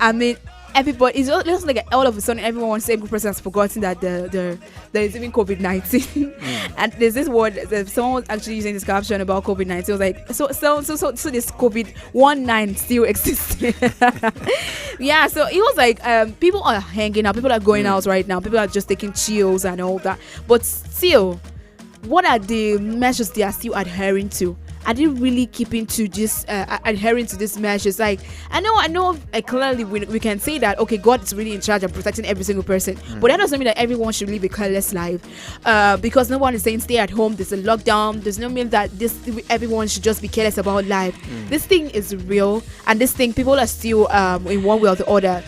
everybody, it looks like all of a sudden everyone, single person has forgotten that there is even COVID-19. And there's this word, someone was actually using this caption about COVID-19. It was like, so this COVID-19 still exists. Yeah, so it was like, people are hanging out, people are going out right now, people are just taking chills and all that. But still, what are the measures they are still adhering to? Are they really keeping to this, adhering to these measures? Like, I know, clearly we can say that, okay, God is really in charge of protecting every single person, but that doesn't mean that everyone should live a careless life, because no one is saying stay at home, there's a lockdown, there's no mean that everyone should just be careless about life. This thing is real, and this thing, people are still, in one way or the other,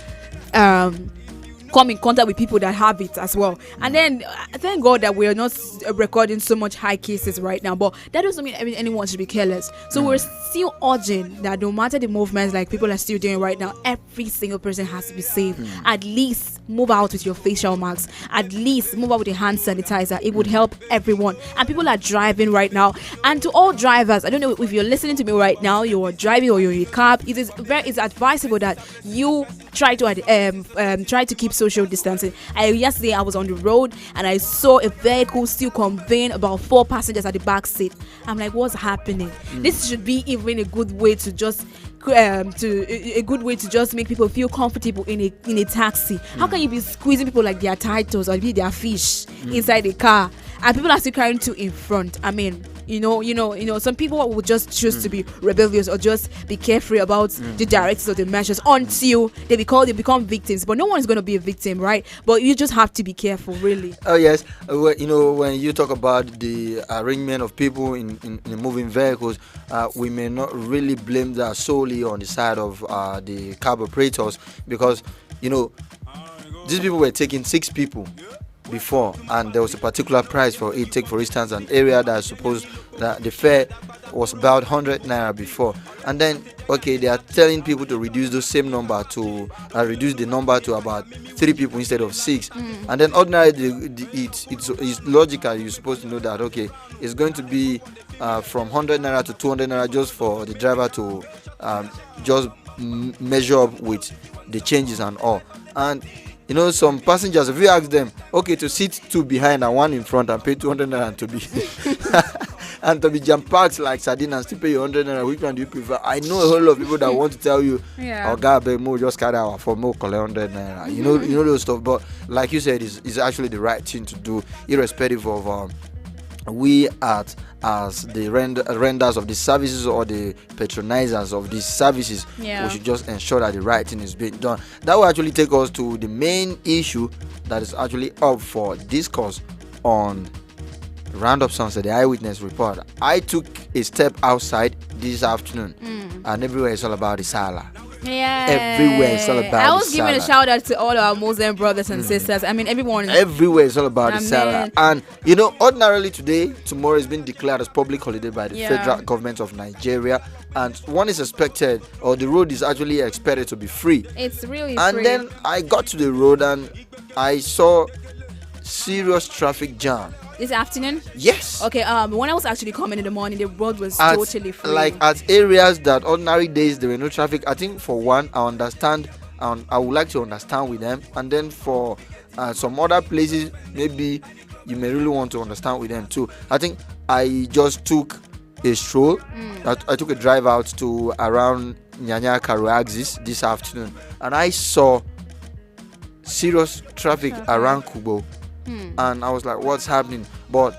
come in contact with people that have it as well. And then thank God that we are not recording so much high cases right now, but that doesn't mean anyone should be careless. So we're still urging that no matter the movements like people are still doing right now, every single person has to be safe. At least move out with your facial masks, at least move out with your hand sanitizer. It would help everyone. And people are driving right now, and to all drivers, I don't know if you're listening to me right now, you're driving or you're in a cab, it's advisable that you try to keep social distancing. Yesterday I was on the road and I saw a vehicle still conveying about 4 passengers at the back seat. I'm like, what's happening? This should be even a good way to just make people feel comfortable in a taxi. How can you be squeezing people like their titles or be their fish inside the car, and people are still carrying two in front? I mean, some people will just choose to be rebellious or just be carefree about the directives or the measures until they become victims. But no one is going to be a victim, right? But you just have to be careful, really. Oh yes, when you talk about the arrangement of people in moving vehicles, we may not really blame that solely on the side of the cab operators, because these people were taking 6 people before, and there was a particular price for it. Take for instance an area that I suppose that the fare was about 100 naira before, and then they are telling people to reduce the same number to reduce the number to about 3 people instead of 6. And then ordinarily it's logical, you're supposed to know that it's going to be from 100 naira to 200 naira just for the driver to just measure up with the changes and all. And some passengers, if you ask them, to sit 2 behind and 1 in front and pay 200 naira and to be and to be jam packed like sardine and still pay you 100 naira, which one do you prefer? I know a whole lot of people that want to tell you, just carry our for more collect 100 naira. You know those stuff. But like you said, it's actually the right thing to do, irrespective of we as the renders of the services or the patronizers of these services. We should just ensure that the right thing is being done. That will actually take us to the main issue that is actually up for discourse on Roundup Sunset, the eyewitness report. I took a step outside this afternoon, and everywhere is all about the Salah. Yeah, everywhere it's all about I was giving a shout out to all our Muslim brothers and sisters. I mean, everyone. Everywhere is all about the Salah. And ordinarily tomorrow is being declared as public holiday by the federal government of Nigeria, and one is expected, or the road is actually expected to be free. It's really and free. Then I got to the road and I saw serious traffic jam. This afternoon? Yes. Okay, when I was actually coming in the morning, the road was totally free. Like at areas that ordinary days there were no traffic. I think for one, I understand, I would like to understand with them. And then for some other places, maybe you may really want to understand with them too. I think I just took a stroll. I took a drive out to around Nyanya Karuaxis this afternoon, and I saw serious traffic around Kubo, and I was like, what's happening? But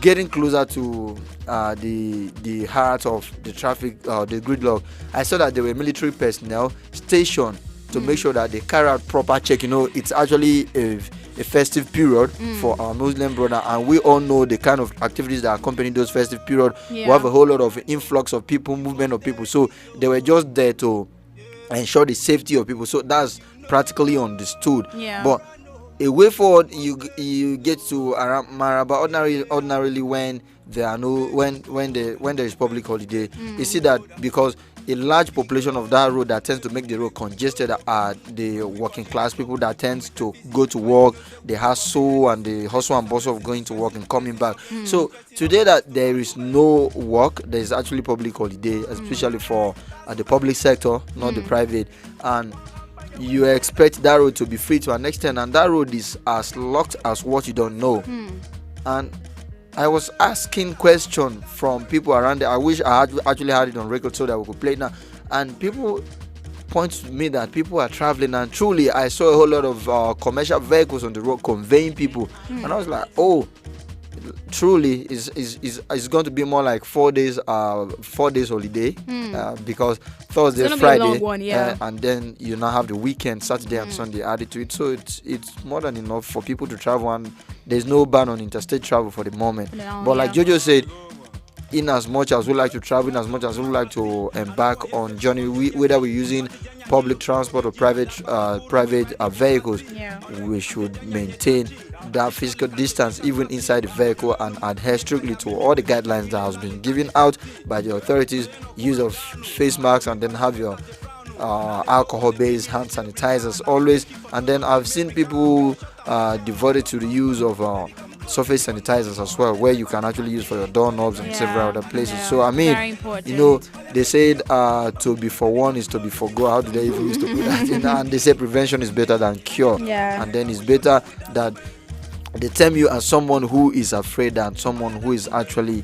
getting closer to the heart of the traffic, the gridlock, I saw that there were military personnel stationed to make sure that they carry out proper check. It's actually a festive period for our Muslim brother, and we all know the kind of activities that accompany those festive period. We have a whole lot of influx of people, movement of people, so they were just there to ensure the safety of people. So that's practically understood. But a way forward, you get to around Maraba ordinarily when there are no when there is public holiday. You see that because a large population of that road that tends to make the road congested are the working class people that tends to go to work, the hustle and bustle of going to work and coming back. So today that there is no work, there is actually public holiday, especially for the public sector, not the private, and you expect that road to be free to an extent, and that road is as locked as what you don't know. And I was asking questions from people around there. I wish I had actually had it on record so that we could play it now. And people point to me that people are traveling, and truly I saw a whole lot of commercial vehicles on the road conveying people. And I was like, oh, truly is going to be more like 4 days holiday, because Thursday, Friday, and then you now have the weekend, Saturday and Sunday added to it. So it's more than enough for people to travel, and there's no ban on interstate travel for the moment. But like Jojo said, in as much as we like to travel, in as much as we like to embark on journey, whether we're using public transport or private vehicles, we should maintain that physical distance even inside the vehicle and adhere strictly to all the guidelines that has been given out by the authorities. Use of face masks, and then have your alcohol-based hand sanitizers always. And then I've seen people devoted to the use of surface sanitizers as well, where you can actually use for your doorknobs and several other places. So I mean, they said to be forewarned is to be forgo. How do they even used to put that? And they say prevention is better than cure. And then it's better that they term you as someone who is afraid than someone who is actually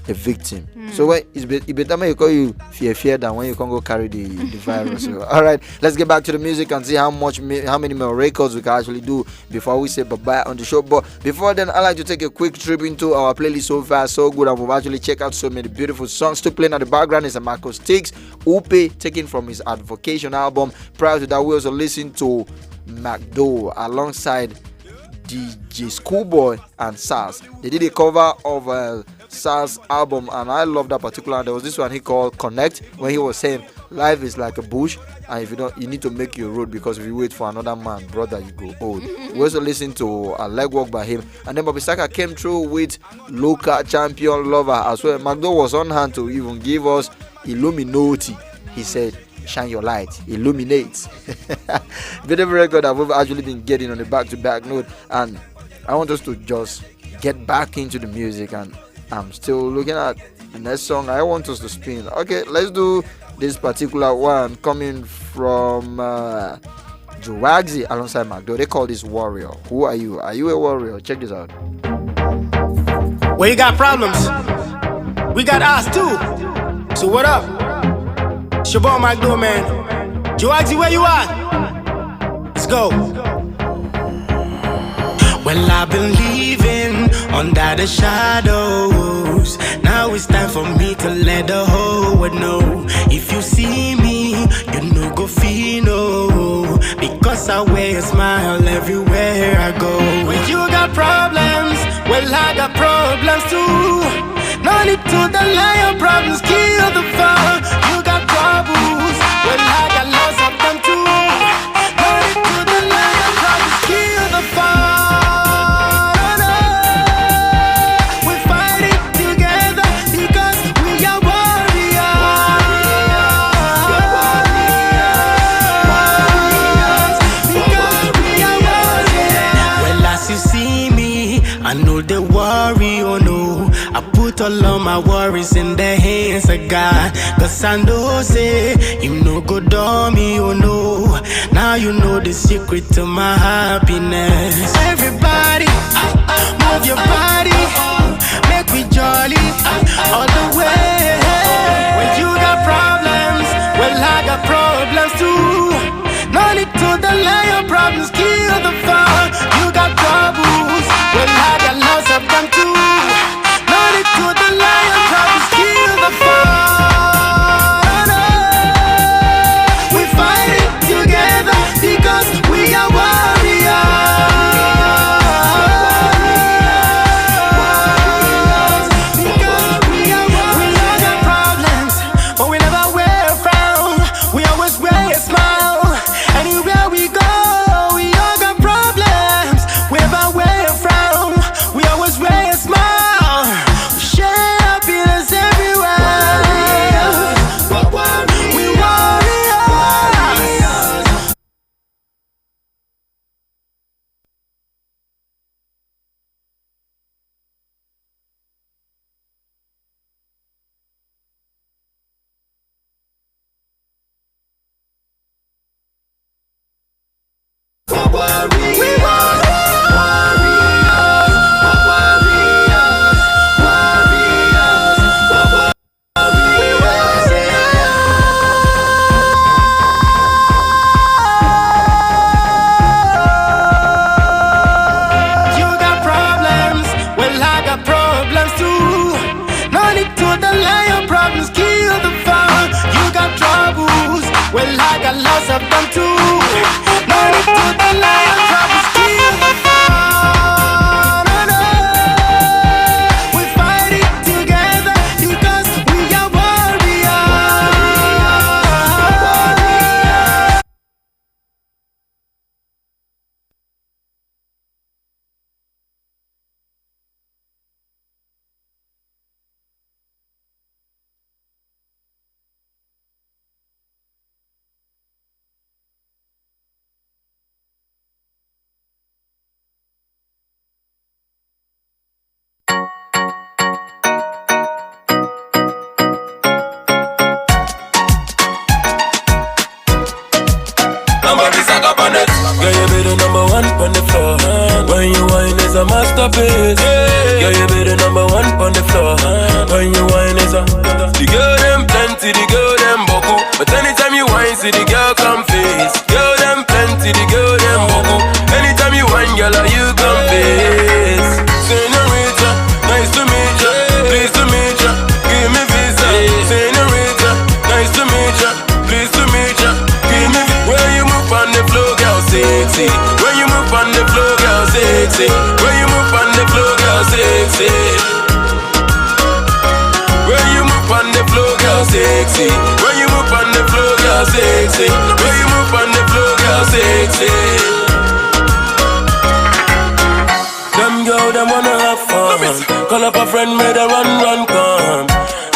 a victim. So it's better when you call you fear than when you can go carry the virus. So, all right, let's get back to the music and see how many more records we can actually do before we say bye-bye on the show. But before then, I'd like to take a quick trip into our playlist. So far so good, and we've actually checked out so many beautiful songs. Still playing at the background is a Marco Sticks Upe, taken from his Advocation album. Prior to that, we also listened to McDo alongside DJ Schoolboy and SARS. They did a cover of SARS album, and I love that particular. There was this one he called Connect, when he was saying life is like a bush, and if you don't, you need to make your road, because if you wait for another man, brother, you go old. We also listened to a Legwork by him, and then Bobby Saka came through with Local Champion Lover as well. McDo was on hand to even give us Illuminati. He said, shine your light, illuminates. Beautiful record that we've actually been getting on the back-to-back note, and I want us to just get back into the music, and I'm still looking at the next song I want us to spin. Okay, let's do this particular one coming from Jowaxi alongside McDo. They call this Warrior. Who are you? Are you a warrior? Check this out. Well, you got problems. We got us too. So what up? It's your boy McDo, man. Jowaxi, where you at? Let's go. Well, I've been living under the shadows. Now it's time for me to let the whole world know. If you see me, you know go feel no, because I wear a smile everywhere I go. When you got problems, well I got problems too. No need to deny your problems, kill the fire. You got problems, well I got lots of them too. No need to deny your problems, kill the fire. I know they worry, oh no. I put all of my worries in the hands of God, 'cause I know say you no go do adore me, oh no. Now you know the secret to my happiness. Everybody, move your body, make me jolly all the way. When you got problems, well I got problems too. No need to delay your problems, kill the fun. You got troubles, well I got lots of them too. No need to delay your problems, kill the fun. We fight it together because we are warriors. Because we all got problems, but we never wear a frown. We always wear a smile. Anywhere we go, we all got problems. We never wear a frown. We always wear a smile. We share happiness everywhere. We warriors. You got problems, well I got problems too. No need to delay your problems, kill the fun. You got troubles, well I got lots of them too. No need to delay your problems, kill the fun. We fight it together because we are warriors. Somebody suck up on it. Girl, you be the number one on the floor. When you whine is a masterpiece. Girl, you be the number one on the floor. When you whine is a the girl them plenty, the girl them boku. But anytime you whine, see the girl come face. Girl them plenty, the girl them boku. Anytime you whine, girl, you come face. Senorita, nice to meet ya. Pleased to meet ya. Give me visa. Senorita, nice to meet ya. Pleased to meet ya. Give me when you move on the floor, girl, sexy. When you move on the floor, girl, sexy. When you move on the floor, girl, sexy. When you move on the floor, girl, sexy. When you move on the floor, girl, sexy. When you move on the floor, girl, sexy. Them girl, them wanna have fun. Call up a friend, made a run, come.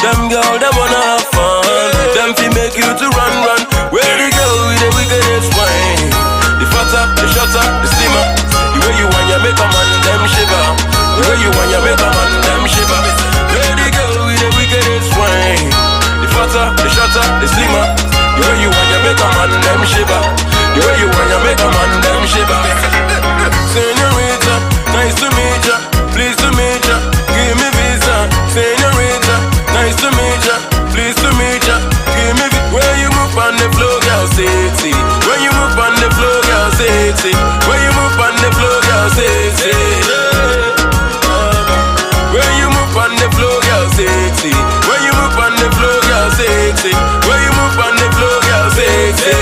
Them girl, them wanna have fun. Them fi make you to run. Where the girl with the wickedest wine? The fatter, the shorter, the slimmer. The way you want, you make a man them shiver. The way you want, you make a man them shiver. Where the girl with the wickedest wine? The fatter, the shorter, the slimmer. The way you want, you make a man them shiver. The way you want, you make a man them shiver. Senorita, nice to meet ya. Pleased to meet ya. Give me visa. Senorita, nice to meet ya. Pleased to meet ya. Give me where you move on the floor, girl, sexy. When you move on the floor, girl, sexy. When you move on the floor, girl, sexy. When you move on the floor, girl, sexy. When you move on the floor, girl, sexy. When you move on the floor, girl, sexy.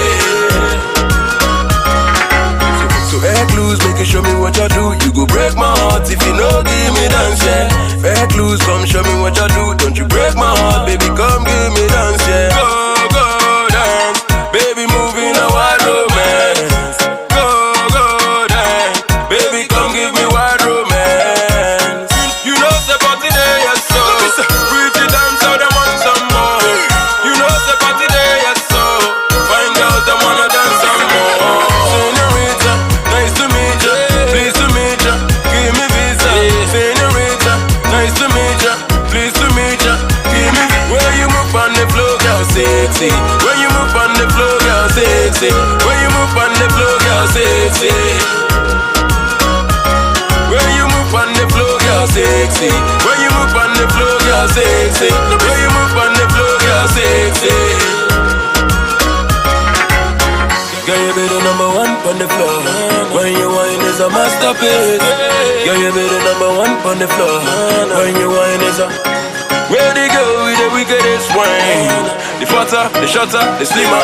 So act loose, make you show me what you do. You go break my heart if you no give me dance, yeah. Act loose, come show me what you do. Don't you break my heart, baby, come give me dance, yeah. Go dance, baby, move in a wild romance. Go dance, baby, come give me wild romance. You know the party day, yes, so pretty dance, how they want some more. You know the party day, yes, so fine girls, they wanna dance some more. Senorita, nice to meet ya, pleased to meet ya. Give me visa. Senorita, nice to meet ya, pleased to meet ya. Give me where you move on the floor, girl, sexy. When you move on the floor, girl, sexy. When you move on the floor, girl, sexy. When you move on the floor, girl, sexy. When you move on the floor, girl, sexy. When you move on the floor, girl, sexy. Girl, you be the number one on the floor. When you whine is a masterpiece. Girl, you be the number one on the floor. When you whine is a... Where they go with the wickedest wine? The fatter, the shorter, the slimmer.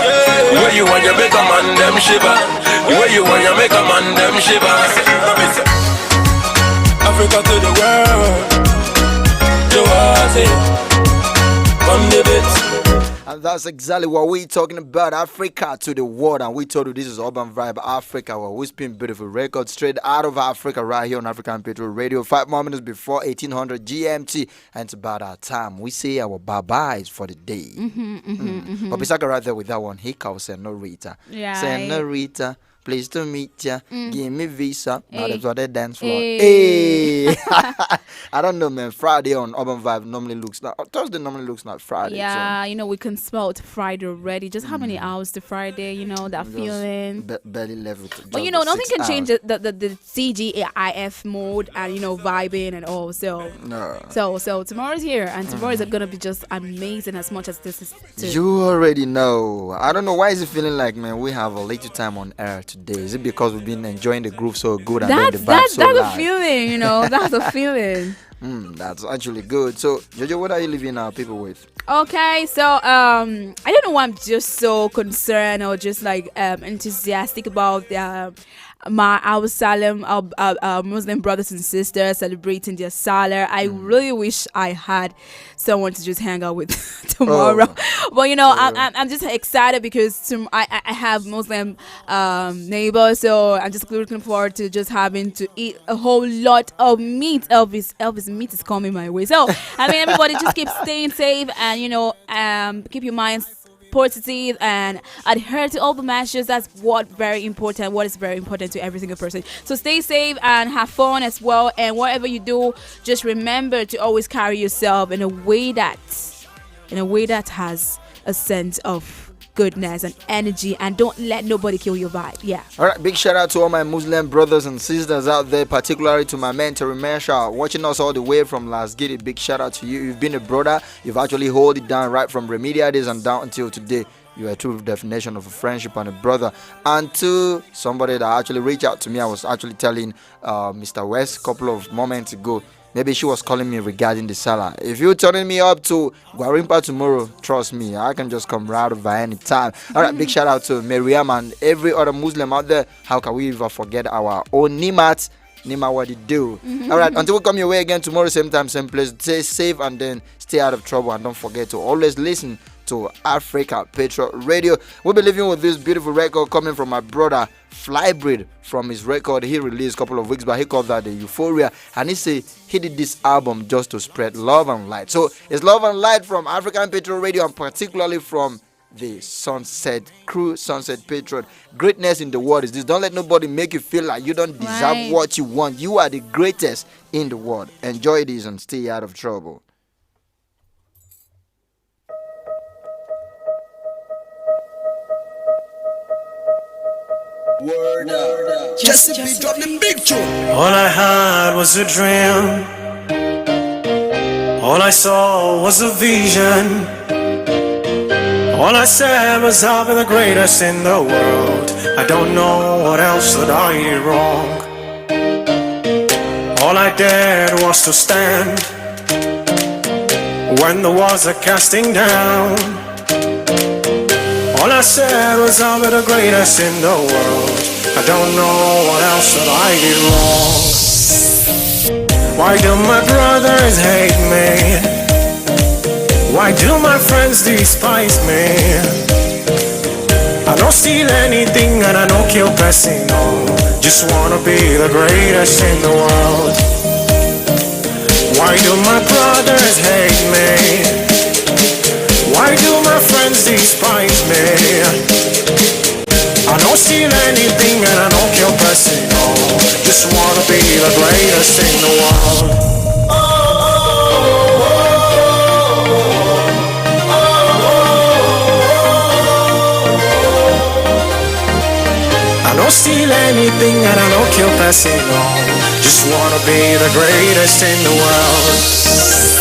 The way you want you make a man them shiver. The way you want you make a man them shiver. Africa to the world. You are it. On the bit. And that's exactly what we're talking about, Africa to the world. And we told you this is Urban Vibe Africa, where we spin beautiful records straight out of Africa right here on African Petrol Radio. 5 more minutes before 1800 GMT. And it's about our time. We say our bye-byes for the day. But Pisaka right there with that one, Hika said no Rita. Yeah. Saying no Rita. Pleased to meet ya. Give me visa. Now that's what they dance for. Hey. I don't know, man. Friday on Urban Vibe normally looks like Thursday normally looks like Friday. Yeah, so. You know, we can smell it Friday already. Just how many hours to Friday? You know that just feeling. Belly level. But you know, nothing can change the CGIF mode and you know vibing and all. So no. So tomorrow's here and tomorrow is gonna be just amazing as much as this is. Too. You already know. I don't know why is it feeling like, man, we have a little time on air today. Is it because we've been enjoying the groove so good and then the vibe so that's live? a feeling, you know. That's a feeling. That's actually good. So Jojo, what are you leaving our people with? Okay, so I don't know why I'm just so concerned or just like enthusiastic about our Salam, our Muslim brothers and sisters celebrating their Salah. I really wish I had someone to just hang out with tomorrow. But you know, I'm just excited because I have Muslim neighbors, so I'm just looking forward to just having to eat a whole lot of meat. Elvis meat is coming my way. So I mean, everybody just keep staying safe and you know, keep your minds positive and adhere to all the measures. That's what is very important to every single person. So stay safe and have fun as well, and whatever you do, just remember to always carry yourself in a way that has a sense of goodness and energy, and don't let nobody kill your vibe. Yeah. All right, big shout out to all my Muslim brothers and sisters out there, particularly to my man Terry Mesha watching us all the way from Las Giddy. Big shout out to you. You've been a brother. You've actually held it down right from remedial days and down until today. You are a true definition of a friendship and a brother. And to somebody that actually reached out to me, I was actually telling Mr. West a couple of moments ago. Maybe she was calling me regarding the Salah. If you're turning me up to Guarimpa tomorrow, trust me, I can just come right over any time. All right, big shout out to Miriam and every other Muslim out there. How can we ever forget our own Nimat? Nima, what it do? All right, until we come your way again tomorrow, same time, same place. Stay safe and then stay out of trouble. And don't forget to always listen to Africa Petrol Radio. We'll be leaving with this beautiful record coming from my brother Flybreed. From his record he released a couple of weeks back, he called that the Euphoria, and he said he did this album just to spread love and light. So it's love and light from African Petrol Radio, and particularly from the Sunset Crew, Sunset Petrol. Greatness in the world is this. Don't let nobody make you feel like you don't deserve what you want. You are the greatest in the world. Enjoy this and stay out of trouble. Jesse B drop the big tune. All I had was a dream. All I saw was a vision. All I said was I'll be the greatest in the world. I don't know what else that I did wrong. All I did was to stand when there was a casting down. All I said was I'll be the greatest in the world. I don't know what else that I did wrong. Why do my brothers hate me? Why do my friends despise me? I don't steal anything and I don't kill person, no. Just wanna be the greatest in the world. Why do my brothers hate me? Why do my friends despise me? I don't steal anything and I don't kill person, no. Just wanna be the greatest in the world. don't steal anything and I don't kill person, no. Just wanna be the greatest in the world.